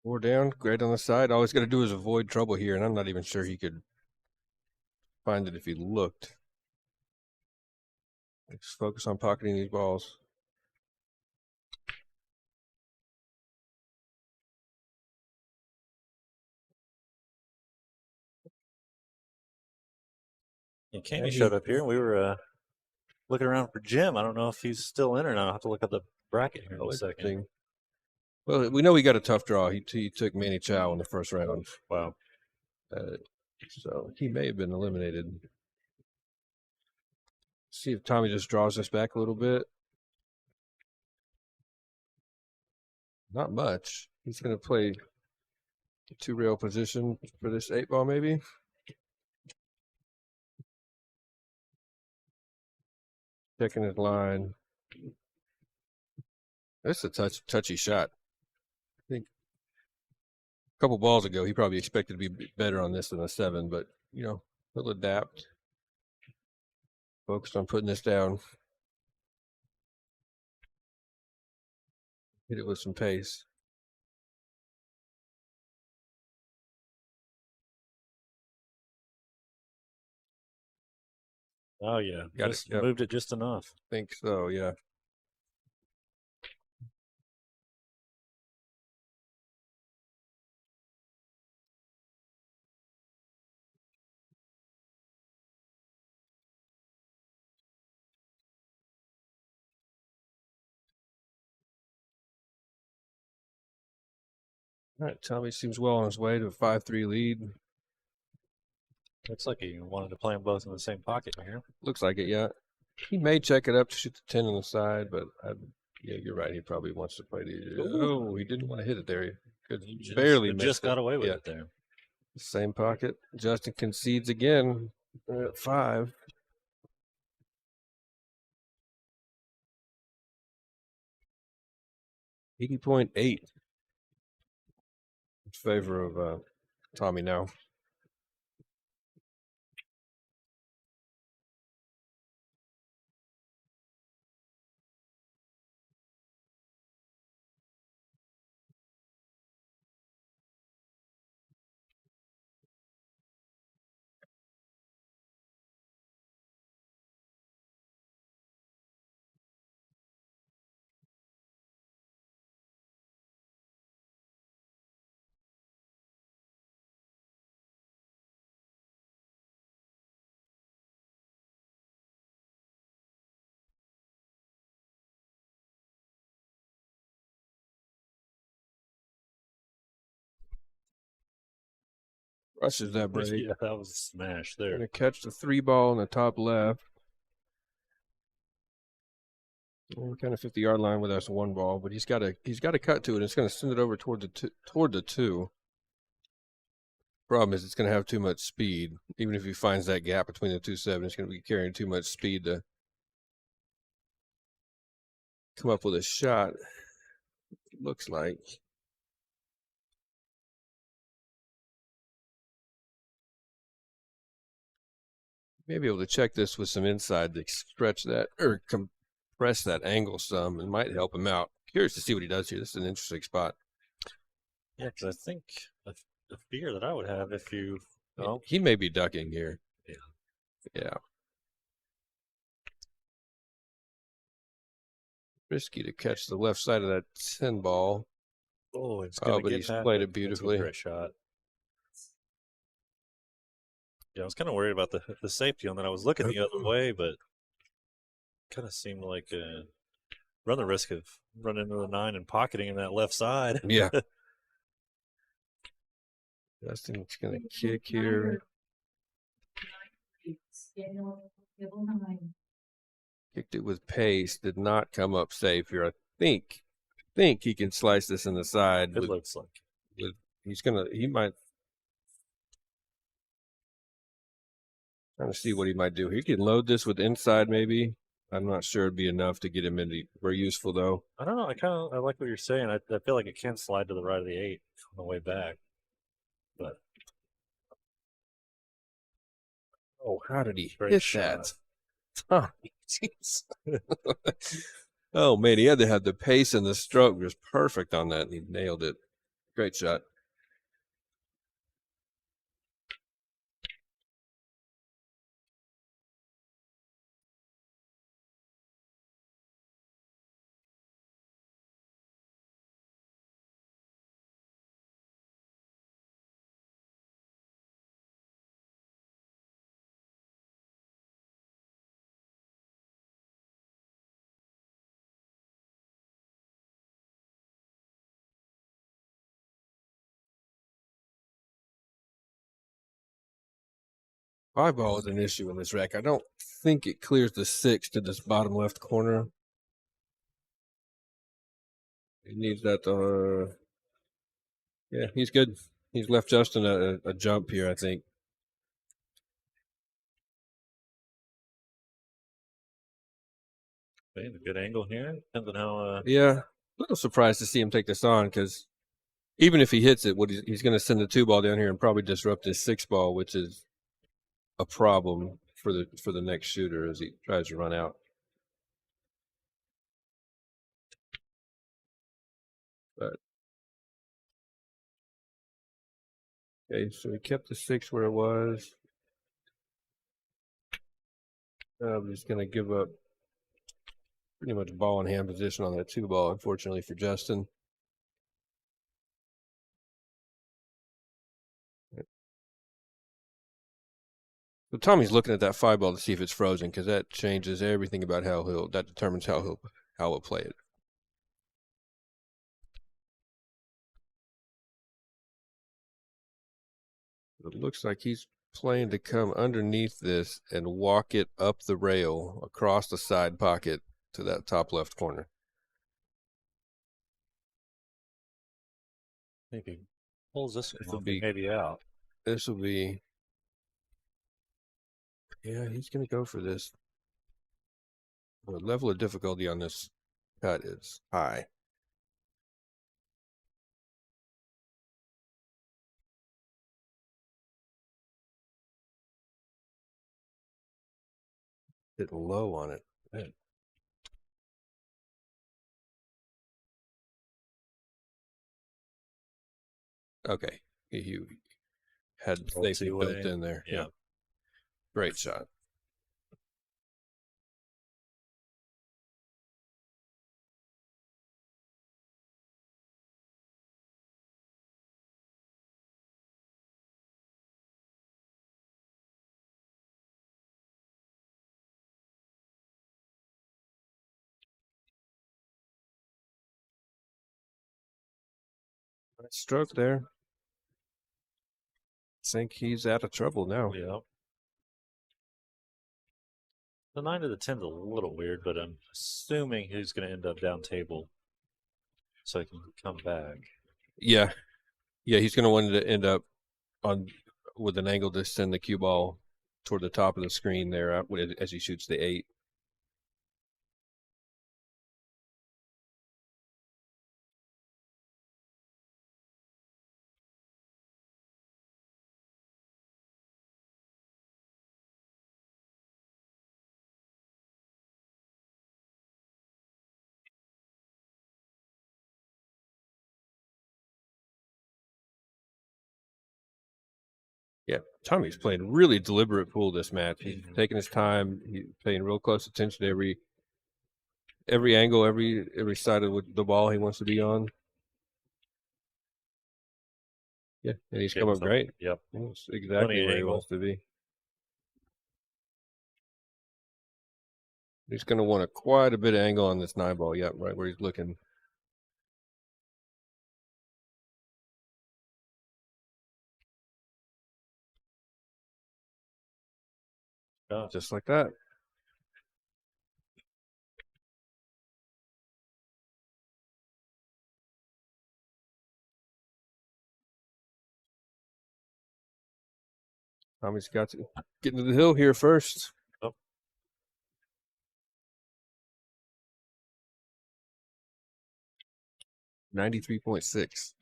Four down, great on the side. All he's got to do is avoid trouble here, and I'm not even sure he could find it if he looked. Just focus on pocketing these balls. And Cammy showed up here, and we were looking around for Jim. I don't know if he's still in or not. I'll have to look up the bracket here in a second. Well, we know he got a tough draw. He took Manny Chau in the first round. Wow. So he may have been eliminated. See if Tommy just draws us back a little bit. Not much. He's going to play 2-rail position for this 8 ball, maybe. Checking his line. That's a touchy shot. I think a couple balls ago, he probably expected to be better on this than a 7, but, you know, he'll adapt. Focused on putting this down. Hit it with some pace. Oh, yeah. Got it. Yep. Moved it just enough. Think so, yeah. All right, Tommy seems well on his way to a 5-3 lead. Looks like he wanted to play them both in the same pocket here. Looks like it, yeah. He may check it up to shoot the 10 on the side, but yeah, you're right. He probably wants to play the. Oh, he didn't want to hit it there. He could barely miss just it. got away with Yeah. it there. Same pocket. Justin concedes again. They're at 5. .8 in favor of Tommy now. Rushes that break. Yeah, that was a smash there. Gonna catch the 3 ball in the top left. Kind of 50-yard line with us 1 ball, but he's got to cut to it. It's going to send it over toward the 2. Problem is, it's going to have too much speed. Even if he finds that gap between the 2-7, it's going to be carrying too much speed to come up with a shot. Looks like. Maybe able to check this with some inside to stretch that or compress that angle some, and might help him out. Curious to see what he does here. This is an interesting spot. Yeah, because I think the fear that I would have if you. Oh, He may be ducking here. Yeah. Yeah. Risky to catch the left side of that 10 ball. oh, it's going to but get he's past played it. it beautifully. That's a great shot. Yeah, I was kind of worried about the safety on that. I was looking the other way, but kind of seemed like run the risk of running into the 9 and pocketing in that left side. Yeah. Justin's going to kick here. Kicked it with pace. Did not come up safe here. I think he can slice this in the side. It looks like. He might. Trying to see what he might do. He can load this with inside maybe. I'm not sure it'd be enough to get him into very useful though. I don't know. I like what you're saying. I feel like it can slide to the right of the 8 on the way back. But Oh, how did he Great hit shot. that? Jeez. Oh man, he had to have the pace and the stroke just perfect on that, and he nailed it. Great shot. Five ball is an issue in this rack. I don't think it clears the 6 to this bottom left corner. He needs that. Yeah, he's good. He's left Justin a jump here, I think. a good angle here. Depends on how. Yeah, a little surprised to see him take this on because even if he hits it, he's going to send the 2 ball down here and probably disrupt his 6 ball, which is a problem for the next shooter as he tries to run out. But okay, so he kept the 6 where it was. I'm just going to give up pretty much ball in hand position on that 2 ball, unfortunately for Justin. So Tommy's looking at that 5 ball to see if it's frozen because that changes everything about that determines how he'll play it. It looks like he's playing to come underneath this and walk it up the rail across the side pocket to that top left corner. If he pulls this This one will off, be- he may be out. This will be. Yeah, he's going to go for this. The level of difficulty on this cut is high. Hit low on it. Man. Okay. He had Roll safety two-way. built in there. Yeah. Great shot. Nice stroke there. Think he's out of trouble now. Yeah. The 9 to the 10 is a little weird, but I'm assuming he's going to end up down table so he can come back. Yeah. Yeah, he's going to want to end up on with an angle to send the cue ball toward the top of the screen there as he shoots the 8. Yeah, Tommy's playing really deliberate pool this match. He's taking his time. He's paying real close attention to every angle, every side of the ball he wants to be on. Yeah, and he's come up great. Yep. That's exactly Plenty of where he angle. wants to be. He's going to want quite a bit of angle on this 9 ball. Yep, right where he's looking. Just like that. Tommy's got to get into the hill here first. Oh. 93.6.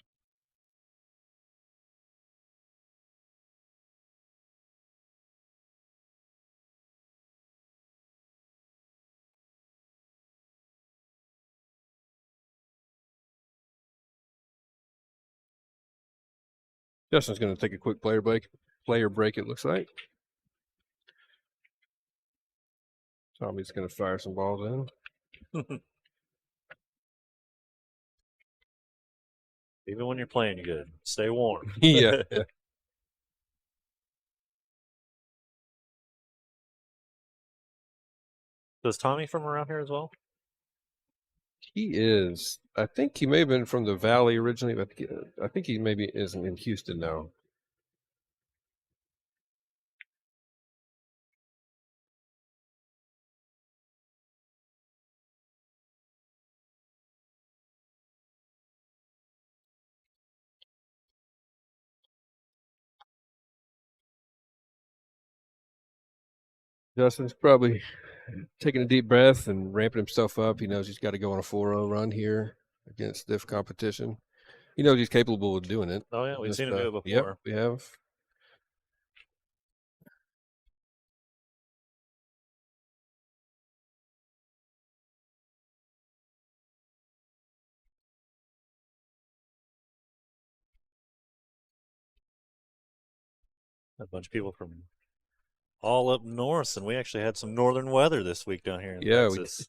Justin's going to take a quick player break. It looks like. Tommy's going to fire some balls in. Even when you're playing good, stay warm. Yeah. So is Tommy from around here as well? He is. I think he may have been from the Valley originally, but I think he maybe isn't in Houston now. Justin's probably taking a deep breath and ramping himself up. He knows he's got to go on a 4-0 run here against stiff competition. He knows he's capable of doing it. Oh, yeah, we've seen him do it before. Yep, we have. A bunch of people from all up north, and we actually had some northern weather this week down here in Texas.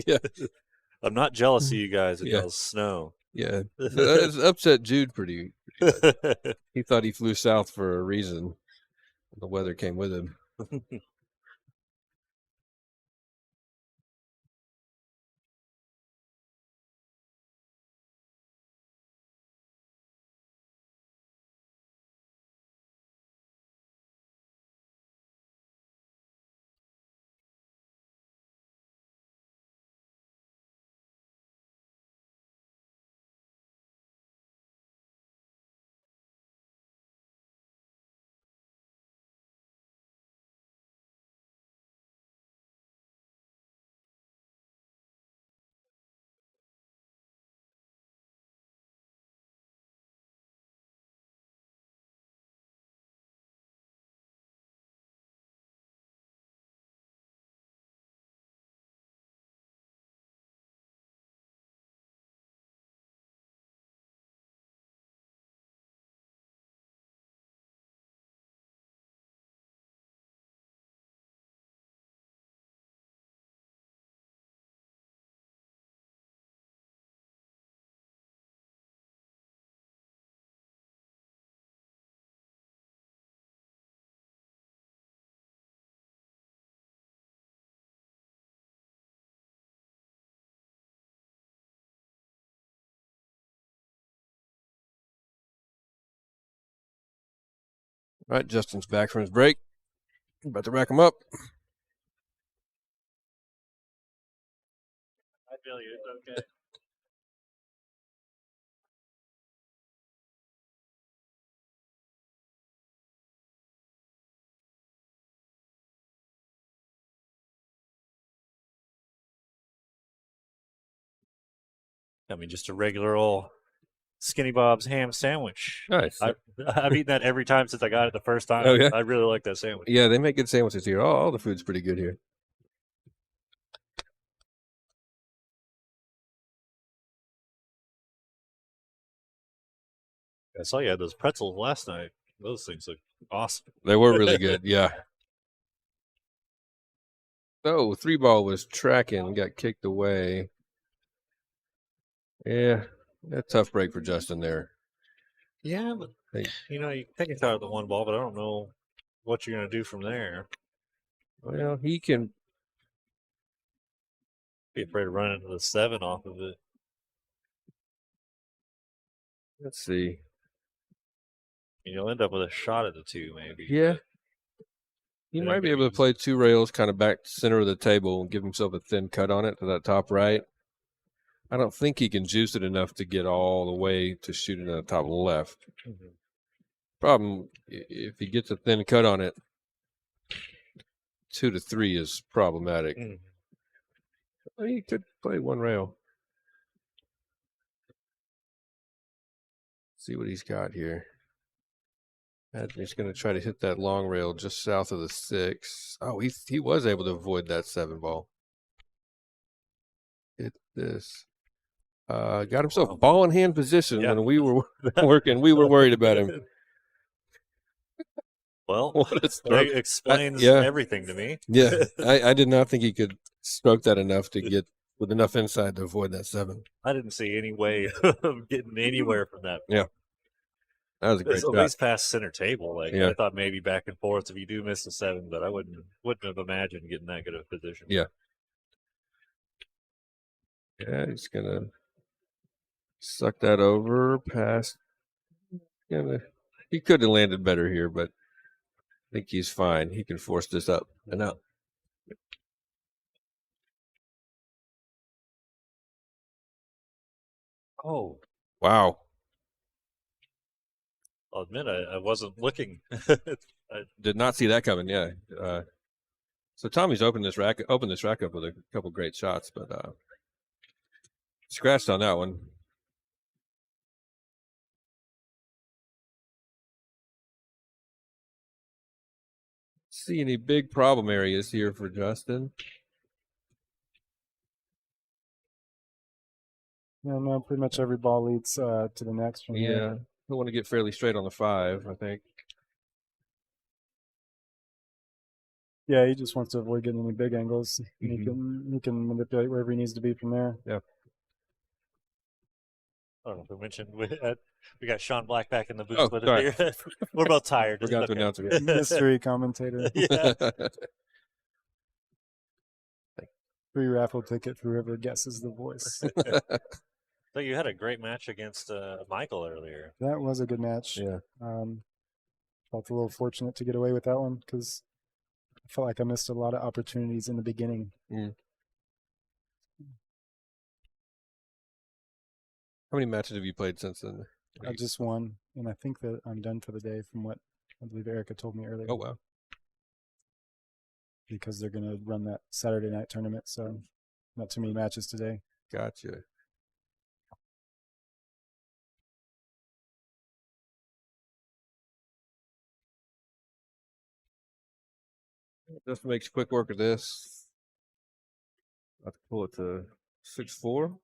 Yeah. I'm not jealous of you guys with y'all's snow. Yeah. It's upset Jude pretty good. He thought he flew south for a reason. The weather came with him. All right, Justin's back from his break. About to rack him up. I feel you. It's okay. I mean, just a regular old Skinny Bob's ham sandwich. Nice. I've eaten that every time since I got it the first time. Oh, yeah? I really like that sandwich. Yeah, they make good sandwiches here. All the food's pretty good here. I saw you had those pretzels last night. Those things look awesome. They were really good, yeah. So, 3-ball was tracking, got kicked away. Yeah, a tough break for Justin there. Yeah, but you think it's out of the 1 ball, but I don't know what you're going to do from there. Well, he can. Be afraid of running into the 7 off of it. Let's see. You'll end up with a shot at the 2, maybe. Yeah. He Yeah, might be maybe able to play 2 rails kind of back center of the table and give himself a thin cut on it to that top right. I don't think he can juice it enough to get all the way to shooting at the top left. Mm-hmm. Problem, if he gets a thin cut on it, 2 to 3 is problematic. Mm-hmm. Well, he could play 1 rail. See what he's got here. He's going to try to hit that long rail just south of the 6. Oh, he was able to avoid that 7 ball. Hit this. Got himself ball in hand position when we were working. We were worried about him. Well, What a stroke. that explains yeah. everything to me. Yeah, I did not think he could stroke that enough to get with enough inside to avoid that 7. I didn't see any way of getting anywhere from that. Yeah. That was a great It's shot. at least past center table. Like Yeah. I thought maybe back and forth if you do miss the 7, but I wouldn't have imagined getting that good of a position. Yeah. Yeah, he's gonna suck that over past. He could have landed better here, but I think he's fine. He can force this up and out. Oh, Wow. I'll admit I wasn't looking. Did not see that coming. Yeah. So Tommy's opened this rack up with a couple great shots, but scratched on that one. See any big problem areas here for Justin? No, pretty much every ball leads to the next one. Yeah. He'll want to get fairly straight on the 5, I think. Yeah, he just wants to avoid getting any big angles. Mhm. He can manipulate wherever he needs to be from there. Yeah. I don't know if we mentioned we got Sean Black back in the booth Oh, with sorry. us here. We're both tired. It's Forgot to okay. announce it. Mystery commentator. Yeah. Free raffle ticket for whoever guesses the voice. So you had a great match against Michael earlier. That was a good match. Yeah. Felt a little fortunate to get away with that one because I felt like I missed a lot of opportunities in the beginning. Mm. How many matches have you played since then? I just won, and I think that I'm done for the day from what I believe Erica told me earlier. Oh, wow. Because they're going to run that Saturday night tournament, so not too many matches today. Gotcha. Just makes quick work of this. I have to pull it to 6-4.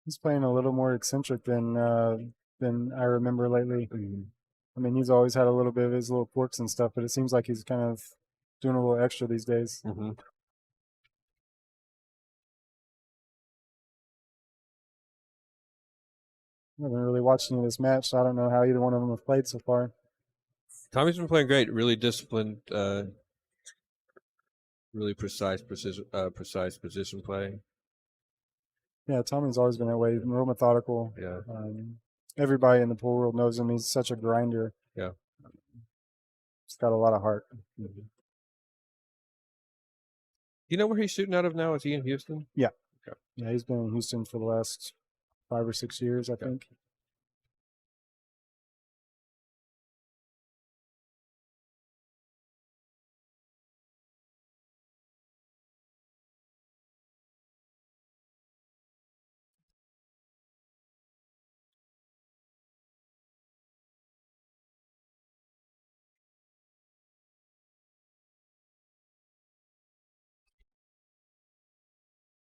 He's playing a little more eccentric than I remember lately. I mean, he's always had a little bit of his little quirks and stuff, but it seems like he's kind of doing a little extra these days. Mm-hmm. I haven't really watched any of this match, so I don't know how either one of them have played so far. Tommy's been playing great, really disciplined. Really precise position play. Yeah, Tommy's always been that way. Real methodical. Yeah. Everybody in the pool world knows him. He's such a grinder. Yeah. He's got a lot of heart. You know where he's shooting out of now? Is he in Houston? Yeah, he's been in Houston for the last 5 or 6 years, I think.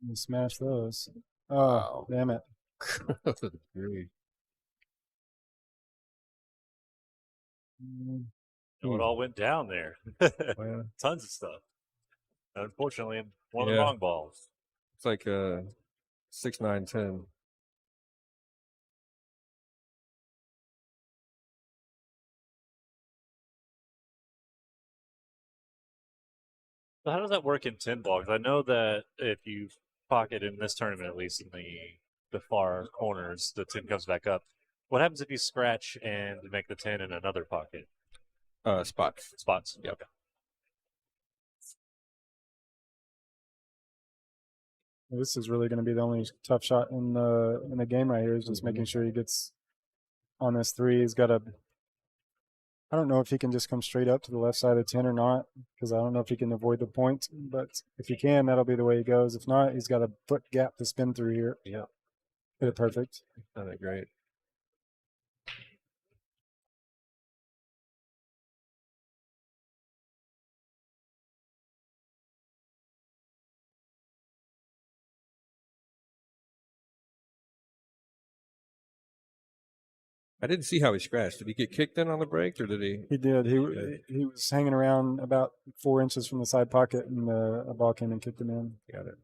You smash those. Oh, Wow. damn it. Great. And it all went down there. Well, Tons of stuff. Unfortunately, one of Yeah. the wrong balls. it's like 6, 9, 10. So how does that work in 10 ball? 'Cause I know that if you pocket in this tournament, at least in the far corners, the 10 comes back up. What happens if you scratch and make the 10 in another pocket? Spots. Spots. Yep. Okay. This is really going to be the only tough shot in the game right here. Is just making sure he gets on this 3. He's got a. I don't know if he can just come straight up to the left side of 10 or not, because I don't know if he can avoid the point. But if he can, that'll be the way he goes. If not, he's got a foot gap to spin through here. Yeah. Hit it perfect. Done it great. I didn't see how he scratched. Did he get kicked in on the break, or did he? He did. He was hanging around about 4 inches from the side pocket, and a ball came and kicked him in. Got it.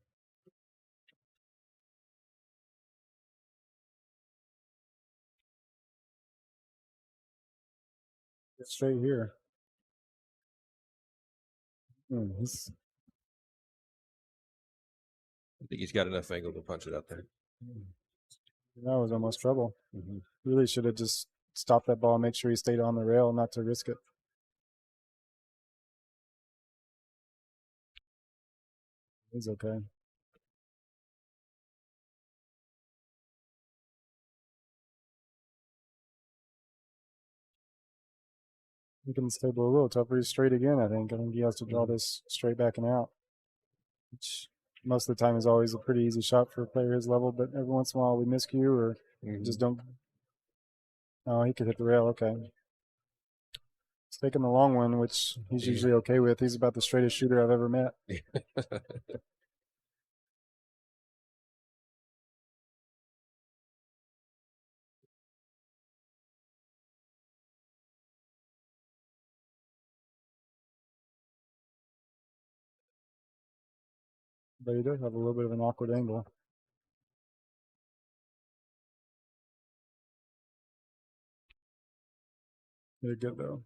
It's straight here. I think he's got enough angle to punch it out there. That was almost trouble. Really should have just stopped that ball and make sure he stayed on the rail, not to risk it. He's okay. Making this table a little tougher. He's straight again, I think. I think he has to draw this straight back and out, which most of the time is always a pretty easy shot for a player his level, but every once in a while we miscue or just don't. Oh, he could hit the rail. Okay. He's taking the long one, which he's usually okay with. He's about the straightest shooter I've ever met. But he does have a little bit of an awkward angle. They're good though.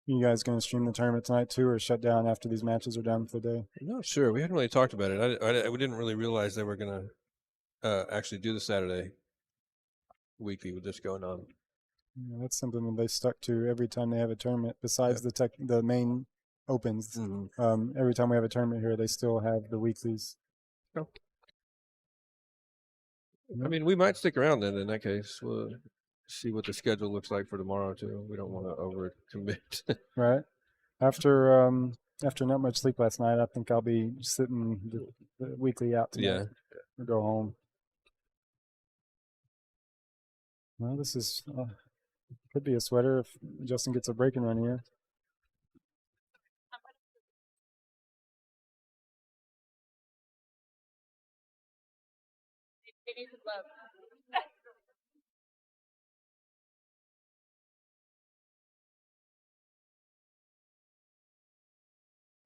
You guys going to stream the tournament tonight too, or shut down after these matches are done for the day? I'm not sure. We hadn't really talked about it. We didn't really realize they were going to actually do the Saturday weekly with this going on. Yeah, that's something that they stuck to every time they have a tournament. Besides the main opens, every time we have a tournament here, they still have the weeklies. Oh. I mean, we might stick around then. In that case, we'll see what the schedule looks like for tomorrow too. We don't want to overcommit. Right. After not much sleep last night, I think I'll be sitting the weekly out tonight. Or go home. Well, this is could be a sweater if Justin gets a break and run here.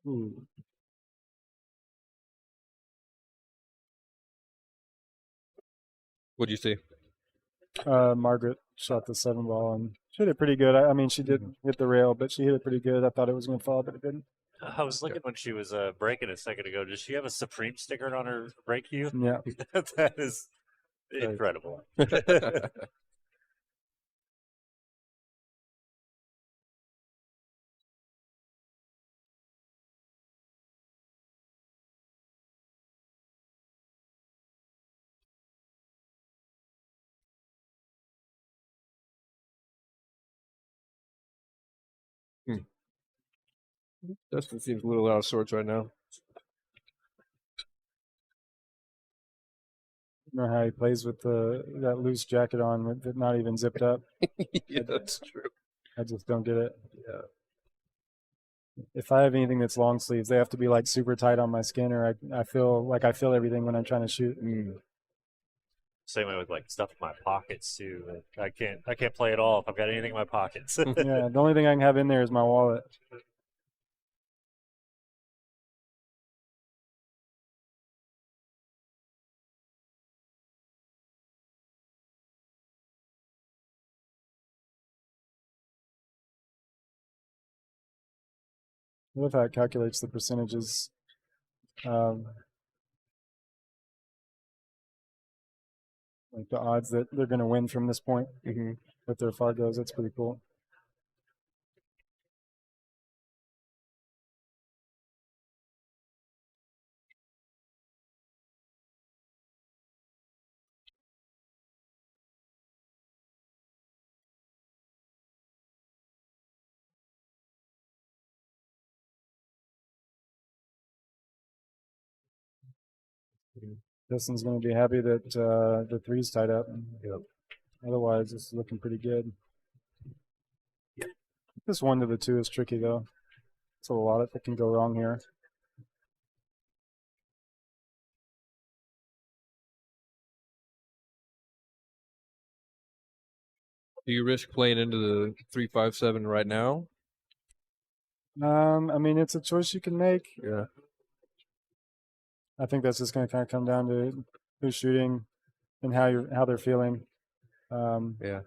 Ooh. What'd you see? Margaret shot the 7 ball and she hit it pretty good. I mean, she did hit the rail, but she hit it pretty good. I thought it was going to fall, but it didn't. I was looking when she was breaking a second ago. Does she have a Supreme sticker on her break cue? Yeah. That is incredible. Dustin seems a little out of sorts right now. You know how he plays with that loose jacket on with it not even zipped up. Yeah, that's true. I just don't get it. Yeah. If I have anything that's long sleeves, they have to be like super tight on my skin, or I feel like I feel everything when I'm trying to shoot. Same way with like stuff in my pockets too. Like, I can't play at all if I've got anything in my pockets. Yeah, the only thing I can have in there is my wallet. I love how it calculates the percentages. Like the odds that they're going to win from this point with their Fargos. That's pretty cool. Dustin's going to be happy that the 3's tied up. Yep. Otherwise, this is looking pretty good. This 1 to the 2 is tricky, though. It's a lot that can go wrong here. Do you risk playing into the 3-5-7 right now? I mean, it's a choice you can make. Yeah. I think that's just going to kind of come down to who's shooting and how they're feeling. Yeah.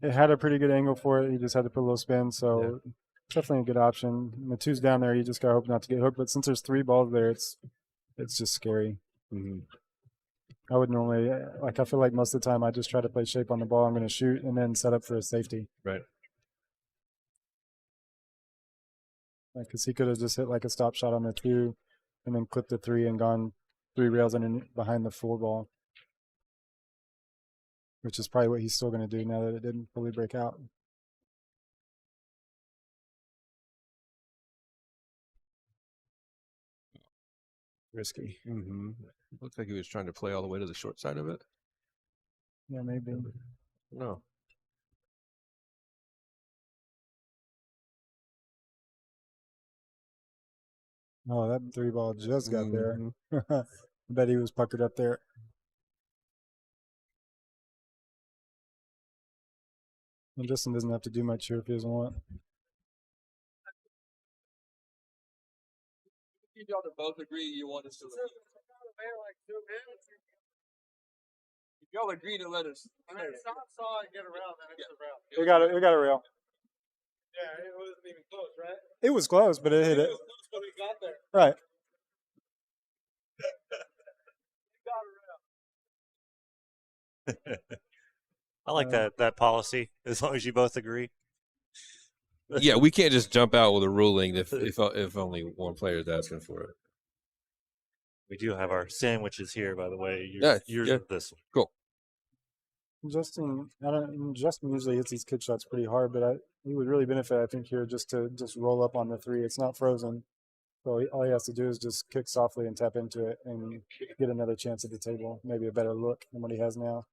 It had a pretty good angle for it. You just had to put a little spin, so it's definitely a good option. And the 2's down there, you just gotta hope not to get hooked. But since there's 3 balls there, it's just scary. I would normally I feel like most of the time I just try to play shape on the ball I'm going to shoot and then set up for a safety. Right. Because he could have just hit like a stop shot on the 2 and then clipped the 3 and gone 3 rails behind the 4 ball, which is probably what he's still going to do now that it didn't fully break out. Risky. Looks like he was trying to play all the way to the short side of it. Yeah, maybe. No. Oh, that 3 ball just got there. I bet he was puckered up there. And Justin doesn't have to do much here if he doesn't want. You y'all both agree you want us to. If y'all agree to let us. I mean, stop saw and get around, then it's around. We got it. We got a rail. Yeah, it wasn't even close, right? It was close, but it hit it. It was close when we got there. Right. I like that policy as long as you both agree. Yeah, we can't just jump out with a ruling if only one player is asking for it. We do have our sandwiches here, by the way. Yours yeah. with this one. Cool. Justin usually hits these kid shots pretty hard, but he would really benefit, I think, here just to roll up on the 3. It's not frozen, so all he has to do is just kick softly and tap into it and get another chance at the table, maybe a better look than what he has now.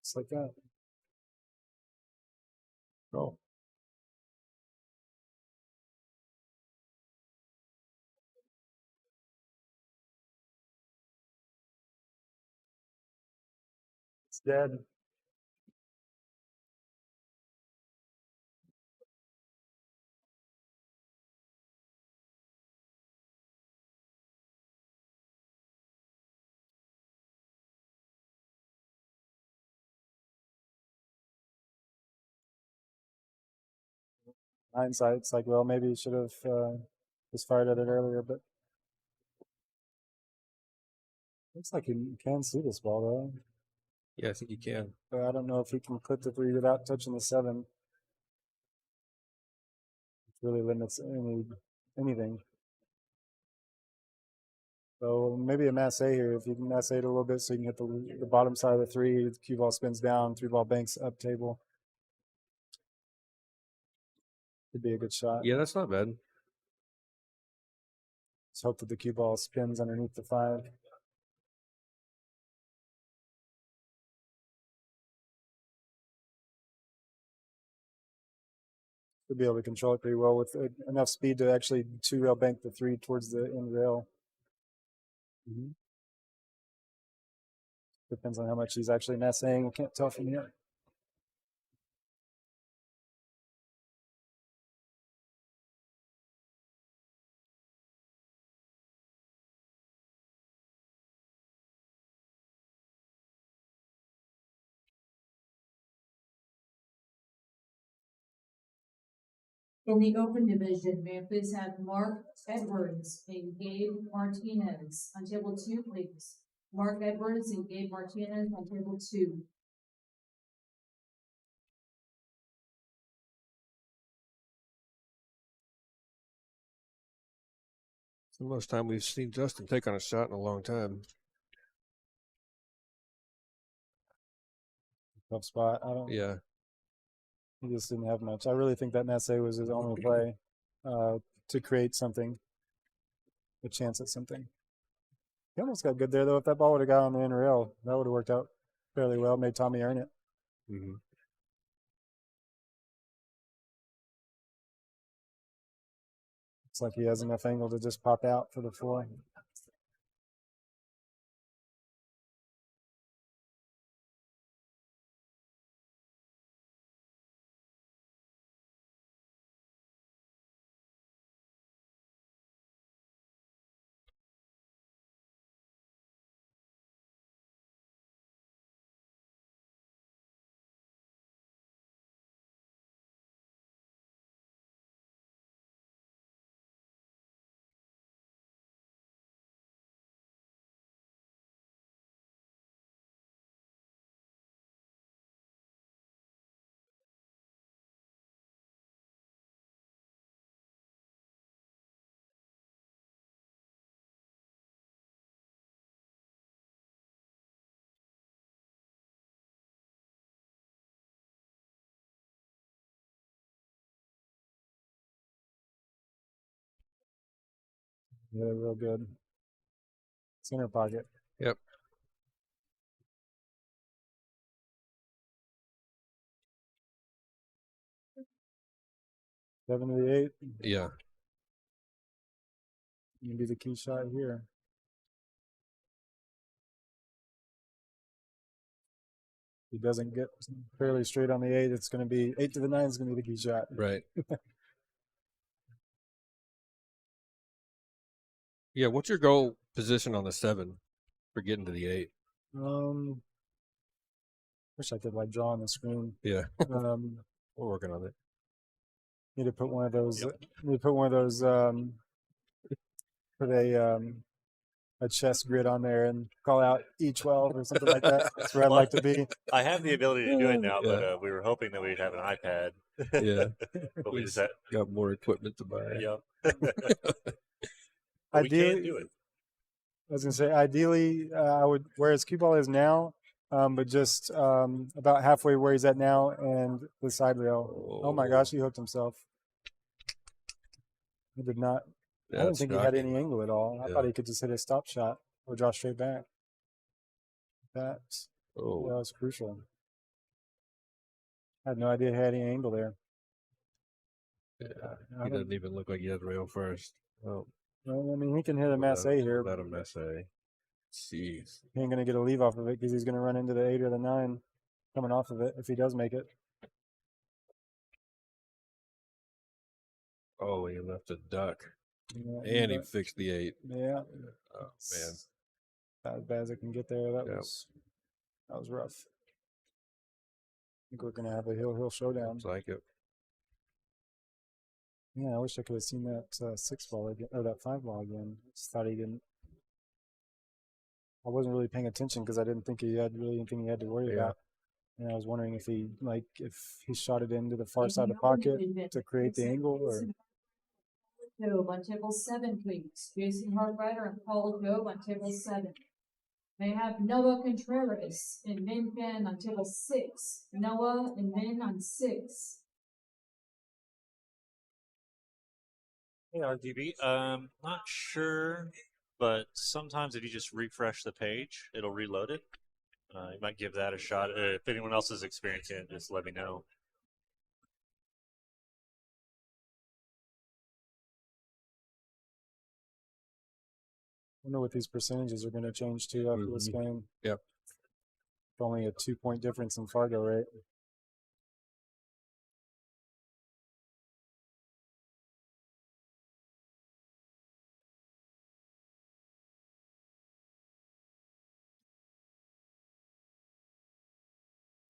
Just like that. Oh. It's dead. Hindsight, it's like, well, maybe you should have just fired at it earlier, but looks like he can see this ball though. Yeah, I think you can. But I don't know if he can clip the 3 without touching the 7. It really limits anything. So maybe a masse here. If you can masse it a little bit so you can hit the bottom side of the 3, the cue ball spins down, 3 ball banks up table. Could be a good shot. Yeah, that's not bad. Let's hope that the cue ball spins underneath the 5. Should be able to control it pretty well with enough speed to actually 2-rail bank the 3 towards the end rail. Depends on how much he's actually massing. I can't tell from here. In the open division, may I please have Mark Edwards and Gabe Martinez on table 2, please. Mark Edwards and Gabe Martinez on table 2. It's the most time we've seen Justin take on a shot in a long time. Tough spot. I don't. Yeah. He just didn't have much. I really think that masse was his only play to create something, a chance at something. He almost got good there though. If that ball would have got on the inner rail, that would have worked out fairly well. Made Tommy earn it. Mm-hmm. It's like he has enough angle to just pop out for the 4. Yeah, real good. Center pocket. Yep. Seven to the 8. Yeah. Gonna be the key shot here. He doesn't get fairly straight on the 8. It's going to be 8 to the 9 is going to be the key shot. Right. Yeah. What's your goal position on the 7 for getting to the 8? Wish I could like draw on the screen. Yeah. We're working on it. Need to put one of those. Yep. Need to put one of those. Put a chess grid on there and call out E12 or something like that. That's where I'd like to be. I have the ability to do it now, Yeah. but we were hoping that we'd have an iPad. Yeah. But we just had, got more equipment to buy. yep. But we can't do it. I was gonna say, ideally, I would where his cue ball is now, but just about halfway where he's at now and the side rail. Oh my gosh, he hooked himself. He did not. I didn't think he had any angle at all. I thought he could just hit a stop shot or draw straight back. That Oh, was crucial. I had no idea he had any angle there. Yeah, I he don't- doesn't even look like he has rail first. Oh, Well, I mean, he can hit a masse here. Without a masse. Jeez. He ain't gonna get a leave off of it because he's gonna run into the 8 or the 9 coming off of it if he does make it. Oh, he left a duck. Yeah, And he but- fixed the 8. yeah. Oh, man. About as bad as I can get there. That Yeah. was rough. I think we're gonna have a hill showdown. Looks like it. Yeah, I wish I could have seen that 6 ball again or that 5 ball again. I just thought he didn't. I wasn't really paying attention because I didn't think he had really anything he had to worry Yeah. about. And I was wondering if he shot it into the far In side of the the pocket open division, to create the Jason angle, or Tokoph on table 7, please. Jason Hartrider and Paul Tokoph on table 7. May I have Noah Contreras and Min Fan on table 6. Noah and Min on 6. Hey, RGB. Not sure, but sometimes if you just refresh the page, it'll reload it. You might give that a shot. If anyone else is experiencing it, just let me know. I wonder what these percentages are going to change to after this game. Yep. With only a 2-point difference in Fargo rate.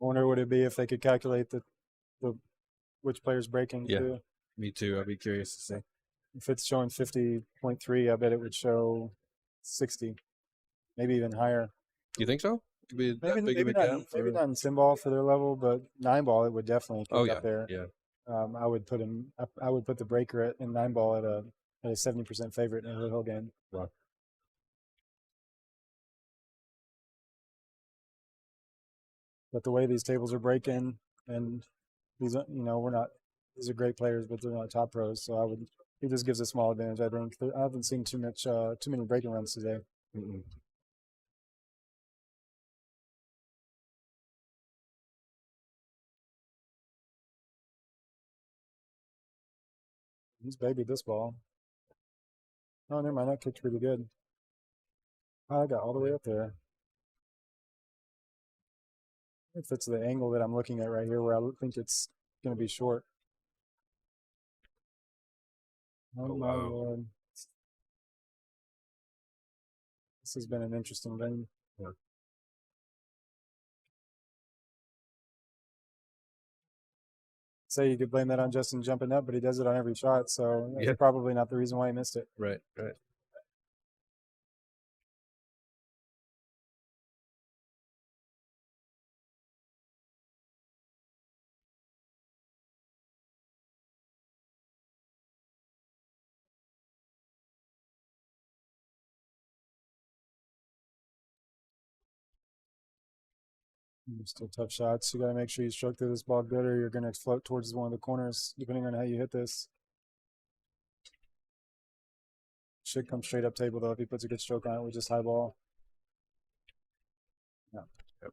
I wonder what it'd be if they could calculate the which player's breaking Yeah. too. Me too. I'd be curious to see. If it's showing 50.3, I bet it would show 60, maybe even higher. You think so? Could be that big Maybe of a not, gap? maybe or- not in sim ball for their level, but 9 ball it would definitely kick Oh, yeah. up there. Yeah. I would put him. I would put the breaker in 9 ball at a 70% favorite in a hill game. Wow. But the way these tables are breaking, and these, we're not. These are great players, but they're not top pros. So he just gives a small advantage. I think. I haven't seen too many breaking runs today. Mm-mm. He's babied this ball. Oh, never mind. That kicked pretty good. Oh, I got all the way up there. If it's the angle that I'm looking at right here, where I think it's going to be short. Oh, my wow. Lord. This has been an interesting game. Yeah. Say you could blame that on Justin jumping up, but he does it on every shot, so that's Yeah. probably not the reason why he missed it. Right. Right. Still tough shots. You got to make sure you stroke through this ball good, or you're going to float towards one of the corners, depending on how you hit this. Should come straight up table, though, if he puts a good stroke on it with just high ball. Yeah. Yep.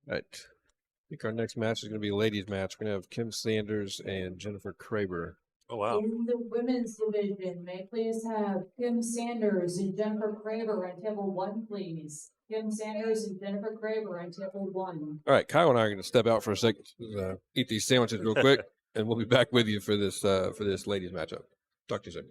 Right. I think our next match is going to be a ladies' match. We're going to have Kim Sanders and Jennifer Kraber. Oh, wow. In the women's division, may I please have Kim Sanders and Jennifer Kraber on table 1, please. Kim Sanders and Jennifer Kraber on table 1. All right, Kyle and I are going to step out for a second, eat these sandwiches real quick, and we'll be back with you for this ladies' matchup. Talk to you soon.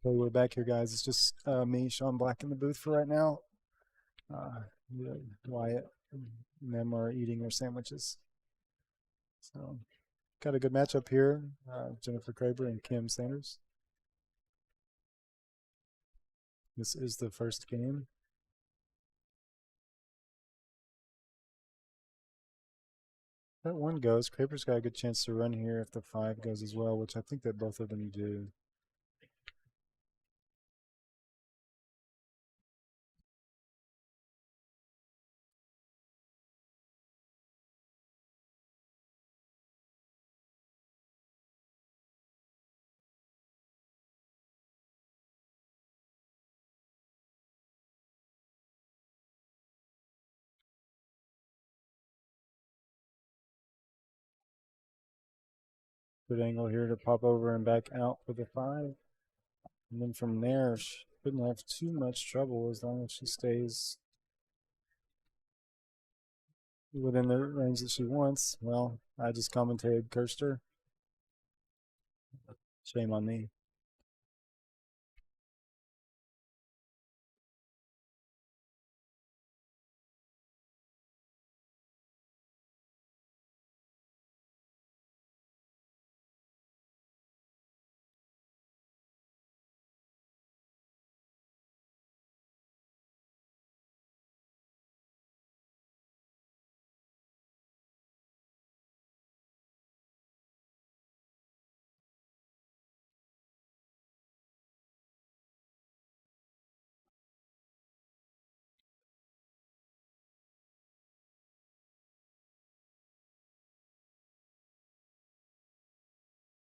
Okay, we're back here, guys. It's just me, Sean Black, in the booth for right now. Wyatt and them are eating their sandwiches. So, got a good matchup here. Jennifer Kraber and Kim Sanders. This is the first game. That one goes. Kraber's got a good chance to run here if the 5 goes as well, which I think that both of them do. Good angle here to pop over and back out for the 5. And then from there, she shouldn't have too much trouble as long as she stays within the range that she wants. Well, I just commentated, cursed her. Shame on me.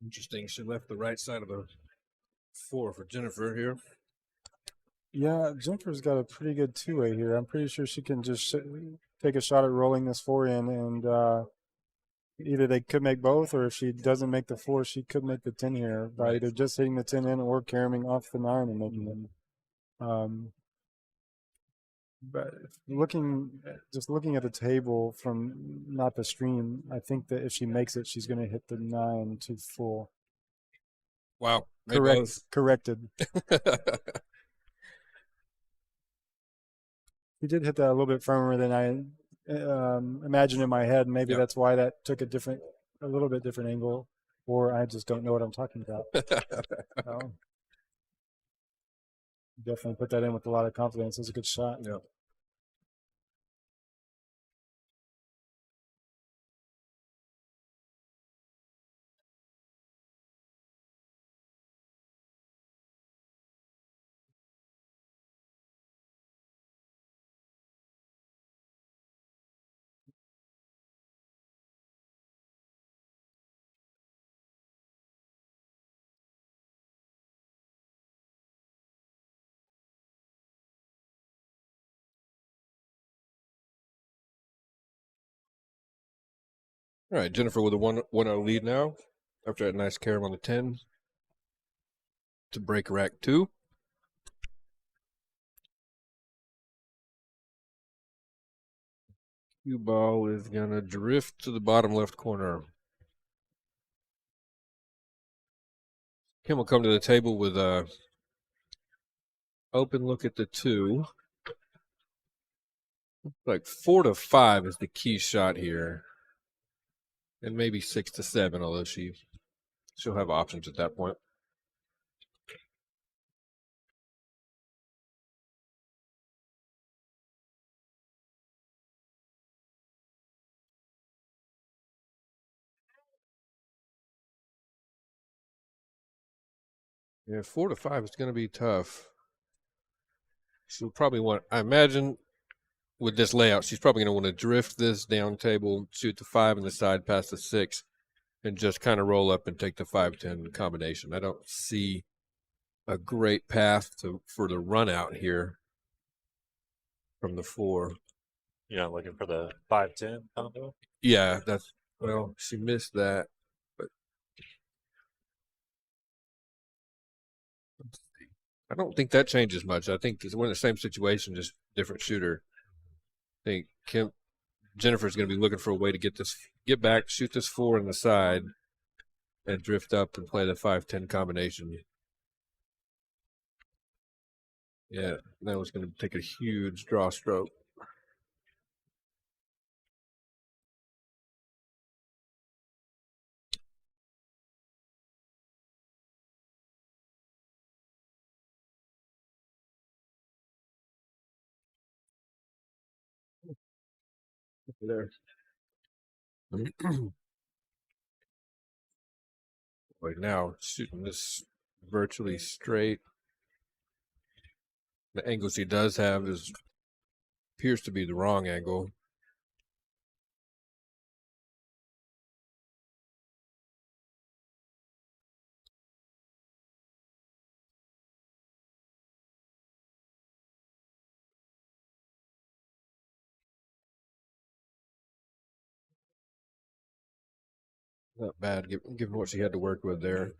Interesting. She left the right side of the 4 for Jennifer here. Yeah, Jennifer's got a pretty good 2-way here. I'm pretty sure she can just take a shot at rolling this 4 in, and either they could make both, or if she doesn't make the 4, she could make the 10 here by either just hitting the 10 in or carrying off the 9 and making them. But just looking at the table from not the stream, I think that if she makes it, she's going to hit the 9 to full. Wow. Corrected. He did hit that a little bit firmer than I imagined in my head. Maybe that's why that took a little bit different angle, or I just don't know what I'm talking about. Definitely put that in with a lot of confidence. It was a good shot. Yeah. All right, Jennifer with a 1-0 lead now after that nice carom on the 10 to break rack 2. Cue ball is going to drift to the bottom left corner. Kim will come to the table with a open look at the 2. Like 4 to 5 is the key shot here. And maybe 6 to 7, although she'll have options at that point. Yeah, 4 to 5 is going to be tough. She'll probably want, I imagine, with this layout, she's probably going to want to drift this down table, shoot the 5 in the side past the 6, and just kind of roll up and take the 5-10 combination. I don't see a great path for the run out here from the 4. You're not looking for the 5-10 combo? Yeah, she missed that. But I don't think that changes much. I think we're in the same situation, just different shooter. I think Jennifer's going to be looking for a way to get back, shoot this 4 in the side, and drift up and play the 5-10 combination. Yeah, that was going to take a huge draw stroke. There. Right now, shooting this virtually straight. The angles he does have appears to be the wrong angle. Not bad, given what she had to work with there.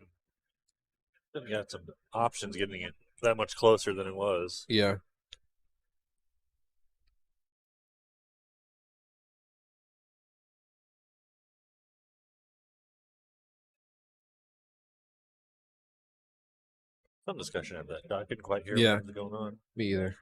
Then got some options getting it that much closer than it was. Yeah. Some discussion of that. I couldn't quite hear Yeah. what was going on. Me either.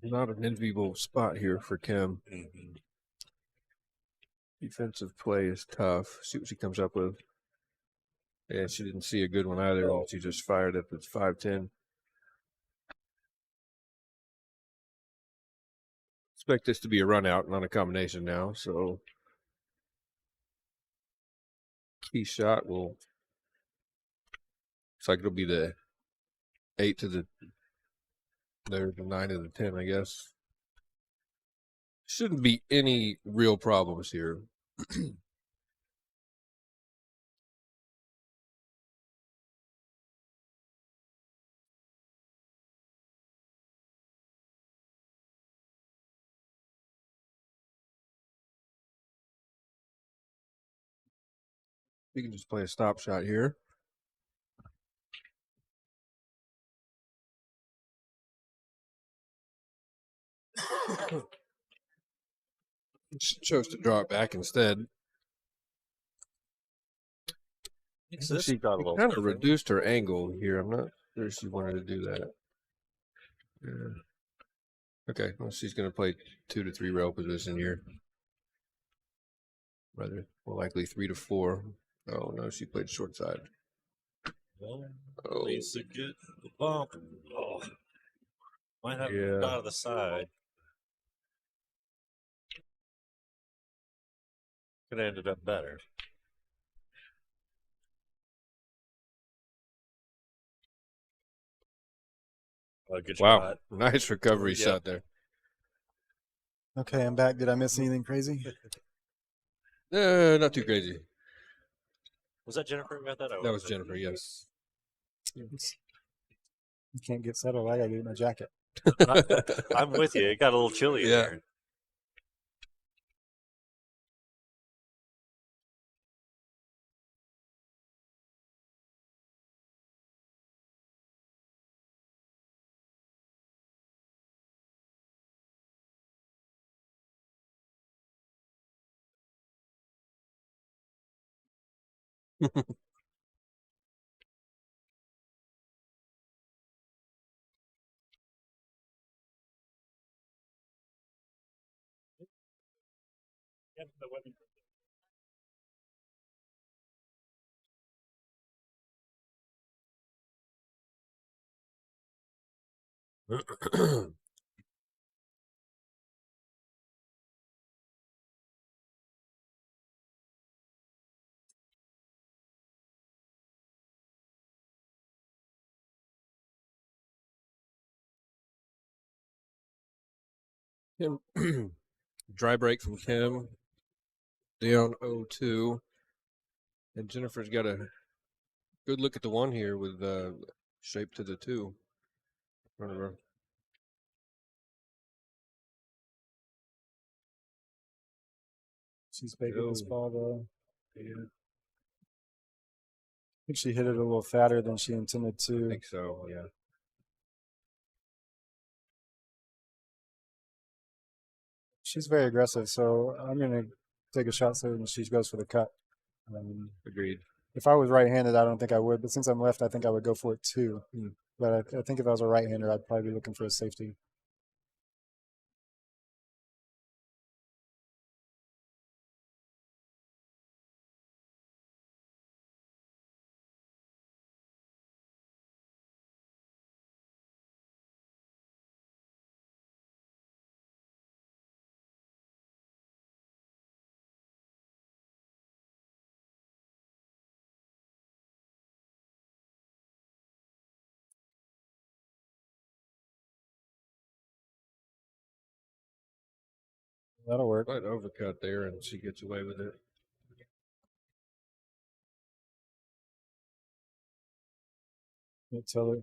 Not an enviable spot here for Kim. Mm-hmm. Defensive play is tough. See what she comes up with. Yeah, she didn't see a good one either. She just fired up at 5-10. Expect this to be a run out, not a combination now. So key shot will. Looks like it'll be the 8 to the. There's the 9 to the 10, I guess. Shouldn't be any real problems here. You can just play a stop shot here. She chose to draw it back instead. She got a little kind of different. reduced her angle here. I'm not sure she wanted to do that. Yeah. Okay, well, she's going to play 2 to 3 rail position here. Rather, more likely 3 to 4. Oh, no, she played short side. Well, Oh. needs to get the bump. Oh. Might have Yeah. moved out of the side. Could have ended up better. Good Wow, shot. nice recovery Yep. shot there. Okay, I'm back. Did I miss anything crazy? Not too crazy. Was that Jennifer who got that? That was Jennifer, yes. You can't get settled. I gotta get my jacket. I'm with you. It got a little chilly in Yeah. here. Kim, dry break from Kim. Down 0-2. And Jennifer's got a good look at the 1 here with shape to the 2. In front of her. She's big at this ball, though. Yeah. think she hit it a little fatter than she intended I to. think so. Yeah. She's very aggressive, so I'm gonna take a shot so she goes for the cut. Agreed. If I was right-handed, I don't think I would, but since I'm left, I think I would go for it too. Hmm. But I think if I was a right-hander, I'd probably be looking for a safety. That'll work. Slight overcut there, and she gets away with it. Tell her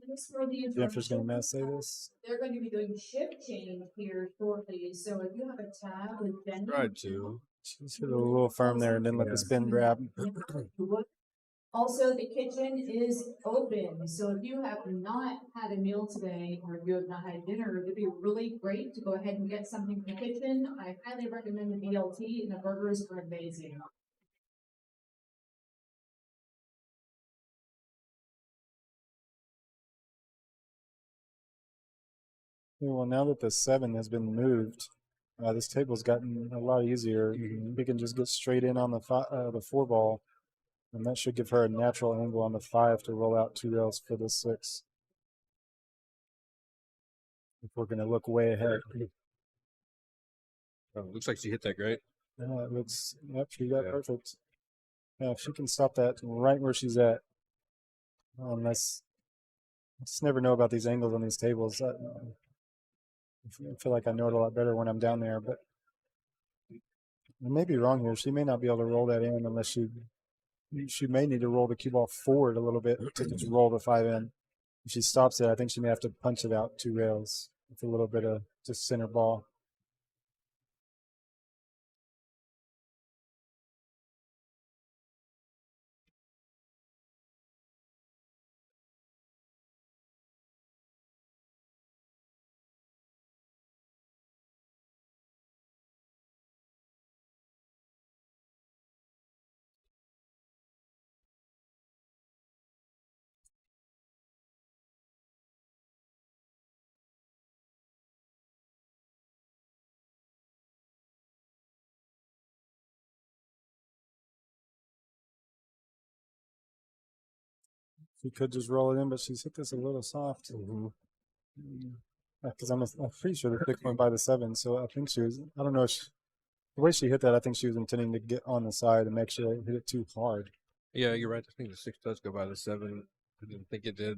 Thanks for the Jennifer's gonna information. say this. They're going to be doing shift change here shortly, so if you have a tab with Jenny. Tried to. She's hit it a little firm there and then let the spin grab. Also, the kitchen is open, so if you have not had a meal today or if you have not had dinner, it'd be really great to go ahead and get something from the kitchen. I highly recommend the BLT, and the burgers are amazing. Yeah, well, now that the 7 has been moved, this table's gotten a lot easier. We can just get straight in on the 4 ball, and that should give her a natural angle on the 5 to roll out 2 rails for the 6. If we're going to look way ahead. Oh, looks like she hit that great. Yeah, it looks, yep, she got Yeah. perfect. Yeah, if she can stop that right where she's at. Unless, I just never know about these angles on these tables. I feel like I know it a lot better when I'm down there, but I may be wrong here. She may not be able to roll that in unless she may need to roll the cue ball forward a little bit to just roll the 5 in. If she stops it, I think she may have to punch it out 2 rails with a little bit of just center ball. She could just roll it in, but she's hit this a little soft. Because I'm pretty sure the 6 went by the 7, so I think she was, I don't know if the way she hit that, I think she was intending to get on the side and make sure it hit it too hard. Yeah, you're right. I think the 6 does go by the 7. I didn't think it did.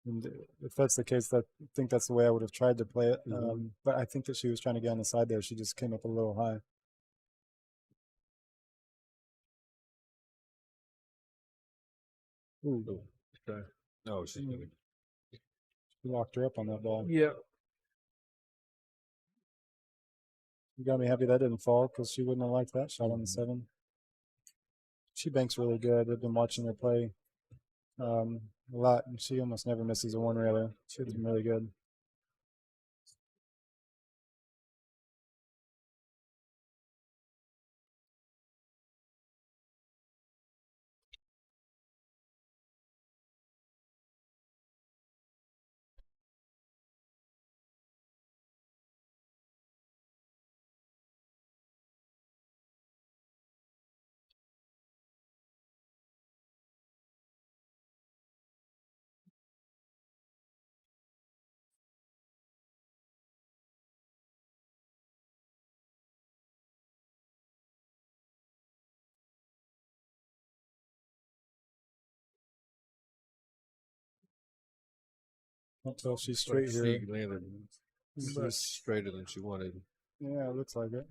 And if that's the case, I think that's the way I would have tried to play it. But I think that she was trying to get on the side there. She just came up a little high. Ooh, Okay. No, she's gonna. she locked her up on that ball. Yeah. You got me happy that didn't fall because she wouldn't have liked that shot on the 7. She banks really good. I've been watching her play a lot, and she almost never misses a 1 railer. She hits them really good. Until she's straight here. She landed She's- much straighter than she wanted. Yeah, it looks like it.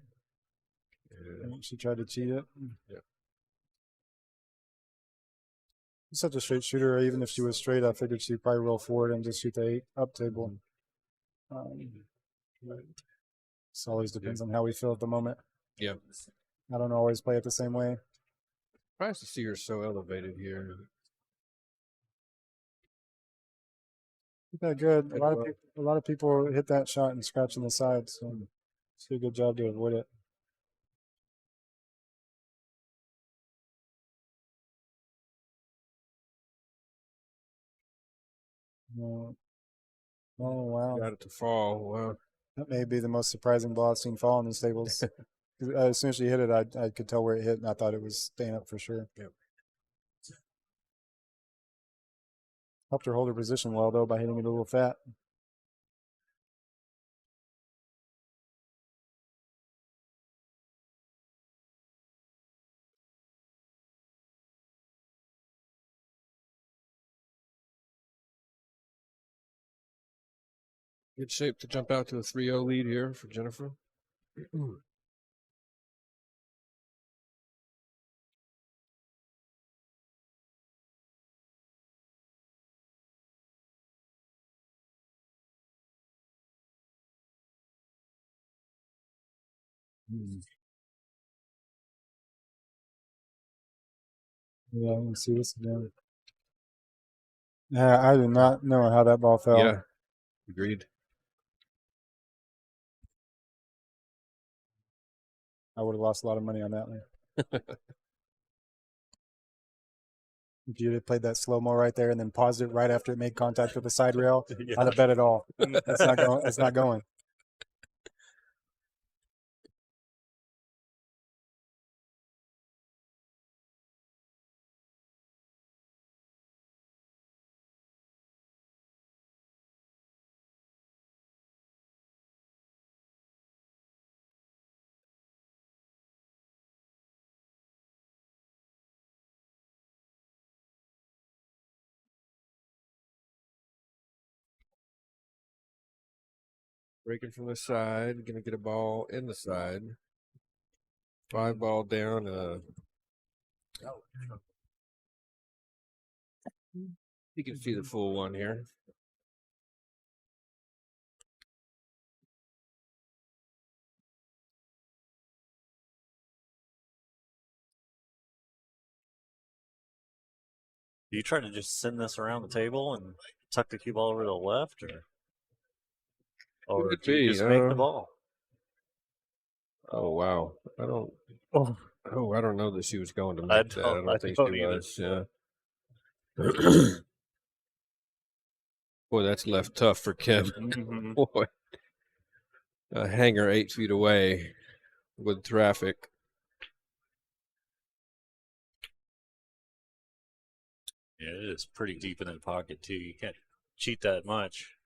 Yeah. And she tried to cheat it. Yeah. She's such a straight shooter. Even if she was straight, I figured she'd probably roll forward and just shoot the 8 up table. This always depends on how we feel at the moment. Yeah. I don't always play it the same way. Surprised to see her so elevated here. That good. A lot of people hit that shot and scratching the sides. So it's a good job to avoid it. No. Oh wow! Got it to fall. Wow. That may be the most surprising ball I've seen fall in the stables. 'Cause, as soon as she hit it, I could tell where it hit, and I thought it was staying up for sure. Yep. Helped her hold her position well though by hitting it a little fat. Good shape to jump out to a 3-0 lead here for Jennifer. Yeah, let me see this again. Yeah, I did not know how that ball fell. Yeah, agreed. I would have lost a lot of money on that one. If you'd have played that slow mo right there and then paused it right after it made contact with the side rail, I'd have bet it all. It's not going. It's not going. Breaking from the side, gonna get a ball in the side. 5 ball down. You can see the full one here. Do you try to just send this around the table and tuck the cue ball over to the left, or Could do you be, just make the ball? Oh wow! I don't. Oh, I don't know that she was going to I make that. I don't- don't I think don't she either. was. Yeah. Boy, that's left tough for Kim. Mhm. Boy, a hanger 8 feet away with traffic. Yeah, it is pretty deep in the pocket too. You can't cheat that much.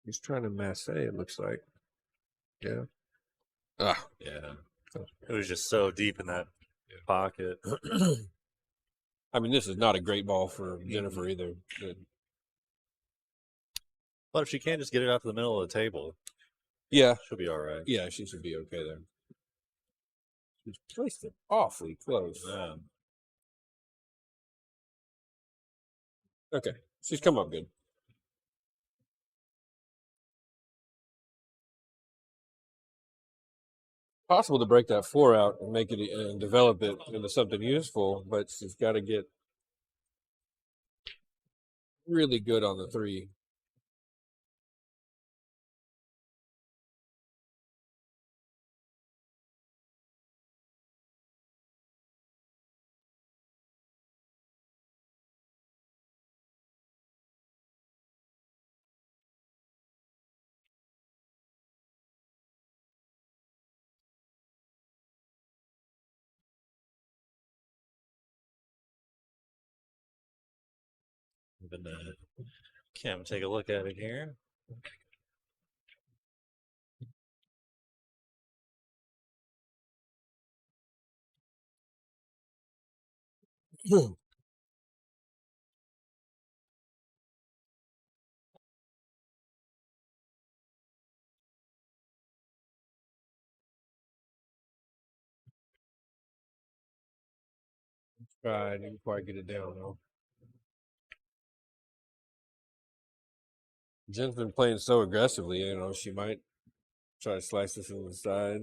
He's trying to masse. It looks like. Yeah. Ah. Yeah, it was just so deep in that pocket. I mean, this is not a great ball for Jennifer either. But if she can't just get it out to the middle of the table, Yeah. she'll be all right. Yeah, she should be okay there. She's placed it awfully close. Yeah. Okay. She's come up good. Possible to break that 4 out and make it and develop it into something useful, but she's got to get really good on the 3. Even Kim, take a look at it here. I didn't quite get it down though. Jen's been playing so aggressively, she might Try to slice this in the side.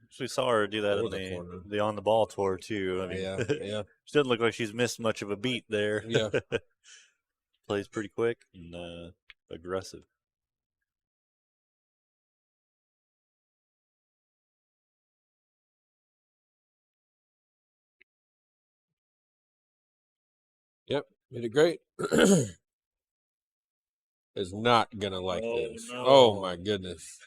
So we saw her do that Or in the corner. the on the ball tour too. I mean, Yeah, yeah. she doesn't look like she's missed much of a beat there. Yeah. Plays pretty quick and aggressive. Yep, did it great. Is not gonna like Oh, this. no. Oh my goodness.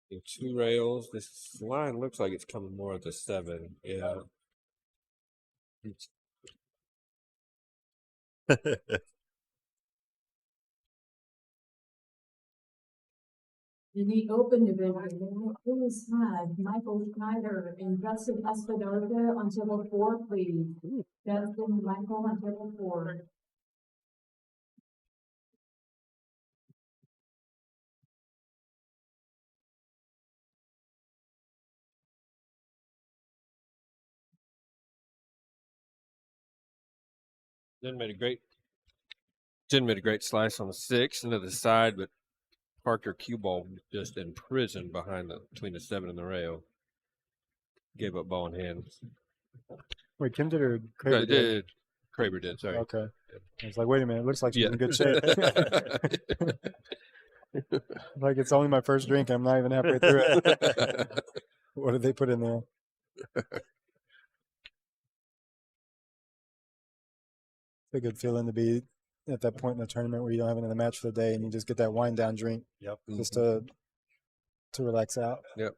The 2 rails. This line looks like it's coming more at the 7. Yeah. In the open division, we always have Michael Schneider and Justin Espinosa on table 4, please. Justin, Michael on table 4. Jen made a great slice on the 6 into the side, but Parker cue ball just imprisoned between the 7 and the rail. Gave up ball in hand. Wait, Kim did or No, Kraber did? Kraber did, sorry. Okay. I was like, wait a minute. It looks like she's Yeah. in good shape. Like it's only my first drink. I'm not even halfway through it. What did they put in there? It's a good feeling to be at that point in the tournament where you don't have another match for the day and you just get that wind down drink. Yep. Just to relax out. Yep.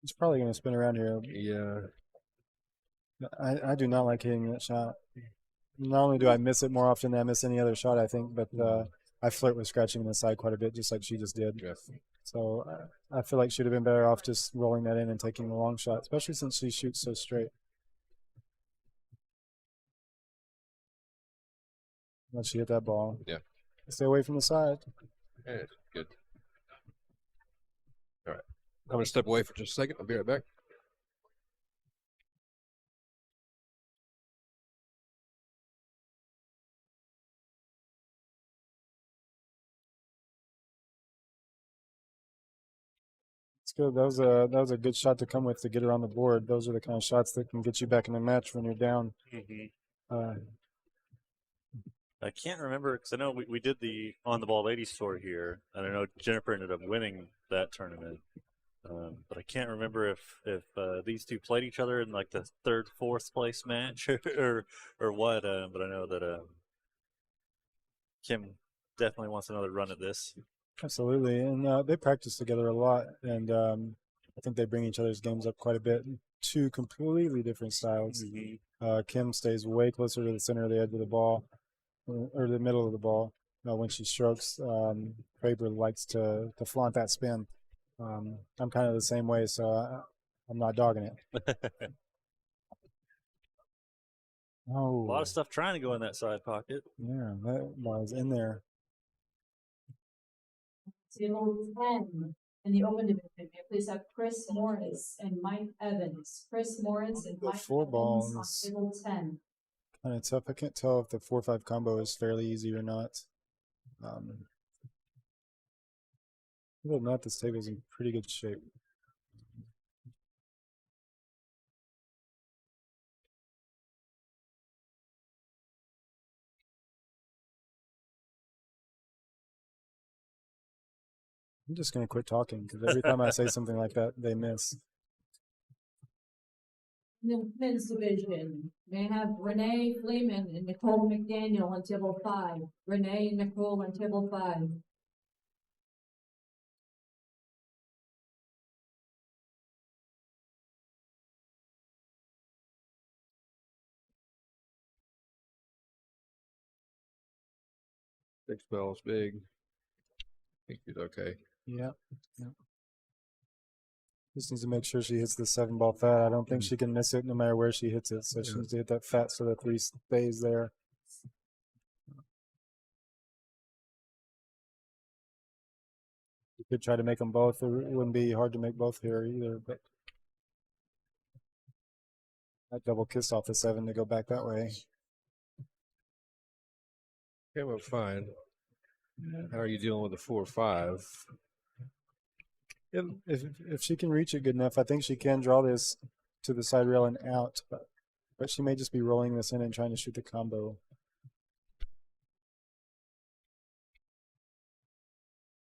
It's probably going to spin around here. Yeah. I do not like hitting that shot. Not only do I miss it more often than I miss any other shot, I think, but I flirt with scratching the side quite a bit, just like she just did. Yes. So I feel like she'd have been better off just rolling that in and taking the long shot, especially since she shoots so straight. Let she hit that ball. Yeah. Stay away from the side. Yeah, good. All right. I'm going to step away for just a second. I'll be right back. It's good. That was a good shot to come with to get her on the board. Those are the kind of shots that can get you back in the match when you're down. I can't remember because I know we did the on the ball ladies tour here, and I know Jennifer ended up winning that tournament. But I can't remember if these two played each other in like the 3rd, 4th place match or what. But I know that Kim definitely wants another run at this. Absolutely, and they practice together a lot, and I think they bring each other's games up quite a bit. 2 completely different styles. Kim stays way closer to the center of the edge of the ball, or the middle of the ball. When she strokes, Kraber likes to flaunt that spin. I'm kind of the same way, so I'm not dogging it. A lot of stuff trying to go in that side pocket. Yeah, that ball's in there. Table 10 in the open division, may I please have Chris Morris and Mike Evans. Chris Morris and The Mike 4 Evans ball on is table 10. kind of tough. I can't tell if the 4-5 combo is fairly easy or not. Other than that, this table's in pretty good shape. I'm just going to quit talking because every time I say something like that, they miss. In the men's division, may I have Renee Fleeman and Nicole McDaniel on table 5. Renee and Nicole on table 5. Six ball's big. I think he's okay. Yeah. Just needs to make sure she hits the 7 ball fat. I don't think she can miss it no matter where she hits it. So she needs to hit that fat so the 3 stays there. could try to make them both. It wouldn't be hard to make both here either. But I double kissed off the 7 to go back that way. Came up fine. How are you dealing with the 4-5? If she can reach it good enough, I think she can draw this to the side rail and out. But she may just be rolling this in and trying to shoot the combo.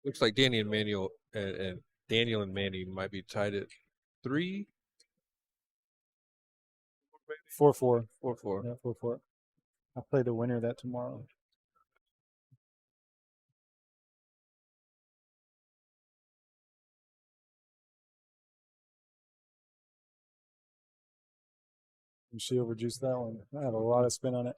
Looks like Danny and Manuel and Daniel and Manny might be tied at 3. 4-4. 4-4. Yeah, 4-4. I'll play the winner of that tomorrow. And she overjuiced that one. I have a lot of spin on it.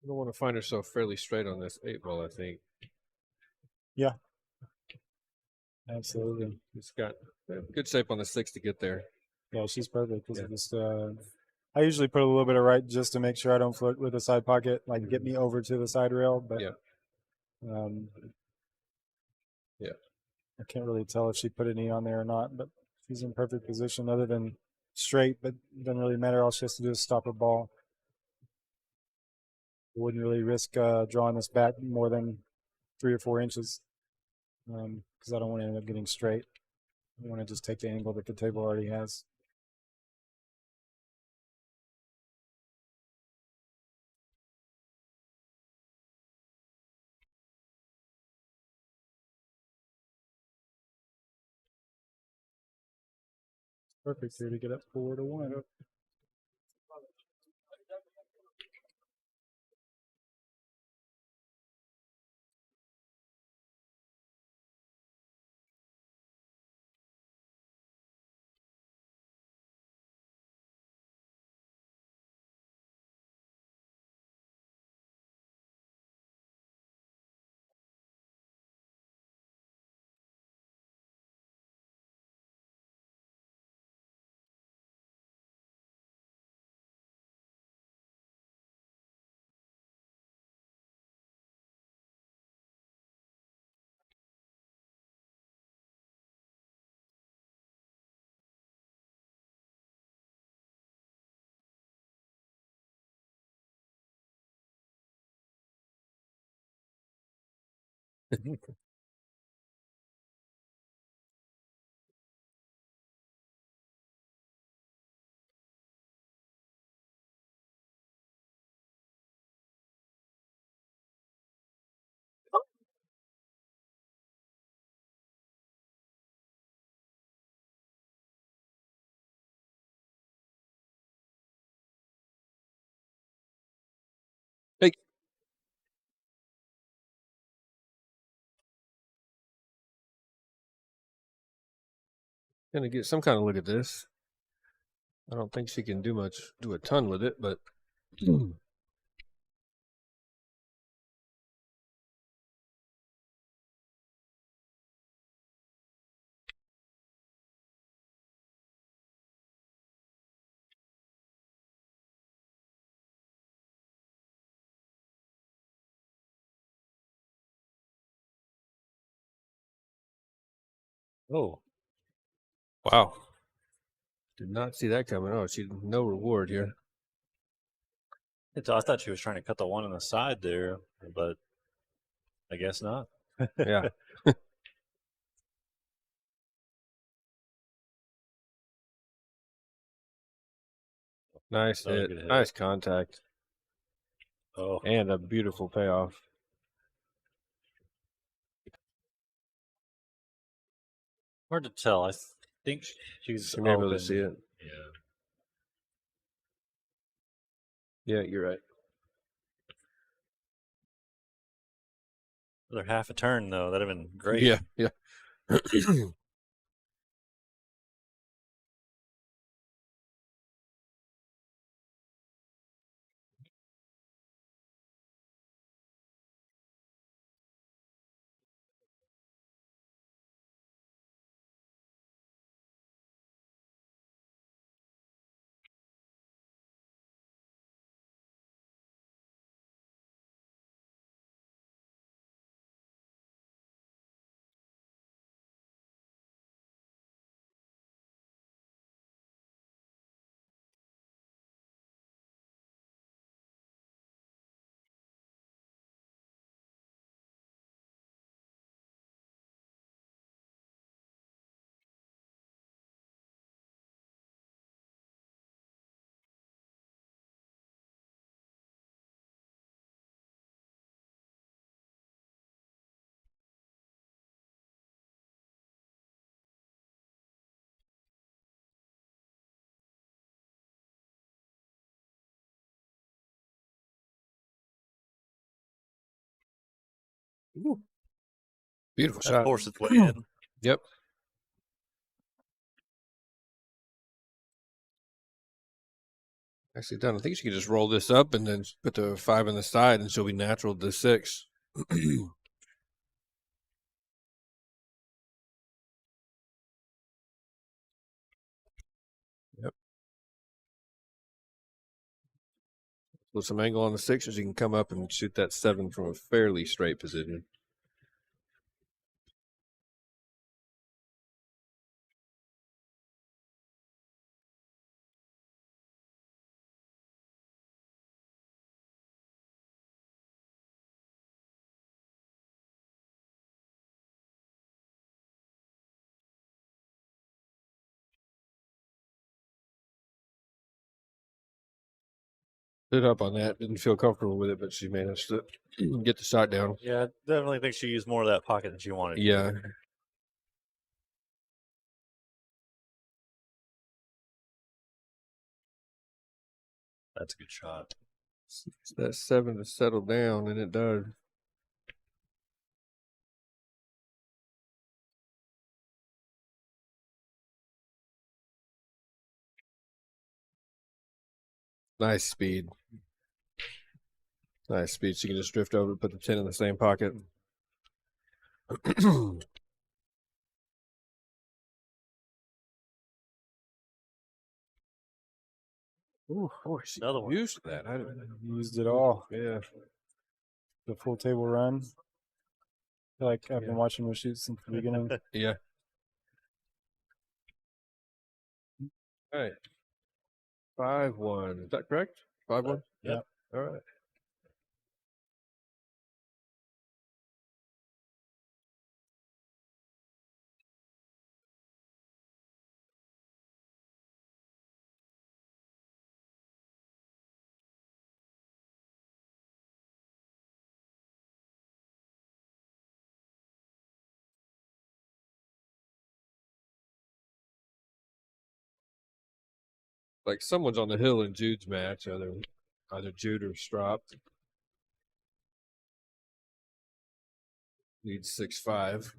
You don't want to find herself fairly straight on this 8 ball, I think. Yeah. Absolutely. It's got good shape on the 6 to get there. Yeah, she's perfect. Yeah. Just, I usually put a little bit of right just to make sure I don't float with the side pocket, like get me over to the side rail. But Yeah. Yeah. I can't really tell if she put any on there or not. But she's in perfect position, other than straight. But it doesn't really matter. All she has to do is stop her ball. Wouldn't really risk drawing this back more than 3 or 4 inches, because I don't want to end up getting straight. I want to just take the angle that the table already has. Perfect here to get up 4-1. Hey. Gonna get some kind of look at this. I don't think she can do a ton with it, but oh, wow. Did not see that coming. Oh, she no reward here. I thought she was trying to cut the one on the side there, but I guess not. Yeah. Nice That was a hit. good hit. Nice contact. Oh, And a beautiful payoff. hard to tell. I think she's She may be able to open. see it. Yeah. Yeah, you're right. Another half a turn though. That'd have been great. Yeah, yeah. Beautiful That shot. forced its way in. Yep. Actually done. I think she can just roll this up and then put the 5 on the side, and she'll be natural to 6. Yep. With some angle on the 6s, you can come up and shoot that 7 from a fairly straight position. Stood up on that, didn't feel comfortable with it, but she managed to get the shot down. Yeah, I definitely think she used more of that pocket than she wanted. Yeah. To. That's a good shot. It's that 7 to settle down, and it does. Nice speed. Nice speed. She can just drift over, put the 10 in the same pocket. Ooh, boy, she Another one. used that. I didn't, Used it all. yeah. The full table run. I feel like I've been watching her shoot since the beginning. Yeah. All right. 5-1. Is that correct? 5-1? Yep. All right. Like someone's on the hill in Jude's match, either Jude or Strop. Needs 6-5.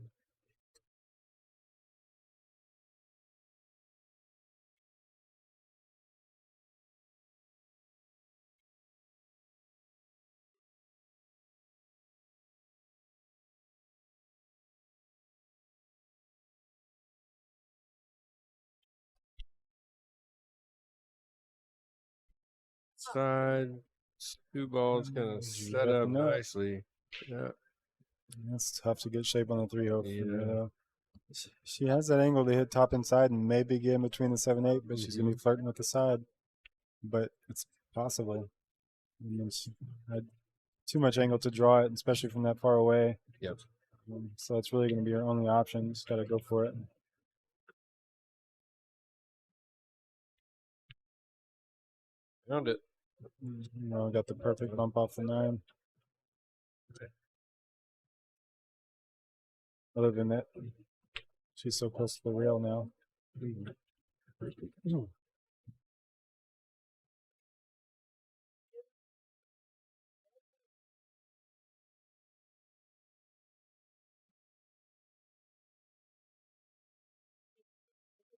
Side, 2 balls kind of set up button up. nicely. Yeah. It's tough to get shape on the 3-hole. Yeah. She has that angle to hit top inside and maybe get in between the 7-8, but she's going to be flirting with the side. But it's possible. I mean, she had too much angle to draw it, especially from that far away. Yep. So it's really going to be her only option. Just got to go for it. Found it. Got the perfect bump off the 9. Other than that, she's so close to the rail now.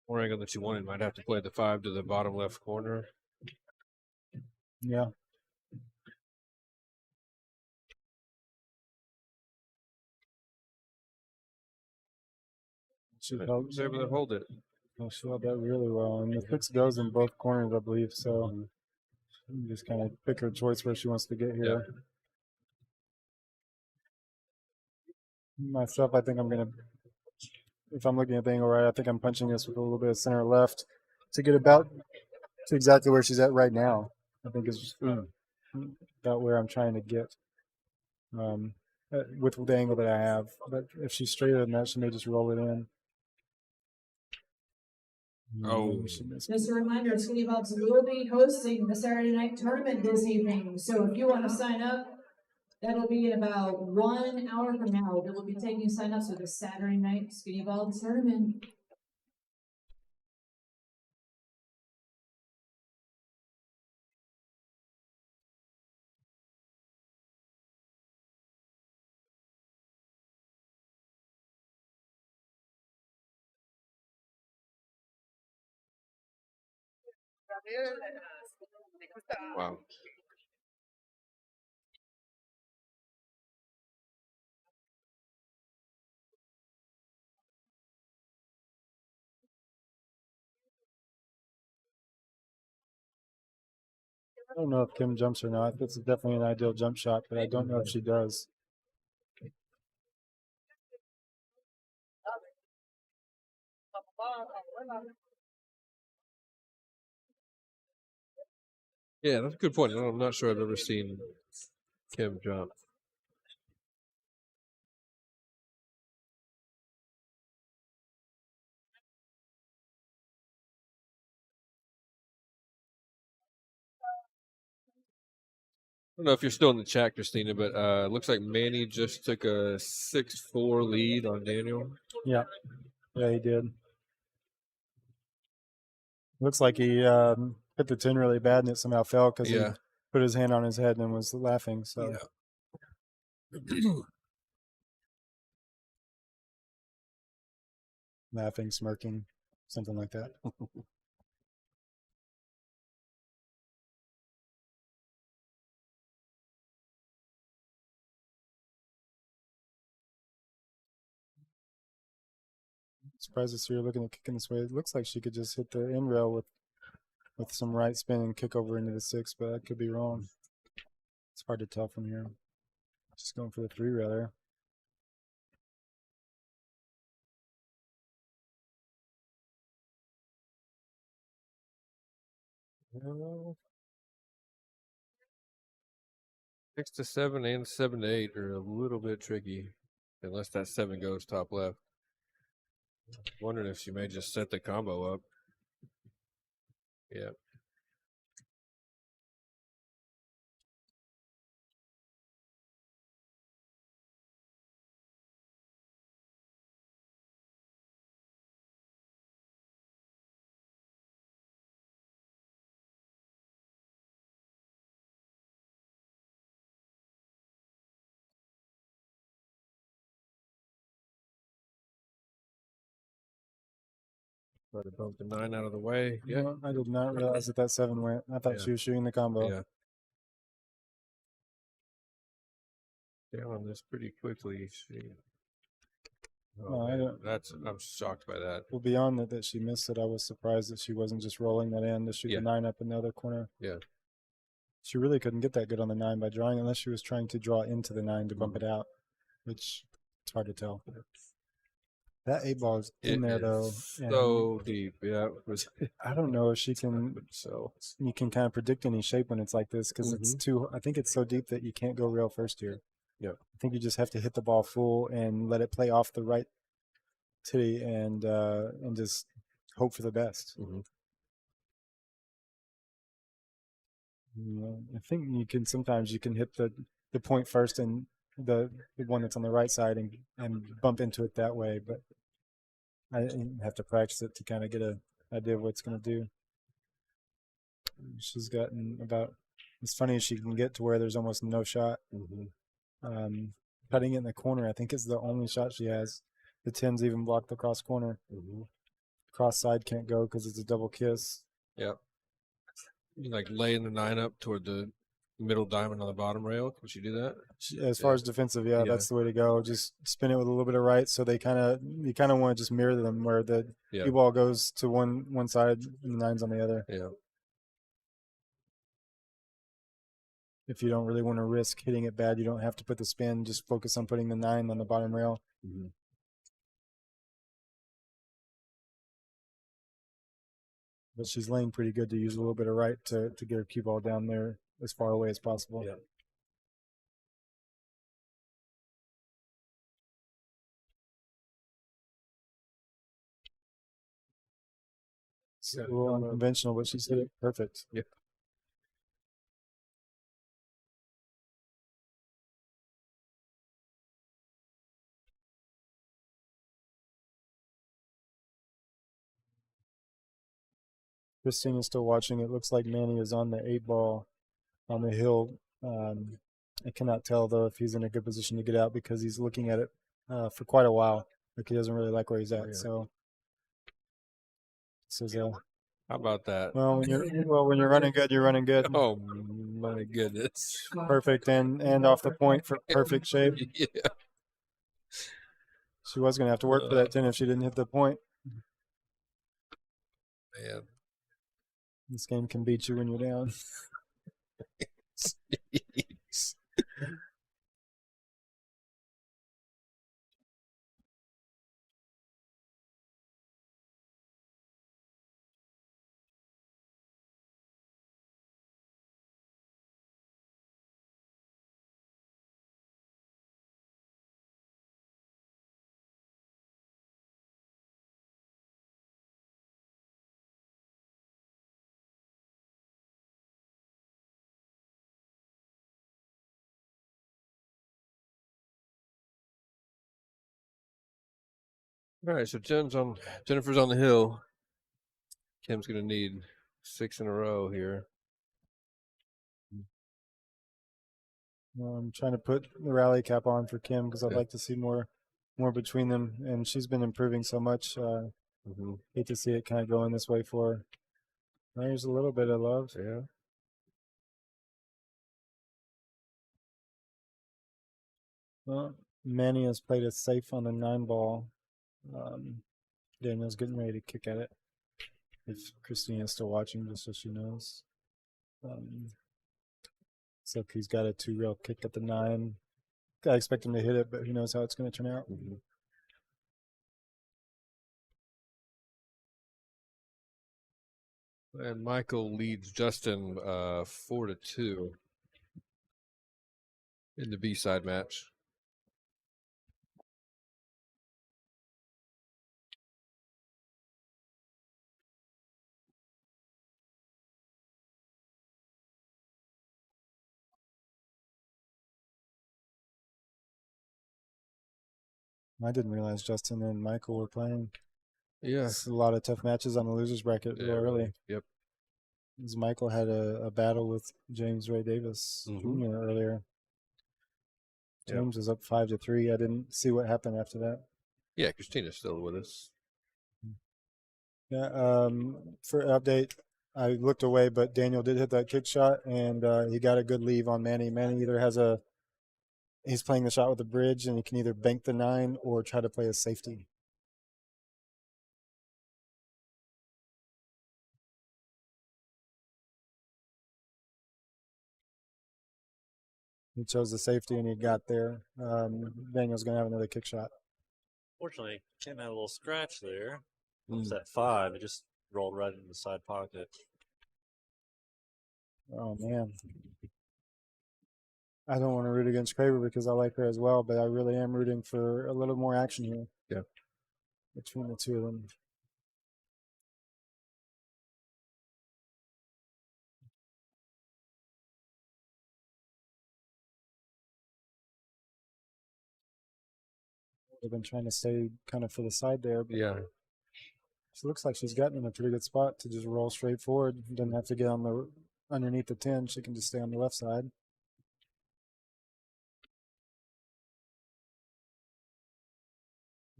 More angle that you wanted. Might have to play the 5 to the bottom left corner. Yeah. She was able to hold it. She held that really well. And the 6 goes in both corners, I believe. So you just kind of pick her choice where she wants to get here. Yep. Myself, I think I'm going to, if I'm looking at the angle right, I think I'm punching this with a little bit of center left to get about to exactly where she's at right now. I think is about where I'm trying to get with the angle that I have. But if she's straighter than that, she may just roll it in. Oh. Just a reminder, Skinny Bobs will be hosting the Saturday night tournament this evening. So if you want to sign up, that'll be in about 1 hour from now. They will be taking sign-ups for the Saturday night Skinny Bobs tournament. Wow. I don't know if Kim jumps or not. This is definitely an ideal jump shot, but I don't know if she does. Yeah, that's a good point. I'm not sure I've ever seen Kim jump. I don't know if you're still in the chat, Christina, but it looks like Manny just took a 6-4 lead on Daniel. Yeah, he did. Looks like he hit the tin really bad and it somehow fell because he Yeah. put his hand on his head and was laughing. So laughing, smirking, something like that. Surprised to see her looking at kicking this way. It looks like she could just hit the end rail with some right spin and kick over into the 6, but I could be wrong. It's hard to tell from here. Just going for the 3 rail there. Well, 6 to 7 and 7 to 8 are a little bit tricky, unless that 7 goes top left. Wondering if she may just set the combo up. Yeah. Try to bump the 9 out of the way. Yeah. No, I did not realize that 7 went. I thought Yeah. she was shooting the combo. Yeah. Down on this pretty quickly. No, I don't. I'm shocked by that. Well, beyond that she missed it, I was surprised that she wasn't just rolling that in to shoot the 9 up in the other corner. Yeah. She really couldn't get that good on the 9 by drawing unless she was trying to draw into the 9 to bump it out, which it's hard to tell. That 8 ball is in there though. So deep. Yeah. I don't know if she can. So You can kind of predict any shape when it's like this because it's too. I think it's so deep that you can't go rail first here. Yeah. I think you just have to hit the ball full and let it play off the right titty and just hope for the best. I think you can sometimes you can hit the point first and the one that's on the right side and bump into it that way, but I have to practice it to kind of get an idea of what it's going to do. She's gotten about as funny as she can get to where there's almost no shot. Cutting it in the corner, I think, is the only shot she has. The 10's even blocked the cross corner. Cross side can't go because it's a double kiss. Yeah. Like laying the 9 up toward the middle diamond on the bottom rail. Would you do that? As far as defensive, that's the way to go. Just spin it with a little bit of right, so you kind of want to just mirror them where the cue ball goes to one side and the 9's on the other. Yeah. If you don't really want to risk hitting it bad, you don't have to put the spin. Just focus on putting the 9 on the bottom rail. But she's laying pretty good to use a little bit of right to get her cue ball down there as far away as possible. Yeah. It's a little unconventional, but she's hit it perfect. Yeah. Christina's still watching. It looks like Manny is on the 8 ball on the hill. I cannot tell, though, if he's in a good position to get out because he's looking at it for quite a while. Like he doesn't really like where he's at. So this is How about that? Well, when you're running good, you're running good. Oh my goodness. Perfect and off the point for perfect shape. Yeah. She was gonna have to work for that 10 if she didn't hit the point. Man. This game can beat you when you're down. Jeez. All right, so Jennifer's on the hill. Kim's gonna need 6 in a row here. I'm trying to put the rally cap on for Kim because I'd Yeah. like to see more between them, and she's been improving so much. Hate to see it kind of going this way for her. There's a little bit of love. Yeah. Well, Manny has played it safe on the 9 ball. Daniel's getting ready to kick at it. If Christina's still watching, just so she knows. So he's got a 2-rail kick at the 9. I expect him to hit it, but who knows how it's going to turn out. And Michael leads Justin 4-2 in the B-side match. I didn't realize Justin and Michael were playing. Yeah. It's a lot of tough matches on the losers bracket real early. Yep. As Michael had a battle with James Ray Davis Jr. earlier. James was up 5-3. I didn't see what happened after that. Yeah, Christina's still with us. Yeah. For update, I looked away, but Daniel did hit that kick shot, and he got a good leave on Manny. Manny either has he's playing the shot with the bridge, and he can either bank the 9 or try to play a safety. He chose the safety, and he got there. Daniel's going to have another kick shot. Fortunately, Kim had a little scratch there. It was at 5. It just rolled right into the side pocket. Oh, man. I don't want to root against Kraber because I like her as well, but I really am rooting for a little more action here. Yeah. Between the two of them. They've been trying to stay kind of for the side there. But Yeah. she looks like she's gotten in a pretty good spot to just roll straight forward. Doesn't have to get on the underneath the 10. She can just stay on the left side.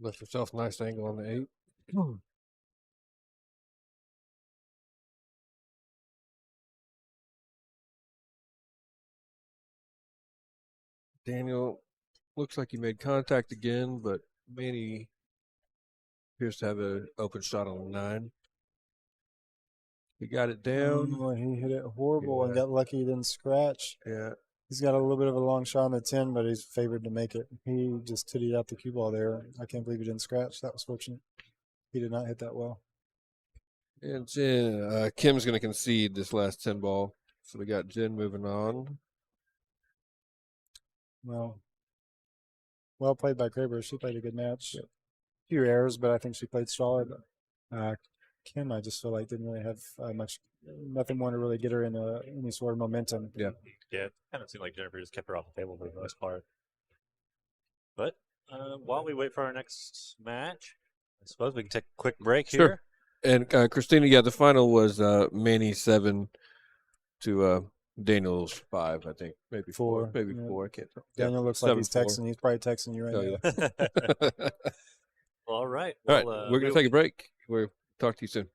Left herself a nice angle on the 8. Daniel looks like he made contact again, but Manny appears to have an open shot on the 9. He got it down. Oh, he hit it horrible and Yeah. got lucky he didn't scratch. Yeah. He's got a little bit of a long shot on the 10, but he's favored to make it. He just tittied out the cue ball there. I can't believe he didn't scratch. That was fortunate. He did not hit that well. And Jen, Kim's going to concede this last 10 ball. So we got Jen moving on. Well played by Kraber. She played a good match. A few errors, but I think she played solid. Kim, I just feel like didn't really have nothing more to really get her in any sort of momentum. Yeah. Yeah, it kind of seemed like Jennifer just kept her off the table for the most part. But while we wait for our next match, I suppose we can take a quick break Sure. here. And Christina, yeah, the final was Manny 7 to Daniel's 5, I think. Maybe 4. Maybe Yeah. 4. I can't tell. Daniel looks like he's texting. He's probably texting you right Oh, now. yeah. Well, all right. All right, Well, we're going to take a break. We'll talk to you soon.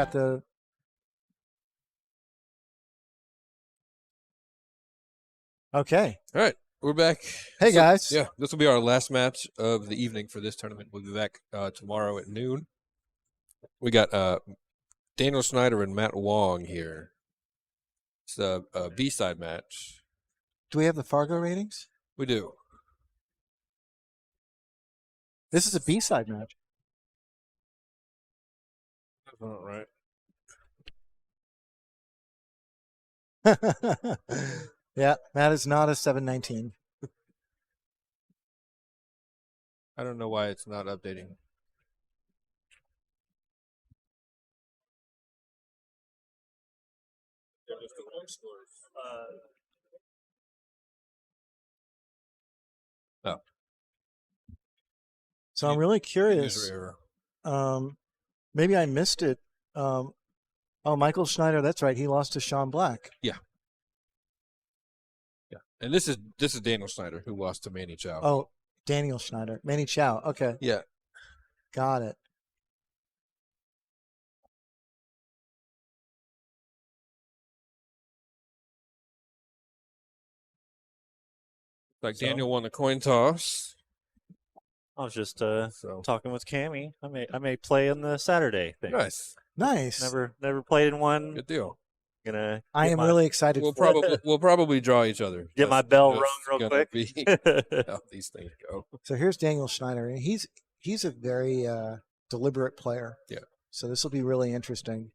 got the. Okay. All right, we're back. Hey, guys. Yeah, this will be our last match of the evening for this tournament. We'll be back tomorrow at noon. We got Daniel Schneider and Matt Wong here. It's a B-side match. Do we have the Fargo ratings? We do. This is a B-side match. All right. Yeah, Matt is not a 719. I don't know why it's not updating. So I'm really curious. User error. Maybe I missed it. Oh, Michael Schneider. That's right. He lost to Sean Black. Yeah. And this is Daniel Schneider, who lost to Manny Chau. Oh, Daniel Schneider. Manny Chau. Okay. Yeah. Got it. Like Daniel won the coin toss. I was just So talking with Cammy. I may play in the Saturday thing. nice. Nice. Never played in one. Good deal. Gonna. I get am my- really excited. We'll probably draw each other. Get my That's bell just rung real gonna quick. be how these things go. So here's Daniel Schneider, and he's a very deliberate player. Yeah. So this will be really interesting.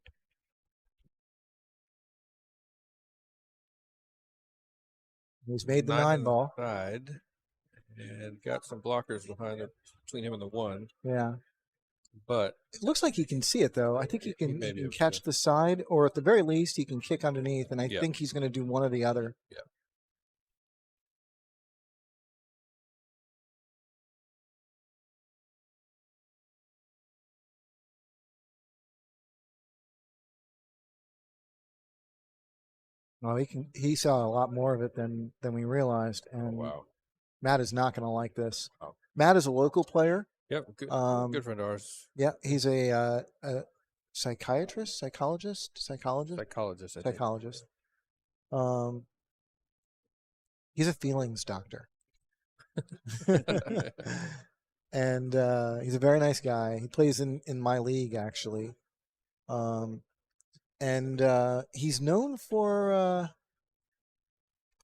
He's made the 9-ball. Side, and got some blockers between him and the 1. Yeah. But It looks like he can see it though. I think he He can, may he be can able catch to. the side, or at the very least, he can kick underneath. And I Yeah. think he's going to do one or the other. Yeah. Well, he saw a lot more of it than we realized, oh, and wow. Matt is not going to like this. Wow. Matt is a local player. Yep. Good, Um, friend of ours. Yeah, he's a psychologist. Psychologist, I think. Psychologist. He's a feelings doctor. And he's a very nice guy. He plays in my league, actually. And he's known for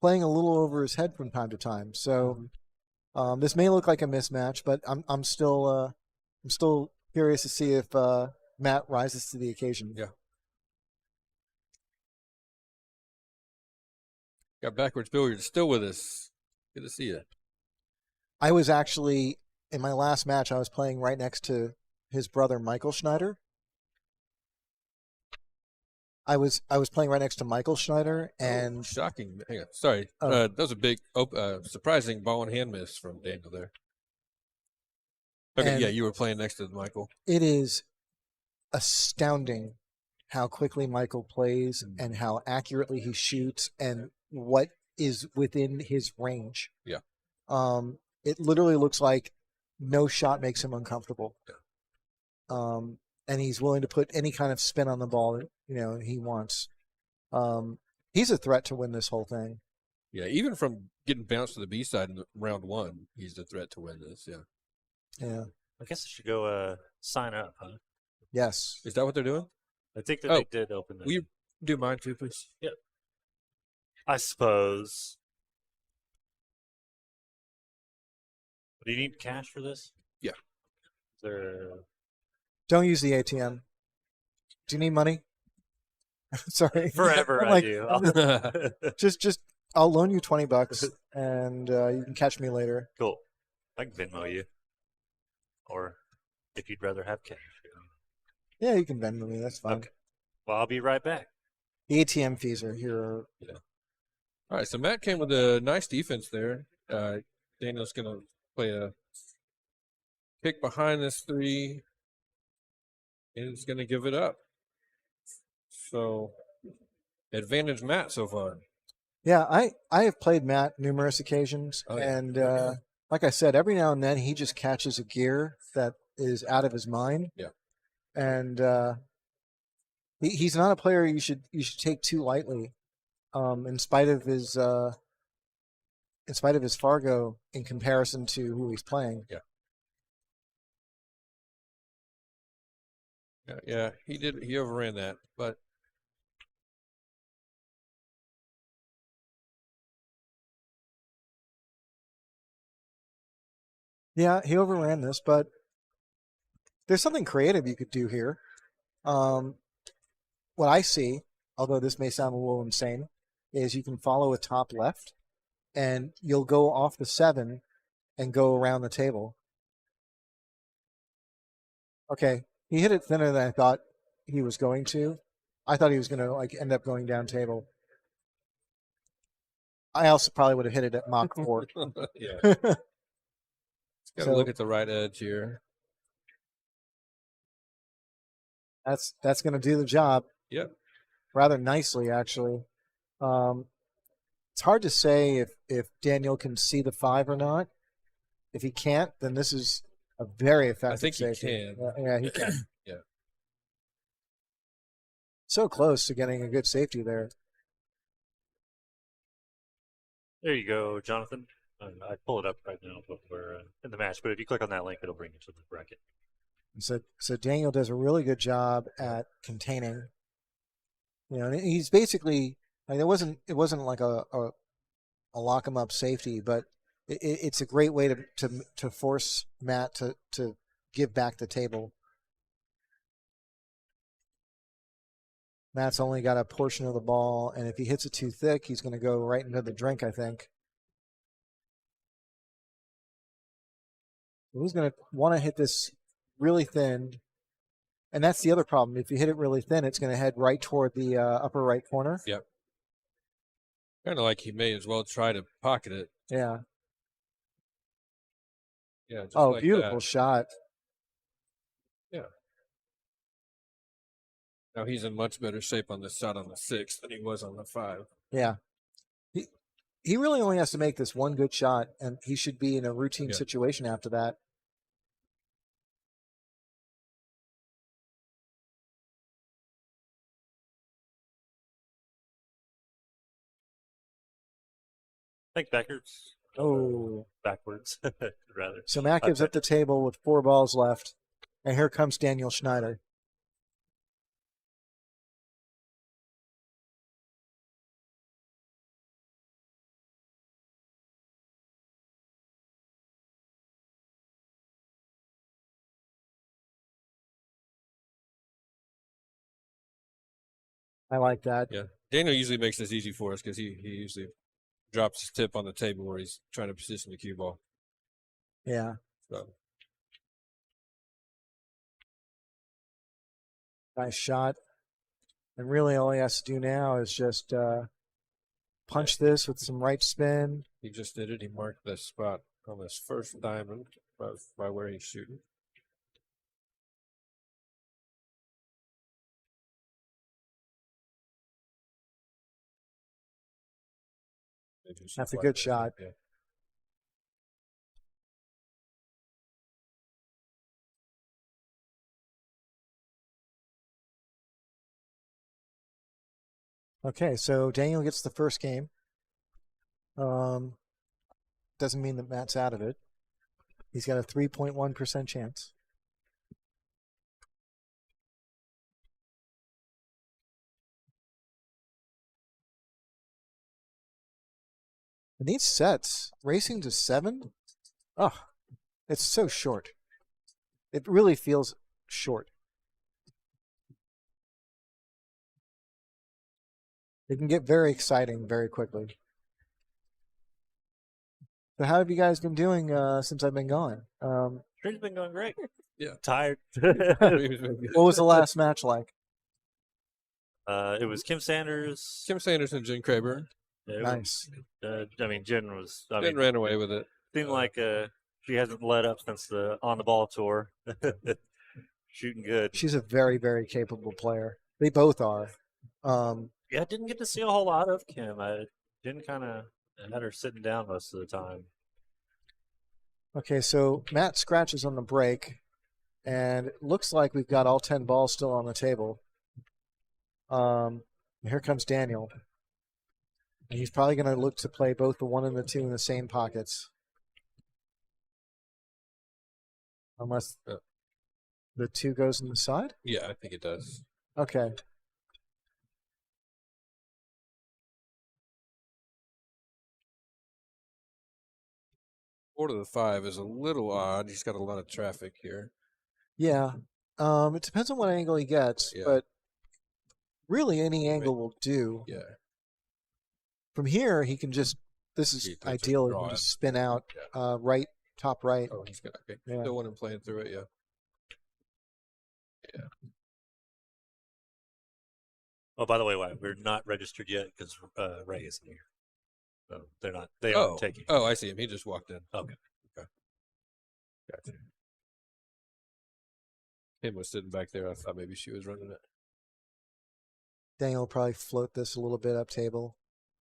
playing a little over his head from time to time. So this may look like a mismatch, but I'm still curious to see if Matt rises to the occasion. Yeah. Got Backwards Billiards still with us. Good to see you. I was actually in my last match. I was playing right next to his brother Michael Schneider. I was playing right next to Michael Schneider, and Oh, shocking. Hang on. Sorry. Oh. That was a big, surprising ball and hand miss from Daniel there. Okay, And- yeah, you were playing next to Michael. it is astounding how quickly Michael plays and how accurately he shoots and what is within his range. Yeah. It literally looks like no shot makes him uncomfortable. And he's willing to put any kind of spin on the ball that he wants. He's a threat to win this whole thing. Yeah, even from getting bounced to the B side in round 1, he's the threat to win this. Yeah. Yeah. I guess I should go sign up, huh? Yes. Is that what they're doing? I think that Oh, they did open it. Will you do mine too, please? I suppose. Do you need cash for this? Yeah. Is there... Don't use the ATM. Do you need money? Sorry. Forever, I'm I like, do. Just I'll loan you $20 and you can catch me later. Cool. I can Venmo you. Or if you'd rather have cash. Yeah, you can Venmo me. That's fine. Okay. Well, I'll be right back. The ATM fees are here. All right, so Matt came with a nice defense there. Daniel's going to play a kick behind this 3, and he's going to give it up. So, advantage Matt so far. Yeah, I have played Matt numerous occasions, Oh, yeah. and like I said, every now and then he just catches a gear that is out of his mind. Yeah. And He's not a player you should take too lightly. In spite of his Fargo in comparison to who he's playing. Yeah, he overran that, but Yeah, he overran this, but there's something creative you could do here. What I see, although this may sound a little insane, is you can follow a top left, and you'll go off the 7 and go around the table. Okay, he hit it thinner than I thought he was going to. I thought he was going to like end up going down table. I also probably would have hit it at Mach 4. yeah, got to So- look at the right edge here. That's going to do the job. Yep. Rather nicely, actually. It's hard to say if Daniel can see the 5 or not. If he can't, then this is a very effective think he safety. can. Yeah, he can. Yeah. So close to getting a good safety there. There you go, Jonathan. I pull it up right now, but we're in the match. But if you click on that link, it'll bring you to the bracket. So Daniel does a really good job at containing. You know, and he's basically. I mean, it wasn't like a lock him up safety, but it's a great way to force Matt to give back the table. Matt's only got a portion of the ball, and if he hits it too thick, he's going to go right into the drink, I think. He's going to want to hit this really thin, and that's the other problem. If you hit it really thin, it's going to head right toward the upper right corner. Yep. Kind of like he may as well try to pocket it. Yeah. Yeah. Just Oh, like beautiful that. shot. Now he's in much better shape on this shot on the 6 than he was on the 5. Yeah. He really only has to make this one good shot, and he should be in a routine Yeah. situation after that. Think backwards. Oh. Backwards, rather. So Matt gives up the table with 4 balls left, and here comes Daniel Schneider. I like that. Yeah. Daniel usually makes this easy for us because he usually drops his tip on the table where he's trying to position the cue ball. Yeah. So Nice shot. And really all he has to do now is just punch this with some right spin. he just did it. He marked the spot on this first diamond by where he's shooting. That's a good shot. Yeah. Okay, so Daniel gets the first game. Doesn't mean that Matt's out of it. He's got a 3.1% chance. And these sets, racing to 7, oh, it's so short. It really feels short. It can get very exciting very quickly. So how have you guys been doing since I've been gone? Stream's been going great. Yeah. Tired. What was the last match like? It was Kim Sanders. Kim Sanders and Jen Kraber. Yeah, Nice. I mean, Jen was. I Jen mean, ran away with it. seemed like she hasn't let up since the on the ball tour. Shooting good. She's a very, very capable player. They both are. Yeah, I didn't get to see a whole lot of Kim. I didn't kind of had her sitting down most of the time. Okay, so Matt scratches on the break, and it looks like we've got all 10 balls still on the table. Here comes Daniel. And he's probably going to look to play both the 1 and the 2 in the same pockets. Unless the 2 goes in the side? Yeah, I think it does. Okay. Four to the 5 is a little odd. He's got a lot of traffic here. Yeah. It depends on what angle he gets, Yeah. but really any angle will do. Yeah. From here, he can just, this is He can just ideal, he draw can it. just spin out right, top right. Oh, he's got okay. Yeah. Still want him playing through it, yeah. Yeah. Oh, by the way, we're not registered yet because Ray isn't here. So they're not. They Oh, aren't taking. oh, I see him. He just walked in. Okay. Gotcha. Kim was sitting back there. I thought maybe she was running it. Daniel will probably float this a little bit up table,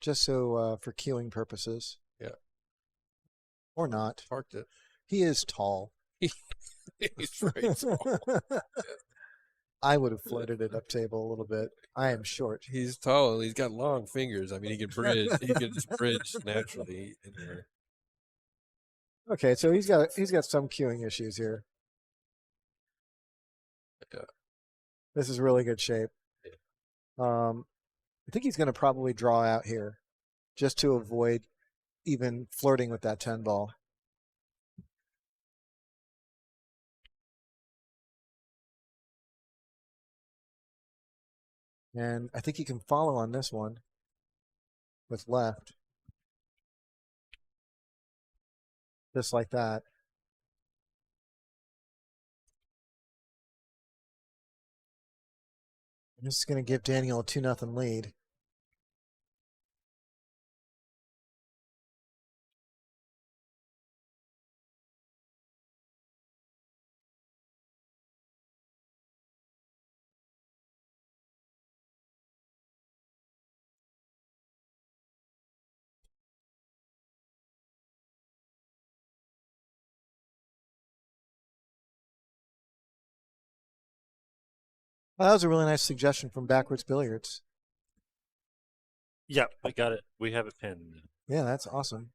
just so for queuing purposes. Yeah. Or not. Parked it. He is tall. He's very small. I would have floated it up table a little bit. I am short. He's tall. He's got long fingers. I mean, he can bridge. He can just bridge naturally in there. Okay, so he's got some queuing issues here. Yeah. This is really good shape. I think he's going to probably draw out here, just to avoid even flirting with that 10 ball. And I think he can follow on this one with left. Just like that. This is going to give Daniel a 2-0 lead. Well, that was a really nice suggestion from Backwards Billiards. Yeah, we got it. We have it pinned. Yeah, that's awesome.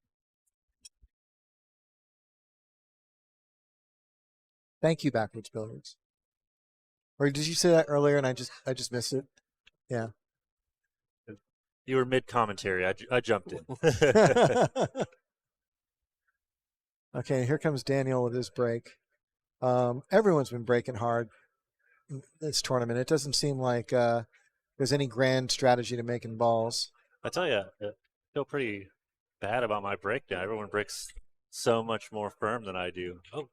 Thank you, Backwards Billiards. Or did you say that earlier and I just missed it? Yeah. You were mid commentary. I jumped in. Okay, here comes Daniel with his break. Everyone's been breaking hard in this tournament. It doesn't seem like there's any grand strategy to making balls. I tell you, I feel pretty bad about my breakdown. Everyone breaks so much more firm than I do. Oh.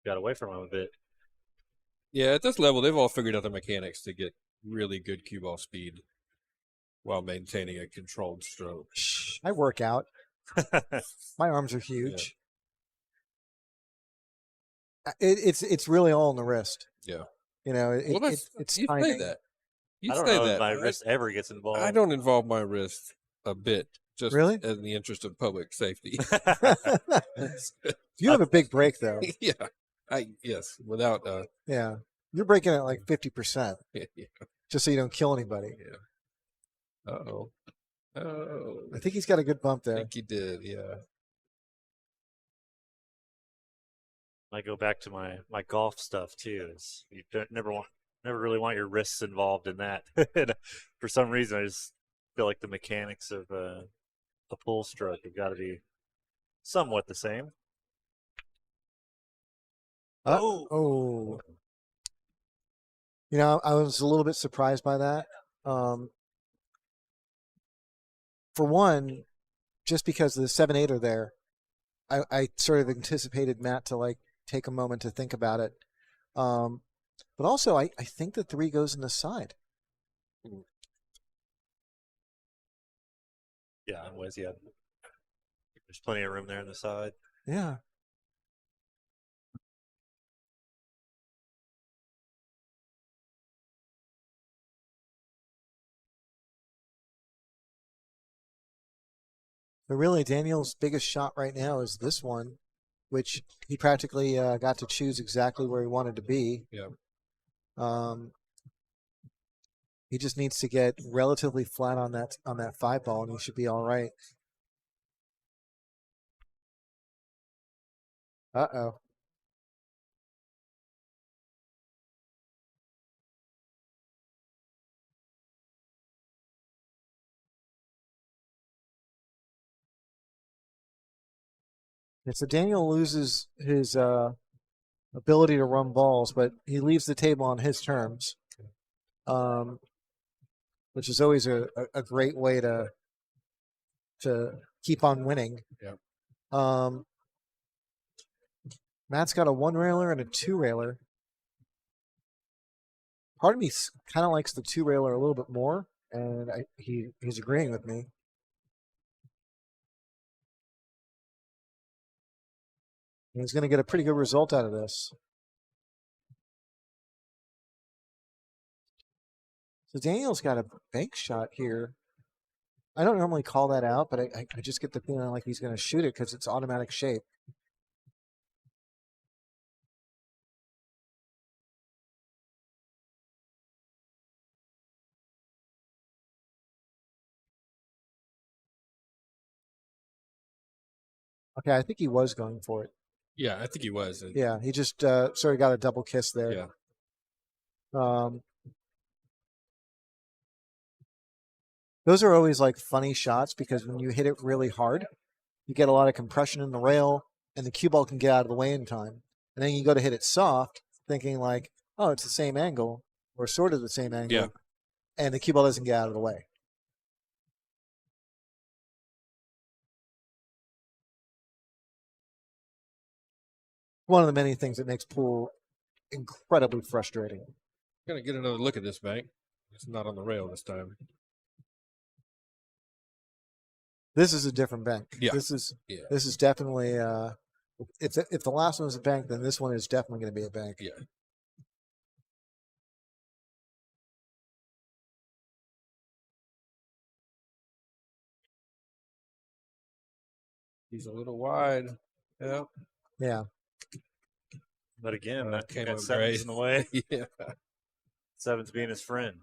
Got away from him a bit. Yeah, at this level, they've all figured out the mechanics to get really good cue ball speed while maintaining a controlled stroke. I work out. My arms are huge. It's really all in the wrist. Yeah. You know, it's you timing. say that. You I don't say know that. if my wrist ever gets involved. I don't involve my wrist a bit, just Really? in the interest of public safety. You have a big break though. Yeah. Yes, without Yeah. You're breaking at like 50%, yeah. just so you don't kill anybody. Oh. Oh. I think he's got a good bump I there. think he did, yeah. I go back to my golf stuff too. Is you never really want your wrists involved in that. And for some reason, I just feel like the mechanics of a pull stroke have got to be somewhat the same. Oh. You know, I was a little bit surprised by that. For one, just because the 7-8 are there, I sort of anticipated Matt to like take a moment to think about it. But also, I think the 3 goes in the side. Yeah, I'm with you. There's plenty of room there on the side. Yeah. But really, Daniel's biggest shot right now is this one which he practically got to choose exactly where he wanted to be. Yeah. He just needs to get relatively flat on that 5 ball, and he should be all right. Uh-oh. And so Daniel loses his ability to run balls, but he leaves the table on his terms, which is always a great way to keep on winning. Yeah. Matt's got a 1-railer and a 2-railer. Part of me kind of likes the 2-railer a little bit more, and he's agreeing with me. And he's going to get a pretty good result out of this. So Daniel's got a bank shot here. I don't normally call that out, but I just get the feeling like he's going to shoot it because it's automatic shape. Okay, I think he was going for it. Yeah, I think he was. Yeah, he just sort of got a double kiss there. Yeah. Those are always like funny shots because when you hit it really hard, you get a lot of compression in the rail, and the cue ball can get out of the way in time. And then you go to hit it soft, thinking like, oh, it's the same angle or sort of the same angle, Yeah. and the cue ball doesn't get out of the way. One of the many things that makes pool incredibly frustrating. Gonna get another look at this bank. It's not on the rail this time. This is a different bank. Yeah. This is definitely if the last one was a bank, then this one is definitely going to be a bank. Yeah. He's a little wide. Yeah. Yeah. But again, that came that up seven's great. in the way. Yeah. Seven's being his friend.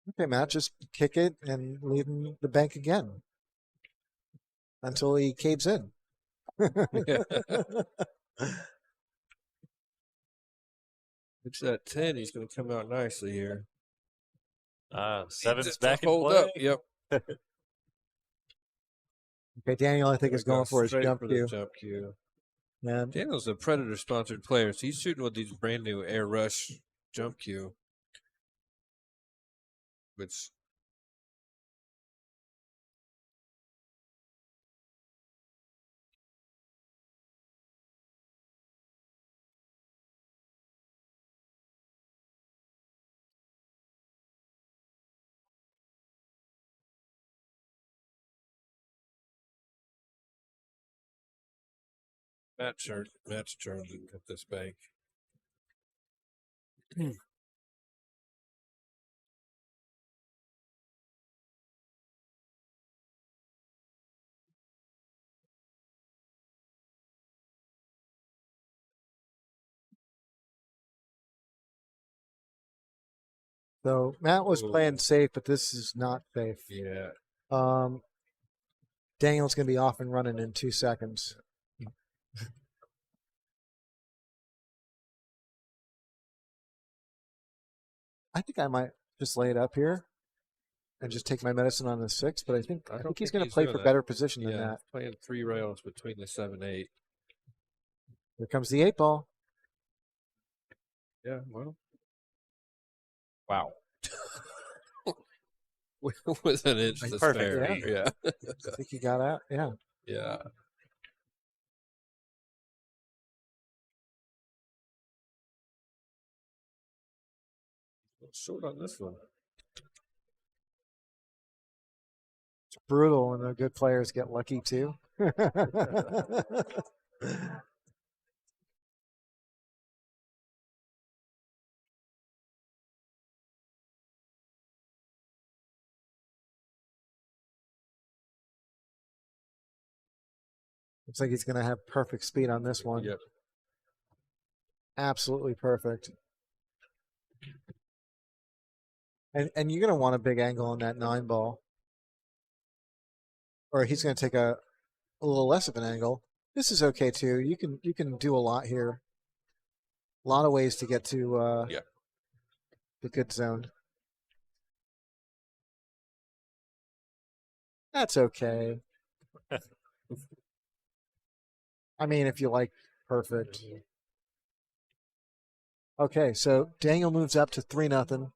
Okay, Matt, just kick it and leave him the bank again until he caves in. It's that 10. He's going to come out nicely here. Seven's Just back in hold play. up. Yep. Okay, Daniel, I think is going for his jump cue. Jump cue. Yeah. Daniel's a Predator-sponsored player, so he's shooting with these brand new Air Rush jump cue, which Matt's turn at this bank. So Matt was playing safe, but this is not safe. Yeah. Daniel's going to be off and running in 2 seconds. I think I might just lay it up here and just take my medicine on the 6, but I think he's going to play for better position than that. Playing 3 rails between the 7-8. Here comes the 8 ball. Yeah, well. Wow. With an inch to Perfect spare. read. Yeah. I think he got out. Yeah. Yeah. Short on this one. It's brutal when the good players get lucky too. Looks like he's going to have perfect speed on this one. Yep. Absolutely perfect. And you're going to want a big angle on that 9 ball. Or he's going to take a little less of an angle. This is okay too. You can do a lot here. A lot of ways to get to the good zone. That's okay. I mean, if you like perfect. Okay, so Daniel moves up to 3-0,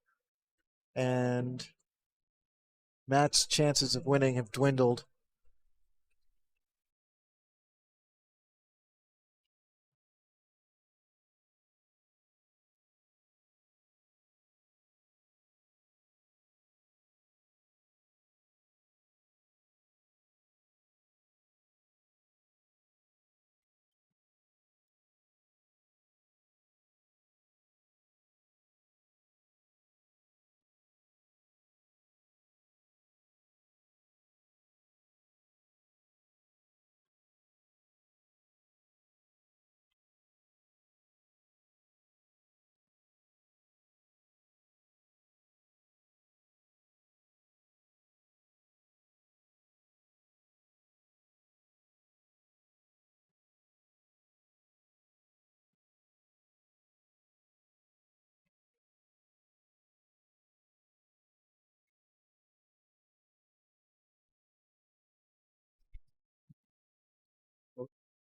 and Matt's chances of winning have dwindled.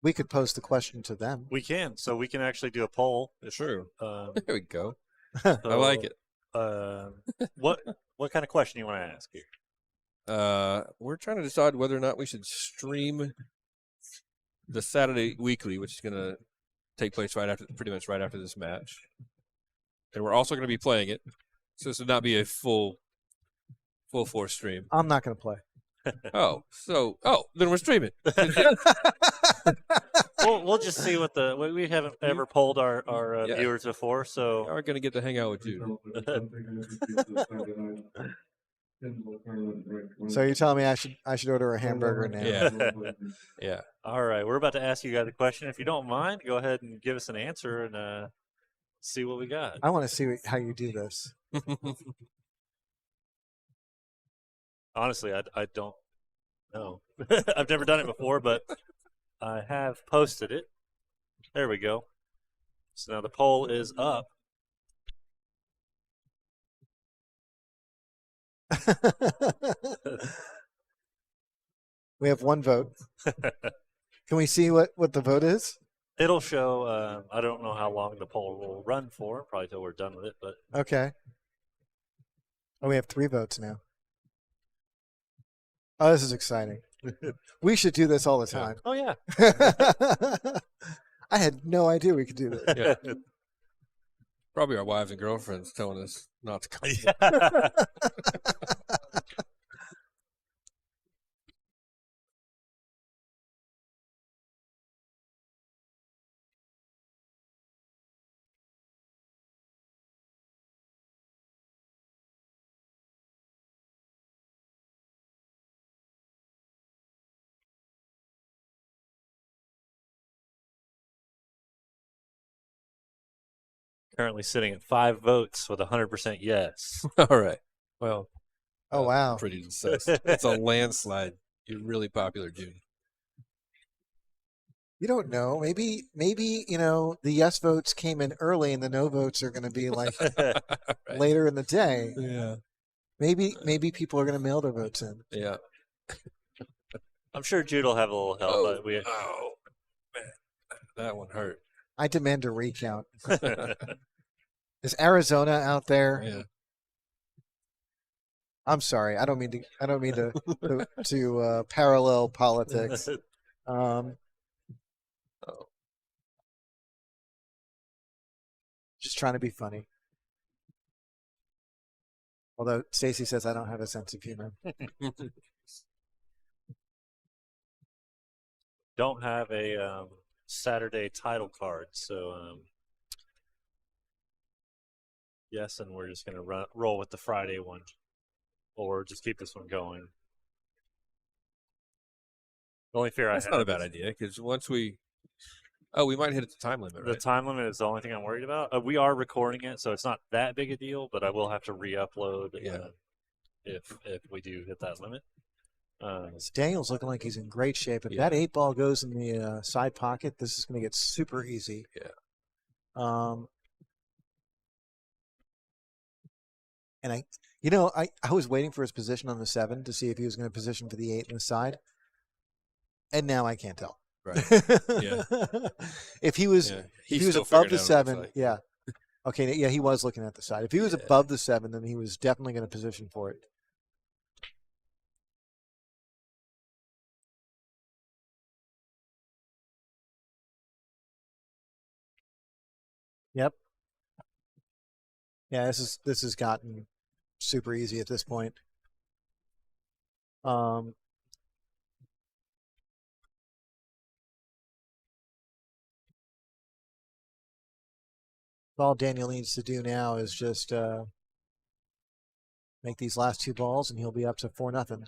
We could pose the question to them. We can, so we can actually do a poll. Sure. Um, There we go. so, I like it. What kind of question do you want to ask here? We're trying to decide whether or not we should stream the Saturday Weekly, which is going to take place pretty much right after this match, and we're also going to be playing it. So this would not be a full force stream. I'm not going to play. Then we're streaming. We'll just see what we haven't ever polled our viewers before, so We're going to get to hang out with you. So you're telling me I should order a hamburger now? Yeah. Yeah. All right, we're about to ask you guys a question. If you don't mind, go ahead and give us an answer and see what we got. I want to see how you do this. Honestly, I don't know. I've never done it before, but I have posted it. There we go. So now the poll is up. We have one vote. Can we see what the vote is? It'll show. I don't know how long the poll will run for. Probably till we're done with it. But Okay. Oh, we have 3 votes now. Oh, this is exciting. We should do this all the time. oh yeah, I had no idea we could do this. Yeah. Probably our wives and girlfriends telling us not to come. Currently sitting at 5 votes with 100% yes. All right. Well. Oh, wow. Pretty obsessed. It's a landslide. You're really popular, June. You don't know. Maybe the yes votes came in early and the no votes are going to be like Right. later in the day. Yeah. Maybe people are going to mail their votes in. Yeah. I'm sure Jude will have a little help. But Man. That one hurt. I demand a recount. Is Arizona out there? Yeah. I'm sorry. I don't mean to parallel politics. Just trying to be funny. Although Stacy says I don't have a sense of humor. Don't have a Saturday title card, so yes, and we're just gonna roll with the Friday one, or just keep this one going. The only fear That's I not a have bad is idea because once we might hit the time limit, the right? time limit is the only thing I'm worried about. We are recording it, so it's not that big a deal. But I will have to re-upload if we do hit that limit. Daniel's looking like he's in great shape. If Yeah. that 8 ball goes in the side pocket, this is going to get super easy. Yeah. And I was waiting for his position on the 7 to see if he was going to position for the 8 in the side. And now I can't tell. Right. Yeah. If he was, Yeah. if He's he was still above figuring the it out, it looks 7, like. yeah. Okay, yeah, he was looking at the side. If he was above the 7, then he was definitely going to position for it. Yep. Yeah, this has gotten super easy at this point. All Daniel needs to do now is just make these last 2 balls, and he'll be up to 4-0.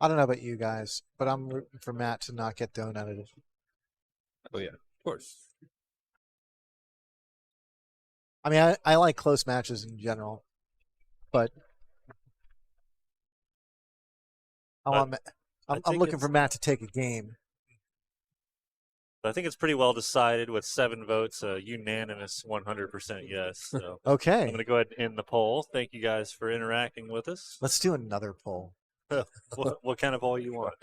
I don't know about you guys, but I'm rooting for Matt to not get donutted. Oh yeah, of course. I mean, I like close matches in general, but I'm looking for Matt to take a game. I think it's pretty well decided with 7 votes, unanimous 100% yes. So Okay. I'm going to go ahead and end the poll. Thank you guys for interacting with us. Let's do another poll. What kind of poll you want?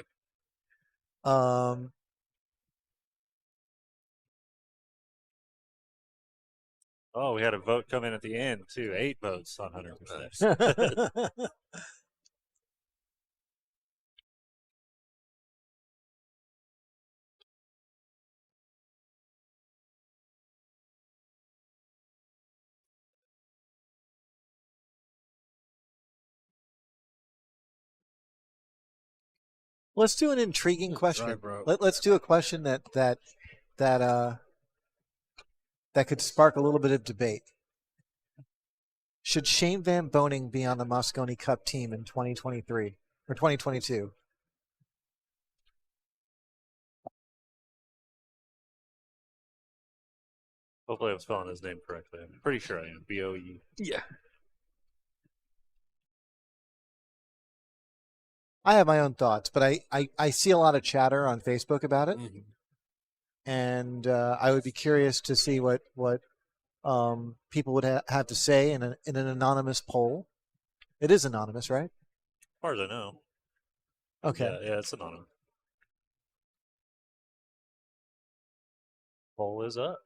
Oh, we had a vote come in at the end too. 8 votes on 100%. Let's do an intriguing question. Right, bro. Let's do a question that could spark a little bit of debate. Should Shane Van Boening be on the Mosconi Cup team in 2023 or 2022? Hopefully I'm spelling his name correctly. I'm pretty sure I am. B-O-E. Yeah. I have my own thoughts, but I see a lot of chatter on Facebook about it, and I would be curious to see what people would have to say in an anonymous poll. It is anonymous, right? As far as I know. Okay. Yeah, it's anonymous. Poll is up.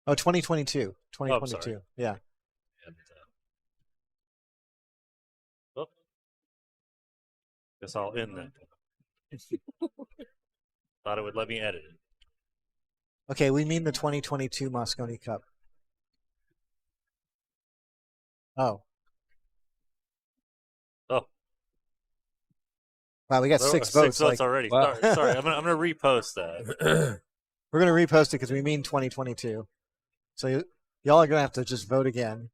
Oh, 2022. 2022. sorry. Yeah. And, oh. Guess I'll end that. Thought it would let me edit it. Okay, we mean the 2022 Mosconi Cup. Oh. Oh. Wow, we got 6 votes. 6 votes already. Wow. Sorry, I'm gonna repost that. We're going to repost it because we mean 2022. So y'all are going to have to just vote again.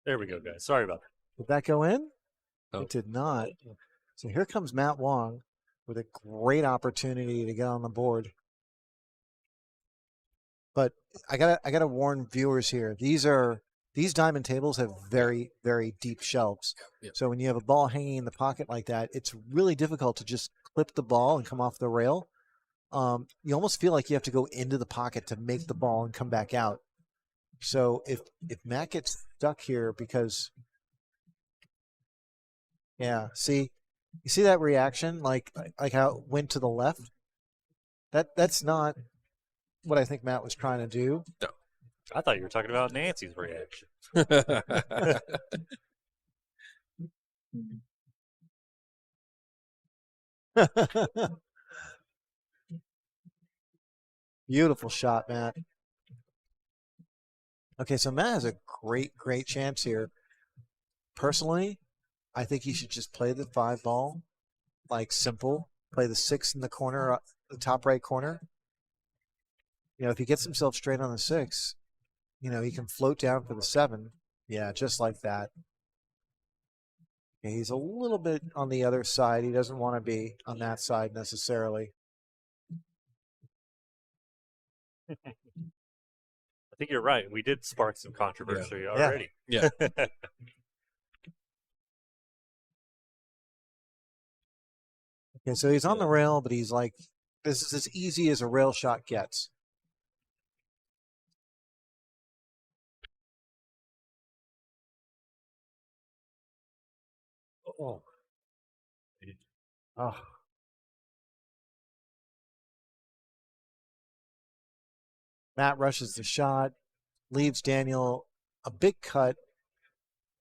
There we go, guys. Sorry about that. Did that go in? Oh. It did not. So here comes Matt Wong with a great opportunity to get on the board. But I gotta warn viewers here. These diamond tables have very, very deep shelves. Yep. So when you have a ball hanging in the pocket like that, it's really difficult to just clip the ball and come off the rail. You almost feel like you have to go into the pocket to make the ball and come back out. So if Matt gets stuck here because, yeah, you see that reaction, like how it went to the left? That's not what I think Matt was trying to do. No. I thought you were talking about Nancy's reaction. Beautiful shot, Matt. Okay, so Matt has a great chance here. Personally, I think he should just play the 5 ball, like simple. Play the 6 in the corner, the top right corner. If he gets himself straight on the 6, he can float down for the 7. Yeah, just like that. He's a little bit on the other side. He doesn't want to be on that side necessarily. I think you're right. We did spark some controversy already. Yeah. Okay, so he's on the rail, but he's like, this is as easy as a rail shot gets. Oh. Oh. Matt rushes the shot, leaves Daniel a big cut,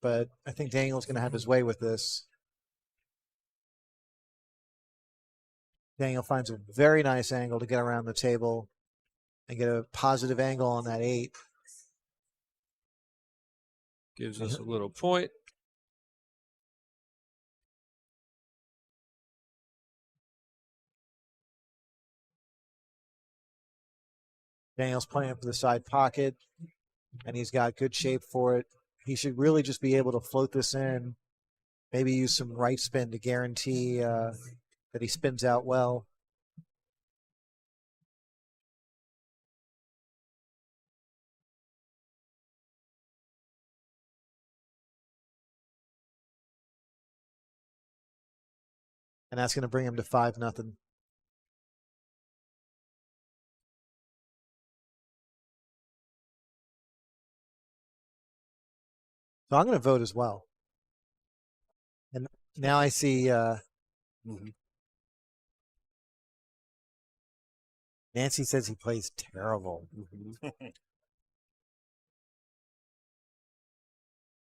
but I think Daniel's going to have his way with this. Daniel finds a very nice angle to get around the table and get a positive angle on that 8. Gives us a little point. Daniel's playing for the side pocket, and he's got good shape for it. He should really just be able to float this in, maybe use some right spin to guarantee that he spins out well. And that's going to bring him to 5-0. So I'm going to vote as well. And now I see Nancy says he plays terrible.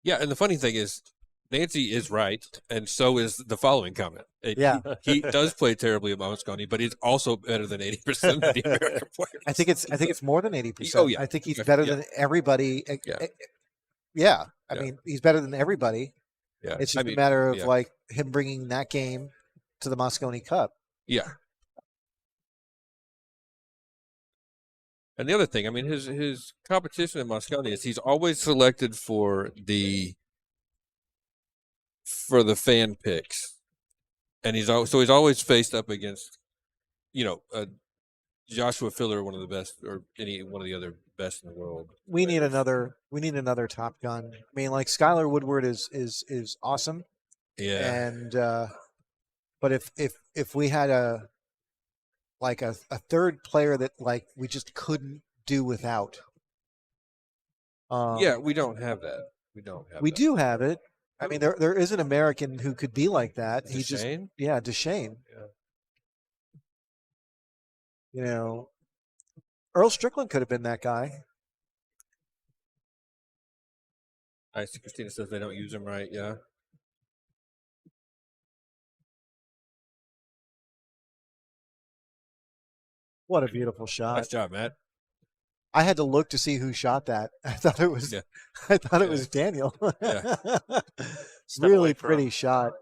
Yeah, and the funny thing is, Nancy is right, and so is the following comment. Yeah. He does play terribly at Moscone, but he's also better than 80% of the American players. I think it's more than 80%. Oh, yeah. I think he's better than everybody. Yeah. I mean, he's better than everybody. Yeah. It's just a matter of like him bringing that game to the Moscone Cup. Yeah. And the other thing, I mean, his competition in Moscone is he's always selected for the fan picks, and he's always faced up against, Joshua Filler, one of the best, or any one of the other best in the world. We need another Top Gun. I mean, like Skylar Woodward is awesome. Yeah. And but if we had a third player that like we just couldn't do without. We don't have that. We do have it. I mean, there is an American who could be like that. Deshane? Deshane. Earl Strickland could have been that guy. I see Christina says they don't use him right. Yeah. What a beautiful shot! Nice job, Matt. I had to look to see who shot that. I thought it was. Yeah. I thought it was Daniel. Yeah. Really pretty shot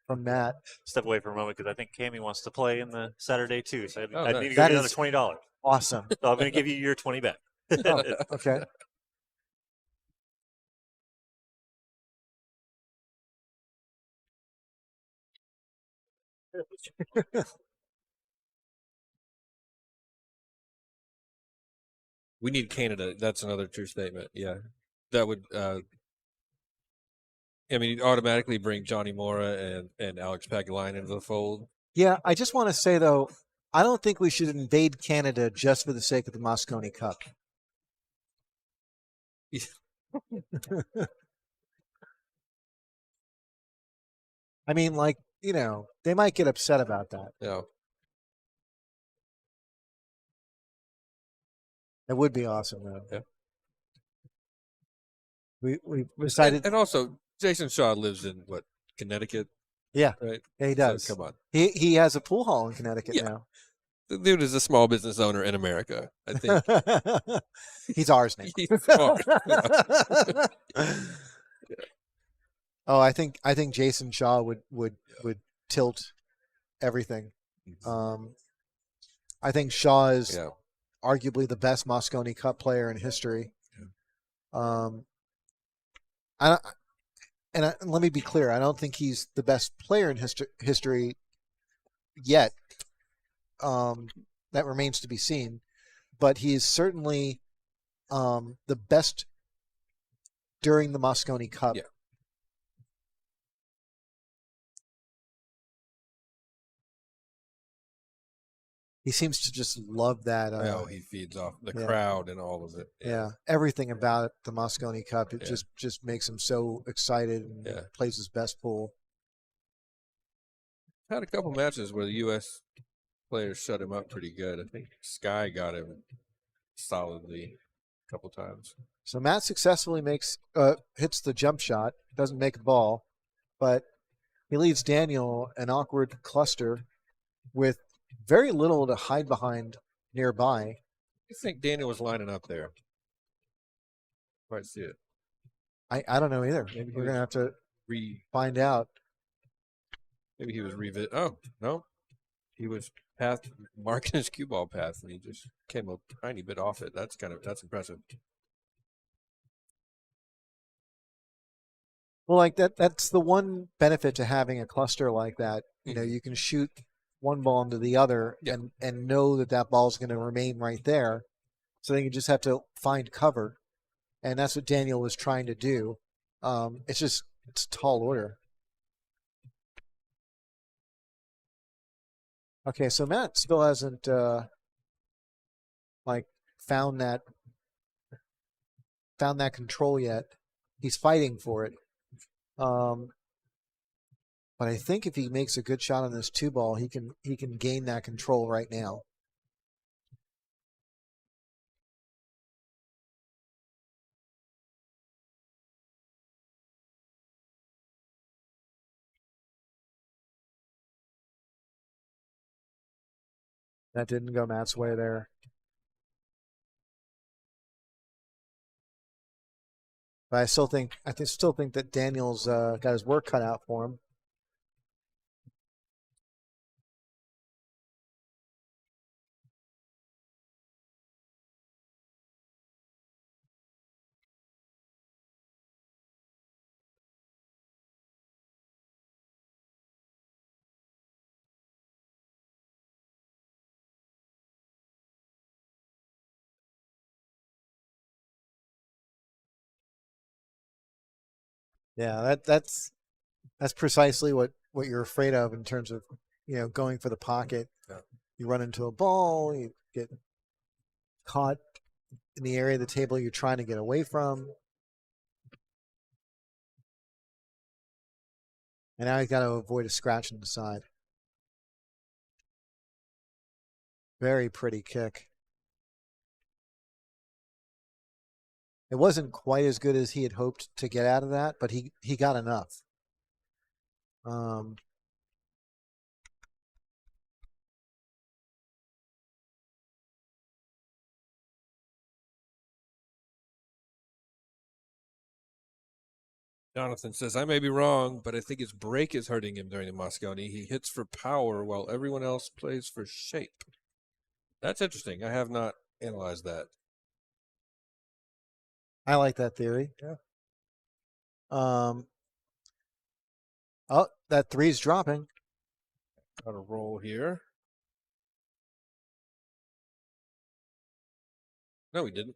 from Matt. Step away for a moment because I think Cammy wants to play in the Saturday too. So I nice. need to That give you is another $20. Awesome. So I'm going to give you your 20 back. Oh, okay. We need Canada. That's another true statement. Yeah. That would you'd automatically bring Johnny Mora and Alex Pagulayan into the fold. Yeah, I just want to say though, I don't think we should invade Canada just for the sake of the Moscone Cup. I mean, like, they might get upset about that. Yeah. That would be awesome, though. Yeah. We decided, and also Jason Shaw lives in Connecticut? Yeah. Right? Yeah, he does. So, come on. He has a pool hall in Connecticut now. The dude is a small business owner in America, I think. He's ours now. He's smart. Oh, I think Jason Shaw would tilt everything. I think Shaw is Yeah. arguably the best Mosconi Cup player in history. I, let me be clear, I don't think he's the best player in history yet. That remains to be seen, but he is certainly the best during the Mosconi Cup. Yeah. He seems to just love that. He feeds off the yeah. crowd and all of it. Yeah, everything about the Mosconi Cup, it Yeah. just makes him so excited and Yeah. plays his best pool. Had a couple matches where the U.S. players shut him up pretty good. I think Sky got him solidly a couple times. So Matt successfully hits the jump shot, doesn't make a ball, but he leaves Daniel an awkward cluster with very little to hide behind nearby. I think Daniel was lining up there. Quite see it. I don't know either. Maybe we're gonna have to find out. Maybe he was revisit. Oh no, he was past marking his cue ball path, and he just came a tiny bit off it. That's impressive. Well, like that's the one benefit to having a cluster like that. You know, you can shoot one ball into the other and know that ball's going to remain right there. So then you just have to find cover. And that's what Daniel was trying to do. It's a tall order. Okay, so Matt still hasn't found that control yet. He's fighting for it. But I think if he makes a good shot on this 2-ball, he can gain that control right now. That didn't go Matt's way there. But I still think that Daniel's got his work cut out for him. Yeah, that's precisely what you're afraid of in terms of, going for the pocket. Yeah. You run into a ball, you get caught in the area of the table you're trying to get away from. And now he's got to avoid a scratch on the side. Very pretty kick. It wasn't quite as good as he had hoped to get out of that, but he got enough. Jonathan says, I may be wrong, but I think his break is hurting him during the Mosconi. He hits for power while everyone else plays for shape. That's interesting. I have not analyzed that. I like that theory. Yeah. Oh, that 3's dropping. Got a roll here. No, he didn't.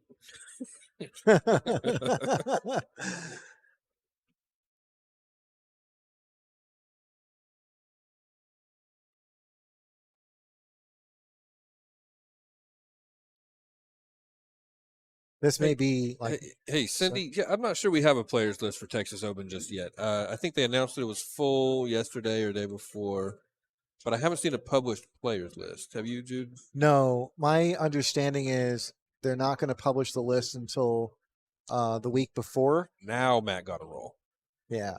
This may be like. Hey, Cindy, yeah, I'm not sure we have a players list for Texas Open just yet. I think they announced it was full yesterday or day before, but I haven't seen a published players list. Have you, Jude? No, my understanding is they're not going to publish the list until the week before. Now Matt got a roll. Yeah.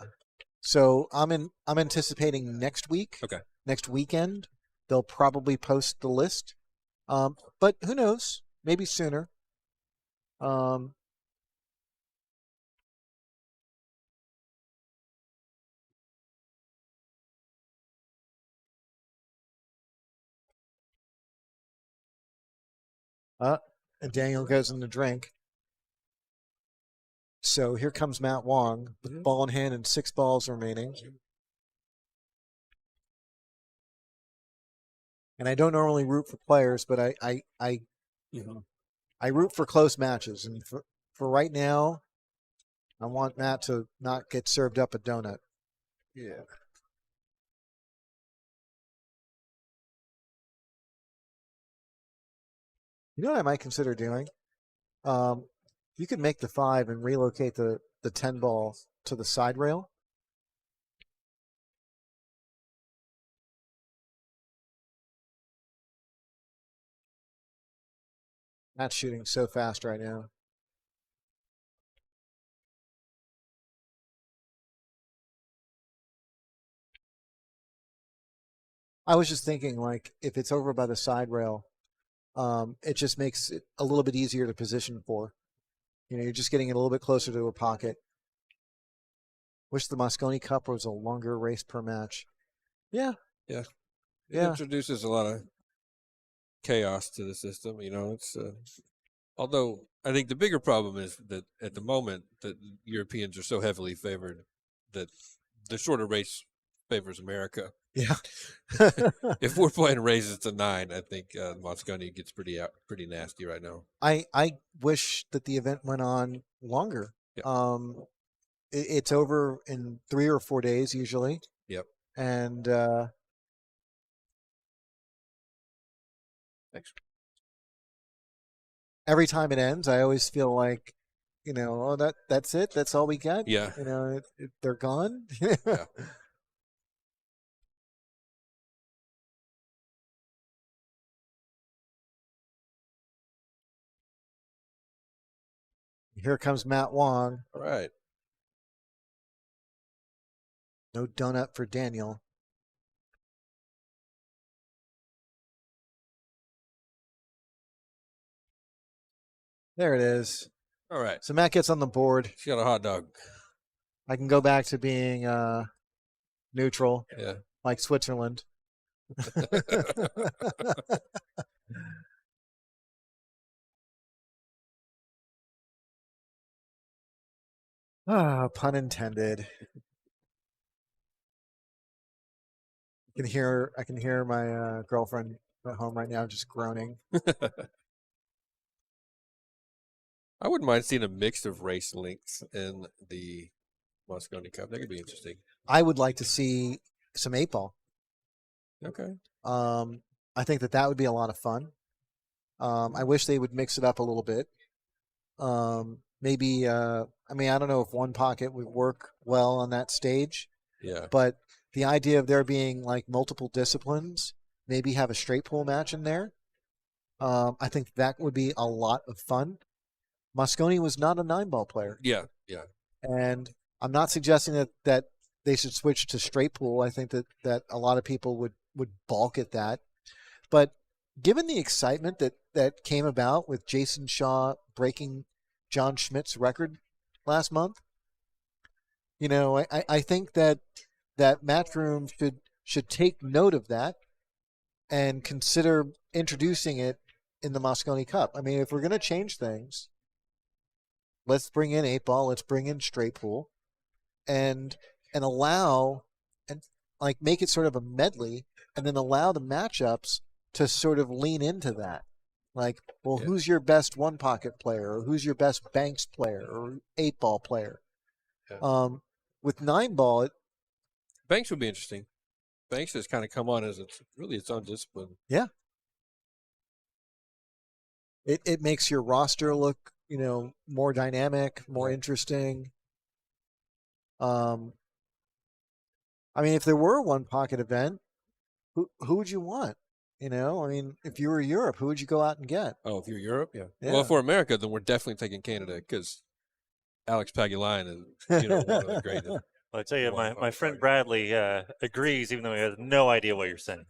So I'm anticipating next week. Okay. Next weekend, they'll probably post the list. But who knows? Maybe sooner. And Daniel goes in the drink. So here comes Matt Wong with ball in hand and 6 balls remaining. And I don't normally root for players, but I root for close matches. And for right now, I want Matt to not get served up a donut. Yeah. You know what I might consider doing? You could make the 5 and relocate the 10 ball to the side rail. Matt's shooting so fast right now. I was just thinking, like, if it's over by the side rail, it just makes it a little bit easier to position for. You know, you're just getting it a little bit closer to a pocket. Wish the Mosconi Cup was a longer race per match. Yeah. It Yeah. introduces a lot of chaos to the system. You know, it's although I think the bigger problem is that at the moment that Europeans are so heavily favored that the shorter race favors America. Yeah. If we're playing races to 9, I think Mosconi gets pretty nasty right now. I wish that the event went on longer. Yeah. It's over in 3 or 4 days usually. Yep. And Thanks. every time it ends, I always feel like, you know, oh, that's it. That's all we got. Yeah. You know, they're gone. Yeah. Here comes Matt Wong. All right. No donut for Daniel. There it is. All right. So Matt gets on the board. She got a hot dog. I can go back to being neutral, Yeah. like Switzerland. Pun intended. I can hear my girlfriend at home right now just groaning. I wouldn't mind seeing a mix of race links in the Mosconi Cup. That could be interesting. I would like to see some 8-ball. Okay. I think that would be a lot of fun. I wish they would mix it up a little bit. Maybe, I don't know if one pocket would work well on that stage. Yeah. But the idea of there being like multiple disciplines, maybe have a straight pool match in there. I think that would be a lot of fun. Mosconi was not a 9-ball player. Yeah. Yeah. And I'm not suggesting that they should switch to straight pool. I think that a lot of people would balk at that. But given the excitement that came about with Jason Shaw breaking John Schmidt's record last month, you know, I think that Matchroom should take note of that and consider introducing it in the Mosconi Cup. I mean, if we're going to change things, let's bring in 8-ball, let's bring in straight pool, and allow and like make it sort of a medley, and then allow the matchups to sort of lean into that. Like, well, Yeah. who's your best 1-pocket player, or who's your best Banks player, or 8-ball player? Yeah. With 9-ball, Banks would be interesting. Banks has kind of come on as its own discipline. yeah, it makes your roster look, you know, more dynamic, more interesting. If there were a 1-pocket event, who would you want? You know, I mean, if you were Europe, who would you go out and get? Oh, if you're Europe, yeah. Yeah. Well, for America, then we're definitely taking Canada because Alex Pagulayan is, one of the greatest. Well, I tell you, Wow. my friend Bradley agrees, even though he has no idea what you're saying.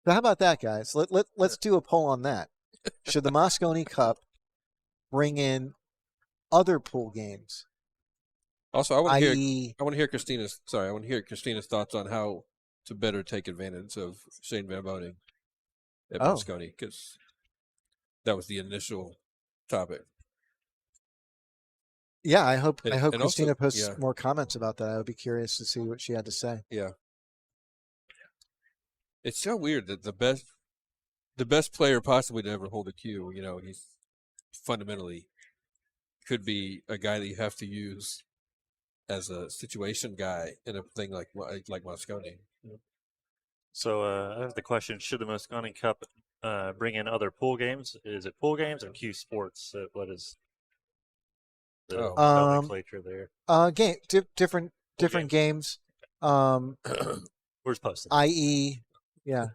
So how about that, guys? Let's do a poll on that. Should the Mosconi Cup bring in other pool games? Also, I want to hear I.e., I want to hear Christina's thoughts on how to better take advantage of Shane Van Boening at Oh. Moscone, because that was the initial topic. yeah, I hope And also, Christina posts yeah. more comments about that. I would be curious to see what she had to say. Yeah. It's so weird that the best player possibly to ever hold a cue, he's fundamentally could be a guy that you have to use as a situation guy in a thing like Moscone. So I have the question: should the Moscone Cup bring in other pool games? Is it pool games or Q Sports? What is the nomenclature there? Different games. Where's posted? I.e., yeah,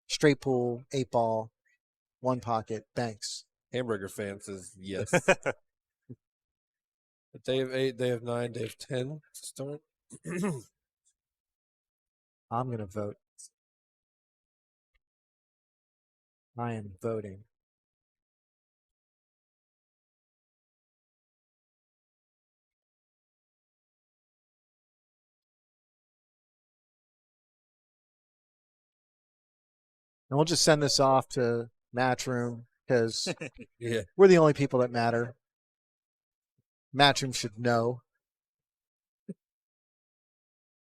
straight pool, 8-ball, one pocket, banks. Hamburger fan says yes. But they have 8, they have 9, they have 10 to start. I'm going to vote. I am voting. And we'll just send this off to Matchroom because Yeah. we're the only people that matter. Matchroom should know.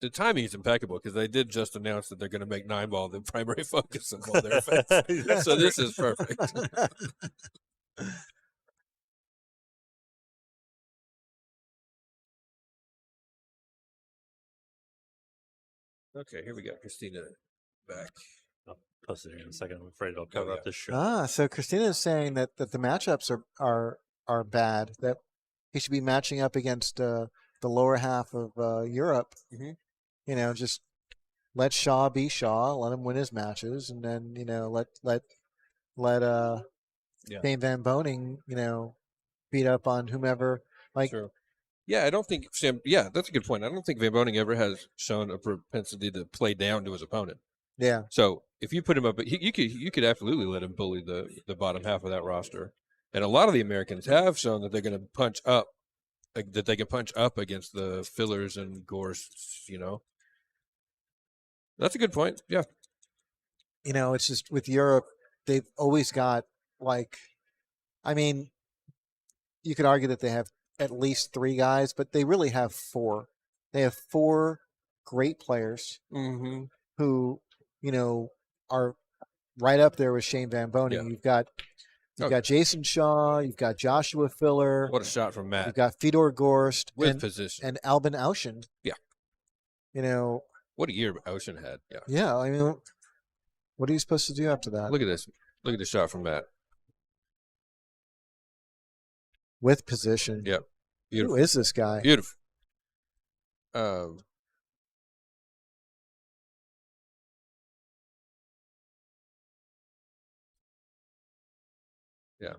The timing is impeccable because they did just announce that they're going to make 9-ball the primary focus of all their events. So this is perfect. Okay, here we go. Christina back. I'll post it here in a second. I'm afraid it'll cover up this show. So Christina is saying that the matchups are bad. That he should be matching up against the lower half of Europe. Mhm. Just let Shaw be Shaw, let him win his matches, and then let Shane Van Boening beat up on whomever. Sure. Yeah, I don't think Sam. Yeah, that's a good point. I don't think Van Boening ever has shown a propensity to play down to his opponent. Yeah. So if you put him up, you could absolutely let him bully the bottom half of that roster. And a lot of the Americans have shown that they're going to punch up, that they can punch up against the fillers and Gorsts. That's a good point. Yeah. It's just with Europe, they've always got you could argue that they have at least 3 guys, but they really have 4. They have 4 great players who, are right up there with Shane Van Boening. Yeah. You've got Jason Shaw, you've got Joshua Filler. What a shot from Matt. You've got Fedor Gorst with position and Albin Auschen. Yeah. What a year Ocean had. Yeah. Yeah. What are you supposed to do after that? Look at this. Look at the shot from Matt. With position. Yep. Beautiful. Who is this guy? Beautiful. Yeah.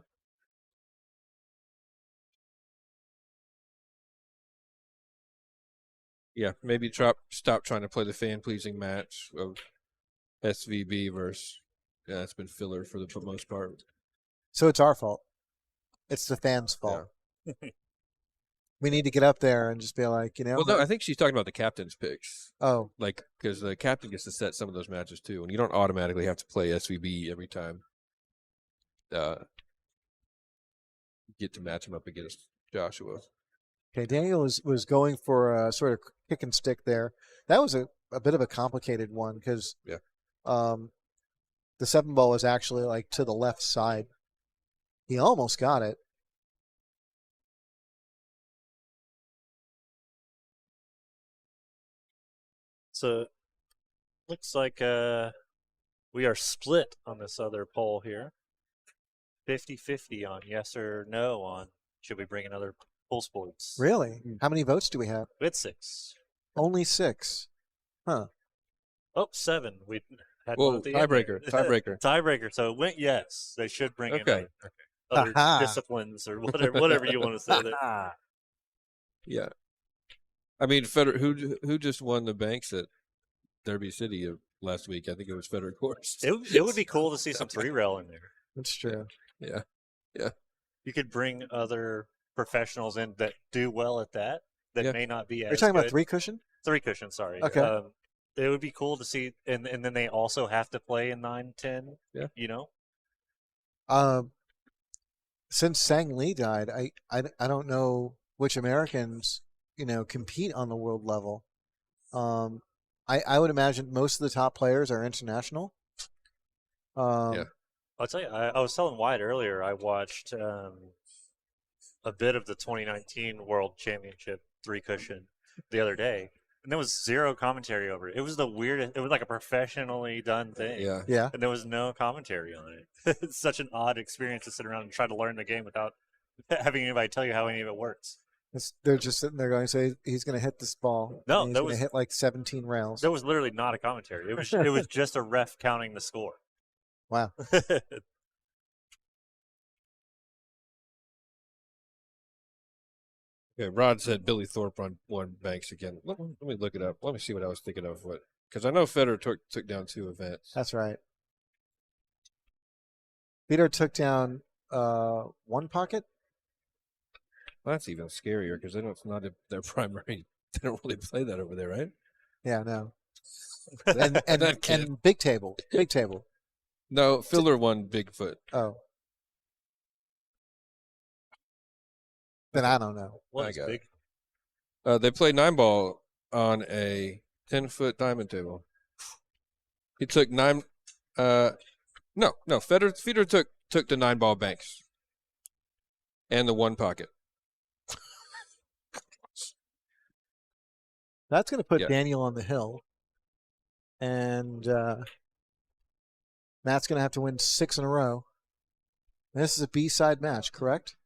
Yeah, maybe stop trying to play the fan-pleasing match of SVB versus, it's been filler for the most part. So it's our fault. It's the fans' fault. Yeah. We need to get up there and just be like, Well, no, I think she's talking about the captain's picks. Oh. Because the captain gets to set some of those matches too, and you don't automatically have to play SVB every time. Get to match him up against Joshua. Okay, Daniel was going for a sort of kick and stick there. That was a bit of a complicated one because the 7-ball was actually to the left side. He almost got it. So looks like we are split on this other poll here. 50-50 on yes or no on should we bring another pool sports. Really? How many votes do we have? We had 6. Only 6. Huh. Oh, 7. We had Whoa, one at the end tiebreaker. there. Tiebreaker. Tiebreaker. So it went yes. They should bring in other Aha. disciplines or whatever you want to say there. Yeah. I mean, who just won the banks at Derby City last week? I think it was Fedor Gorst. It would be cool to see some 3-rail in there. That's true. Yeah. Yeah. You could bring other professionals in that do well at that Yeah. may not be as Are you talking good. about 3 cushion? 3 cushion, sorry. Okay. It would be cool to see, and then they also have to play in 9-10. Yeah. You know. Since Sang Lee died, I don't know which Americans compete on the world level. I would imagine most of the top players are international. Yeah. I'll tell you, I was telling Wyatt earlier. I watched a bit of the 2019 World Championship 3 cushion the other day, and there was zero commentary over it. It was the weirdest. It was like a professionally done thing. Yeah. Yeah. And there was no commentary on it. It's such an odd experience to sit around and try to learn the game without having anybody tell you how any of it works. They're just sitting there going, "Say he's going to hit this ball. No, and he's that going to was- hit like 17 rails." There was literally not a commentary. It was just a ref counting the score. Wow. Yeah, Rod said Billy Thorpe won Banks again. Let me look it up. Let me see what I was thinking of. Because I know Federer took down 2 events. That's right. Peter took down 1 pocket. Well, that's even scarier because it's not their primary. They don't really play that over there, right? Yeah, no. And That kid. and big table. No, Filler won Bigfoot. Oh. Then I don't know. What I is got big? They played 9-ball on a 10-foot diamond table. He took 9. No. Federer took the 9-ball Banks and the 1 pocket. That's going to put Yeah. Daniel on the hill. And Matt's going to have to win 6 in a row. And this is a B-side match, correct?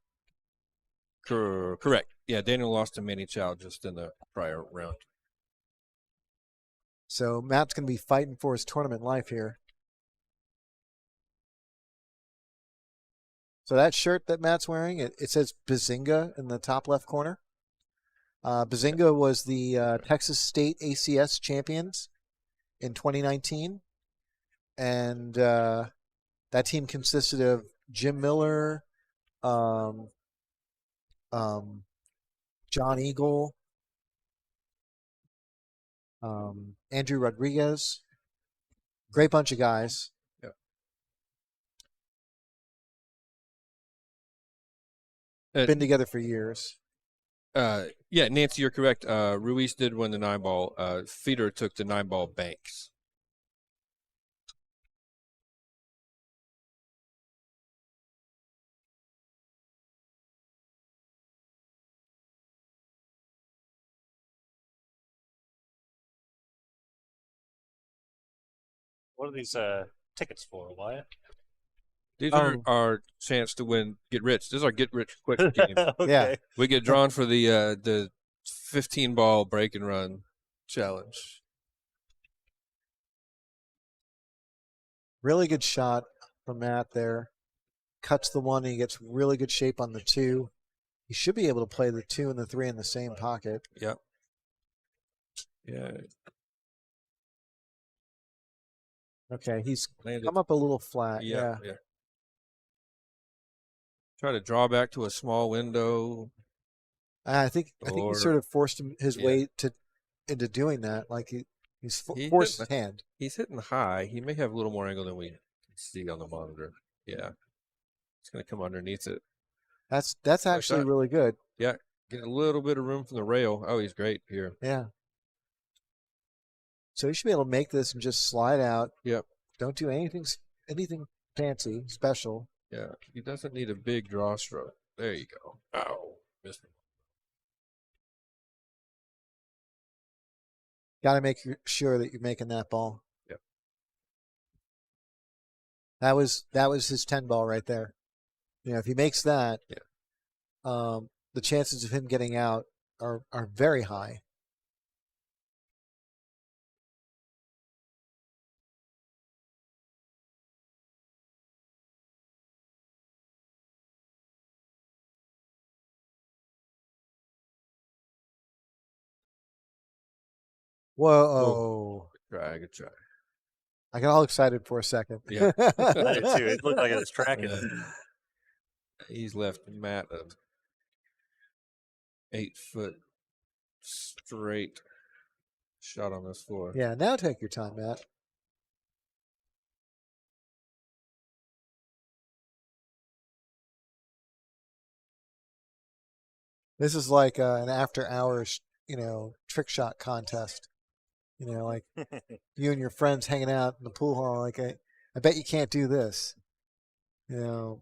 Correct. Yeah, Daniel lost to Manny Chau just in the prior round. So Matt's going to be fighting for his tournament life here. So that shirt that Matt's wearing, it says Bazinga in the top left corner. Bazinga was the Texas State ACS champions in 2019. And that team consisted of Jim Miller, John Eagle, Andrew Rodriguez. Great bunch of guys. Yeah. Been together for years. Yeah, Nancy, you're correct. Ruiz did win the 9-ball. Federer took the 9-ball Banks. What are these tickets for, Wyatt? These are our chance to get rich. This is our get rich quick game. Okay. Yeah. We get drawn for the 15-ball break and run challenge. Really good shot from Matt there. Cuts the 1 and he gets really good shape on the 2. He should be able to play the 2 and the 3 in the same pocket. Yep. Yeah. Okay, he's Landed. come up a little flat. Yeah. Try to draw back to a small window. I think he Or- sort of forced his Yeah. way into doing that. Like he's He forced hit his hand. He's hitting high. He may have a little more angle than we can see on the monitor. Yeah. It's going to come underneath it. That's actually shot. really good. Get a little bit of room from the rail. Oh, he's great here. Yeah. So you should be able to make this and just slide out. Yep. Don't do anything fancy, special. Yeah. He doesn't need a big draw stroke. There you go. Oh, missed me. Got to make sure that you're making that ball. Yep. That was his 10 ball right there. If he makes that, the chances of him getting out are very high. Whoa. Good try. I got all excited for a second. Yeah. I did too. It looked like it was tracking. Yeah. He's left Matt 8-foot straight shot on this floor. Yeah, now take your time, Matt. This is like an after-hours, trick shot contest. Like you and your friends hanging out in the pool hall. Like, I bet you can't do this. I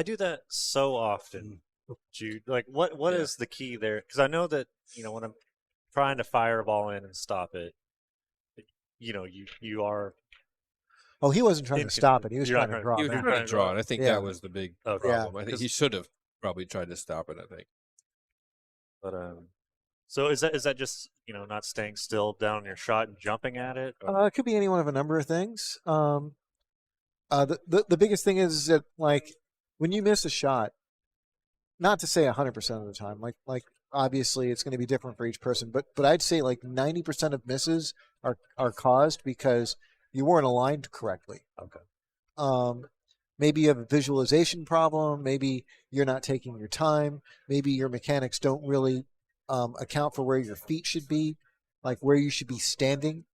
do that so often, Jude. Like, what is the key there? Because I know that when I'm trying to fire a ball in and stop it, you are. Oh, he wasn't trying to stop it. He was You're not trying to trying- draw He was back. trying to draw it. I think Yeah. that was the big Okay. problem. I think 'Cause- he should have probably tried to stop it, I think. But so is that just not staying still down on your shot and jumping at it? Or- It could be any one of a number of things. The biggest thing is that, like, when you miss a shot, not to say 100% of the time, like obviously it's going to be different for each person, but I'd say like 90% of misses are caused because you weren't aligned correctly. Okay. Maybe you have a visualization problem. Maybe you're not taking your time. Maybe your mechanics don't really account for where your feet should be, like where you should be standing.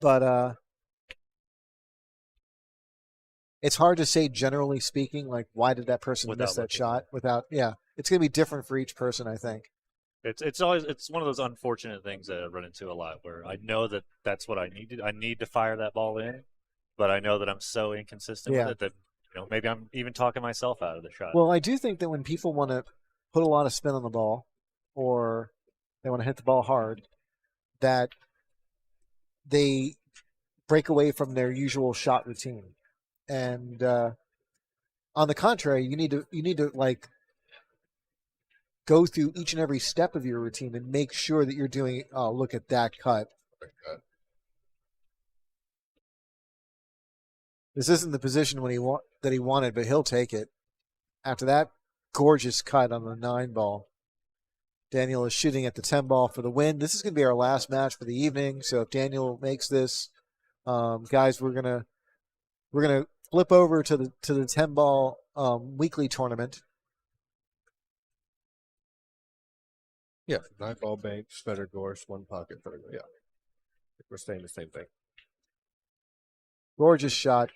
But it's hard to say, generally speaking, like why did that person Without miss that looking. shot without, it's going to be different for each person, I think. It's one of those unfortunate things that I run into a lot where I know that that's what I need. I need to fire that ball in, but I know that I'm so inconsistent Yeah. with it that maybe I'm even talking myself out of the shot. Well, I do think that when people want to put a lot of spin on the ball or they want to hit the ball hard, that they break away from their usual shot routine. And on the contrary, you need to like go through each and every step of your routine and make sure that you're doing. Oh, look at that cut! This isn't the position that he wanted, but he'll take it. After that gorgeous cut on the 9 ball, Daniel is shooting at the 10 ball for the win. This is going to be our last match for the evening. So if Daniel makes this, guys, we're gonna flip over to the 10 ball weekly tournament. Yeah, 9-ball bank, better gorse, 1 pocket, better. Yeah, we're saying the same thing. Gorgeous shot.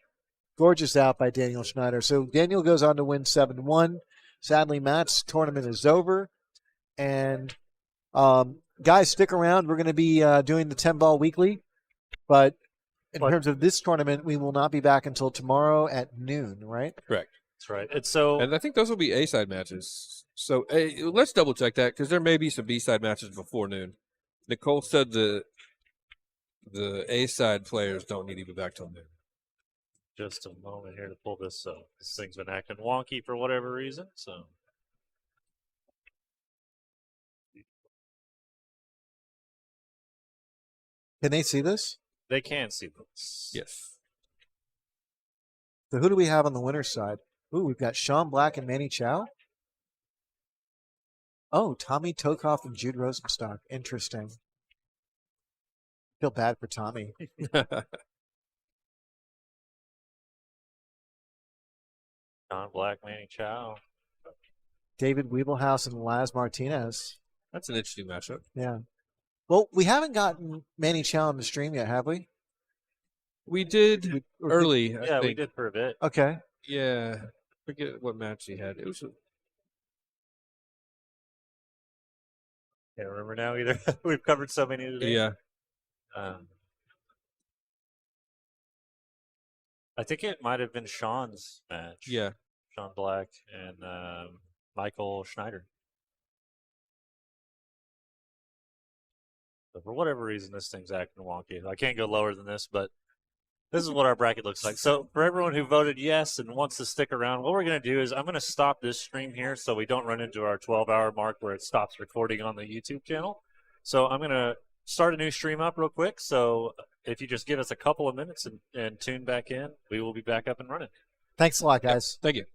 Gorgeous out by Daniel Schneider. So Daniel goes on to win 7-1. Sadly, Matt's tournament is over. And guys, stick around. We're going to be doing the 10-ball weekly. But in terms of this tournament, we will not be back until tomorrow at noon, right? Correct. That's right. And so And I think those will be A-side matches. So let's double check that because there may be some B-side matches before noon. Nicole said the A-side players don't need to be back till noon. just a moment here to pull this up. This thing's been acting wonky for whatever reason. So Can they see this? they can see this. Yes. So who do we have on the winner's side? Ooh, we've got Sean Black and Manny Chau. Oh, Tommy Tokoph and Jude Rosenstock. Interesting. Feel bad for Tommy. John Black, Manny Chau. David Weebelhouse and Laz Martinez. That's an interesting matchup. Yeah. Well, we haven't gotten Manny Chau on the stream yet, have we? We did Or did- early. I Yeah, we think. did for a bit. Okay. Yeah. Forget what match he had. It was Can't remember now either. We've covered so many today. yeah. I think it might have been Sean's match. Yeah. Sean Black and Michael Schneider. So for whatever reason, this thing's acting wonky. I can't go lower than this, but this is what our bracket looks like. So for everyone who voted yes and wants to stick around, what we're going to do is I'm going to stop this stream here so we don't run into our 12-hour mark where it stops recording on the YouTube channel. So I'm going to start a new stream up real quick. So if you just give us a couple of minutes and tune back in, we will be back up and running. Thanks a lot, guys. Thank you.